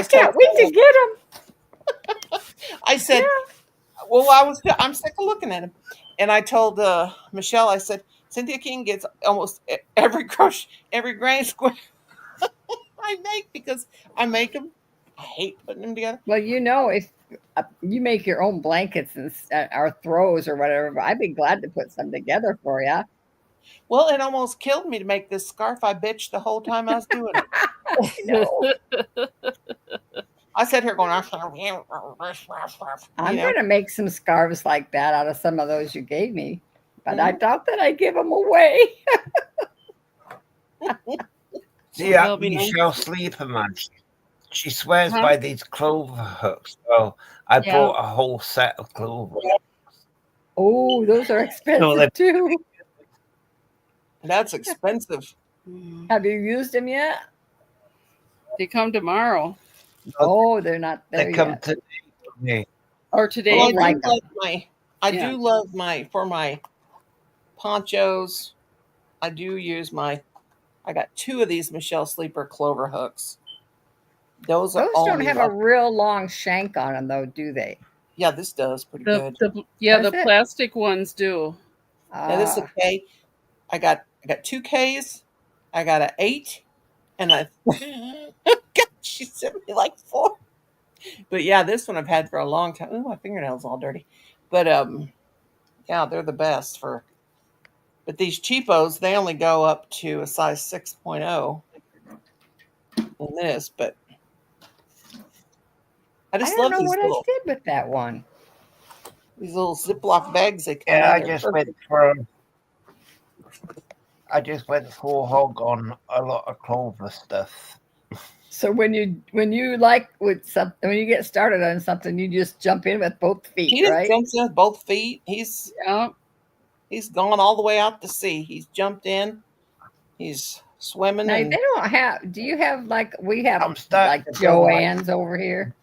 can't wait to get them. I said, well, I'm sick of looking at them. And I told Michelle, I said, Cynthia King gets almost every granny square I make because I make them. I hate putting them together. Well, if you make your own blankets and or throws or whatever, but I'd be glad to put some together for you. Well, it almost killed me to make this scarf. I bitched the whole time I was doing it. I know. I sat here going, I'm going to make some scarves like that out of some of those you gave me, but I doubt that I give them away. See, Michelle Sleeperman, she swears by these clover hooks. So I bought a whole set of clover. Oh, those are expensive too. That's expensive. Have you used them yet? They come tomorrow. Oh, they're not there They come yet. today. Or today. Well, I do love for my ponchos. I do use I got 2 of these Michelle Sleeper clover hooks. Those don't have a real long shank on them, though, do they? Yeah, this does pretty good. The plastic ones do. Yeah, this is a K. I got 2 Ks. I got an 8, and she sent me like 4. But yeah, this one I've had for a long time. Ooh, my fingernails all dirty. But yeah, they're the best for. But these cheapos, they only go up to a size 6.0 in this. But I just love these what I did with that one. These little Ziploc bags they come. Yeah, I just went full hog on a lot of clover stuff. So when you get started on something, you just jump in with both feet, he right? He jumps in with both feet. He's gone all the way out to sea. He's jumped in. He's swimming. Now, and they don't have. Do you have we have like Joanne's over here?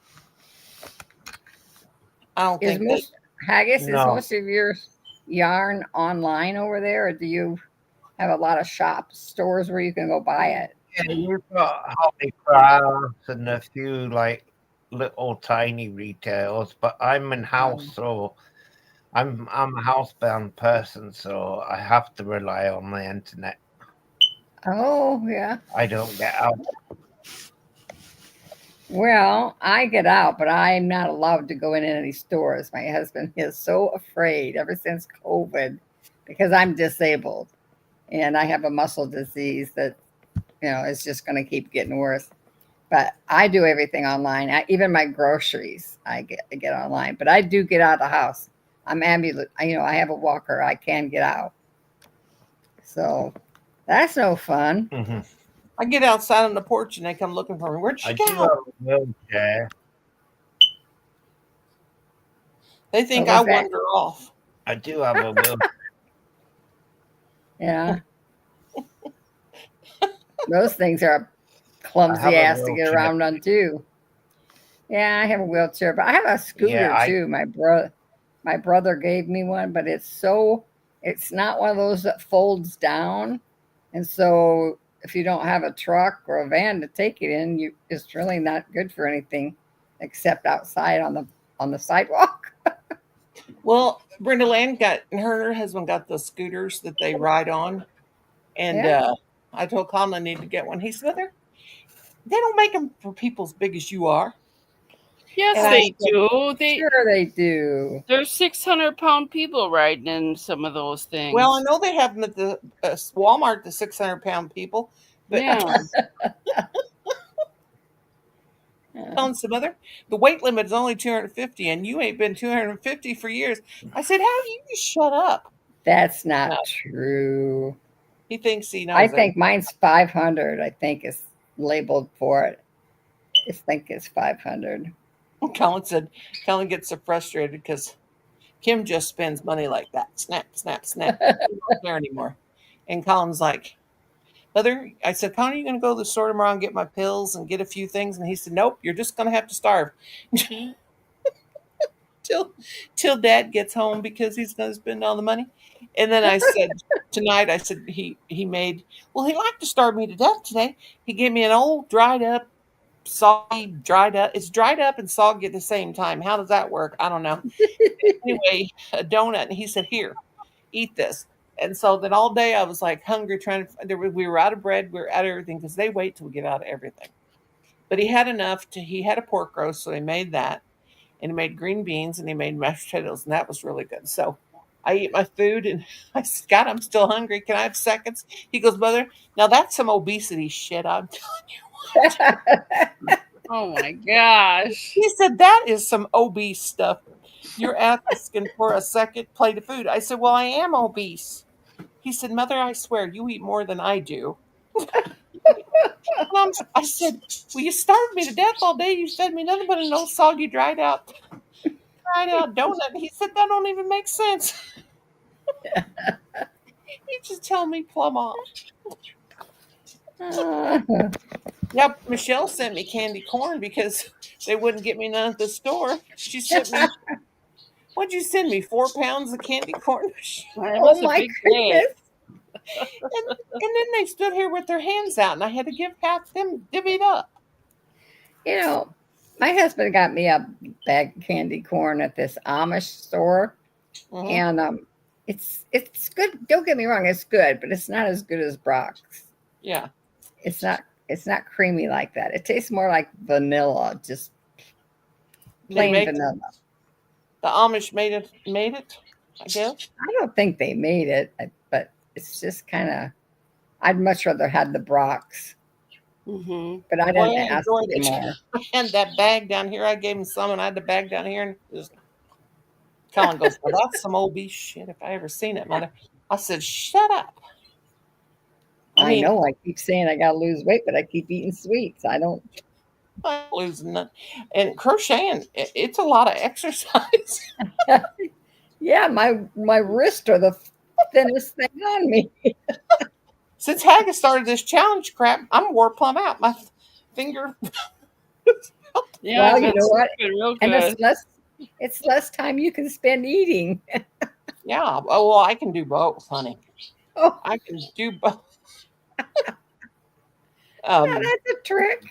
I don't think Haggis, is most of your yarn online over there, or do you have a lot of stores where you can go buy it? Yeah, you've got Hobby Crafts and a few little tiny retails, but I'm in house, so I'm a housebound person, so I have to rely on the internet. Oh yeah. I don't get out. Well, I get out, but I'm not allowed to go in any stores. My husband is so afraid ever since COVID because I'm disabled and I have a muscle disease that is just going to keep getting worse. But I do everything online. Even my groceries, I get online. But I do get out of the house. I'm ambulatory. I have a walker. I can get out. So that's no fun. Mm-hmm. I get outside on the porch and they come looking for me. Where'd she go? I do have a wheelchair. They think I wander off. I do have a wheelchair. Yeah. Those things are clumsy ass to get around on too. Yeah, I have a wheelchair, but I have a scooter too. My brother gave me one, but it's not one of those that folds down. And so if you don't have a truck or a van to take it in, it's really not good for anything except outside on the sidewalk. Well, Brenda Land her husband got those scooters that they ride on. And I told Colin I need to get one. He said, "Mother, they don't make them for people as big as you are." Yes, And I they said, do. Sure, they do. There's 600-pound people riding in some of those things. "Well, I know they have them at the Walmart, the 600-pound people, but Yeah. Colin said, Mother, the weight limit is only 250, and you ain't been 250 for years." I said, "How do you just shut up?" That's not No, true. he thinks he I knows think mine's 500. I think is labeled for it. I think it's 500. it. Colin gets so frustrated because Kim just spends money like that. Snap, snap, snap. He don't care anymore. And Colin's like, "Mother," I said, "Colin, are you going to go to the store tomorrow and get my pills and get a few things?" And he said, "Nope, you're just going to have to starve till Dad gets home because he's going to spend all the money." And then I said, tonight, I said, he made, well, he liked to starve me to death today. He gave me an old dried up, soggy, dried up. It's dried up and soggy at the same time. How does that work? I don't know. Anyway, a donut. And he said, "Here, eat this." And so then all day I was like hungry, trying to, we were out of bread, we were out of everything because they wait till we get out of everything. But he had enough he had a pork roast, so he made that. And he made green beans and he made mashed potatoes, and that was really good. So I eat my food and I said, "God, I'm still hungry. Can I have seconds?" He goes, "Mother, now that's some obesity shit. I'm telling you." Oh my gosh. He said, "That is some obese stuff. You're asking for a second plate of food." I said, "Well, I am obese." He said, "Mother, I swear you eat more than I do." I said, "Well, you starved me to death all day. You fed me nothing but an old soggy, dried out donut." He said, "That don't even make sense." He just tell me plumb off. Yep, Michelle sent me candy corn because they wouldn't get me none at the store. She sent me, what'd you send me? 4 pounds of candy corn? It Oh was a my big day. goodness. And then they stood here with their hands out, and I had to give half them divvied up. You know, my husband got me a bag of candy corn at this Amish store, Mhm. and it's good. Don't get me wrong, it's good, but it's not as good as Brock's. Yeah, It's not creamy like that. It tastes more like vanilla, just they plain make vanilla. the Amish made it. I guess. I don't think they made it, but it's just kind of. I'd much rather had the Brock's, Mm-hmm. but I Boy, didn't I ask enjoyed it. anymore. I had that bag down here. I gave him some, and I had the bag down here, and just Colin goes, "Well, that's some obese shit if I ever seen it, Mother." I said, "Shut up." I I mean, know I keep saying I gotta lose weight, but I keep eating sweets. I don't. I'm losing none. And crocheting, it's a lot of exercise. Yeah, my wrists are the thinnest thing on me. Since Haggis started this challenge crap, I'm wore plumb out. My finger, Yeah, Well, I've you been know what? sleeping real And good. it's less time you can spend eating. yeah. Oh, well, I can do both, honey. Oh, I can do both. yeah, that's a trick.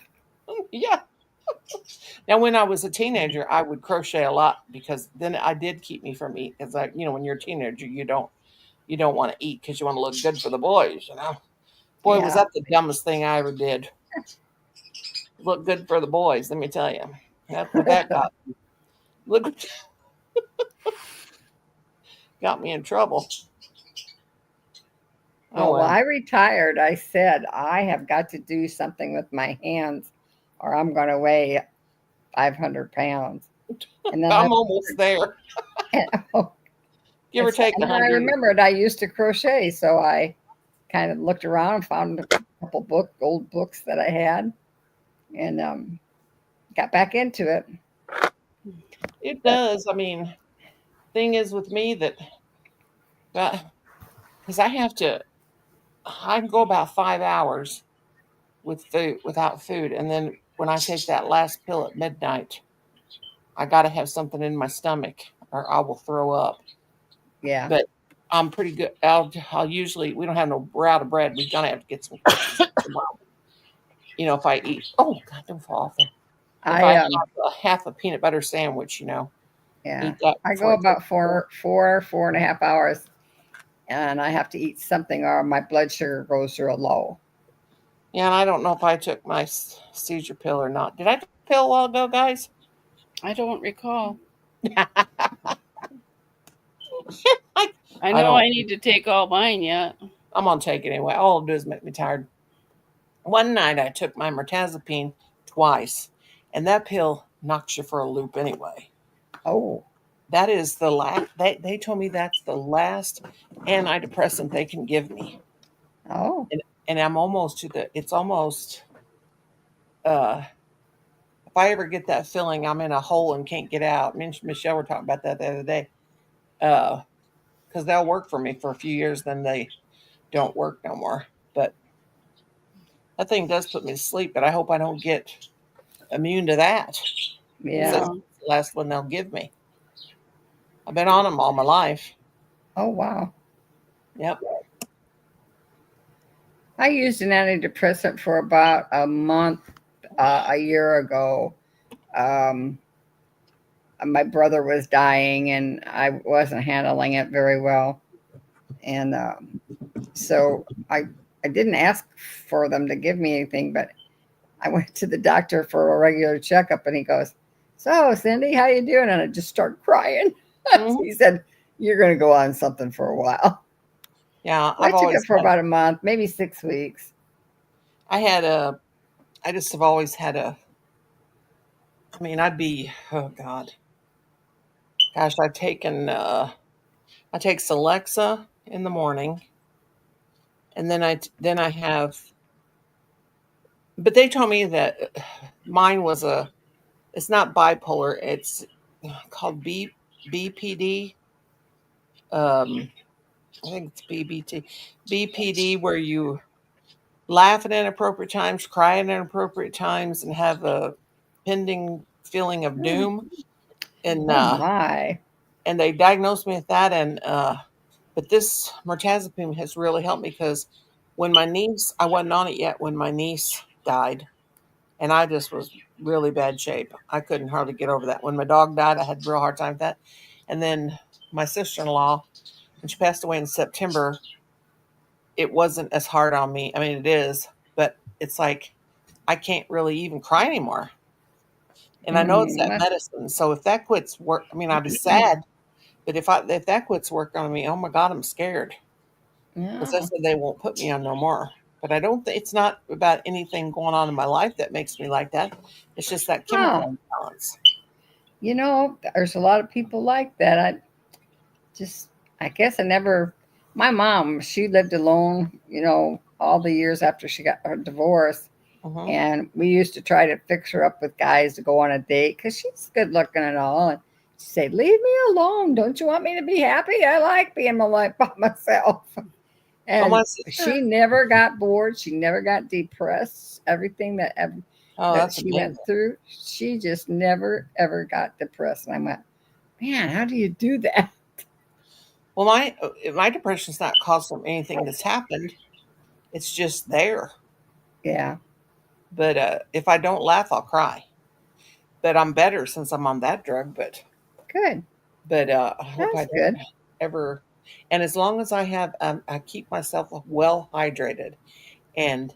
Yeah. Now, when I was a teenager, I would crochet a lot because then I did keep me from eating. Because, like, when you're a teenager, you don't want to eat because you want to look good for the boys. Boy, was Yeah. that the dumbest thing I ever did. Look good for the boys, let me tell you. That's what that look got me in trouble. Oh Well, well. I retired. I said I have got to do something with my hands, or I'm going to weigh 500 pounds. And then I'm almost there. oh, Give or take and then I 100. remembered I used to crochet, so I kind of looked around and found a couple old books that I had, and got back into it. It But does. I mean, thing is with me that, because I can go about 5 hours without food, and then when I take that last pill at midnight, I got to have something in my stomach or I will throw up. yeah, But I'm pretty good. I'll usually, we don't have no we're out of bread. We're gonna have to get some cookies tomorrow. If I eat, oh God, don't fall off there. If I I have a half a peanut butter sandwich, yeah, eat that I before go I take. about 4.5 hours, and I have to eat something, or my blood sugar goes real low. Yeah, and I don't know if I took my seizure pill or not. Did I take a pill a while ago, guys? I don't recall. I, I I know don't. I need to take all mine yet. I'm gonna take it anyway. All it'll do is make me tired. One night I took my mirtazapine twice, and that pill knocks you for a loop anyway. Oh, That is the last. They told me that's the last antidepressant they can give me, oh, and I'm almost to the. It's almost. If I ever get that feeling I'm in a hole and can't get out. Me and Michelle were talking about that the other day. Because they'll work for me for a few years, then they don't work no more. But that thing does put me to sleep. But I hope I don't get immune to that. yeah. That's the last one they'll give me. I've been on them all my life. Oh, wow. Yep. I used an antidepressant for about a month a year ago. My brother was dying and I wasn't handling it very well. And so I didn't ask for them to give me anything, but I went to the doctor for a regular checkup and he goes, "So, Cindy, how you doing?" And I just started crying. Mhm. He said, "You're going to go on something for a while." Yeah, Well, I took it for about a month, maybe 6 weeks. I just have always had a. I mean, oh God, gosh, I've taken. I take Celexa in the morning, and then I have. But they told me that mine was a. It's not bipolar. It's called BPD. I think it's BPD, where you laugh at inappropriate times, cry at inappropriate times, and have a pending feeling of doom. And Oh my. and they diagnosed me with that. And but this mirtazapine has really helped me because when my niece, I wasn't on it yet when my niece died, and I just was really bad shape. I couldn't hardly get over that. When my dog died, I had a real hard time with that. And then my sister-in-law, when she passed away in September, it wasn't as hard on me. I mean, it is, but it's like I can't really even cry anymore. And I know it's that medicine. So if that quits work, I mean, I'd be sad, but if that quits working on me, oh my God, I'm scared because they Yeah. said they won't put me on no more. But I don't think it's not about anything going on in my life that makes me like that. It's just that chemical imbalance. You know, there's a lot of people like that. Just, I guess I never, my mom, she lived alone, you know, all the years after she got her divorce. Mhm. And we used to try to fix her up with guys to go on a date because she's good looking and all. And she'd say, "Leave me alone. Don't you want me to be happy? I like being my life by myself." And my sister. she never got bored. She never got depressed. Everything that Oh, that that's she went amazing. through, she just never ever got depressed. And I went, "Man, how do you do that?" Well, my depression's not caused from anything that's happened. It's just there. Yeah, But if I don't laugh, I'll cry. But I'm better since I'm on that drug. good. But I hope I That's don't good. ever. And as long as I have, I keep myself well hydrated. And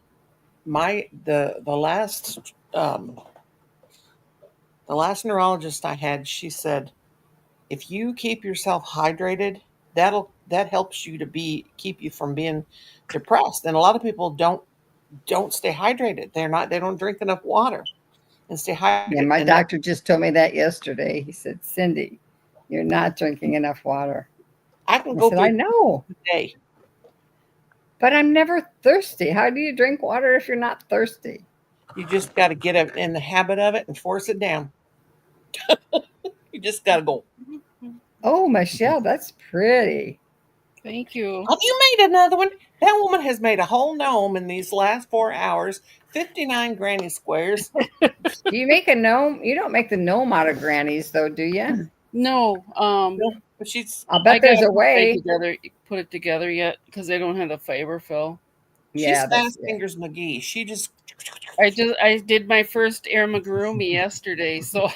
the last neurologist I had, she said, if you keep yourself hydrated, that helps you to keep you from being depressed. And a lot of people don't stay hydrated. They don't drink enough water and stay Yeah, hydrated. my And that doctor just told me that yesterday. He said, "Cindy, you're not drinking enough water." I can I go said, "I through know, the day. but I'm never thirsty. How do you drink water if you're not thirsty?" You just got to get in the habit of it and force it down. You just got to go. Oh, Michelle, that's pretty. Thank you. Have you made another one? That woman has made a whole gnome in these last 4 hours, 59 granny squares. Do you make a gnome? You don't make the gnome out of grannies, though, do you? No, But she's, I'll I bet there's gotta a way. put it together yet because they don't have the fiber fill. she's Yeah, Fast yeah. Fingers McGee. She just, I did my first amigurumi yesterday, so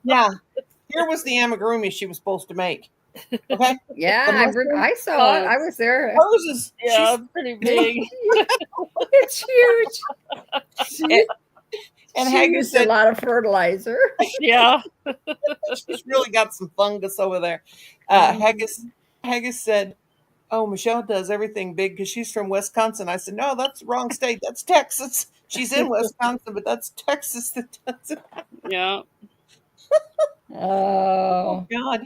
yeah. Here was the amigurumi she was supposed to make. Okay. Yeah, The mushroom, I saw it. I was there. hers is Yeah, she's it's pretty big. It's huge. She, and she Haggis used a said lot of fertilizer. Yeah. she's really got some fungus over there. Haggis said, "Oh, Michelle does everything big because she's from Wisconsin." I said, "No, that's the wrong state. That's Texas. She's in Wisconsin, but that's Texas that does it." Yeah. Oh Oh, God.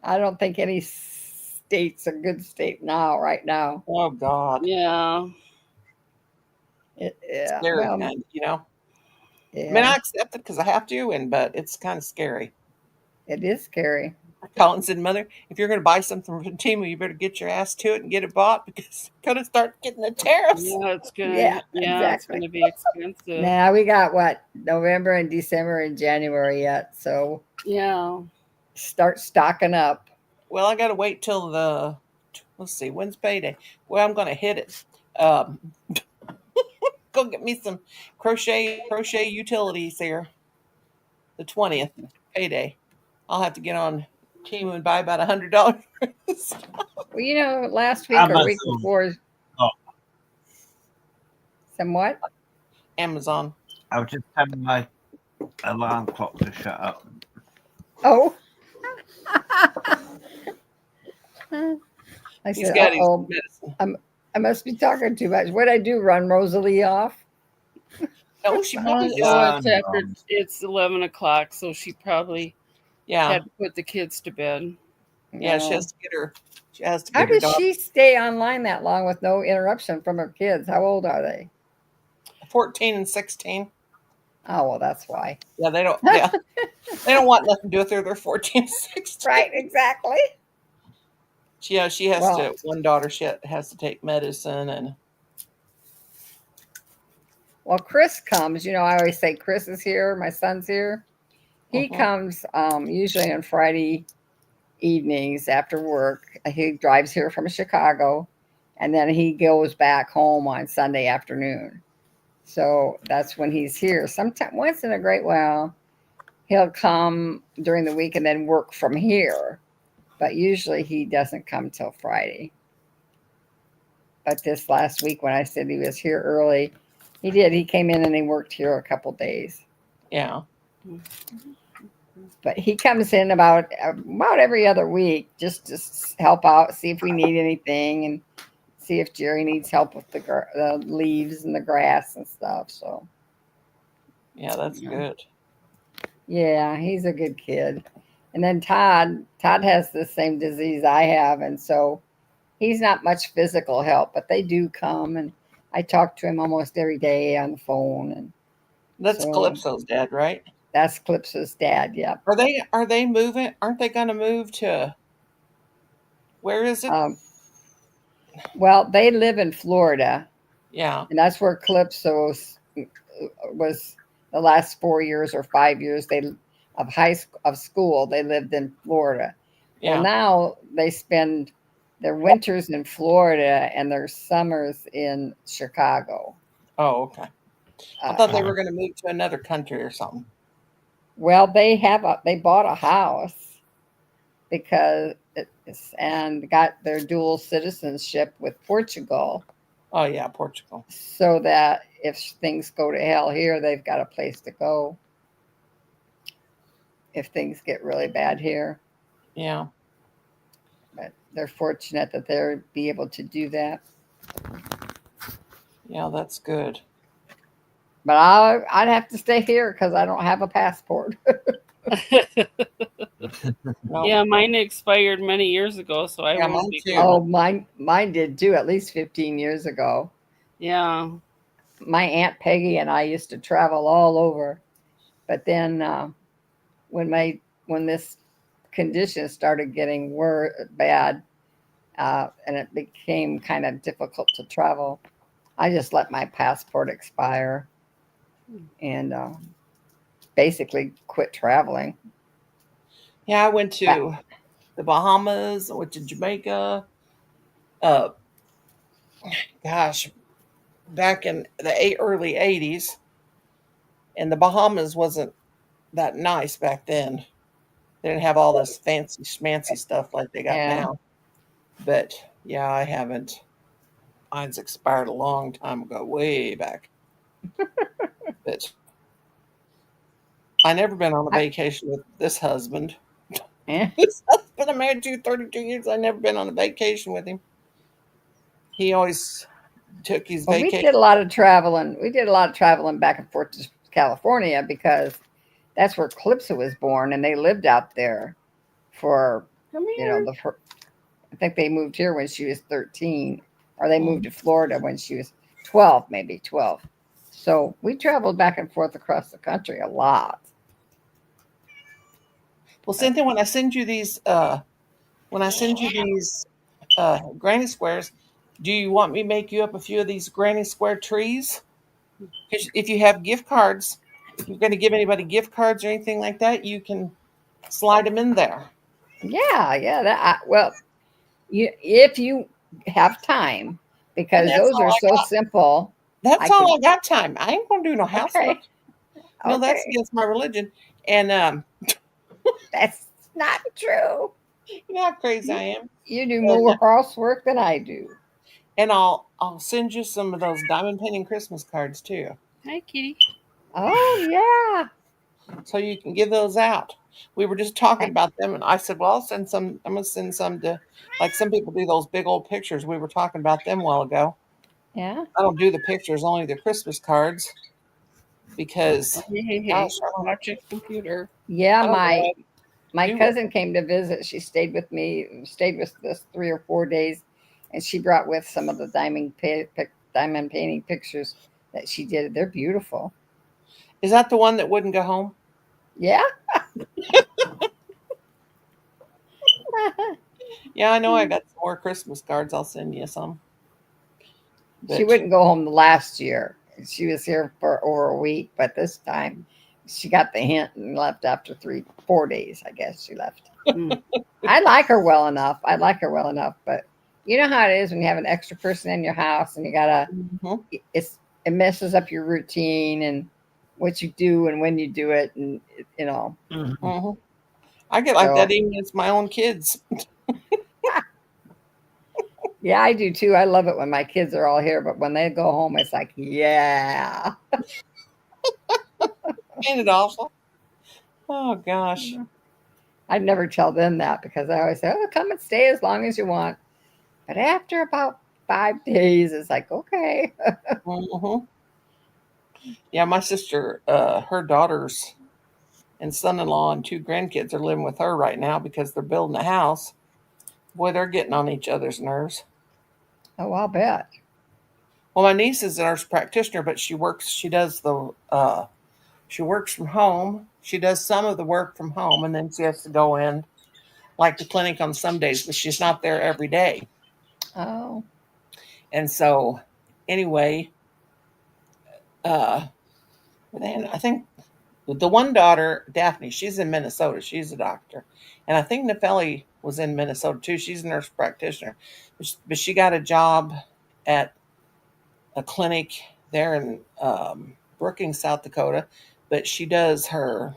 I don't think any state's a good state now, right now. Oh God. Yeah. Yeah, Scary well, kind, you know. I mean, yeah, I accept it because I have to, but it's kind of scary. it is scary. Colin said, "Mother, if you're going to buy something from Timu, you better get your ass to it and get it bought because it's going to start getting the tariffs." Yeah, it's Yeah, it's exactly. gonna be expensive. Now we got what, November and December and January yet, so Yeah. start stocking up. Well, I got to wait till let's see, when's payday? Well, I'm going to hit it. Um, go get me some crochet utilities here. The 20th payday. I'll have to get on Timu and buy about $100. Well, last week or week Amazon. before, Oh, somewhat. Amazon. I was just telling my alarm clock to shut up. Oh, I He's said, got his oh, medicine. I must be talking too much. What'd I do? Run Rosalie off? No, she probably just Oh, it's Yeah, after it's 11 o'clock, so she probably yeah. had to put the kids to bed. Yeah, she No. has to get her. She has to How get her does dog. she stay online that long with no interruption from her kids? How old are they? 14 and 16. Oh, well, that's why. Yeah, they don't. Yeah, they don't want nothing to do with her. They're 14, 16. Right, exactly. Yeah, she has Well, to. One daughter, she has to take medicine, and well, Chris comes. I always say Chris is here. My son's here. He Mhm. comes usually on Friday evenings after work. He drives here from Chicago, and then he goes back home on Sunday afternoon. So that's when he's here. Sometimes, once in a great while, he'll come during the week and then work from here. But usually he doesn't come till Friday. But this last week, when I said he was here early, he did. He came in and he worked here a couple days. yeah, But he comes in about every other week just to help out, see if we need anything, and see if Jerry needs help with the leaves and the grass and stuff. So yeah, that's yeah. good. Yeah, he's a good kid. And then Todd has the same disease I have, and so he's not much physical help, but they do come, and I talk to him almost every day on the phone, and That's so Calypso's dad, right? that's Calypso's dad. Yep. Are they moving? Aren't they going to move to? Where is it? Well, they live in Florida, Yeah, and that's where Calypso was the last 4 years or 5 years of school. They lived in Florida. Well, yeah. now they spend their winters in Florida and their summers in Chicago. Oh, okay. I thought they Uh, were going to move to another country or something. well, they bought a house because and got their dual citizenship with Portugal, Oh, yeah, Portugal. so that if things go to hell here, they've got a place to go. If things get really bad here, Yeah, but they're fortunate that they'll be able to do that. yeah, that's good. But I'd have to stay here because I don't have a passport. No, Yeah, mine expired many years ago, so I Yeah, won't mine be too. going. Oh, mine did too, at least 15 years ago. Yeah. My Aunt Peggy and I used to travel all over. But then when this condition started getting bad, and it became kind of difficult to travel, I just let my passport expire and basically quit traveling. Yeah, I went to the Bahamas. I went to Jamaica. Uh, gosh, back in the early '80s, and the Bahamas wasn't that nice back then. They didn't have all this fancy schmancy stuff like they got Yeah. now. But yeah, I haven't. Mine's expired a long time ago, way back. But I never been on a vacation with this husband. Yeah. This husband I'm married to 32 years. I never been on a vacation with him. He always took his Well, we vacation. did a lot of traveling. We did a lot of traveling back and forth to California because that's where Calypso was born, and they lived out there for Come you know here. I think they moved here when she was 13, or they moved Mm. to Florida when she was 12, maybe 12. So we traveled back and forth across the country a lot. Well, Cynthia, when I send you these, granny squares, do you want me to make you up a few of these granny square trees? Because if you have gift cards, if you're going to give anybody gift cards or anything like that, you can slide them in there. Yeah. Well, if you have time, And because those are so simple. that's I could. all I got time. I ain't going to do no housework. Okay. No, that's Okay. against my religion. And That's not true. you know how crazy I am. You do And, more housework than I do. and I'll send you some of those diamond painting Christmas cards too, Hi, kitty. Oh yeah. so you can give those out. We were just talking about them, and I said, "Well, I'll send some. I'm gonna send some to, like some people do those big old pictures. We were talking about them a while ago. Yeah. I don't do the pictures, only the Christmas cards, because, Hey. gosh, Watch your computer. Yeah, I don't know my do what. cousin came to visit. She stayed with me, stayed with us 3 or 4 days, and she brought with some of the diamond painting pictures that she did. They're beautiful. Is that the one that wouldn't go home? Yeah. Yeah, I know. I got some more Christmas cards. I'll send you some. She But wouldn't go home last year. She was here for over a week, but this time she got the hint and left after 4 days. I guess she left. Mm. I like her well enough. I like her well enough, but you know how it is when you have an extra person in your house and you gotta. Mhm. It messes up your routine and what you do and when you do it, and you know. Mhm. I get like So that even with my own kids. yeah, I do too. I love it when my kids are all here, but when they go home, it's like yeah. Ain't it awful? Oh gosh. I'd never tell them that because I always say, "Oh, come and stay as long as you want." But after about 5 days, it's like, okay. Mhm. Yeah, my sister, her daughters and son-in-law and two grandkids are living with her right now because they're building a house. Boy, they're getting on each other's nerves. Oh, I'll bet. Well, my niece is a nurse practitioner, but she works. She works from home. She does some of the work from home, and then she has to go in like the clinic on some days, but she's not there every day. Oh, And so, anyway, uh, then I think the one daughter, Daphne, she's in Minnesota. She's a doctor, and I think Nefeli was in Minnesota too. She's a nurse practitioner, but she got a job at a clinic there in Brookings, South Dakota. But she does her.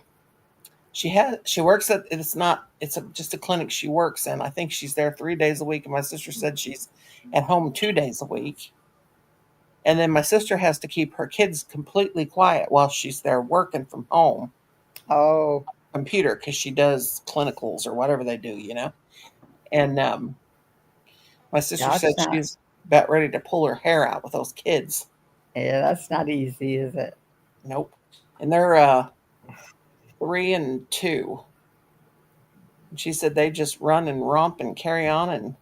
She works at just a clinic she works in. I think she's there 3 days a week, and my sister said she's at home 2 days a week. And then my sister has to keep her kids completely quiet while she's there working from home oh, computer because she does clinicals or whatever they do. And my sister said that's not. she's about ready to pull her hair out with those kids. Yeah, that's not easy, is it? Nope. And they're 3 and 2. And she said they just run and romp and carry on. And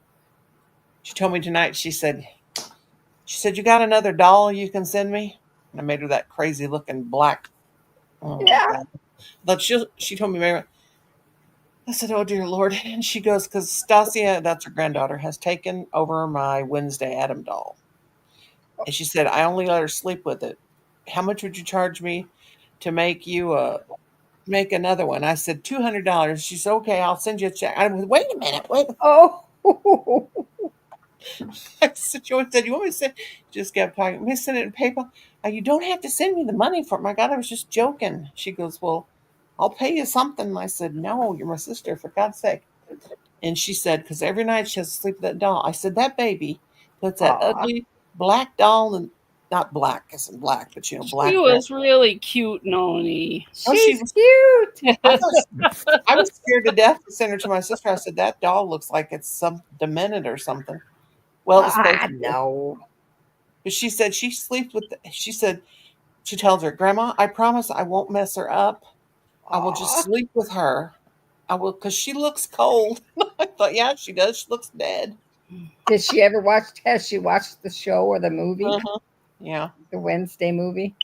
she told me tonight, she said, "You got another doll you can send me?" And I made her that crazy looking black. Oh my Yeah. God. But she told me, Mary, I said, "Oh dear Lord." And she goes, "Because Stasia, that's her granddaughter, has taken over my Wednesday Adam doll." And she said, "I only let her sleep with it. How much would you charge me to make another one?" I said, $200. She said, "Okay, I'll send you a check." I went, "Wait a minute, wait." Oh, I said, "You want me to send?" Just kept talking. "Let me send it in PayPal." You don't have to send me the money for it. My God, I was just joking." She goes, "Well, I'll pay you something. And I said, no, you're my sister, for God's sake. And she said, because every night she has to sleep with that doll. I said, that baby puts that Aw. ugly black doll, and not black, I said black, but She black dress. was really cute, Noni. Oh, she She's was cute. I was scared to death to send her to my sister. I said, that doll looks like it's some demented or something. Well, it was supposed to be. No. But she said she sleeps with, she said, she tells her, Grandma, I promise I won't mess her up. I will just Aw. sleep with her. I will, because she looks cold. I thought, yeah, she does. She looks dead. Did she ever watch? Has she watched the show or the movie, Uh-huh. Yeah. the Wednesday movie?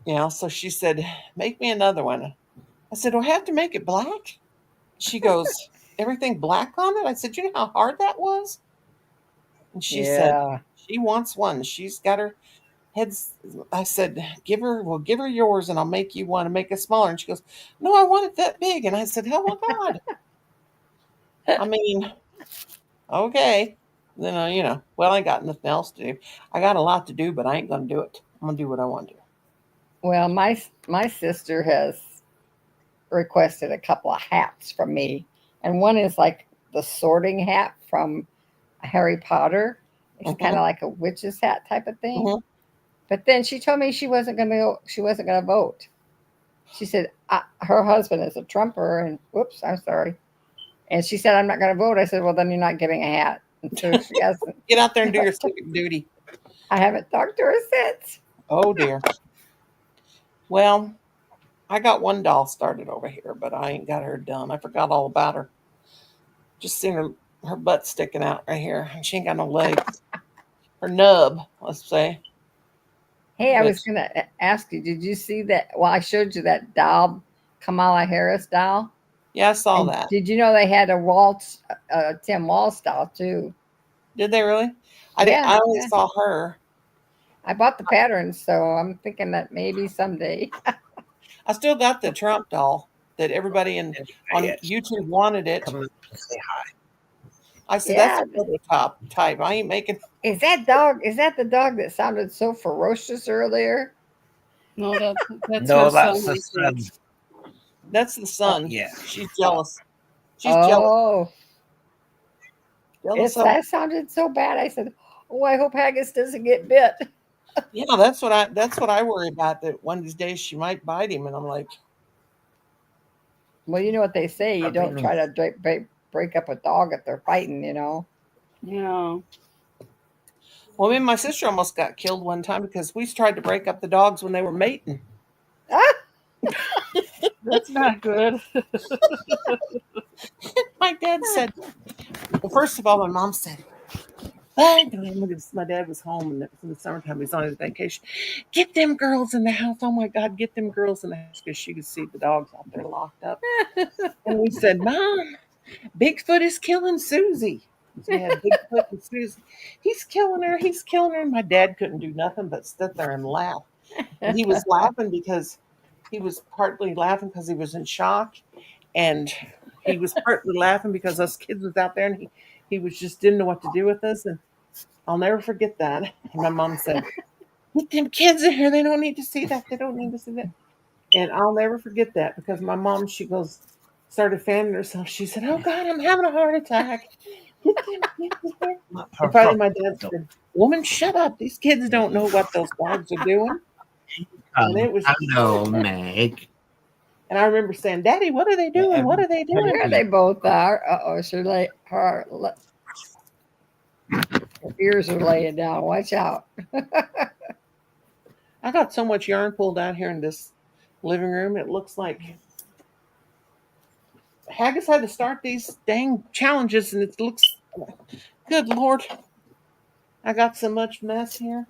Yeah. So she said, make me another one. I said, do I have to make it black? She goes, everything black on it? I said, you know how hard that was? And she said, Yeah. she wants one. She's got her heads. I said, give her yours and I'll make you one and make it smaller. And she goes, no, I want it that big. And I said, oh my God. I mean, okay. Then, well, I got nothing else to do. I got a lot to do, but I ain't going to do it. I'm going to do what I want to do. Well, my sister has requested a couple of hats from me, and one is like the sorting hat from Harry Potter. It's kind of like a witch's hat type of thing. Mhm. But then she told me she wasn't gonna vote. She said her husband is a Trumper, and whoops, I'm sorry. And she said I'm not gonna vote. I said, well, then you're not getting a hat. And so she hasn't. Get out there and do your civic duty. I haven't talked to her since. Oh dear. Well, I got one doll started over here, but I ain't got her done. I forgot all about her. Just seen her butt sticking out right here, and she ain't got no legs. Her nub, let's say. Hey, I But- was gonna ask you, did you see that? Well, I showed you that doll, Kamala Harris doll. Yeah, I saw And that. did you know they had a Waltz, Tim Waltz doll too? Did they really? I didn't. Yeah, I only yeah. saw her. I bought the patterns, so I'm thinking that maybe someday. I still got the Trump doll that everybody on YouTube wanted it. Come and say hi. I said, Yeah. that's a prototype type. I ain't making. Is that the dog that sounded so ferocious earlier? No, that's No, her that's son, the I think. sun. That's the son. Yeah. She's jealous. She's jealous. Oh, Jealous of. that sounded so bad. I said, "Oh, I hope Haggis doesn't get bit." Yeah, that's what I worry about. That one of these days she might bite him, and I'm like, Well, you know what they say. You don't try to break up a dog if they're fighting, you know. Yeah. well, me and my sister almost got killed one time because we tried to break up the dogs when they were mating. Ah! That's not good. My dad said, well, first of all, my mom said, my dad was home and it was in the summertime. He was on his vacation. Get them girls in the house. Oh my God, get them girls in the house, because she could see the dogs out there locked up. And we said, Mom, Bigfoot is killing Susie. We had Bigfoot and Susie. He's killing her. He's killing her. And my dad couldn't do nothing but sit there and laugh. And he was laughing because he was partly laughing because he was in shock, and he was partly laughing because us kids was out there, and he was just didn't know what to do with us. And I'll never forget that. And my mom said, "Get them kids in here. They don't need to see that. They don't need to see that." And I'll never forget that, because my mom, she started fanning herself. She said, "Oh God, I'm having a heart attack." Get them kids in here. And finally, my dad said, "Woman, shut up. These kids don't know what those dogs are doing." And it was. Hello, Meg. And I remember saying, "Daddy, what are they doing? What are they doing?" There they both are. Her ears are laying down. Watch out. I got so much yarn pulled out here in this living room. It looks like Haggis had to start these dang challenges, and it looks, good Lord, I got so much mess here.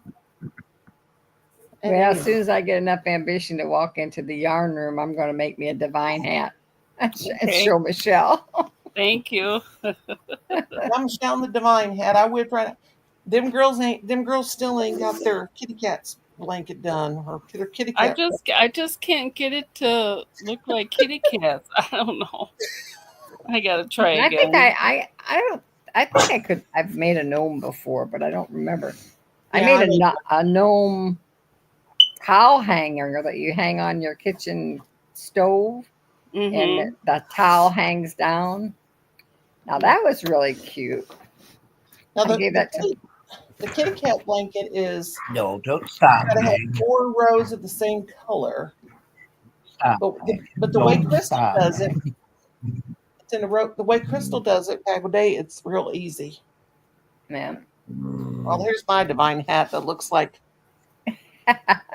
And Well, as soon as I get enough ambition to walk into the yarn room, I'm going to make me a divine hat and Okay. show Michelle. Thank you. I'm shouting the divine hat. I whipped right out. Them girls still ain't got their kitty cat's blanket done, or their kitty cat. I just can't get it to look like kitty cats. I don't know. I gotta try And I again. think I think I could. I've made a gnome before, but I don't remember. I Yeah, made a gnome cow hanger that you hang on your kitchen stove. and the towel hangs down. Now that was really cute. Now I gave that to. the kitty cat blanket is No, don't stop, got to have Meg. 4 rows of the same color. Stop, But the way Don't Crystal stop. does it, it's in a row. The way Crystal does it back in the day, it's real easy. Man. Well, here's my divine hat that looks like. I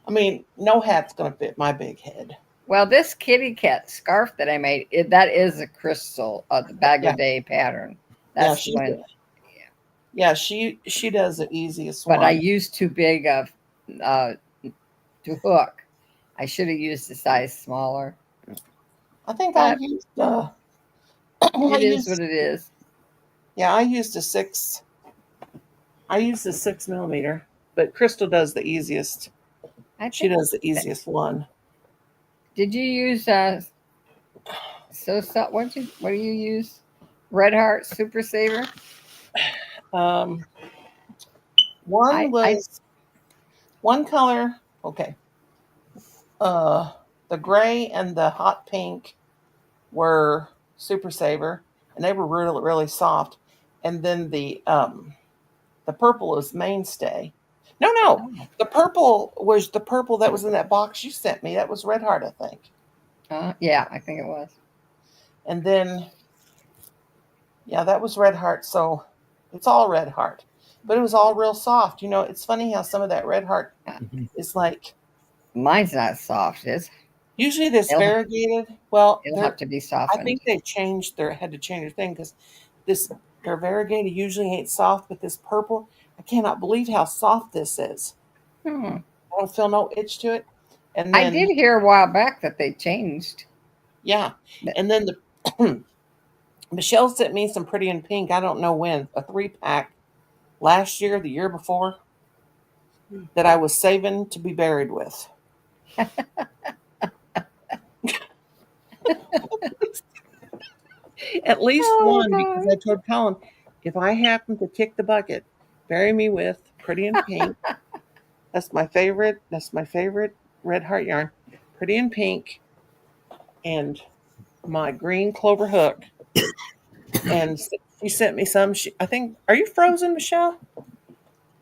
mean, no hat's gonna fit my big head. Well, this kitty cat scarf that I made, that is a Crystal of the Bangladesh pattern. That's the one. Yeah, she does the easiest But one. I used too big of to hook. I should have used a size smaller. I think I used. It is what it is. Yeah, I used a 6. I used a 6mm, but Crystal does the easiest. She does the easiest one. Did you use what do you use? Red Heart Super Saver? One color. Okay. The gray and the hot pink were Super Saver, and they were really, really soft. And then the purple is Mainstay. No, the purple was the purple that was in that box you sent me. That was Red Heart, I think. Yeah, I think it was. And then, yeah, that was Red Heart. So it's all Red Heart, but it was all real soft. You know, it's funny how some of that Red Heart is like. Mine's not soft. It's usually this variegated. Well, it'll have to be softened. I think they had to change their thing because their variegated usually ain't soft, but this purple, I cannot believe how soft this is. I don't feel no itch to it. And then, I did hear a while back that they changed. Yeah, and then Michelle sent me some Pretty in Pink. I don't know when, a 3-pack last year, the year before, that I was saving to be buried with. At least one, because I told Colin, if I happen to kick the bucket, bury me with Pretty in Pink. That's my favorite. That's my favorite Red Heart yarn. Pretty in Pink, and my green clover hook. And she sent me some. I think. Are you frozen, Michelle?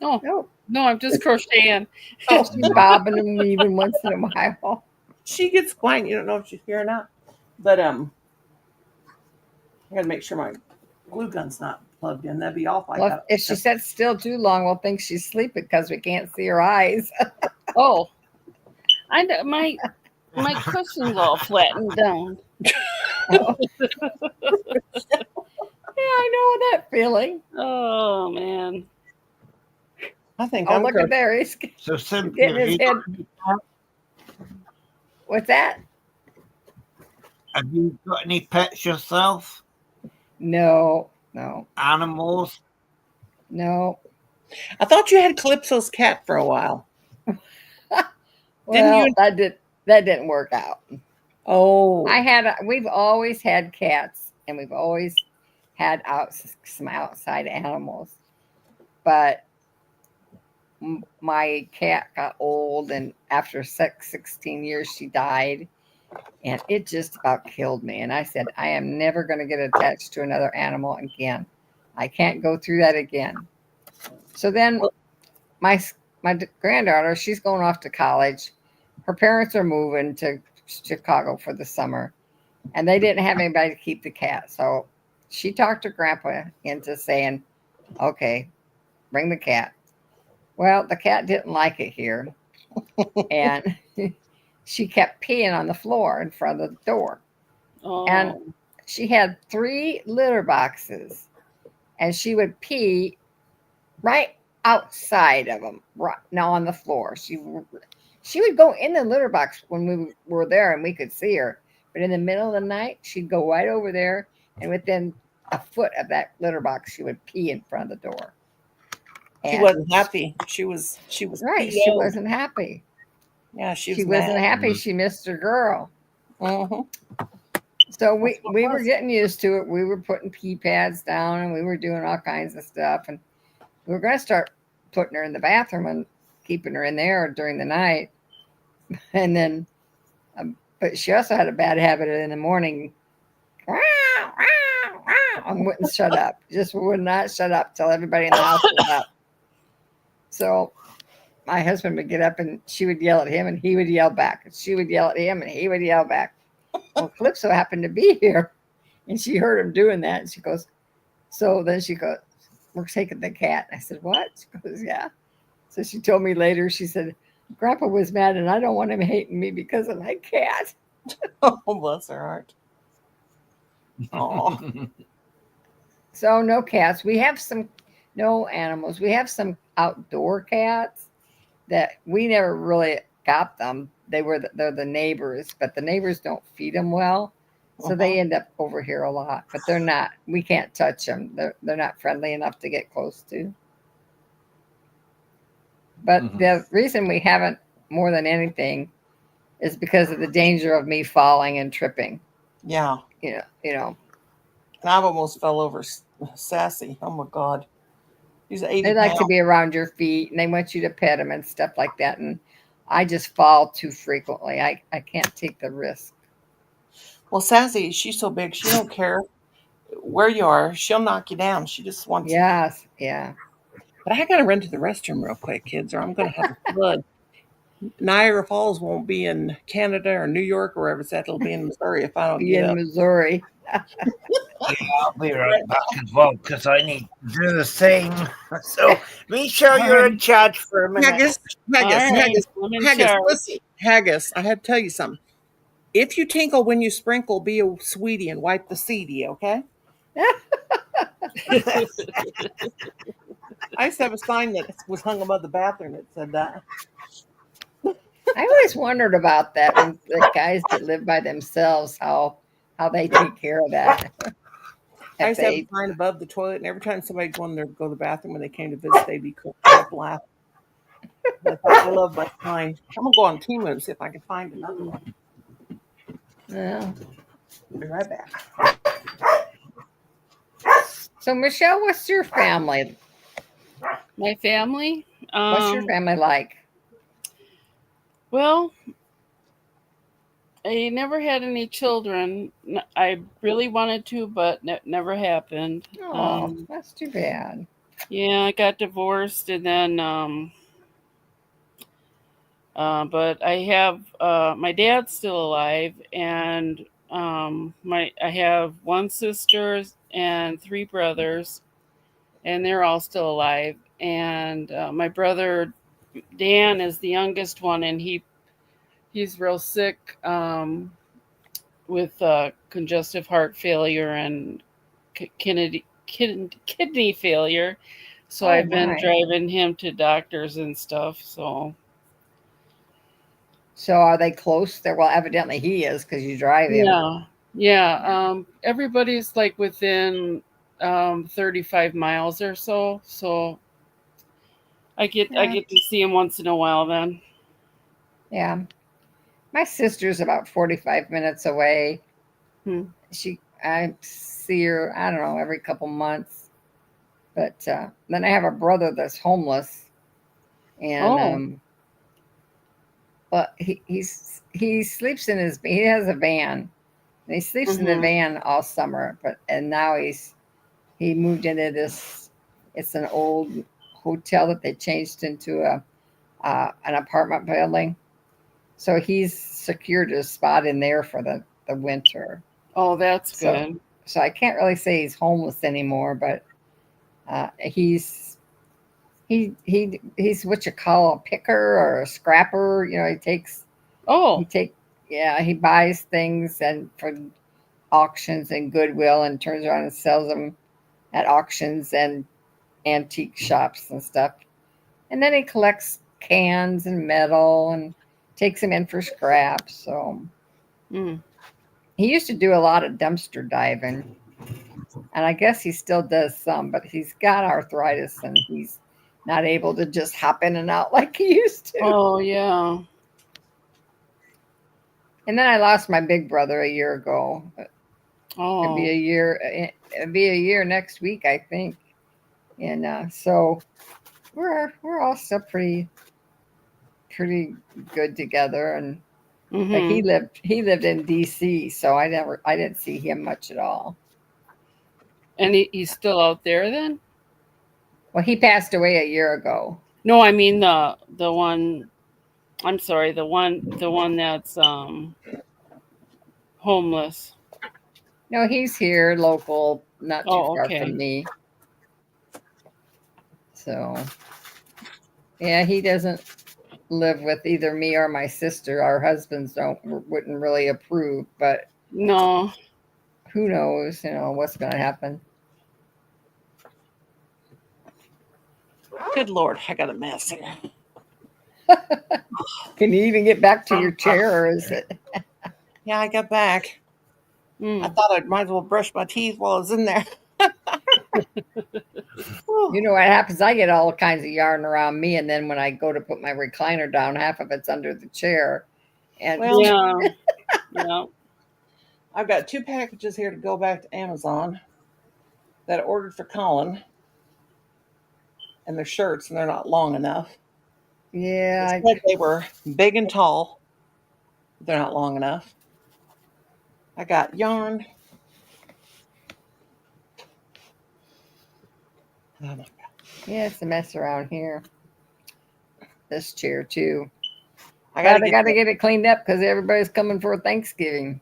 No, I'm just crocheting. She's bobbing and weaving once in a while. She gets quiet. You don't know if she's here or not. But I gotta make sure my glue gun's not plugged in. That'd be awful. Well, if she sits still too long, we'll think she's sleeping because we can't see her eyes. Oh, I know my cushion's all flattened down. Yeah, I know that feeling. Oh man. I think I'm look at there. He's so simple. Getting his head. What's that? Have you got any pets yourself? No. Animals? No. I thought you had Calypso's cat for a while. Well, that didn't work out. Oh. We've always had cats, and we've always had some outside animals. But my cat got old, and after 16 years, she died. And it just about killed me. And I said, I am never going to get attached to another animal again. I can't go through that again. So then my granddaughter, she's going off to college. Her parents are moving to Chicago for the summer. And they didn't have anybody to keep the cat. So she talked her grandpa into saying, okay, bring the cat. Well, the cat didn't like it here. And she kept peeing on the floor in front of the door. Oh. And she had 3 litter boxes, and she would pee right outside of them, right now on the floor. She would go in the litter box when we were there and we could see her, but in the middle of the night, she'd go right over there, and within a foot of that litter box, she would pee in front of the door. And she wasn't happy. She was right. She wasn't happy. Yeah, she wasn't happy. She missed her girl. So we were getting used to it. We were putting pee pads down, and we were doing all kinds of stuff. And we were going to start putting her in the bathroom and keeping her in there during the night. And then But she also had a bad habit in the morning. And wouldn't shut up. Just would not shut up till everybody in the house was up. So my husband would get up and she would yell at him and he would yell back. And she would yell at him and he would yell back. Well, Calypso happened to be here and she heard him doing that. And she goes, so then she goes, we're taking the cat. And I said, what? She goes, yeah. So she told me later, she said, Grandpa was mad and I don't want him hating me because of my cat. Oh, bless her heart. Oh. So no cats. We have no animals. We have some outdoor cats that we never really got them. They're the neighbors, but the neighbors don't feed them well. So they end up over here a lot, but they're not, we can't touch them. They're not friendly enough to get close to. But the reason we haven't more than anything is because of the danger of me falling and tripping. Yeah. You know. And I've almost fell over Sassy. Oh my God. He's 80 They like pounds. to be around your feet and they want you to pet them and stuff like that. And I just fall too frequently. I can't take the risk. Well, Sassy, she's so big, she don't care where you are. She'll knock you down. She just wants. Yes, yeah. But I got to run to the restroom real quick, kids, or I'm going to have a flood. Niagara Falls won't be in Canada or New York or wherever it's at. It'll be in Missouri if I don't Be get in up. Missouri. Yeah, I'll be right back as well because I need to do the same. So, be sure you're in charge for a minute. Haggis, listen, Haggis, I had to tell you something. If you tinkle when you sprinkle, be a sweetie and wipe the seedy, okay? I used to have a sign that was hung above the bathroom that said that. I always wondered about that when the guys that live by themselves, how they take care of that. I used to have a sign above the toilet, and every time somebody go in there to go to the bathroom when they came to visit, they'd be laughing. I love my sign. I'm gonna go on Temu and see if I can find another one. Yeah. Be right back. So Michelle, what's your family? My family? What's your family like? Well, I never had any children. I really wanted to, but never happened. Oh, that's too bad. Yeah, I got divorced and then but I have my dad's still alive and I have one sister and 3 brothers and they're all still alive and my brother Dan is the youngest one and he's real sick with congestive heart failure and kidney failure. So I've been driving him to doctors and stuff. So are they close? Well, evidently he is because you drive him. Yeah. Everybody's like within 35 miles or so. So I get to see him once in a while then. Yeah. My sister's about 45 minutes away. I see her, I don't know, every couple months. But then I have a brother that's homeless. And but he sleeps in he has a van. And he sleeps in the van all summer, and now he moved into this, it's an old hotel that they changed into an apartment building. So he's secured his spot in there for the winter. Oh, that's good. So I can't really say he's homeless anymore, but he's what you call a picker or a scrapper. You know, he buys things and for auctions and Goodwill and turns around and sells them at auctions and antique shops and stuff. And then he collects cans and metal and takes them in for scraps. So he used to do a lot of dumpster diving. And I guess he still does some, but he's got arthritis and he's not able to just hop in and out like he used to. Oh, yeah. And then I lost my big brother a year ago. It'd be a year next week, I think. And so we're all still pretty good together. And But he Mhm. lived in DC, so I didn't see him much at all. And he's still out there then? Well, he passed away a year ago. No, I mean the one. I'm sorry, the one that's homeless. No, he's here, local, not too Oh, far okay. from me. So, yeah, he doesn't live with either me or my sister. Our husbands wouldn't really approve, but No. who knows, what's going to happen. Good Lord, I got a mess here. Can you even get back to your chair, or is it? Yeah, I got back. I thought I might as well brush my teeth while I was in there. You know what happens? I get all kinds of yarn around me, and then when I go to put my recliner down, half of it's under the chair. And Well, Yeah. Yeah. I've got 2 packages here to go back to Amazon that I ordered for Colin. And they're shirts, and they're not long enough. yeah, They said they were big and tall. But they're not long enough. I got yarn. Oh my God. yeah, it's a mess around here. This chair too. I But gotta I got to get it cleaned up because everybody's coming for Thanksgiving.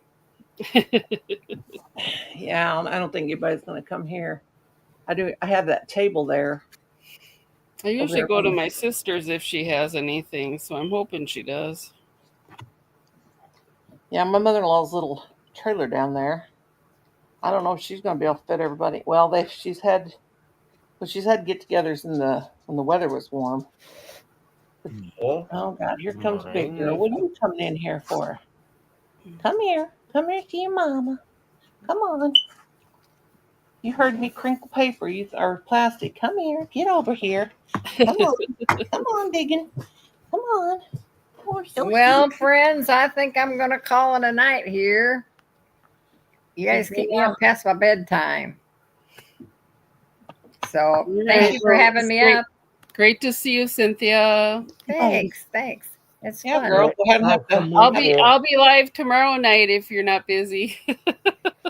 Yeah, I don't think anybody's gonna come here. I have that table there. I usually there go to on- my sister's if she has anything, so I'm hoping she does. Yeah, my mother-in-law's little trailer down there. I don't know if she's gonna be able to fit everybody. Well, she's had get-togethers when the weather was warm. Oh God, here comes Big Girl. What are you coming in here for? Come here to your mama. Come on. You heard me crinkle paper, or plastic. Come here, get over here. Come on, Biggin. Come on. Oh, so Well, friends, I think I'm going to call it a night here. You guys keep me up past my bedtime. So thank you for having me up. Great to see you, Cynthia. Thanks. It's Yeah, fun. girl. Go ahead and have to. I'll be live tomorrow night if you're not busy.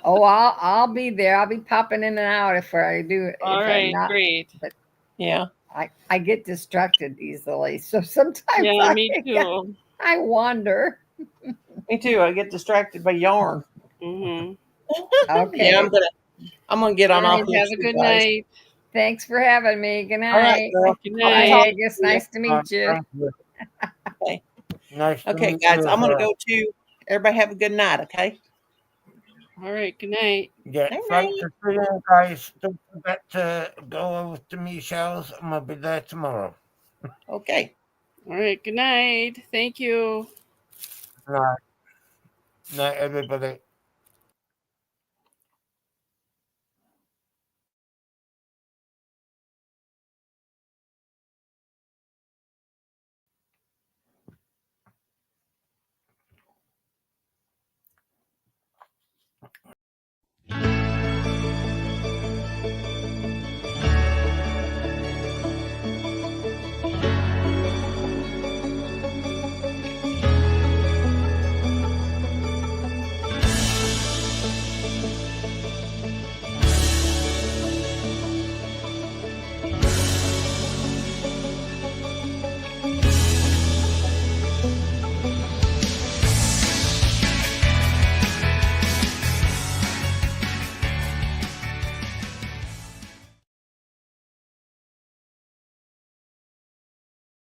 Oh, I'll be there. I'll be popping in and out if I do. All if right, I'm not, great. But Yeah. I get distracted easily, so sometimes Yeah, me too. I wander. Me too. I get distracted by yarn. Mhm. Okay. Yeah, I'm gonna get on All off right, here. have a good guys. night. Thanks for having me. Good All right, night. girl. Good Bye, night. Agus. Nice to meet you. Okay. Nice to Okay, meet guys. you I'm gonna as well. go too. Everybody have a good night. Okay. All right, good night. Yeah, Good thanks night. for seeing, guys. Don't forget to go over to Michelle's, and we'll be there tomorrow. Okay. All right, good night. Thank you. Night, night, everybody.